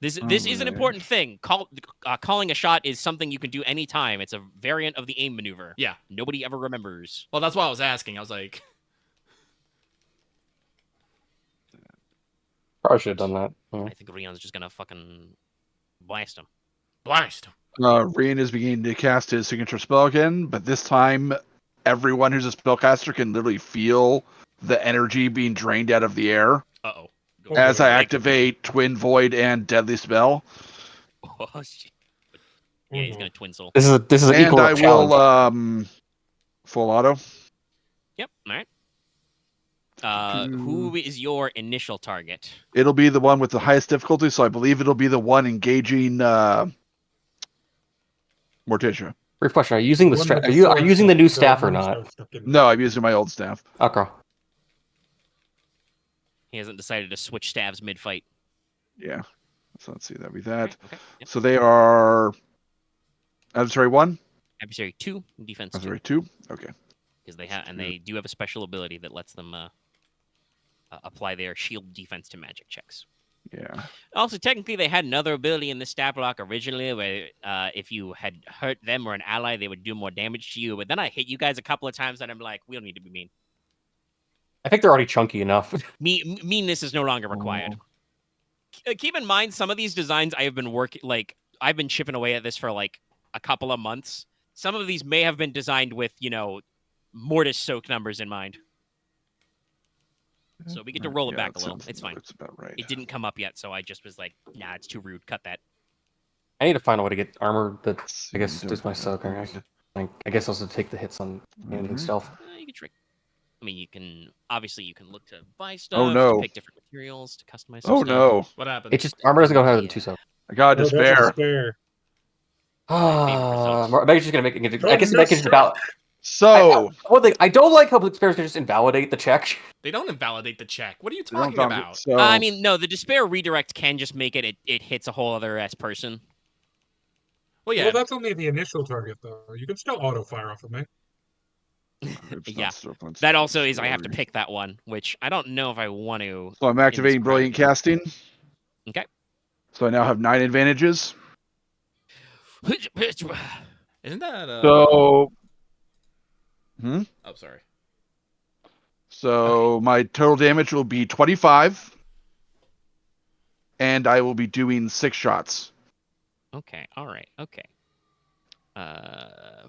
Speaker 2: This is an important thing. Calling a shot is something you can do anytime. It's a variant of the aim maneuver.
Speaker 3: Yeah.
Speaker 2: Nobody ever remembers.
Speaker 3: Well, that's why I was asking. I was like,
Speaker 5: Probably should have done that. Yeah.
Speaker 2: I think Ryah's just gonna fucking blast him.
Speaker 3: Blast him.
Speaker 4: Ryahn is beginning to cast his signature spell again, but this time everyone who's a spellcaster can literally feel the energy being drained out of the air
Speaker 3: Uh-oh.
Speaker 1: Oh,
Speaker 4: as
Speaker 1: boy.
Speaker 4: I activate Twin Void and Deadly Spell.
Speaker 2: Oh, shit. Yeah, he's gonna twin soul.
Speaker 5: This is an
Speaker 4: And
Speaker 5: equal
Speaker 4: I
Speaker 5: challenge.
Speaker 4: will full auto.
Speaker 2: Yep. All right. Who is your initial target?
Speaker 4: It'll be the one with the highest difficulty, so I believe it'll be the one engaging Morticia.
Speaker 5: Brief question: Are you using the
Speaker 1: One
Speaker 5: strap?
Speaker 1: with
Speaker 5: Are you
Speaker 1: sword
Speaker 5: using the new staff or
Speaker 1: one
Speaker 5: not?
Speaker 1: sword stuck in it.
Speaker 4: No, I'm using my old staff.
Speaker 5: Okay.
Speaker 2: He hasn't decided to switch staves mid-fight.
Speaker 4: Yeah. So let's see, that'd be that.
Speaker 2: Okay. Yep.
Speaker 4: So they are adversary 1,
Speaker 2: Adversary 2, defense 2,
Speaker 4: adversary 2. Okay.
Speaker 2: because they do have a special ability that lets them apply their shield defense to magic checks.
Speaker 4: Yeah.
Speaker 2: Also, technically, they had another ability in the stat block originally, where if you had hurt them or an ally, they would do more damage to you. But then I hit you guys a couple of times, and I'm like, we don't need to be mean.
Speaker 5: I think they're already chunky enough.
Speaker 2: Meanness is no longer required. Keep in mind, some of these designs I have been I've been chipping away at this for like a couple of months. Some of these may have been designed with, mortis soak numbers in mind. So we get to roll it back a little. It's fine.
Speaker 4: It's about right.
Speaker 2: It didn't come up yet, so I just was like, nah, it's too rude. Cut that.
Speaker 5: I need to find a way to get armor that I guess
Speaker 4: Don't
Speaker 5: does my
Speaker 4: do
Speaker 5: soaker.
Speaker 4: that.
Speaker 5: I guess also take the hits on anything stealth.
Speaker 2: You can trick. I mean, you can look to buy stuff,
Speaker 4: Oh, no.
Speaker 2: to pick different materials, to customize some
Speaker 4: Oh
Speaker 2: stuff.
Speaker 4: no.
Speaker 3: What happened?
Speaker 5: It just armor doesn't go higher than
Speaker 2: Yeah.
Speaker 5: 2 soak.
Speaker 4: I got
Speaker 1: Oh, that's a
Speaker 4: despair.
Speaker 1: spare.
Speaker 5: Megan's just gonna make it. I guess Megan's just about.
Speaker 4: So
Speaker 5: One thing I don't like how spares can just invalidate the check.
Speaker 3: They don't invalidate the check. What are you
Speaker 4: they don't
Speaker 3: talking
Speaker 4: validate-
Speaker 3: about?
Speaker 4: So
Speaker 2: I mean, no, the despair redirect can just make it hits a whole other person.
Speaker 3: Well, yeah.
Speaker 1: Well, that's only the initial target, though. You can still auto fire off of me.
Speaker 4: It's
Speaker 2: Yeah.
Speaker 4: not surplus,
Speaker 2: That
Speaker 4: it's
Speaker 2: also is I have to
Speaker 4: story.
Speaker 2: pick that one, which I don't know if I want to.
Speaker 4: So I'm activating
Speaker 2: crowd.
Speaker 4: brilliant casting.
Speaker 2: Okay.
Speaker 4: So I now have 9 advantages.
Speaker 3: Isn't that
Speaker 4: So
Speaker 3: Oh, sorry.
Speaker 4: So my total damage will be 25, and I will be doing 6 shots.
Speaker 2: Okay. All right. Okay.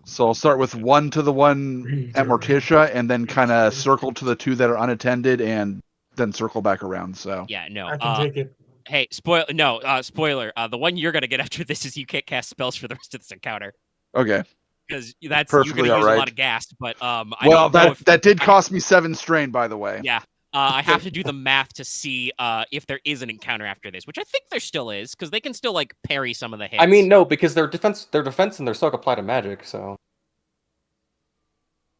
Speaker 4: So I'll start with 1 to the one at Morticia, and then kind of circle to the 2 that are unattended, and then circle back around. So
Speaker 2: Yeah. No.
Speaker 1: I can take it.
Speaker 2: Hey, spoiler. The one you're gonna get after this is you can't cast spells for the rest of this encounter
Speaker 4: okay.
Speaker 2: because that's
Speaker 4: Perfectly
Speaker 2: you're gonna use a
Speaker 4: alright.
Speaker 2: lot of gas. But I
Speaker 4: Well,
Speaker 2: don't know if
Speaker 4: that did cost me 7 strain, by the way.
Speaker 2: Yeah. I have to do the math to see if there is an encounter after this, which I think there still is, because they can still like parry some of the hits.
Speaker 5: I mean, no, because their defense and their soak apply to magic. So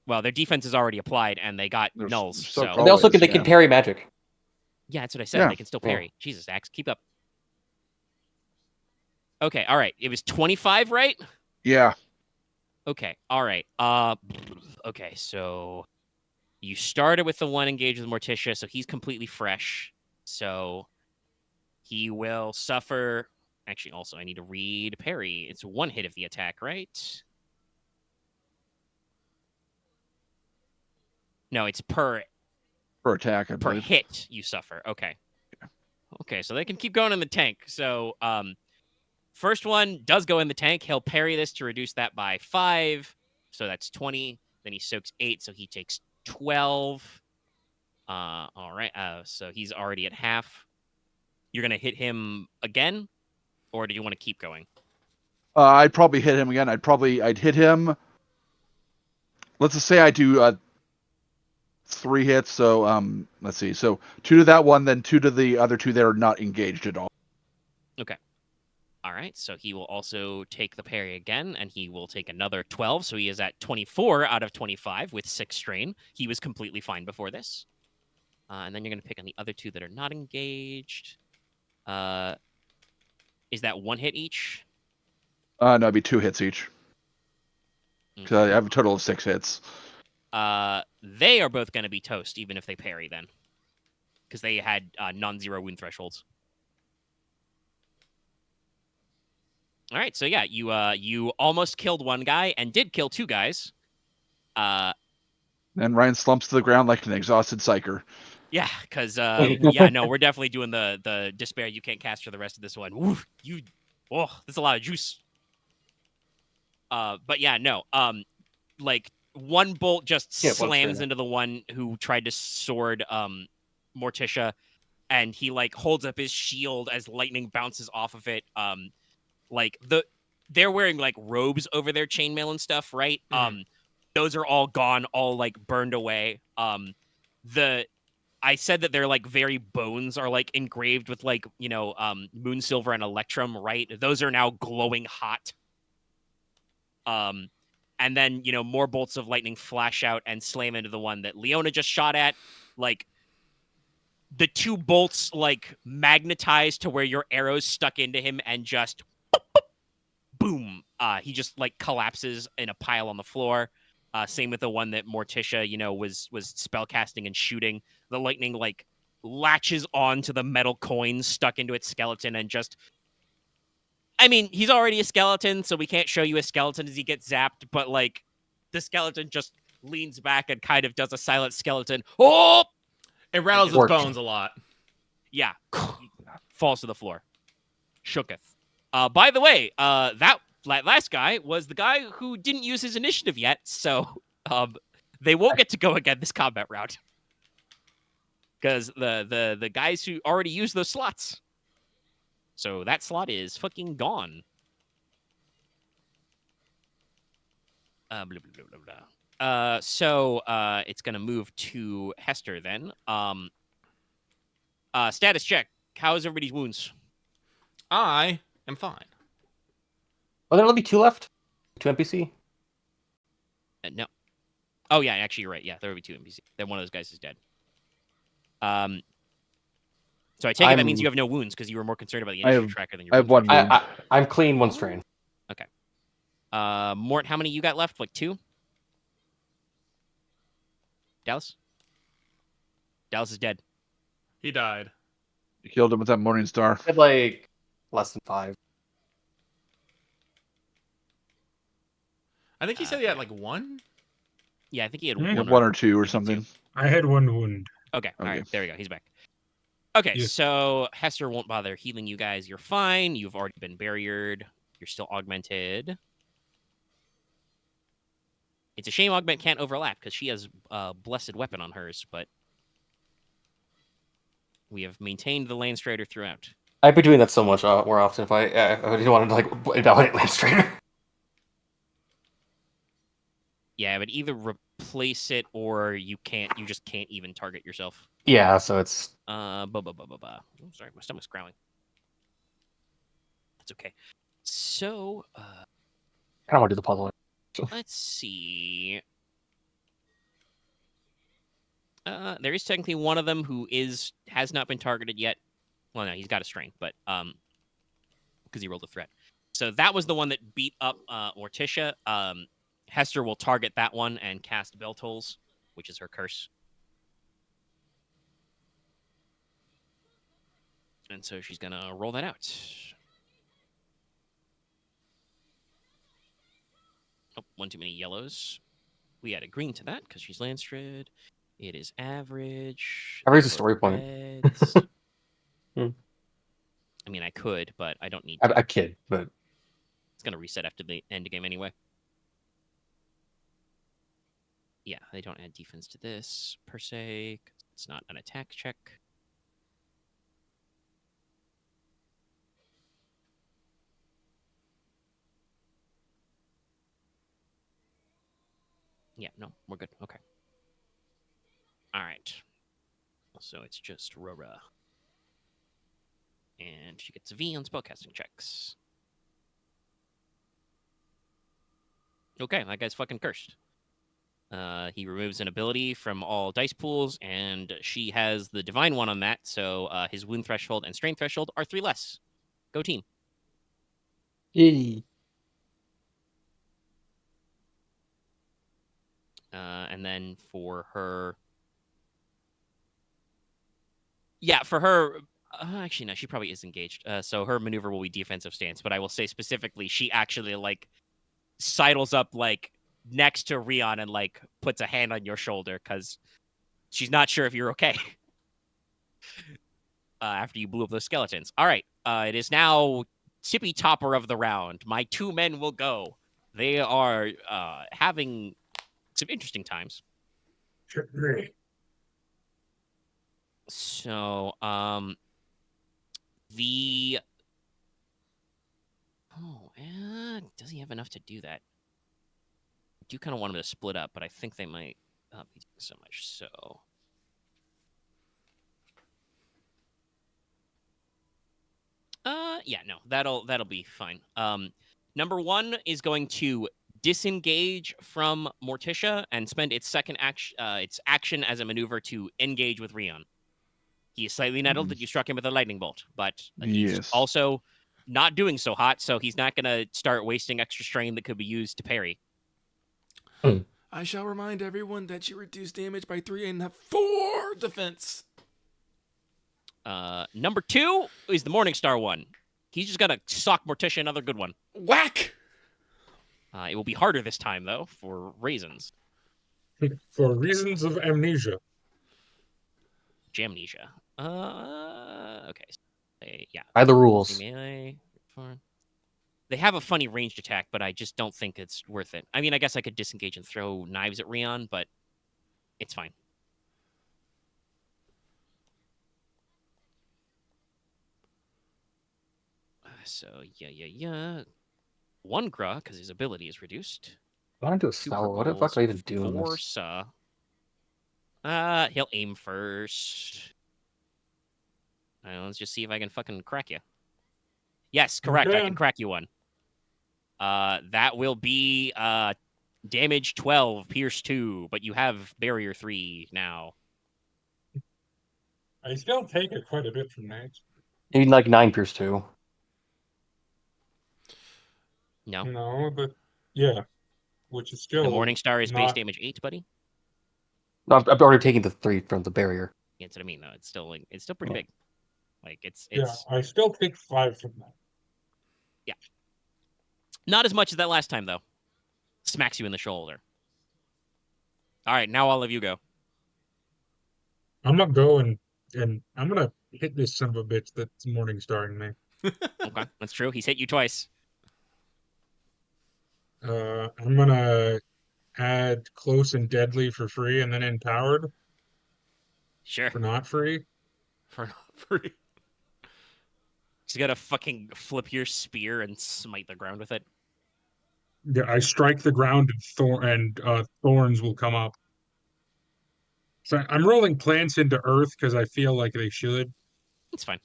Speaker 2: well, their defense is already applied, and they got
Speaker 4: There's
Speaker 2: nulls.
Speaker 4: soak
Speaker 2: So
Speaker 5: they also
Speaker 4: Always,
Speaker 5: they can
Speaker 4: yeah.
Speaker 5: parry magic.
Speaker 2: yeah, that's what I said.
Speaker 4: Yeah.
Speaker 2: They can still
Speaker 5: Yeah.
Speaker 2: parry. Jesus, Axe, keep up. Okay, all right. It was 25, right?
Speaker 4: Yeah.
Speaker 2: Okay, all right. Okay, so you started with the one engaged with Morticia, so he's completely fresh. So he will suffer. Actually, also, I need to read parry. It's 1 hit of the attack, right? No, it's per
Speaker 4: Attack, I believe.
Speaker 2: hit you suffer. Okay. Okay, so they can keep going in the tank. So, first one does go in the tank. He'll parry this to reduce that by 5. So that's 20. Then he soaks 8, so he takes 12. All right. So he's already at half. You're gonna hit him again, or do you want to keep going?
Speaker 4: I'd probably hit him again. I'd hit him. Let's just say I do 3 hits. So let's see. So 2 to that one, then 2 to the other 2 that are not engaged at all.
Speaker 2: All right. So he will also take the parry again, and he will take another 12. So he is at 24 out of 25 with 6 strain. He was completely fine before this. And then you're gonna pick on the other 2 that are not engaged. Is that 1 hit each?
Speaker 4: No, it'd be 2 hits each. Because I have a total of 6 hits.
Speaker 2: They are both going to be toast, even if they parry then. Because they had non-zero wound thresholds. All right, so yeah, you almost killed 1 guy and did kill 2 guys.
Speaker 4: And Ryan slumps to the ground like an exhausted psyker.
Speaker 2: Yeah, because yeah, no, we're definitely doing the despair you can't cast for the rest of this one. Oof, there's a lot of juice. But yeah, no, like one bolt just
Speaker 5: Yeah, one
Speaker 2: slams
Speaker 5: trainer.
Speaker 2: into the one who tried to sword Morticia, and he like holds up his shield as lightning bounces off of it. Like they're wearing like robes over their chainmail and stuff, right? Those are all gone, all like burned away. I said that their like very bones are like engraved with like, moon silver and electrum, right? Those are now glowing hot. And then, more bolts of lightning flash out and slam into the one that Leona just shot at. Like the two bolts like magnetized to where your arrows stuck into him and just boom. He just like collapses in a pile on the floor. Same with the one that Morticia, was spellcasting and shooting. The lightning like latches onto the metal coins stuck into its skeleton and just. I mean, he's already a skeleton, so we can't show you a skeleton as he gets zapped, but like the skeleton just leans back and kind of does a silent skeleton. Oh!
Speaker 3: It rattles his
Speaker 5: Worked.
Speaker 3: bones a lot.
Speaker 2: Yeah. Falls to the floor. Shooketh. By the way, that last guy was the guy who didn't use his initiative yet, so they won't get to go again this combat round. Because the guys who already used those slots. So that slot is fucking gone. Blah, blah, blah, blah, blah. So it's gonna move to Hester then. Status check. How's everybody's wounds?
Speaker 3: I am fine.
Speaker 5: Oh, there'll be 2 left. 2 NPC.
Speaker 2: No. Oh yeah, actually you're right. Yeah, there will be 2 NPC. Then one of those guys is dead. So I take it that means you have no wounds because you were more concerned about the initiative tracker than your.
Speaker 4: I have one wound.
Speaker 5: I'm clean, 1 strain.
Speaker 2: Okay. Mort, how many you got left? Like 2? Dallas? Dallas is dead.
Speaker 3: He died.
Speaker 4: You killed him with that morning star.
Speaker 5: I had like less than 5.
Speaker 3: I think he said he had like 1.
Speaker 2: Yeah, I think he had
Speaker 1: Hmm.
Speaker 2: one,
Speaker 4: One or two or something.
Speaker 1: I had one wound.
Speaker 2: Okay, all
Speaker 4: Okay.
Speaker 2: right, there we go. He's back. Okay,
Speaker 1: Yes.
Speaker 2: so Hester won't bother healing you guys. You're fine. You've already been barriered. You're still augmented. It's a shame Augment can't overlap because she has a blessed weapon on hers, but we have maintained the Lane Strider throughout.
Speaker 5: I'd be doing that so much more often if I didn't want to like invalidate Lance Trainer.
Speaker 2: Yeah, but either replace it or you just can't even target yourself.
Speaker 5: Yeah, so it's
Speaker 2: Oh, sorry, my stomach's growling. That's okay. So,
Speaker 5: I don't want to do the puzzle.
Speaker 2: let's see. There is technically one of them who has not been targeted yet. Well, no, he's got a strain, but because he rolled a threat. So that was the one that beat up Morticia. Hester will target that one and cast Bell Tolls, which is her curse. And so she's gonna roll that out. Oh, one too many yellows. We add a green to that because she's Landstrid. It is average.
Speaker 5: Average is a story point.
Speaker 2: Reds.
Speaker 5: Hmm.
Speaker 2: I mean, I could, but I don't need to.
Speaker 5: I kid, but
Speaker 2: It's gonna reset after the end of game anyway. Yeah, they don't add defense to this per se. 'Cause it's not an attack check. Yeah, no, we're good. Okay. All right. So it's just Rora. And she gets a V on spellcasting checks. Okay, that guy's fucking cursed. He removes an ability from all dice pools, and she has the divine one on that, so his wound threshold and strain threshold are 3 less. Go team.
Speaker 5: yay.
Speaker 2: And then for her... Yeah, for her... actually, no, she probably is engaged. So her maneuver will be defensive stance, but I will say specifically, she actually, like, sidles up, like, next to Ryahn and, like, puts a hand on your shoulder, because she's not sure if you're okay. After you blew up those skeletons. All right. It is now tippy topper of the round. My two men will go. They are having some interesting times.
Speaker 1: Great.
Speaker 2: So, does he have enough to do that? I do kind of want him to split up, but I think they might not be doing so much. So, yeah, no, that'll be fine. Number one is going to disengage from Morticia and spend its second action as a maneuver to engage with Ryahn. He is slightly nettled that you struck him with a lightning bolt, but he's
Speaker 4: Yes.
Speaker 2: also not doing so hot, so he's not going to start wasting extra strain that could be used to parry.
Speaker 3: I shall remind everyone that you reduce damage by 3 and have 4 defense.
Speaker 2: Number two is the Morningstar one. He's just going to sock Morticia another good one.
Speaker 3: Whack!
Speaker 2: It will be harder this time, though, for reasons.
Speaker 1: For reasons of amnesia.
Speaker 2: Jamnesia. Okay. Yeah.
Speaker 5: By the rules.
Speaker 2: Melee. They have a funny ranged attack, but I just don't think it's worth it. I mean, I guess I could disengage and throw knives at Ryahn, but it's fine. So, yeah. One Gra, because his ability is reduced.
Speaker 5: I want to do a
Speaker 2: Two
Speaker 5: spell. What the fuck
Speaker 2: purples,
Speaker 5: do I even do in
Speaker 2: four
Speaker 5: this?
Speaker 2: He'll aim first. Let's just see if I can fucking crack you. Yes, correct. I can crack you one. That will be damage 12, pierce 2, but you have barrier 3 now.
Speaker 1: I still take it quite a bit from that.
Speaker 5: You need like 9 pierce 2.
Speaker 2: No.
Speaker 1: No, but yeah, which is still
Speaker 2: The Morningstar is base
Speaker 1: not...
Speaker 2: damage 8, buddy.
Speaker 5: No, I've already taken the 3 from the barrier.
Speaker 2: Yeah, that's what I mean, though. It's still pretty big. Like it's
Speaker 1: Yeah, I still take 5 from that.
Speaker 2: Yeah. Not as much as that last time, though. Smacks you in the shoulder. All right, now all of you go.
Speaker 1: I'm gonna go and I'm gonna hit this son of a bitch that's Morningstarring me.
Speaker 2: Okay, that's true. He's hit you twice.
Speaker 1: I'm gonna add close and deadly for free, and then empowered
Speaker 2: Sure.
Speaker 1: for not free.
Speaker 3: For not free.
Speaker 2: He's gonna fucking flip your spear and smite the ground with it.
Speaker 1: Yeah, I strike the ground and thorns will come up. So I'm rolling plants into earth because I feel like they should.
Speaker 2: It's fine.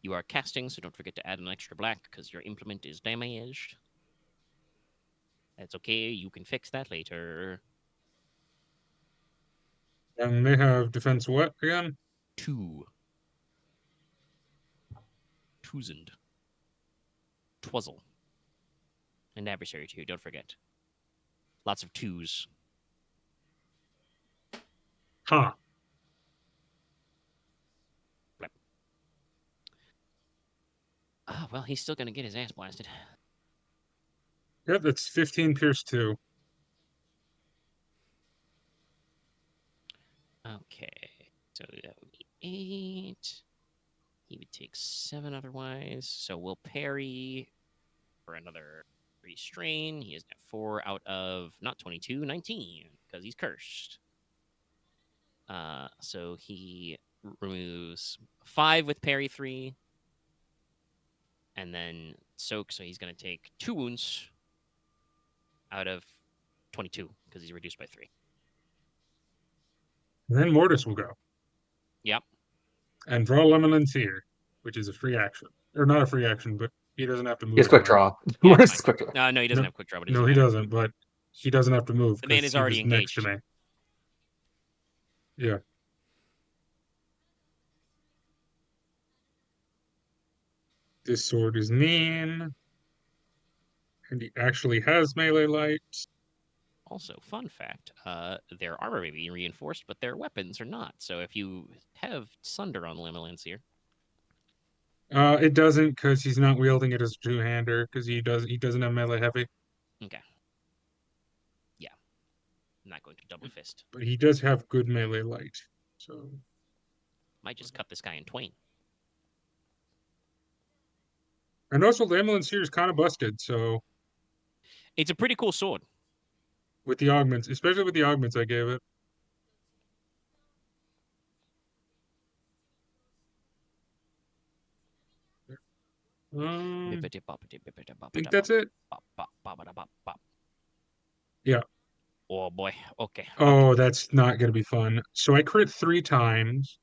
Speaker 2: You are casting, so don't forget to add an extra black because your implement is damaged. That's okay. You can fix that later.
Speaker 1: And they have defense what again?
Speaker 2: 2. Twosand. Twizzle. And adversary 2, don't forget. Lots of 2s.
Speaker 1: Huh.
Speaker 2: Oh, well, he's still gonna get his ass blasted.
Speaker 1: Yeah, that's 15 pierce 2.
Speaker 2: Okay. So that would be 8. He would take 7 otherwise. So we'll parry for another restrain. He is at 4 out of not 22, 19, because he's cursed. So he removes 5 with parry 3. And then soak, so he's going to take 2 wounds out of 22, because he's reduced by 3.
Speaker 1: And then Mortis will go.
Speaker 2: Yep.
Speaker 1: And draw Lemon Seer, which is a free action. Or not a free action, but he doesn't have to move.
Speaker 5: He has quick
Speaker 1: anywhere.
Speaker 5: draw.
Speaker 2: Yeah,
Speaker 5: What
Speaker 2: it's
Speaker 5: is
Speaker 2: fine.
Speaker 5: quick draw?
Speaker 2: No, he doesn't
Speaker 1: No,
Speaker 2: have quick draw, but
Speaker 1: No, he doesn't, but he doesn't have to move
Speaker 2: The man
Speaker 1: because
Speaker 2: is
Speaker 1: he
Speaker 2: already
Speaker 1: was next to
Speaker 2: engaged.
Speaker 1: me. Yeah. This sword is mean. And he actually has melee light.
Speaker 2: Also, fun fact, their armor may be reinforced, but their weapons are not. So if you have Sunder on Lemalancier...
Speaker 1: It doesn't because he's not wielding it as a two-hander because he doesn't have melee heavy.
Speaker 2: Okay. Yeah. I'm not going to double fist.
Speaker 1: But he does have good melee light, so
Speaker 2: Might just cut this guy in twain.
Speaker 1: and also the ambulance here is kind of busted. So
Speaker 2: It's a pretty cool sword.
Speaker 1: with the augments, especially with the augments, I gave it. I think that's it. Yeah.
Speaker 2: Oh boy. Okay.
Speaker 1: Oh, that's not going to be fun. So I crit 3 times.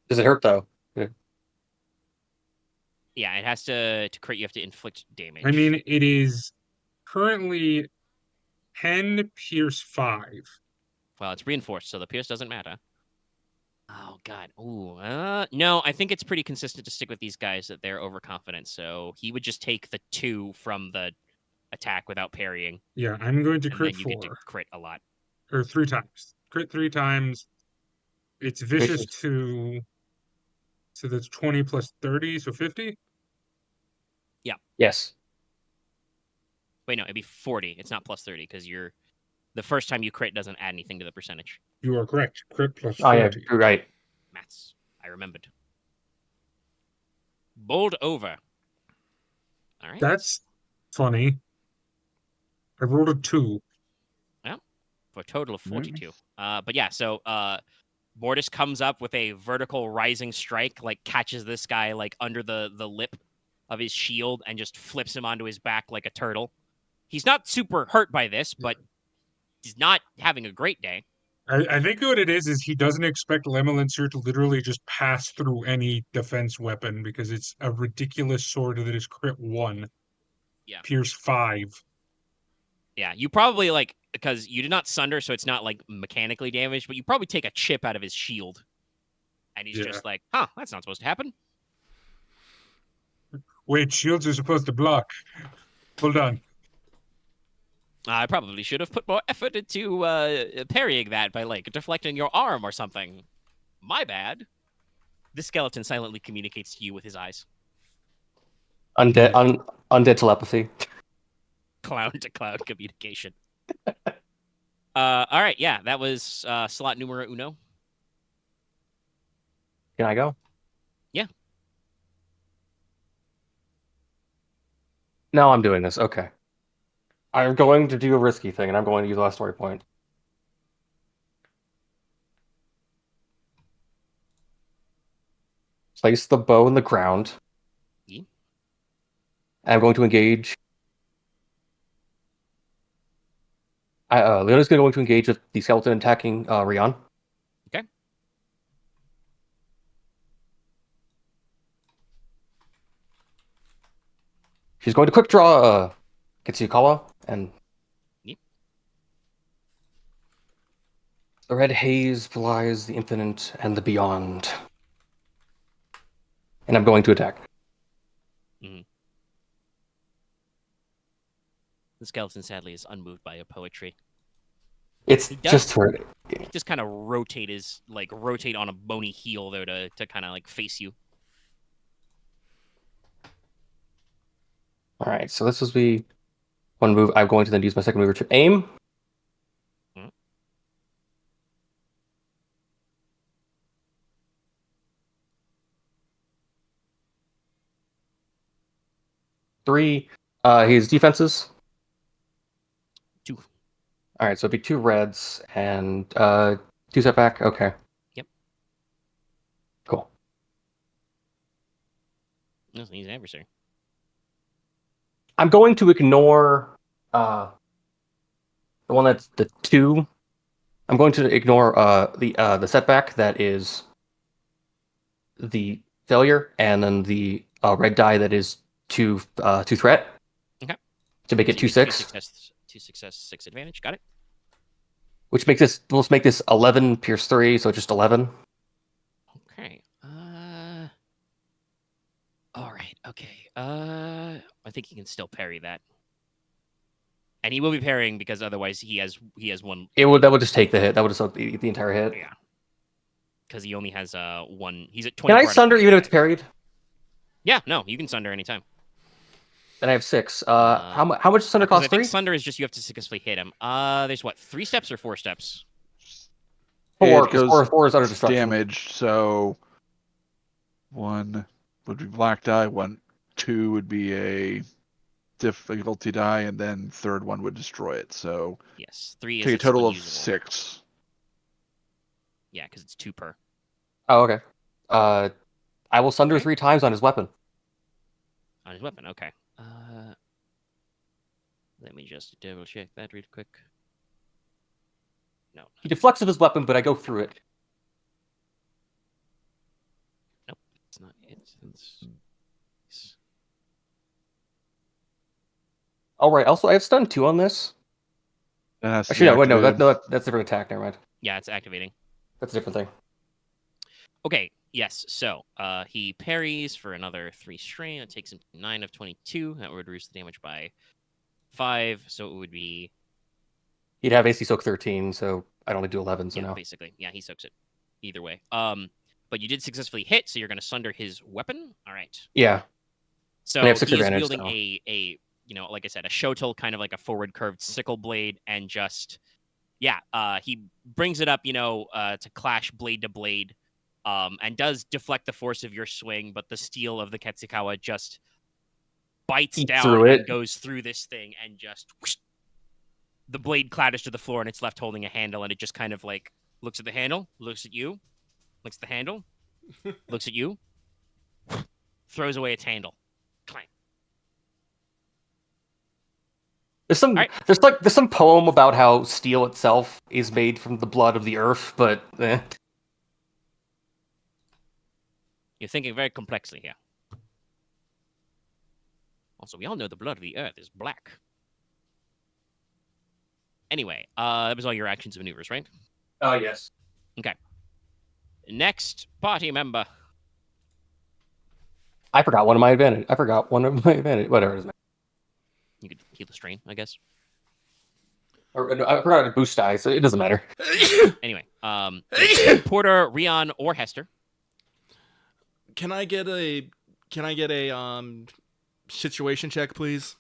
Speaker 5: Does it hurt though?
Speaker 2: Yeah, it has to crit. You have to inflict damage.
Speaker 1: I mean, it is currently 10 pierce 5.
Speaker 2: Well, it's reinforced, so the pierce doesn't matter. Oh god. Ooh. No, I think it's pretty consistent to stick with these guys that they're overconfident. So he would just take the 2 from the attack without parrying.
Speaker 1: Yeah, I'm going to
Speaker 2: and
Speaker 1: crit
Speaker 2: then you
Speaker 1: 4.
Speaker 2: get to crit a lot.
Speaker 1: Or 3 times. Crit 3 times. It's vicious 2. So that's 20 plus 30, so 50?
Speaker 5: Yes.
Speaker 2: Wait, no, it'd be 40. It's not plus 30 because the first time you crit doesn't add anything to the percentage.
Speaker 1: You are correct. Crit plus 40.
Speaker 5: Oh yeah, you're right.
Speaker 2: Maths. I remembered. Bowled over. All right.
Speaker 1: That's funny. I rolled a 2.
Speaker 2: For a total of 42. But yeah, so Mortis comes up with a vertical rising strike, like catches this guy like under the lip of his shield and just flips him onto his back like a turtle. He's not super hurt by this, but he's not having a great day.
Speaker 1: I think what it is he doesn't expect Lemelincer to literally just pass through any defense weapon because it's a ridiculous sword that is crit 1.
Speaker 2: Yeah.
Speaker 1: Pierce 5.
Speaker 2: Yeah, you probably like, because you did not sunder, so it's not like mechanically damaged, but you probably take a chip out of his shield. And he's just like, huh, that's not supposed to happen.
Speaker 1: Wait, shields are supposed to block. Hold on.
Speaker 2: I probably should have put more effort into parrying that by like deflecting your arm or something. My bad. This skeleton silently communicates to you with his eyes.
Speaker 5: Undead telepathy.
Speaker 2: Clown to clown communication. All right, yeah, that was slot numero uno.
Speaker 5: Can I go?
Speaker 2: Yeah.
Speaker 5: No, I'm doing this. Okay. I'm going to do a risky thing, and I'm going to use the last story point. Place the bow in the ground.
Speaker 2: Yeah.
Speaker 5: I'm going to engage. Leona's going to engage with the skeleton attacking Ryahn.
Speaker 2: Okay.
Speaker 5: She's going to quick draw Kitsukawa and
Speaker 2: Yep.
Speaker 5: the red haze belies the infinite and the beyond. And I'm going to attack.
Speaker 2: Mm-hmm. The skeleton, sadly, is unmoved by your poetry.
Speaker 5: It's just for
Speaker 2: just kind of rotate on a bony heel though to kind of like face you.
Speaker 5: All right, so this will be one move. I'm going to then use my second move to aim.
Speaker 2: Mm-hmm.
Speaker 5: 3. His defenses.
Speaker 2: 2.
Speaker 5: All right, so it'd be 2 reds and 2 setback. Okay.
Speaker 2: Yep.
Speaker 5: Cool.
Speaker 2: That's an easy adversary.
Speaker 5: I'm going to ignore the one that's the 2. I'm going to ignore the setback that is the failure, and then the red die that is 2 threat.
Speaker 2: Okay.
Speaker 5: To make it 2/6.
Speaker 2: 2 success, 6 advantage. Got it.
Speaker 5: Which makes this, let's make this 11 pierce 3, so just 11.
Speaker 2: Okay. All right. Okay. I think he can still parry that, and he will be parrying because otherwise he has one.
Speaker 5: That would just take the hit. That would just suck the entire hit.
Speaker 2: Yeah. Because he only has one. He's at 20.
Speaker 5: Can I sunder even if it's parried?
Speaker 2: Yeah. No, you can sunder anytime.
Speaker 5: Then I have 6. How much does Sunder
Speaker 2: Because
Speaker 5: cost?
Speaker 2: I think
Speaker 5: 3?
Speaker 2: Sunder is just you have to successfully hit him. There's what, 3 steps or 4 steps?
Speaker 5: 4,
Speaker 4: It goes
Speaker 5: 4 is under destruction.
Speaker 4: damage, so 1 would be black die, 2 would be a difficulty die, and then third one would destroy it. So
Speaker 2: Yes, 3 is
Speaker 4: take a
Speaker 2: it's
Speaker 4: total of
Speaker 2: unusable.
Speaker 4: 6.
Speaker 2: Yeah, because it's 2 per.
Speaker 5: Oh, okay. I will Sunder
Speaker 2: Okay.
Speaker 5: 3 times on his weapon.
Speaker 2: On his weapon, okay. Let me just double check that real quick. No.
Speaker 5: He deflects with his weapon, but I go through it.
Speaker 2: Nope, it's not it. It's...
Speaker 5: All right. Also, I have stun 2 on this.
Speaker 4: That has to
Speaker 5: Actually,
Speaker 4: be
Speaker 5: no, wait, no,
Speaker 4: activated.
Speaker 5: that's a different attack. Never mind.
Speaker 2: Yeah, it's activating.
Speaker 5: That's a different thing.
Speaker 2: Okay, yes. So, he parries for another 3 strain. It takes him to 9 of 22. That would reduce the damage by 5. So it would be
Speaker 5: He'd have AC Soak 13, so I'd only do 11. So
Speaker 2: yeah,
Speaker 5: no.
Speaker 2: basically. Yeah, he soaks it. Either way. But you did successfully hit, so you're going to sunder his weapon. All right.
Speaker 5: Yeah.
Speaker 2: So
Speaker 5: I have 6
Speaker 2: he is
Speaker 5: advantage,
Speaker 2: wielding
Speaker 5: so.
Speaker 2: a like I said, a shotel, kind of like a forward curved sickle blade, and just he brings it up, to clash blade to blade, and does deflect the force of your swing, but the steel of the Ketsukawa just bites
Speaker 5: Eats
Speaker 2: down
Speaker 5: through it.
Speaker 2: and goes through this thing, and just whoosh, the blade clatters to the floor, and it's left holding a handle, and it just kind of like looks at the handle, looks at you, looks at the handle, looks at you, throws away its handle. Clank.
Speaker 5: There's some poem about how steel itself is made from the blood of the earth, but
Speaker 2: You're thinking very complexly here. Also, we all know the blood of the earth is black. Anyway, that was all your actions and maneuvers, right?
Speaker 5: Oh yes.
Speaker 2: Okay. Next party member.
Speaker 5: I forgot one of my advantage. Whatever it is.
Speaker 2: You could heal the strain, I guess.
Speaker 5: Or, no, I forgot to boost die, so it doesn't matter.
Speaker 2: Anyway, Porter, Ryahn, or Hester.
Speaker 3: Can I get a situation check, please?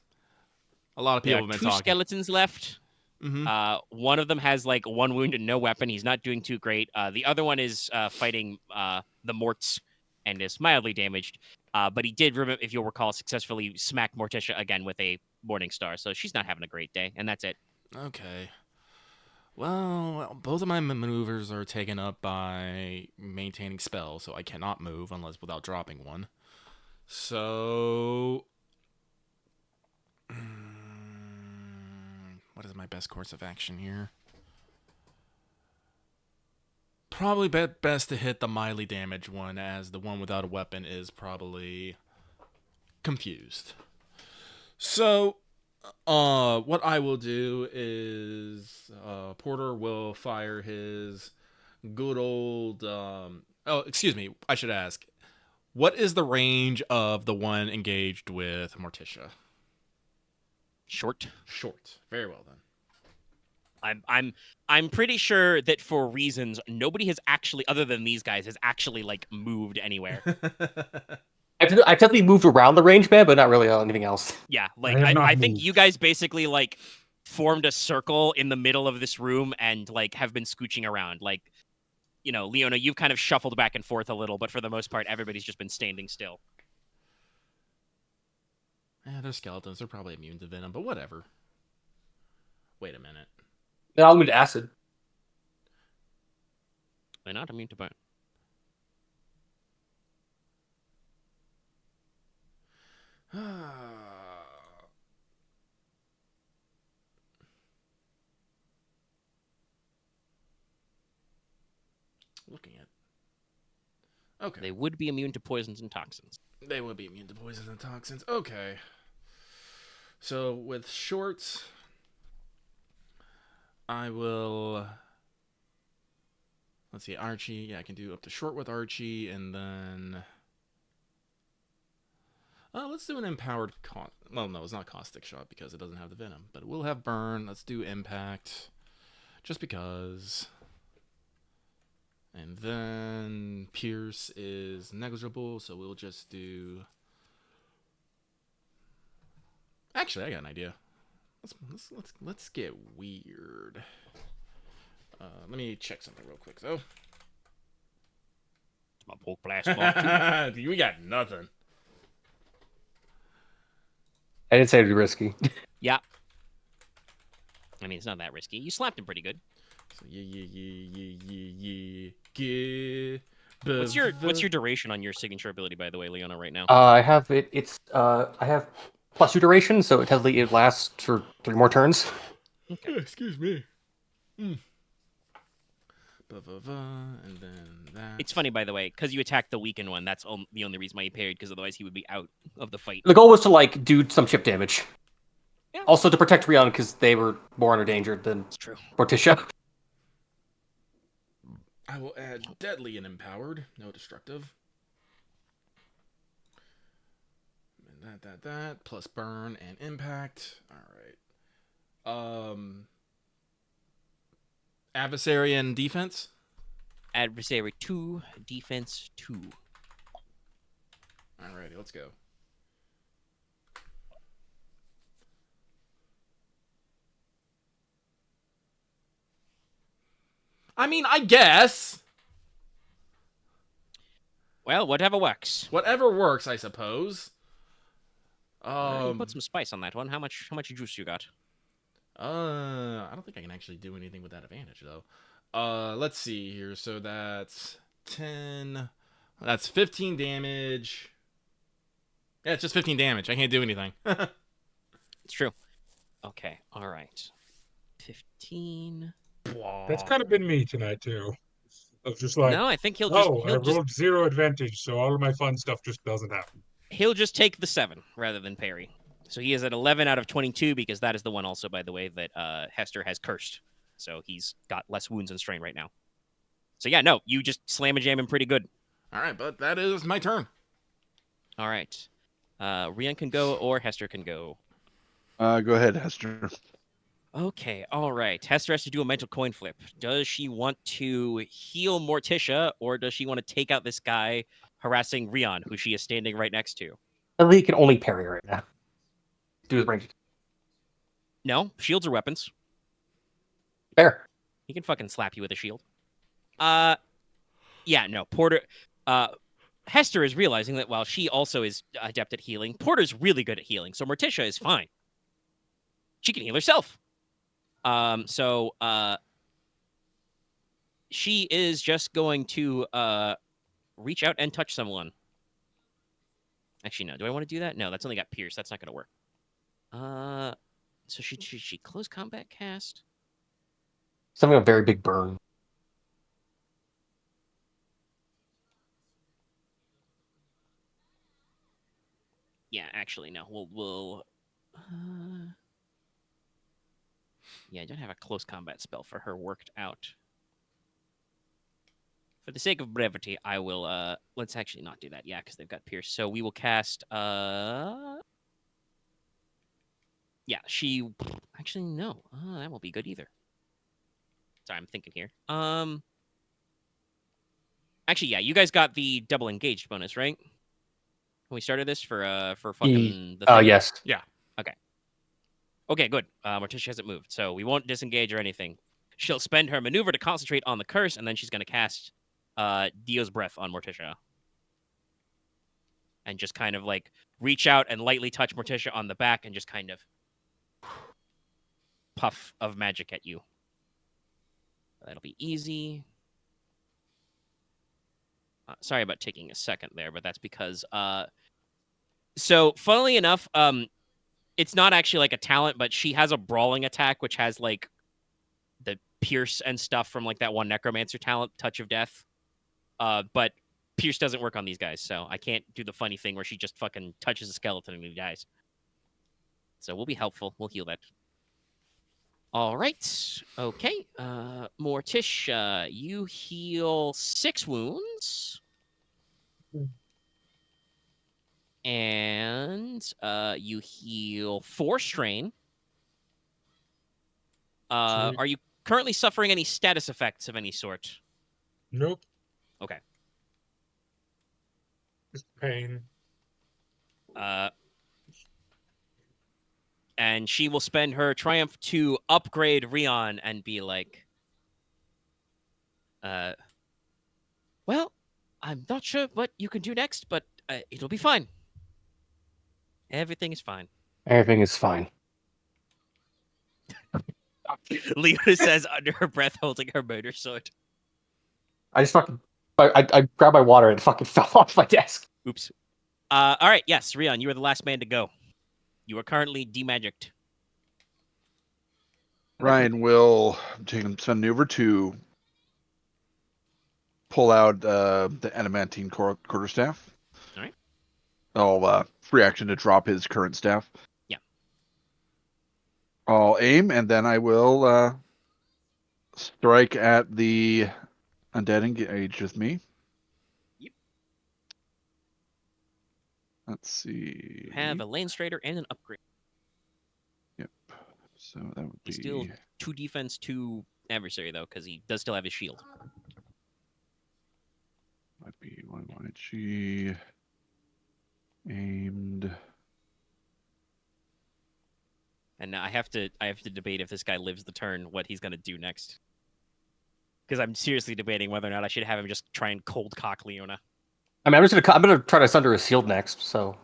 Speaker 3: A lot of people
Speaker 2: There are
Speaker 3: have been
Speaker 2: 2
Speaker 3: talking.
Speaker 2: skeletons left.
Speaker 3: Mm-hmm.
Speaker 2: One of them has like 1 wound and no weapon. He's not doing too great. The other one is fighting the Morts and is mildly damaged. But he did, if you'll recall, successfully smack Morticia again with a Morning Star. So she's not having a great day, and that's it.
Speaker 3: Okay. Well, both of my maneuvers are taken up by maintaining spell, so I cannot move unless without dropping one. So, what is my best course of action here? Probably best to hit the mildly damaged one, as the one without a weapon is probably confused. So, what I will do is Porter will fire his good old excuse me, I should ask, what is the range of the one engaged with Morticia?
Speaker 2: Short.
Speaker 3: Very well then.
Speaker 2: I'm pretty sure that for reasons nobody has actually, other than these guys, has actually like moved anywhere.
Speaker 5: I've definitely moved around the range band, but not really anything else.
Speaker 2: Yeah, like
Speaker 1: I have not
Speaker 2: I think
Speaker 1: moved.
Speaker 2: you guys basically like formed a circle in the middle of this room and like have been scooching around. Like, Leona, you've kind of shuffled back and forth a little, but for the most part, everybody's just been standing still.
Speaker 3: They're skeletons. They're probably immune to venom, but whatever. Wait a minute.
Speaker 5: Then I'll move to acid.
Speaker 2: They're not immune to burn.
Speaker 3: Looking at. Okay.
Speaker 2: They would be immune to poisons and toxins.
Speaker 3: They would be immune to poisons and toxins. Okay. So with shorts, I will. Let's see, Archie. Yeah, I can do up to short with Archie, and then. Let's do an empowered. Well, no, it's not caustic shot because it doesn't have the venom, but we'll have burn. Let's do impact, just because. And then pierce is negligible, so we'll just do Actually, I got an idea. Let's get weird. Let me check something real quick though.
Speaker 2: My Porq Blast Mark II.
Speaker 3: We got nothing.
Speaker 5: I didn't say it'd be risky.
Speaker 2: Yeah. I mean, it's not that risky. You slapped him pretty good.
Speaker 3: So yeah.
Speaker 2: What's your duration on your signature ability, by the way, Leona, right now?
Speaker 5: I have it. I have +2 duration, so it lasts for 3 more turns.
Speaker 3: Okay. Excuse me. And then that.
Speaker 2: It's funny, by the way, because you attacked the weakened one. That's the only reason why he parried, because otherwise he would be out of the fight.
Speaker 5: The goal was to like do some chip damage.
Speaker 2: Yeah.
Speaker 5: Also to protect Ryahn because they were more endangered than
Speaker 2: It's true.
Speaker 5: Morticia.
Speaker 3: I will add deadly and empowered. No destructive. And that. Plus burn and impact. Alright. Adversary and defense?
Speaker 2: Adversary 2, defense 2.
Speaker 3: Alrighty, let's go. I mean, I guess.
Speaker 2: Well, whatever works.
Speaker 3: Whatever works, I suppose.
Speaker 2: You put some spice on that one. How much juice you got?
Speaker 3: I don't think I can actually do anything with that advantage though. Let's see here. So that's 10. That's 15 damage. Yeah, it's just 15 damage. I can't do anything.
Speaker 2: It's true. Okay, all right. 15.
Speaker 1: That's kind of been me tonight too. Of just like,
Speaker 2: No, I think he'll
Speaker 1: I rolled 0 advantage, so all of my fun stuff just doesn't happen.
Speaker 2: He'll just take the 7 rather than parry. So he is at 11 out of 22 because that is the one also, by the way, that Hester has cursed. So he's got less wounds and strain right now. So yeah, no, you just slam and jam him pretty good.
Speaker 3: All right, but that is my turn.
Speaker 2: All right. Ryahn can go or Hester can go.
Speaker 4: Go ahead, Hester.
Speaker 2: Okay, all right. Hester has to do a mental coin flip. Does she want to heal Morticia or does she want to take out this guy harassing Ryahn, who she is standing right next to?
Speaker 5: He can only parry right now. Do the range.
Speaker 2: No, shields are weapons.
Speaker 5: Fair.
Speaker 2: He can fucking slap you with a shield. Yeah, no. Hester is realizing that while she also is adept at healing, Porter's really good at healing, so Morticia is fine. She can heal herself. She is just going to reach out and touch someone. Actually, no. Do I want to do that? No, that's only got Pierce. That's not going to work. So she close combat cast?
Speaker 5: Something a very big burn.
Speaker 2: Yeah, actually, no. We'll yeah, I don't have a close combat spell for her worked out. For the sake of brevity, I will let's actually not do that. Yeah, because they've got Pierce. So we will cast yeah, she actually no. That won't be good either. Sorry, I'm thinking here. Actually, yeah, you guys got the double engaged bonus, right? When we started this for fucking the thing?
Speaker 5: Yes.
Speaker 3: Yeah.
Speaker 2: Okay, good. Morticia hasn't moved, so we won't disengage or anything. She'll spend her maneuver to concentrate on the curse, and then she's going to cast Dio's Breath on Morticia. And just kind of like reach out and lightly touch Morticia on the back and just kind of puff of magic at you. That'll be easy. Sorry about taking a second there, but that's because... So, funnily enough, it's not actually like a talent, but she has a brawling attack, which has like the pierce and stuff from like that one necromancer talent, Touch of Death. But pierce doesn't work on these guys, so I can't do the funny thing where she just fucking touches a skeleton and he dies. So we'll be helpful. We'll heal that. All right. Okay. Morticia, you heal 6 wounds. And you heal 4 strain. Are you currently suffering any status effects of any sort?
Speaker 1: Nope.
Speaker 2: Okay.
Speaker 1: Just pain.
Speaker 2: and she will spend her triumph to upgrade Ryahn and be like, well, I'm not sure what you can do next, but it'll be fine. Everything is fine.
Speaker 5: Everything is fine.
Speaker 2: Leona says under her breath, holding her motor sword.
Speaker 5: I just fucking... I grabbed my water and it fucking fell off my desk.
Speaker 2: Oops. All right, yes, Ryahn, you are the last man to go. You are currently demagicked.
Speaker 4: Ryahn will spend an maneuver to pull out the adamantine quarterstaff.
Speaker 2: All right.
Speaker 4: I'll free action to drop his current staff.
Speaker 2: Yeah.
Speaker 4: I'll aim, and then I will strike at the undead engaged with me.
Speaker 2: Yep.
Speaker 4: Let's see.
Speaker 2: You have a lane straighter and an upgrade.
Speaker 4: Yep. So that would be
Speaker 2: He's still 2 defense, 2 adversary, though, because he does still have his shield.
Speaker 4: might be one YG aimed.
Speaker 2: And I have to debate if this guy lives the turn, what he's gonna do next. Because I'm seriously debating whether or not I should have him just try and cold cock Leona.
Speaker 5: I mean, I'm gonna try to sunder his shield next. So.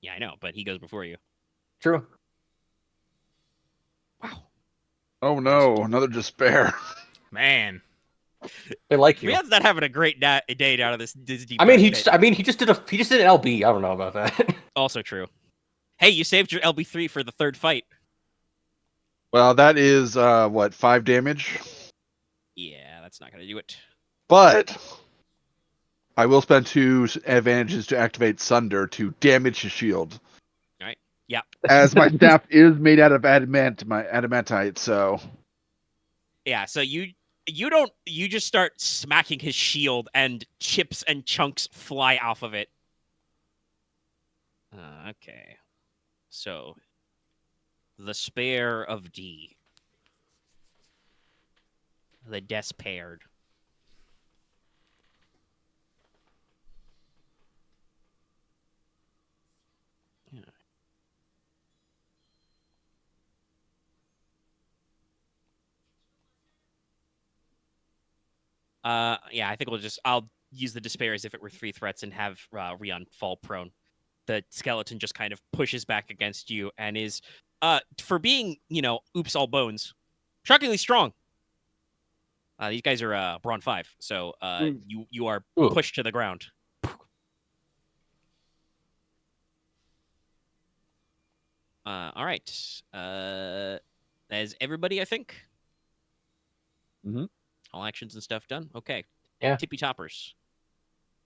Speaker 2: Yeah, I know, but he goes before you.
Speaker 5: True.
Speaker 2: Wow.
Speaker 4: Oh no, another despair.
Speaker 3: Man.
Speaker 5: They like you.
Speaker 2: Ryann's not having a great day down of this deep.
Speaker 5: I mean, he just did an LB. I don't know about that.
Speaker 2: Also true. Hey, you saved your LB3 for the 3rd fight.
Speaker 4: Well, that is what, 5 damage?
Speaker 2: Yeah, that's not gonna do it.
Speaker 4: But I will spend 2 advantages to activate Sunder to damage his shield.
Speaker 2: Alright. Yeah.
Speaker 4: As my staff is made out of adamantite, so
Speaker 2: Yeah, so you just start smacking his shield and chips and chunks fly off of it. Okay. So the spare of D. The despaired. Yeah. Yeah, I think I'll use the despair as if it were 3 threats and have Ryahn fall prone. The skeleton just kind of pushes back against you and is, for being, oops, all bones, shockingly strong. These guys are Brawn 5, so you are pushed to the ground. All right. That is everybody, I think.
Speaker 4: Mm-hmm.
Speaker 2: All actions and stuff done. Okay.
Speaker 5: Yeah.
Speaker 2: Tippy toppers.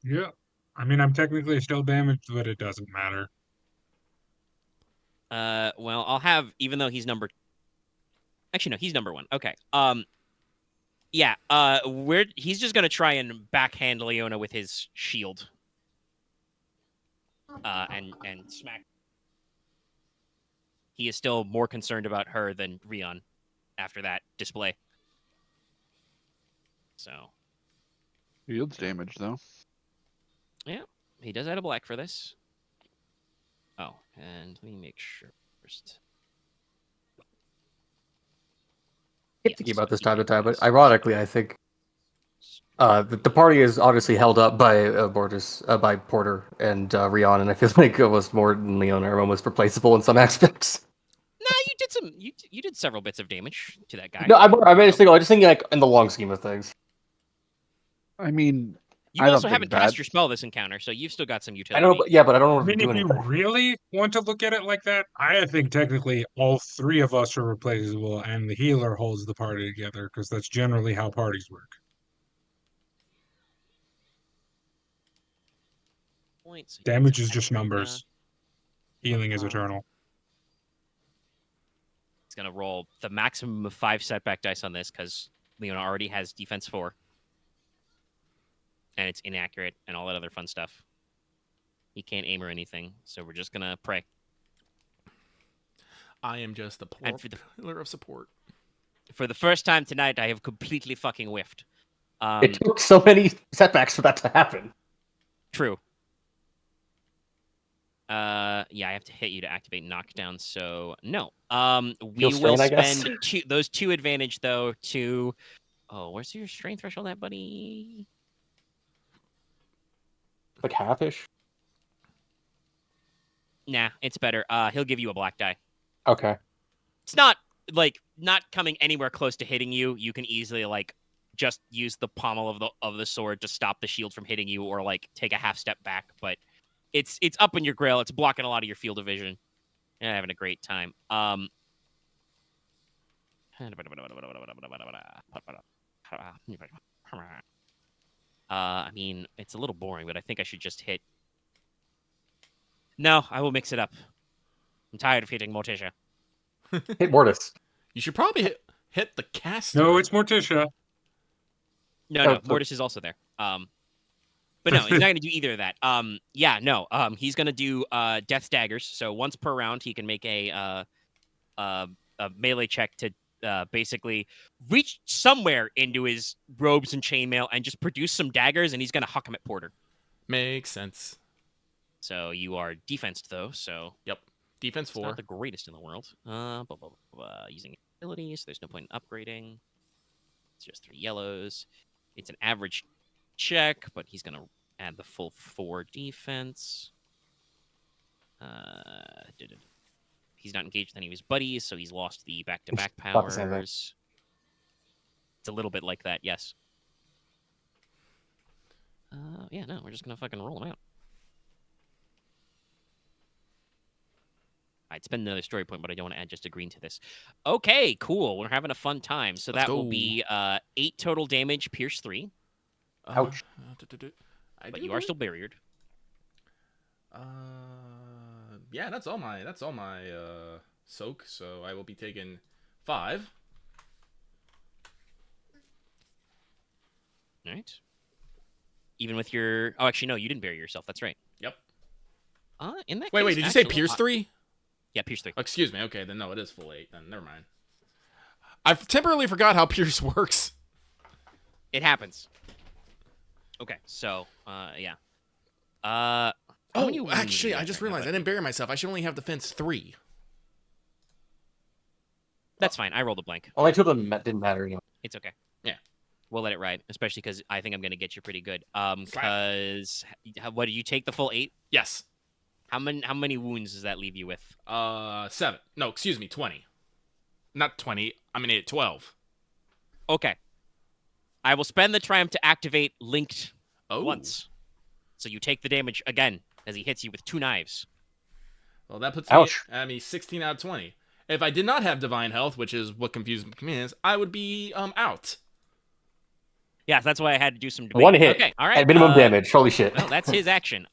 Speaker 1: Yeah. I mean, I'm technically still damaged, but it doesn't matter.
Speaker 2: Well, I'll have, even though he's number... Actually, no, he's number 1. Okay. Yeah, he's just gonna try and backhand Leona with his shield. And smack. He is still more concerned about her than Ryahn after that display. So.
Speaker 4: shield's damage though.
Speaker 2: Yeah, he does add a black for this. Oh, and let me make sure first.
Speaker 5: Thinking about this time to time, but ironically, I think the party is obviously held up by by Porter and Ryahn, and I feel like almost more than Leona are almost replaceable in some aspects.
Speaker 2: Nah, you did you did several bits of damage to that guy.
Speaker 5: No, I just think like in the long scheme of things.
Speaker 4: I mean,
Speaker 2: You also haven't cast your spell this encounter, so you've still got some utility.
Speaker 5: I know, but I don't know
Speaker 1: I
Speaker 5: if
Speaker 1: mean,
Speaker 5: do
Speaker 1: if you
Speaker 5: anything.
Speaker 1: really want to look at it like that, I think technically all 3 of us are replaceable, and the healer holds the party together, because that's generally how parties work.
Speaker 2: Points.
Speaker 1: Damage is just numbers. Healing is eternal.
Speaker 2: It's gonna roll the maximum of 5 setback dice on this because Leona already has defense 4. And it's inaccurate and all that other fun stuff. He can't aim or anything, so we're just gonna pray.
Speaker 3: I am just the poor pillar of support.
Speaker 2: For the first time tonight, I have completely fucking whiffed.
Speaker 5: It took so many setbacks for that to happen.
Speaker 2: True. Yeah, I have to hit you to activate knockdown. So no. We
Speaker 5: Feel
Speaker 2: will
Speaker 5: strain, I guess.
Speaker 2: spend those 2 advantage though to. Oh, where's your strength threshold at, buddy?
Speaker 5: Like halfish.
Speaker 2: Nah, it's better. He'll give you a black die.
Speaker 5: Okay.
Speaker 2: It's not like not coming anywhere close to hitting you. You can easily like just use the pommel of the sword to stop the shield from hitting you, or like take a half step back. But it's up in your grill. It's blocking a lot of your field of vision. You're having a great time. I mean, it's a little boring, but I think I should just hit. No, I will mix it up. I'm tired of hitting Morticia.
Speaker 5: Hit Mortis.
Speaker 3: You should probably hit the caster.
Speaker 1: No, it's Morticia.
Speaker 2: No,
Speaker 5: so-
Speaker 2: Mortis is also there. But no, he's not going to do either of that. Yeah, no. He's going to do death daggers. So once per round, he can make a melee check to basically reach somewhere into his robes and chainmail and just produce some daggers, and he's going to huck him at Porter.
Speaker 3: Makes sense.
Speaker 2: So you are defensed though. So
Speaker 3: Yep. Defense
Speaker 2: it's
Speaker 3: 4.
Speaker 2: not the greatest in the world. Using abilities, there's no point in upgrading. It's just 3 yellows. It's an average check, but he's going to add the full 4 defense. He's not engaged with any of his buddies, so he's lost the back-to-back
Speaker 5: About the same thing.
Speaker 2: powers. It's a little bit like that, yes. Yeah, no, we're just going to fucking roll him out. I'd spend another story point, but I don't want to add just a green to this. Okay, cool. We're having a fun time. So
Speaker 3: Let's
Speaker 2: that will
Speaker 3: go.
Speaker 2: be 8 total damage, pierce 3.
Speaker 5: Ouch.
Speaker 2: But you are still barriered.
Speaker 3: Yeah, that's all my soak. So I will be taking 5.
Speaker 2: All right. Even with your... Oh, actually, no, you didn't bury yourself. That's right.
Speaker 3: Yep.
Speaker 2: In that
Speaker 3: Wait,
Speaker 2: case,
Speaker 3: did you say
Speaker 2: actually,
Speaker 3: pierce 3?
Speaker 2: Yeah, pierce 3.
Speaker 3: Excuse me. Okay, then no, it is full 8. Then never mind. I temporarily forgot how pierce works.
Speaker 2: It happens. Okay, so, yeah. How many wounds
Speaker 3: Actually,
Speaker 2: do you
Speaker 3: I
Speaker 2: guys
Speaker 3: just
Speaker 2: have,
Speaker 3: realized I
Speaker 2: buddy?
Speaker 3: didn't bury myself. I should only have defense 3.
Speaker 2: That's fine. I rolled a blank.
Speaker 5: Only 2 of them didn't matter anyway.
Speaker 2: It's okay.
Speaker 3: Yeah.
Speaker 2: We'll let it ride, especially because I think I'm going to get you pretty good.
Speaker 3: Slap.
Speaker 2: Because, what, did you take the full 8?
Speaker 3: Yes.
Speaker 2: How many wounds does that leave you with?
Speaker 3: 7. No, excuse me, 20. Not 20. I'm at 12.
Speaker 2: Okay. I will spend the triumph to activate linked
Speaker 3: Oh.
Speaker 2: once. So you take the damage again as he hits you with 2 knives.
Speaker 3: Well, that puts
Speaker 5: Ouch.
Speaker 3: me 16 out of 20. If I did not have divine health, which is what confuses me, is I would be out.
Speaker 2: Yeah, that's why I had to do some debate.
Speaker 5: 1 hit.
Speaker 2: Okay, all right.
Speaker 5: At minimum damage. Holy shit.
Speaker 2: Well, that's his action.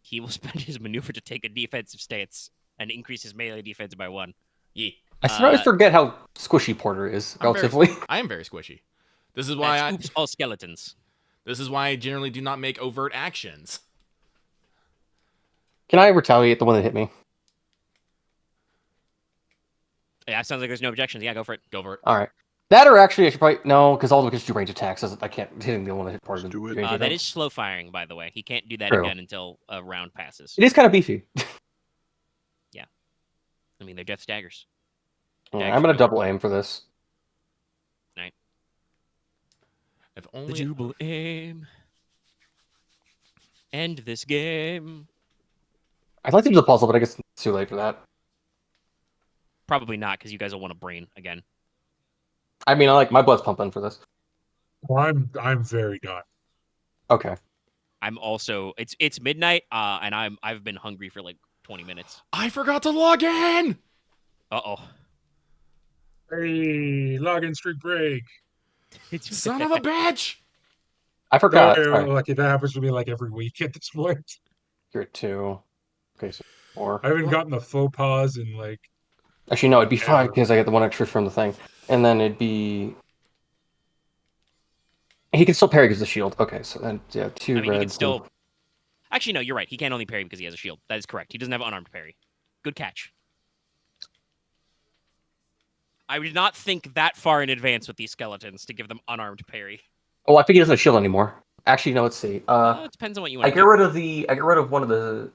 Speaker 2: He will spend his maneuver to take a defensive stance and increase his melee defense by 1.
Speaker 3: Yeah.
Speaker 5: I sometimes forget how squishy Porter is, relatively.
Speaker 3: I am very squishy. This is why
Speaker 2: Oops, all skeletons.
Speaker 3: This is why I generally do not make overt actions.
Speaker 5: Can I retaliate the one that hit me?
Speaker 2: Yeah, sounds like there's no objections. Yeah, go for it.
Speaker 3: Go for it.
Speaker 5: All right. That or actually, I should probably... No, because all of them can do range attacks. I can't hitting the one that hit Porter.
Speaker 4: Just do it.
Speaker 5: range
Speaker 2: That
Speaker 5: attack.
Speaker 2: is slow firing, by the way. He can't do that
Speaker 5: True.
Speaker 2: again until a round passes.
Speaker 5: It is kind of beefy.
Speaker 2: I mean, they're death staggers.
Speaker 5: Yeah, I'm going to double aim for this.
Speaker 3: If
Speaker 2: The
Speaker 3: only
Speaker 2: double aim. End this game.
Speaker 5: I'd like to do the puzzle, but I guess it's too late for that.
Speaker 2: Probably not, because you guys will want a brain again.
Speaker 5: I mean, my blood's pumping for this.
Speaker 1: Well, I'm very done.
Speaker 5: Okay.
Speaker 2: I'm also it's midnight, and I've been hungry for like 20 minutes.
Speaker 3: I forgot to log in.
Speaker 2: Uh-oh.
Speaker 1: Hey, login streak break.
Speaker 3: Son of a bitch.
Speaker 5: I forgot.
Speaker 1: Okay,
Speaker 5: Sorry.
Speaker 1: like that happens to me like every week at this point.
Speaker 5: You're at 2. Okay, so 4.
Speaker 1: I haven't gotten the faux pas in like
Speaker 5: Actually, no, it'd be 5
Speaker 1: Ever.
Speaker 5: because I get the 1 extra from the thing. And then it'd be... He can still parry because of the shield. Okay, so then, yeah, 2
Speaker 2: I mean, he can
Speaker 5: reds.
Speaker 2: still... Actually, no, you're right. He can only parry because he has a shield. That is correct. He doesn't have unarmed parry. Good catch. I did not think that far in advance with these skeletons to give them unarmed parry.
Speaker 5: Oh, I think he doesn't have a shield anymore. Actually, no. Let's see.
Speaker 2: It depends on what you want
Speaker 5: I
Speaker 2: to
Speaker 5: get
Speaker 2: do.
Speaker 5: rid of the. I get rid of one of the.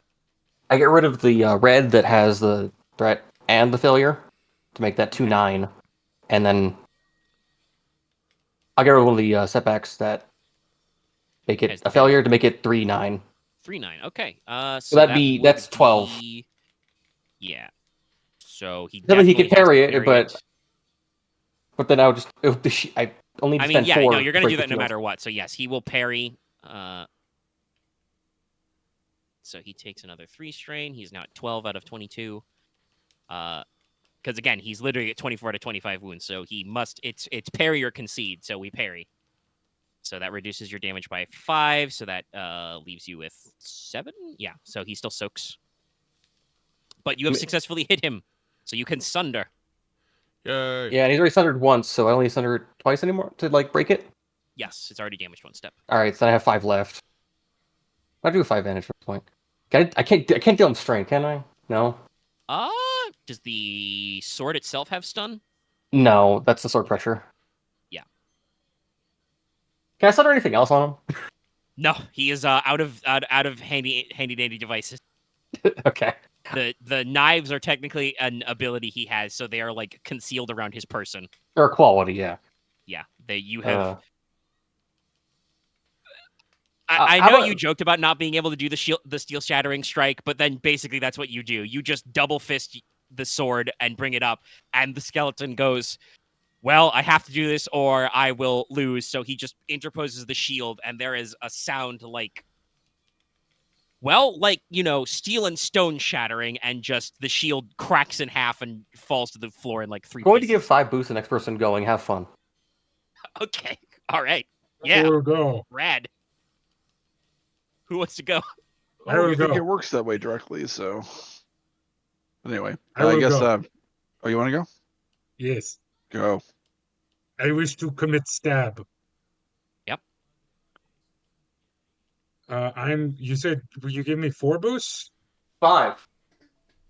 Speaker 5: I get rid of the red that has the threat and the failure to make that 2/9, and then I'll get rid of one of the setbacks that make
Speaker 2: Has
Speaker 5: it
Speaker 2: the
Speaker 5: a failure to make it 3/9.
Speaker 2: 3/9. Okay.
Speaker 5: So that's 12.
Speaker 2: Yeah. So he
Speaker 5: Then he
Speaker 2: definitely
Speaker 5: could
Speaker 2: has to
Speaker 5: parry it,
Speaker 2: parry
Speaker 5: but then I would just I only need
Speaker 2: I
Speaker 5: to
Speaker 2: mean,
Speaker 5: spend
Speaker 2: yeah,
Speaker 5: 4
Speaker 2: no, you're
Speaker 5: to
Speaker 2: gonna
Speaker 5: break
Speaker 2: do
Speaker 5: the
Speaker 2: that no
Speaker 5: shield.
Speaker 2: matter what. So yes, he will parry. So he takes another 3 strain. He's now at 12 out of 22. Because again, he's literally at 24 out of 25 wounds. So he must. It's parry or concede. So we parry. So that reduces your damage by 5. So that leaves you with 7. Yeah. So he still soaks. But you have successfully hit him, so you can sunder.
Speaker 3: Yay.
Speaker 5: Yeah, and he's already sundered once, so I only sundered twice anymore to like break it.
Speaker 2: Yes, it's already damaged 1 step.
Speaker 5: All right, so then I have 5 left. I'll do a 5 advantage for this point. I can't deal him strain, can I? No.
Speaker 2: Does the sword itself have stun?
Speaker 5: No, that's the sword pressure.
Speaker 2: Yeah.
Speaker 5: Can I sunder anything else on him?
Speaker 2: No, he is out of handy dandy devices.
Speaker 5: Okay.
Speaker 2: The knives are technically an ability he has, so they are like concealed around his person.
Speaker 5: Or quality, yeah.
Speaker 2: Yeah, you have.
Speaker 5: How
Speaker 2: I know
Speaker 5: about-
Speaker 2: you joked about not being able to do the steel shattering strike, but then basically that's what you do. You just double fist the sword and bring it up, and the skeleton goes, well, I have to do this or I will lose. So he just interposes the shield, and there is a sound like, well, like, steel and stone shattering, and just the shield cracks in half and falls to the floor in like 3
Speaker 5: I'm going to
Speaker 2: pieces.
Speaker 5: give 5 boosts to the next person going. Have fun.
Speaker 2: Okay. All right. Yeah.
Speaker 1: Or go.
Speaker 2: Rad. Who wants to go?
Speaker 1: I
Speaker 4: I
Speaker 1: will
Speaker 4: don't think
Speaker 1: go.
Speaker 4: it works that way directly. So anyway,
Speaker 1: I will
Speaker 4: guess.
Speaker 1: go.
Speaker 4: Oh, you want to go?
Speaker 1: Yes.
Speaker 4: Go.
Speaker 1: I wish to commit stab.
Speaker 2: Yep.
Speaker 1: You said you give me 4 boosts?
Speaker 5: 5.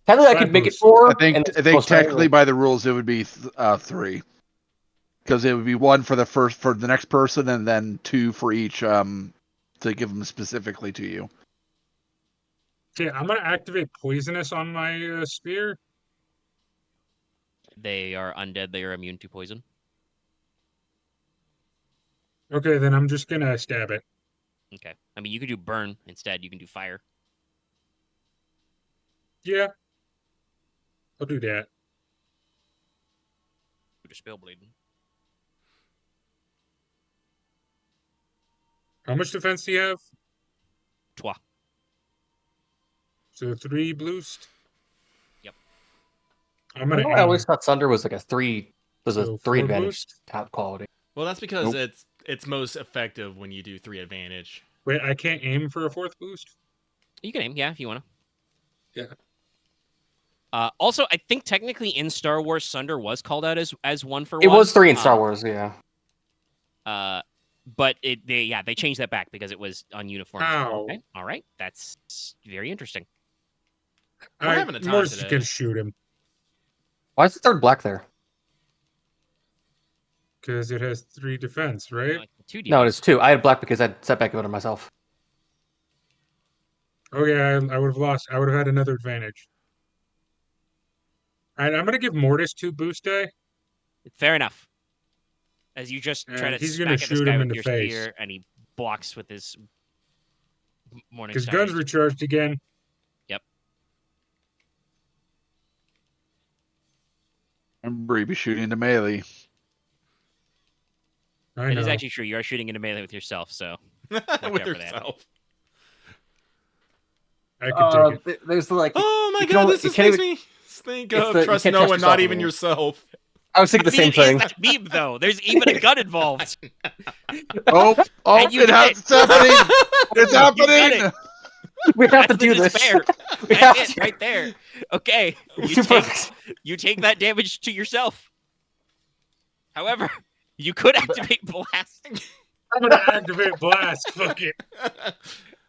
Speaker 5: Technically, I
Speaker 1: 5
Speaker 5: could make it
Speaker 1: boosts.
Speaker 5: 4.
Speaker 4: I think
Speaker 5: and it's
Speaker 4: technically by the rules it would be 3, because it would be 1 for the next person and then 2 for each to give them specifically to you.
Speaker 1: Okay, I'm gonna activate poisonous on my spear.
Speaker 2: They are undead. They are immune to poison.
Speaker 1: Okay, then I'm just gonna stab it.
Speaker 2: Okay. I mean, you could do burn instead. You can do fire.
Speaker 1: Yeah, I'll do that.
Speaker 2: Do spell bleeding.
Speaker 1: How much defense do you have?
Speaker 2: Twa.
Speaker 1: So 3 boost.
Speaker 2: Yep.
Speaker 1: I'm
Speaker 5: I
Speaker 1: gonna
Speaker 5: don't know, I
Speaker 1: aim.
Speaker 5: always thought Sunder was like a 3. There's a
Speaker 1: So
Speaker 5: 3
Speaker 1: 4
Speaker 5: advantage
Speaker 1: boost?
Speaker 5: top quality.
Speaker 3: Well, that's because
Speaker 4: Nope.
Speaker 3: it's most effective when you do 3 advantage.
Speaker 1: Wait, I can't aim for a 4th boost?
Speaker 2: You can aim, yeah, if you want
Speaker 1: Yeah.
Speaker 2: to. Also, I think technically in Star Wars, Sunder was called out as 1 for 1.
Speaker 5: It was 3 in Star Wars, yeah.
Speaker 2: But they changed that back because it was on uniform.
Speaker 1: Ow.
Speaker 2: Okay, all right, that's very interesting.
Speaker 3: We're having a time
Speaker 1: Mortis
Speaker 3: today.
Speaker 1: can shoot him
Speaker 5: Why is the 3rd black there?
Speaker 1: because it has 3 defense, right?
Speaker 2: Like 2
Speaker 5: No, it's 2. I had black because I had setback about it myself.
Speaker 1: Okay, I would have lost. I would have had another advantage. All right, I'm gonna give Mortis 2 boost die.
Speaker 2: Fair enough. As you just try
Speaker 1: And
Speaker 2: to
Speaker 1: he's gonna
Speaker 2: smack at this
Speaker 1: shoot
Speaker 2: guy
Speaker 1: him
Speaker 2: with
Speaker 1: in the
Speaker 2: your
Speaker 1: face.
Speaker 2: spear, and he blocks with his morning
Speaker 1: Because
Speaker 2: star.
Speaker 1: guns recharged again.
Speaker 4: Remember, you'd be shooting into melee.
Speaker 1: I
Speaker 2: It
Speaker 1: know.
Speaker 2: is actually true. You are shooting into melee with yourself, so
Speaker 3: With
Speaker 2: out for that.
Speaker 3: yourself.
Speaker 1: I could take it.
Speaker 5: There's like.
Speaker 3: Oh my
Speaker 5: you can
Speaker 3: god,
Speaker 5: only-
Speaker 3: this
Speaker 5: you
Speaker 3: just
Speaker 5: can't
Speaker 3: makes
Speaker 5: even-
Speaker 3: me think
Speaker 5: It's
Speaker 3: of
Speaker 5: the- you
Speaker 3: trust
Speaker 5: can't
Speaker 3: no
Speaker 5: trust
Speaker 3: one,
Speaker 5: yourself
Speaker 3: not even
Speaker 5: anymore.
Speaker 3: yourself.
Speaker 5: I was thinking the same
Speaker 2: it is
Speaker 5: thing.
Speaker 2: that meme though. There's even a gun involved.
Speaker 4: Oh,
Speaker 2: And you did
Speaker 4: it's happening! It's
Speaker 2: got
Speaker 4: happening!
Speaker 2: it.
Speaker 5: We have to
Speaker 2: That's the
Speaker 5: do this.
Speaker 2: despair.
Speaker 5: We have
Speaker 2: That's it
Speaker 5: to.
Speaker 2: right there. Okay,
Speaker 5: It's
Speaker 2: you
Speaker 5: too
Speaker 2: take,
Speaker 5: perfect.
Speaker 2: you take that damage to yourself. However, you could activate blast.
Speaker 1: I'm gonna activate blast. Fuck it.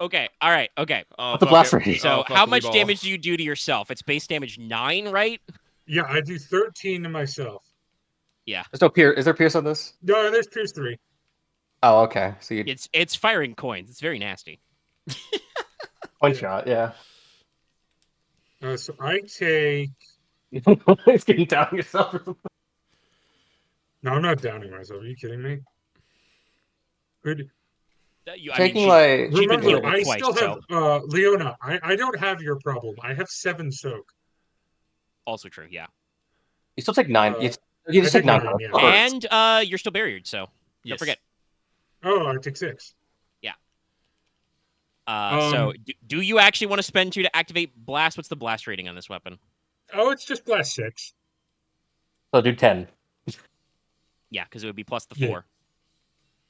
Speaker 2: Okay, all right, okay.
Speaker 3: Oh,
Speaker 5: The
Speaker 3: fuck
Speaker 5: blast
Speaker 3: it.
Speaker 5: rate.
Speaker 2: So
Speaker 3: Oh, fuck
Speaker 2: how
Speaker 3: the
Speaker 2: much
Speaker 3: ball.
Speaker 2: damage do you do to yourself? It's base damage 9, right?
Speaker 1: Yeah, I do 13 to myself.
Speaker 5: There's no Pierce. Is there Pierce on this?
Speaker 1: No, there's Pierce 3.
Speaker 5: Oh, okay. So you
Speaker 2: It's firing coins. It's very nasty.
Speaker 5: one shot, yeah.
Speaker 1: So I take.
Speaker 5: It's getting down on yourself.
Speaker 1: No, I'm not downing myself. Are you kidding me? Good.
Speaker 2: I mean,
Speaker 5: Taking my
Speaker 2: she's been
Speaker 1: Remember,
Speaker 2: healed
Speaker 1: I
Speaker 2: twice,
Speaker 1: still have
Speaker 2: so
Speaker 1: Leona. I don't have your problem. I have 7 soak.
Speaker 2: also true. Yeah,
Speaker 5: you still take 9.
Speaker 1: Uh,
Speaker 5: You
Speaker 1: I
Speaker 5: just take
Speaker 1: take
Speaker 5: 9.
Speaker 1: 9, yeah.
Speaker 2: and you're still buried, so
Speaker 3: Yes.
Speaker 2: don't forget.
Speaker 1: Oh, I take 6.
Speaker 2: So do you actually want to spend 2 to activate blast? What's the blast rating on this weapon?
Speaker 1: Oh, it's just blast 6.
Speaker 5: So do 10.
Speaker 2: Yeah, because it would be plus the
Speaker 1: Yeah.
Speaker 2: 4.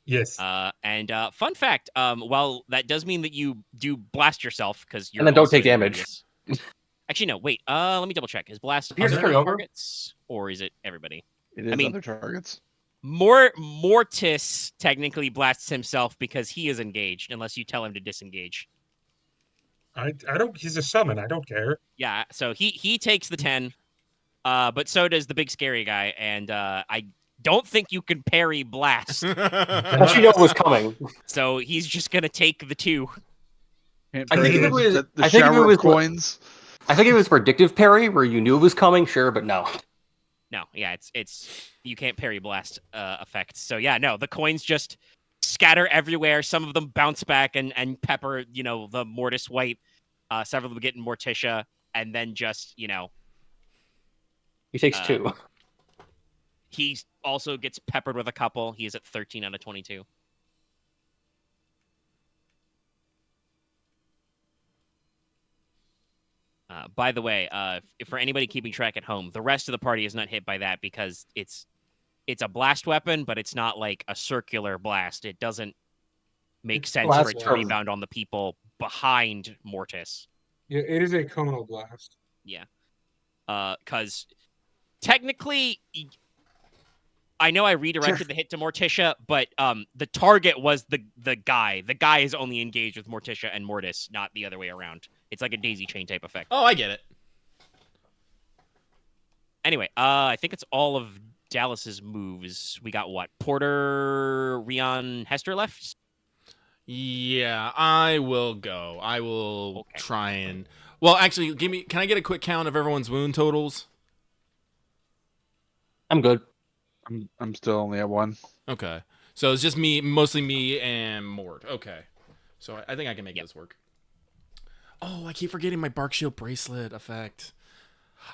Speaker 1: Yes.
Speaker 2: And fun fact, well, that does mean that you do blast yourself because you're
Speaker 5: And then don't
Speaker 2: also
Speaker 5: take
Speaker 2: in the
Speaker 5: damage.
Speaker 2: radius. Actually, no. Wait. Let me double check. Is blast
Speaker 5: Pierce
Speaker 2: other
Speaker 5: carry over?
Speaker 2: targets or is it everybody?
Speaker 4: It is
Speaker 2: mean-
Speaker 4: other targets.
Speaker 2: Mortis technically blasts himself because he is engaged, unless you tell him to disengage.
Speaker 1: I don't. He's a summon. I don't care.
Speaker 2: Yeah. So he takes the 10, but so does the big scary guy, and I don't think you can parry blast.
Speaker 5: Unless you know it was coming.
Speaker 2: So he's just gonna take the 2.
Speaker 4: Can't
Speaker 5: I think
Speaker 4: parry
Speaker 5: if it was-
Speaker 4: the
Speaker 5: I think if it
Speaker 4: shower
Speaker 5: was-
Speaker 4: of coins.
Speaker 5: I think it was predictive parry where you knew it was coming, sure, but no.
Speaker 2: No, yeah, it's you can't parry blast effects. So yeah, no, the coins just scatter everywhere. Some of them bounce back and pepper, the Mortis White. Several of them get in Morticia, and then just,
Speaker 5: He takes 2.
Speaker 2: he also gets peppered with a couple. He is at 13 out of 22. By the way, if for anybody keeping track at home, the rest of the party is not hit by that because it's a blast weapon, but it's not like a circular blast. It doesn't make sense
Speaker 5: Well,
Speaker 2: for
Speaker 5: that's
Speaker 2: it to
Speaker 5: true.
Speaker 2: rebound on the people behind Mortis.
Speaker 1: Yeah, it is a conal blast.
Speaker 2: Yeah. Because technically, I know I redirected the hit to Morticia, but the target was the guy. The guy is only engaged with Morticia and Mortis, not the other way around. It's like a daisy chain type effect.
Speaker 3: Oh, I get it.
Speaker 2: Anyway, I think it's all of Dallas's moves. We got what? Porter, Ryahn, Hester left?
Speaker 3: Yeah, I will go. I will
Speaker 2: Okay.
Speaker 3: try and. Well, actually, can I get a quick count of everyone's wound totals?
Speaker 5: I'm good.
Speaker 4: I'm still only at 1.
Speaker 3: Okay. So it's just mostly me and Mort. Okay. So I think I can make this work. Oh, I keep forgetting my Bark Shield bracelet effect.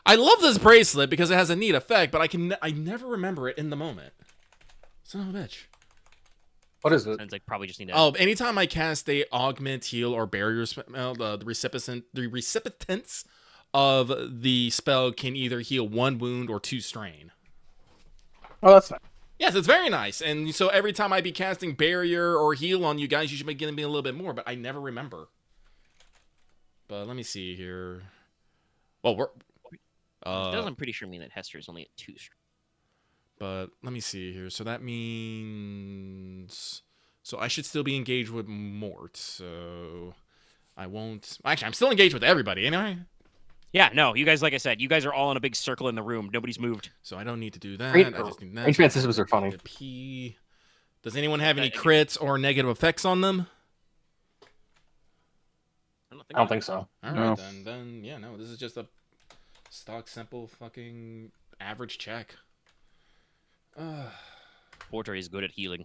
Speaker 3: I love this bracelet because it has a neat effect, but I never remember it in the moment. Son of a bitch.
Speaker 5: What is it?
Speaker 2: Sounds like probably just need to.
Speaker 3: Oh, anytime I cast a augment, heal, or barrier spell, the recipients of the spell can either heal 1 wound or 2 strain.
Speaker 5: Oh, that's nice.
Speaker 3: Yes, it's very nice. And so every time I be casting barrier or heal on you guys, you should be getting me a little bit more, but I never remember. But let me see here. Well,
Speaker 2: it does, I'm pretty sure mean that Hester is only at 2.
Speaker 3: but let me see here. So that means... So I should still be engaged with Mort, so... I won't... Actually, I'm still engaged with everybody, anyway.
Speaker 2: Yeah, no, you guys, like I said, you guys are all in a big circle in the room. Nobody's moved.
Speaker 3: So I don't need to do that.
Speaker 5: Range-
Speaker 3: I just need that.
Speaker 5: range man systems are funny.
Speaker 3: The P. Does anyone have any crits or negative effects on them?
Speaker 2: I
Speaker 5: I don't think so.
Speaker 3: All right,
Speaker 4: No.
Speaker 3: then yeah, no, this is just a stock simple fucking average check.
Speaker 2: Porter is good at healing.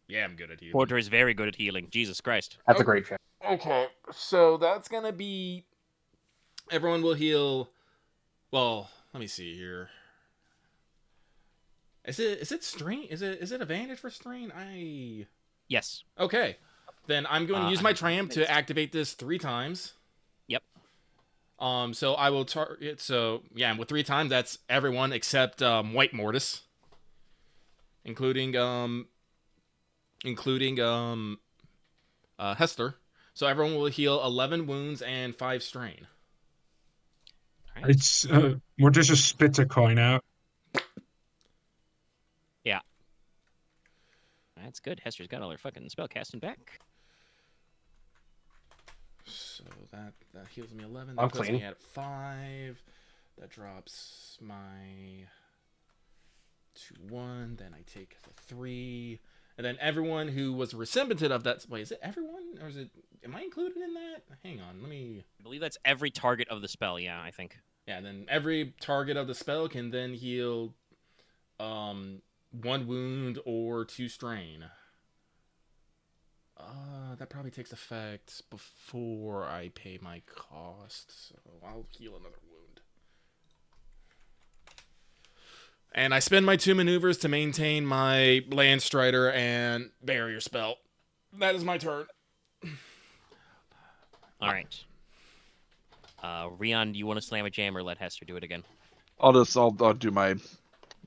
Speaker 3: Yeah, I'm good at healing.
Speaker 2: Porter is very good at healing. Jesus Christ.
Speaker 5: That's a great check.
Speaker 3: Okay, so that's gonna be. Everyone will heal. Well, let me see here. Is it strain? Is it advantage for strain?
Speaker 2: Yes.
Speaker 3: Okay. Then I'm going to use my
Speaker 2: I'm
Speaker 3: triumph to
Speaker 2: convinced.
Speaker 3: activate this 3 times.
Speaker 2: Yep.
Speaker 3: So I will target. So yeah, and with 3 times, that's everyone except White Mortis, including Hester. So everyone will heal 11 wounds and 5 strain.
Speaker 2: All right.
Speaker 1: It's Morticia spits a coin out.
Speaker 2: That's good. Hester's got all her fucking spell casting back.
Speaker 3: So that heals me 11.
Speaker 5: I'm
Speaker 3: That puts
Speaker 5: clean.
Speaker 3: me at 5. That drops my 2 1 then I take the 3, and then everyone who was a recipient of that. Wait, is it everyone, or is it? Am I included in that? Hang on, let me.
Speaker 2: I believe that's every target of the spell. Yeah, I think.
Speaker 3: Yeah, and then every target of the spell can then heal 1 wound or 2 strain. That probably takes effect before I pay my cost, so I'll heal another wound. And I spend my 2 maneuvers to maintain my Land Strider and Barrier spell. That is my turn.
Speaker 2: All right. Ryahn, do you want to slam a jam or let Hester do it again?
Speaker 4: I'll do my.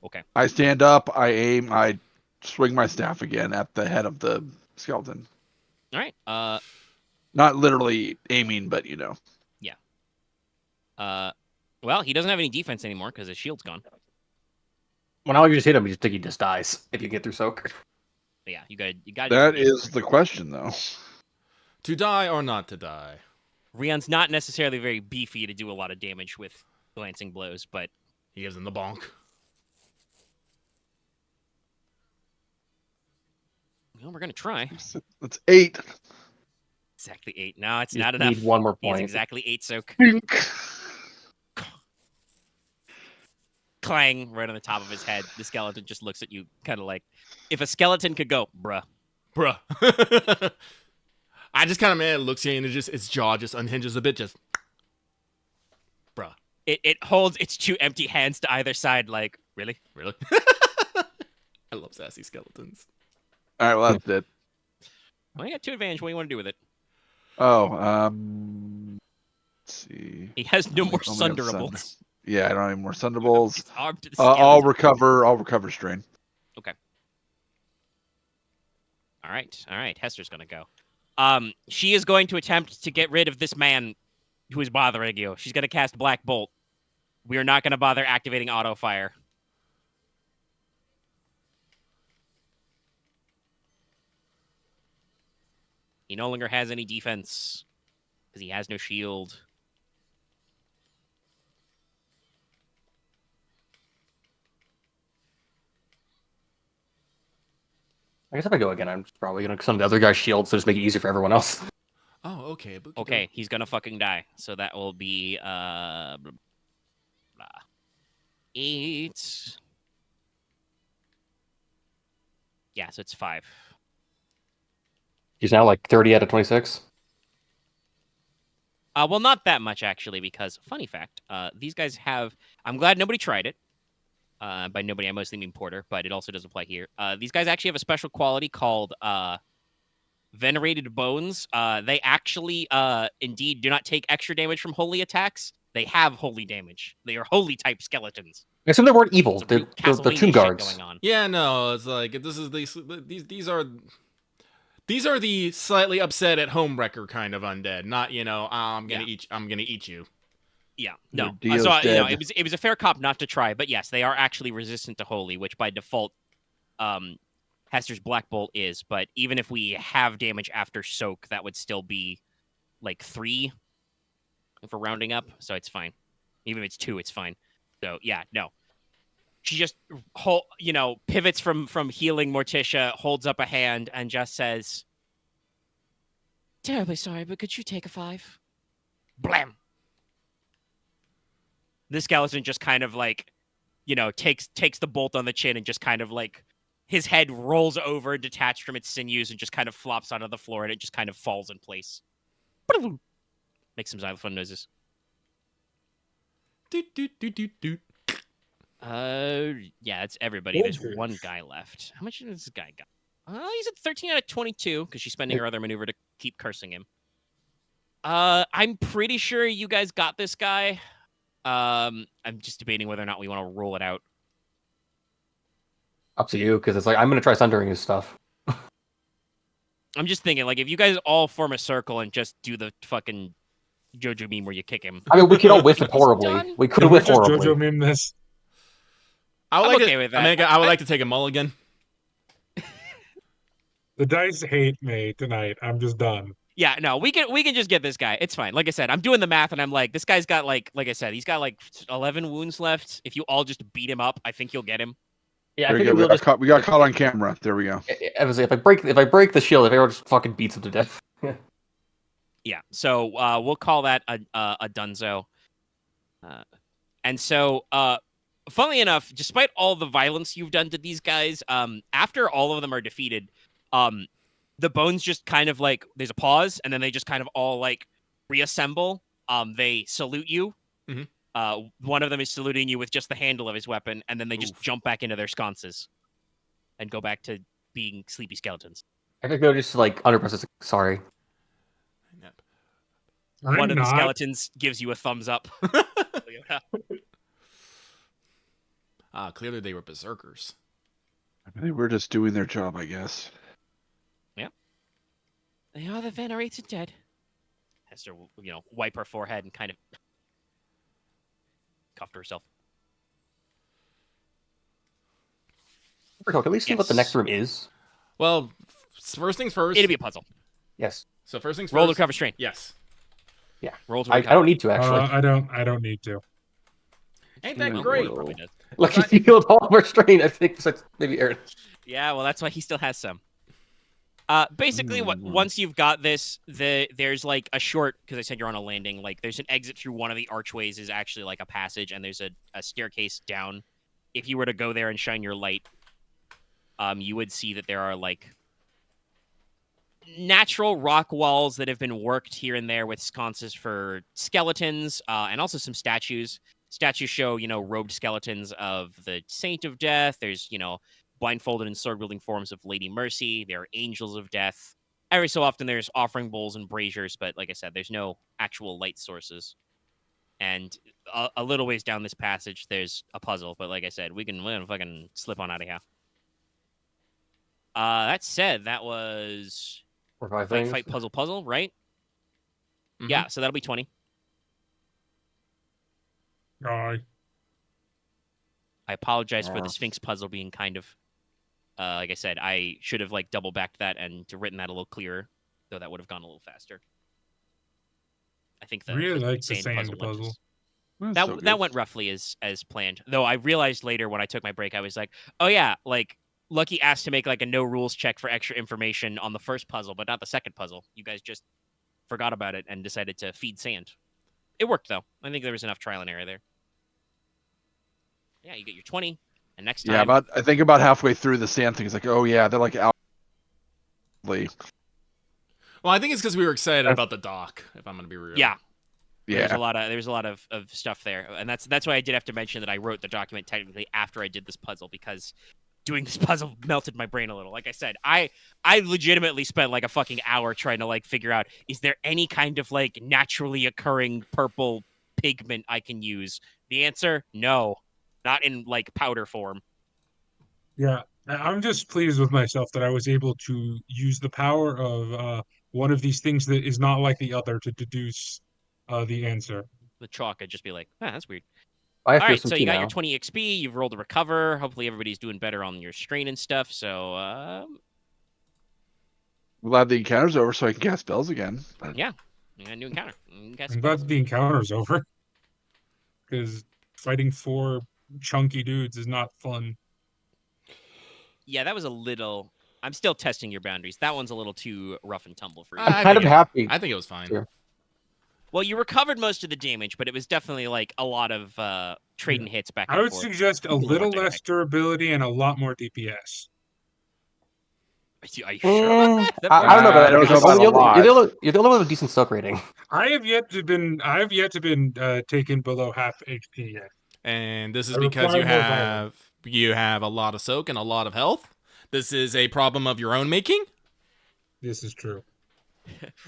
Speaker 2: Okay.
Speaker 4: I stand up. I aim. I swing my staff again at the head of the skeleton.
Speaker 2: All right.
Speaker 4: Not literally aiming, but
Speaker 2: Yeah. Well, he doesn't have any defense anymore because his shield's gone.
Speaker 5: When I just hit him, you think he just dies if you get through soak.
Speaker 2: But yeah, you got.
Speaker 4: That is the question, though.
Speaker 3: To die or not to die?
Speaker 2: Ryann's not necessarily very beefy to do a lot of damage with glancing blows, but
Speaker 3: He gives him the bonk.
Speaker 2: well, we're gonna try.
Speaker 4: That's 8.
Speaker 2: Exactly 8. No, it's
Speaker 5: You
Speaker 2: not
Speaker 5: just
Speaker 2: enough.
Speaker 5: need 1 more
Speaker 2: He has
Speaker 5: point.
Speaker 2: exactly 8 soak.
Speaker 4: Bink.
Speaker 2: Clang right on the top of his head. The skeleton just looks at you, kind of like, if a skeleton could go, bruh.
Speaker 3: I just kind of looks at you and its jaw just unhinges a bit, just bruh.
Speaker 2: It holds its 2 empty hands to either side, like, really?
Speaker 3: Really? I love sassy skeletons.
Speaker 4: All right, well, that's it.
Speaker 2: Well, you got 2 advantage. What do you want to do with it?
Speaker 4: Oh, let's see.
Speaker 2: He has no more
Speaker 4: Only have
Speaker 2: sunderables.
Speaker 4: Yeah, I don't have any more Thunderbolts.
Speaker 2: It's armed to the
Speaker 4: I'll
Speaker 2: skeleton.
Speaker 4: recover strain.
Speaker 2: Okay. All right. Hester's gonna go. She is going to attempt to get rid of this man who is bothering you. She's gonna cast Black Bolt. We are not gonna bother activating auto fire. He no longer has any defense because he has no shield.
Speaker 5: I guess if I go again, I'm probably going to some of the other guy's shields to just make it easier for everyone else.
Speaker 3: Oh, okay.
Speaker 2: Okay, he's gonna fucking die. So that will be blah, blah, blah. 8. Yeah, so it's 5.
Speaker 5: He's now like 30 out of 26.
Speaker 2: Well, not that much actually, because funny fact, these guys have. I'm glad nobody tried it. By nobody, I mostly mean Porter, but it also does apply here. These guys actually have a special quality called Venerated Bones. They actually, indeed, do not take extra damage from holy attacks. They have holy damage. They are holy type skeletons.
Speaker 5: I assume they weren't evil.
Speaker 2: Some
Speaker 5: They're
Speaker 2: real
Speaker 5: the
Speaker 2: Castlevania
Speaker 5: tomb
Speaker 2: shit
Speaker 5: guards.
Speaker 2: going on.
Speaker 3: Yeah, no, it's like these are the slightly upset at home wrecker kind of undead, not I'm gonna eat you.
Speaker 2: Yeah, no.
Speaker 4: Dio's
Speaker 2: So
Speaker 4: dead.
Speaker 2: it was a fair cop not to try, but yes, they are actually resistant to holy, which by default, Hester's Black Bolt is. But even if we have damage after soak, that would still be like 3 if we're rounding up, so it's fine. Even if it's 2, it's fine. So yeah, no. She just pivots from healing Morticia, holds up a hand, and just says, "Terribly sorry, but could you take a 5?" Blam. This skeleton just kind of like, takes the bolt on the chin and just kind of like his head rolls over, detached from its sinews, and just kind of flops onto the floor, and it just kind of falls in place. Makes some xylophone noises.
Speaker 3: Doot, doot, doot, doot, doot.
Speaker 2: Yeah, it's everybody. There's one guy left. How much does this guy got? He's at 13 out of 22 because she's spending her other maneuver to keep cursing him. I'm pretty sure you guys got this guy. I'm just debating whether or not we want to roll it out.
Speaker 5: Up to you, because it's like, I'm going to try sundering his stuff.
Speaker 2: I'm just thinking, like, if you guys all form a circle and just do the fucking JoJo meme where you kick him.
Speaker 5: I mean, we could all whiff it horribly.
Speaker 2: done.
Speaker 5: We could
Speaker 1: Can we
Speaker 5: whiff
Speaker 1: just
Speaker 5: horribly.
Speaker 1: JoJo meme this?
Speaker 3: I would
Speaker 2: I'm
Speaker 3: like
Speaker 2: okay
Speaker 3: to,
Speaker 2: with that.
Speaker 3: I would like to take a mulligan.
Speaker 1: The dice hate me tonight. I'm just done.
Speaker 2: Yeah, no, we can just get this guy. It's fine. Like I said, I'm doing the math, and I'm like, this guy's got like I said, he's got like 11 wounds left. If you all just beat him up, I think you'll get him.
Speaker 5: Yeah, I
Speaker 4: There we
Speaker 5: figured
Speaker 4: go.
Speaker 5: we'll just.
Speaker 4: We got caught on camera. There we go.
Speaker 5: I was like, if I break the shield, if everyone just fucking beats him to death.
Speaker 2: Yeah, so we'll call that a dunzo. And so, funnily enough, despite all the violence you've done to these guys, after all of them are defeated, the bones just kind of like there's a pause, and then they just kind of all like reassemble. They salute you.
Speaker 3: Mhm.
Speaker 2: One of them is saluting you with just the handle of his weapon, and then they just
Speaker 3: Oof.
Speaker 2: jump back into their sconces and go back to being sleepy skeletons.
Speaker 5: I think they're just like 100% sorry.
Speaker 3: Yep.
Speaker 1: I'm
Speaker 2: One of the
Speaker 1: not.
Speaker 2: skeletons gives you a thumbs up.
Speaker 3: Clearly they were berserkers.
Speaker 4: They were just doing their job, I guess.
Speaker 2: They are the venerated dead. Hester, wipe her forehead and kind of cuffed herself.
Speaker 5: Can we see what the next room is?
Speaker 3: Well, first things first.
Speaker 2: It'll be a puzzle.
Speaker 5: Yes.
Speaker 3: So first things
Speaker 2: Roll to
Speaker 3: first.
Speaker 2: recover strain.
Speaker 3: Yes.
Speaker 5: Yeah.
Speaker 2: Roll to
Speaker 5: I
Speaker 2: recover.
Speaker 5: don't need to actually.
Speaker 1: I don't need to.
Speaker 3: Ain't that
Speaker 5: No,
Speaker 3: great?
Speaker 5: no.
Speaker 2: Probably does.
Speaker 5: Lucky he healed all of our strain. I think besides maybe Aren.
Speaker 2: Yeah, well, that's why he still has some. Basically,
Speaker 4: Mm.
Speaker 2: once you've got this, there's like a short, because I said you're on a landing, like there's an exit through one of the archways is actually like a passage, and there's a staircase down. If you were to go there and shine your light, you would see that there are like natural rock walls that have been worked here and there with sconces for skeletons, and also some statues. Statues show, robed skeletons of the Saint of Death. There's, blindfolded and sword-wielding forms of Lady Mercy. There are angels of death. Every so often there's offering bowls and braziers, but like I said, there's no actual light sources. And a little ways down this passage, there's a puzzle. But like I said, we're gonna fucking slip on out of here. That said, that was
Speaker 5: Or five
Speaker 2: fight,
Speaker 5: things.
Speaker 2: fight, puzzle, right?
Speaker 3: Mhm.
Speaker 2: Yeah, so that'll be 20.
Speaker 1: Oh,
Speaker 2: I apologize for
Speaker 4: Yeah.
Speaker 2: the Sphinx puzzle being kind of, like I said, I should have like double backed that and written that a little clearer, though that would have gone a little faster. I think the
Speaker 1: really like the
Speaker 2: sand
Speaker 1: sand
Speaker 2: puzzle went
Speaker 1: puzzle.
Speaker 2: just-
Speaker 4: That's
Speaker 2: that
Speaker 4: so
Speaker 2: that
Speaker 4: good.
Speaker 2: went roughly as planned. Though I realized later when I took my break, I was like, oh yeah, like Lucky asked to make like a no rules check for extra information on the first puzzle, but not the second puzzle. You guys just forgot about it and decided to feed sand. It worked though. I think there was enough trial and error there. Yeah, you get your 20, and next time.
Speaker 4: Yeah, I think about halfway through the sand thing, it's like, oh yeah, they're like out.
Speaker 3: Well, I think it's because we were excited about the dock. If I'm gonna be real.
Speaker 2: Yeah. There's
Speaker 4: Yeah.
Speaker 2: a lot of stuff there, and that's why I did have to mention that I wrote the document technically after I did this puzzle, because doing this puzzle melted my brain a little. Like I said, I legitimately spent like a fucking hour trying to like figure out, is there any kind of like naturally occurring purple pigment I can use? The answer, no, not in like powder form.
Speaker 1: Yeah, I'm just pleased with myself that I was able to use the power of one of these things that is not like the other to deduce the answer.
Speaker 2: The chalk, I'd just be like, that's weird.
Speaker 5: I have
Speaker 2: All
Speaker 5: to
Speaker 2: right,
Speaker 5: some
Speaker 2: so
Speaker 5: too
Speaker 2: you got
Speaker 5: now.
Speaker 2: your 20 XP. You've rolled a recover. Hopefully everybody's doing better on your strain and stuff. So
Speaker 4: I'm glad the encounter's over so I can cast spells again. But
Speaker 2: yeah, you got a new encounter. You got
Speaker 1: I'm glad
Speaker 2: spells.
Speaker 1: the encounter's over because fighting 4 chunky dudes is not fun.
Speaker 2: Yeah, that was a little. I'm still testing your boundaries. That one's a little too rough and tumble for you.
Speaker 5: I'm kind of happy.
Speaker 3: I think it was fine.
Speaker 5: Sure.
Speaker 2: Well, you recovered most of the damage, but it was definitely like a lot of trading hits back and
Speaker 1: I would
Speaker 2: forth.
Speaker 1: suggest a
Speaker 2: People
Speaker 1: little
Speaker 2: weren't
Speaker 1: less durability and a lot more DPS.
Speaker 2: Are you sure about that? That
Speaker 5: I don't know
Speaker 4: I
Speaker 5: about
Speaker 4: don't
Speaker 5: that.
Speaker 4: know about a lot.
Speaker 5: You're the only one with a decent soak rating.
Speaker 1: I have yet to been taken below half HP yet.
Speaker 3: And this is
Speaker 1: I
Speaker 3: because
Speaker 1: require more
Speaker 3: you have a lot of soak and a lot of health. This is a problem of your own making.
Speaker 1: This is true.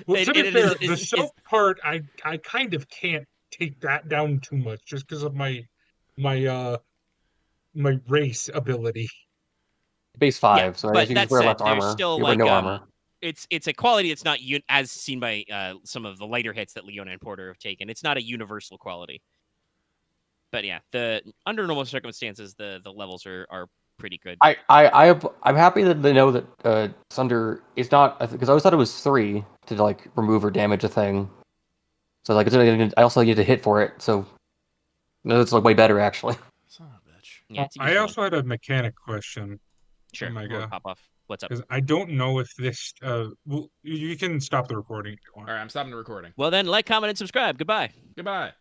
Speaker 1: Well, to
Speaker 2: It
Speaker 1: be fair,
Speaker 2: is-
Speaker 1: the
Speaker 2: is-
Speaker 1: soap part, I kind of can't take that down too much just because of my my race ability.
Speaker 5: Base 5,
Speaker 2: Yeah,
Speaker 5: so I
Speaker 2: but
Speaker 5: guess you
Speaker 2: that
Speaker 5: just wear
Speaker 2: said,
Speaker 5: less
Speaker 2: there's
Speaker 5: armor.
Speaker 2: still,
Speaker 5: You wear
Speaker 2: like,
Speaker 5: no armor.
Speaker 2: It's a quality that's not as seen by some of the lighter hits that Leona and Porter have taken. It's not a universal quality. But yeah, under normal circumstances, the levels are pretty good.
Speaker 5: I'm happy that they know that Sunder is not, because I always thought it was 3 to like remove or damage a thing. So like I also need to hit for it. So no, it's like way better actually.
Speaker 3: Son of a bitch.
Speaker 2: Yeah, it's a
Speaker 1: I
Speaker 2: useful
Speaker 1: also had a mechanic question,
Speaker 2: one. Sure.
Speaker 1: Omega.
Speaker 2: Before we pop off. What's up?
Speaker 1: because I don't know if this. Well, you can stop the recording if you want.
Speaker 3: All right, I'm stopping the recording.
Speaker 2: Well then, like, comment, and subscribe. Goodbye.
Speaker 3: Goodbye.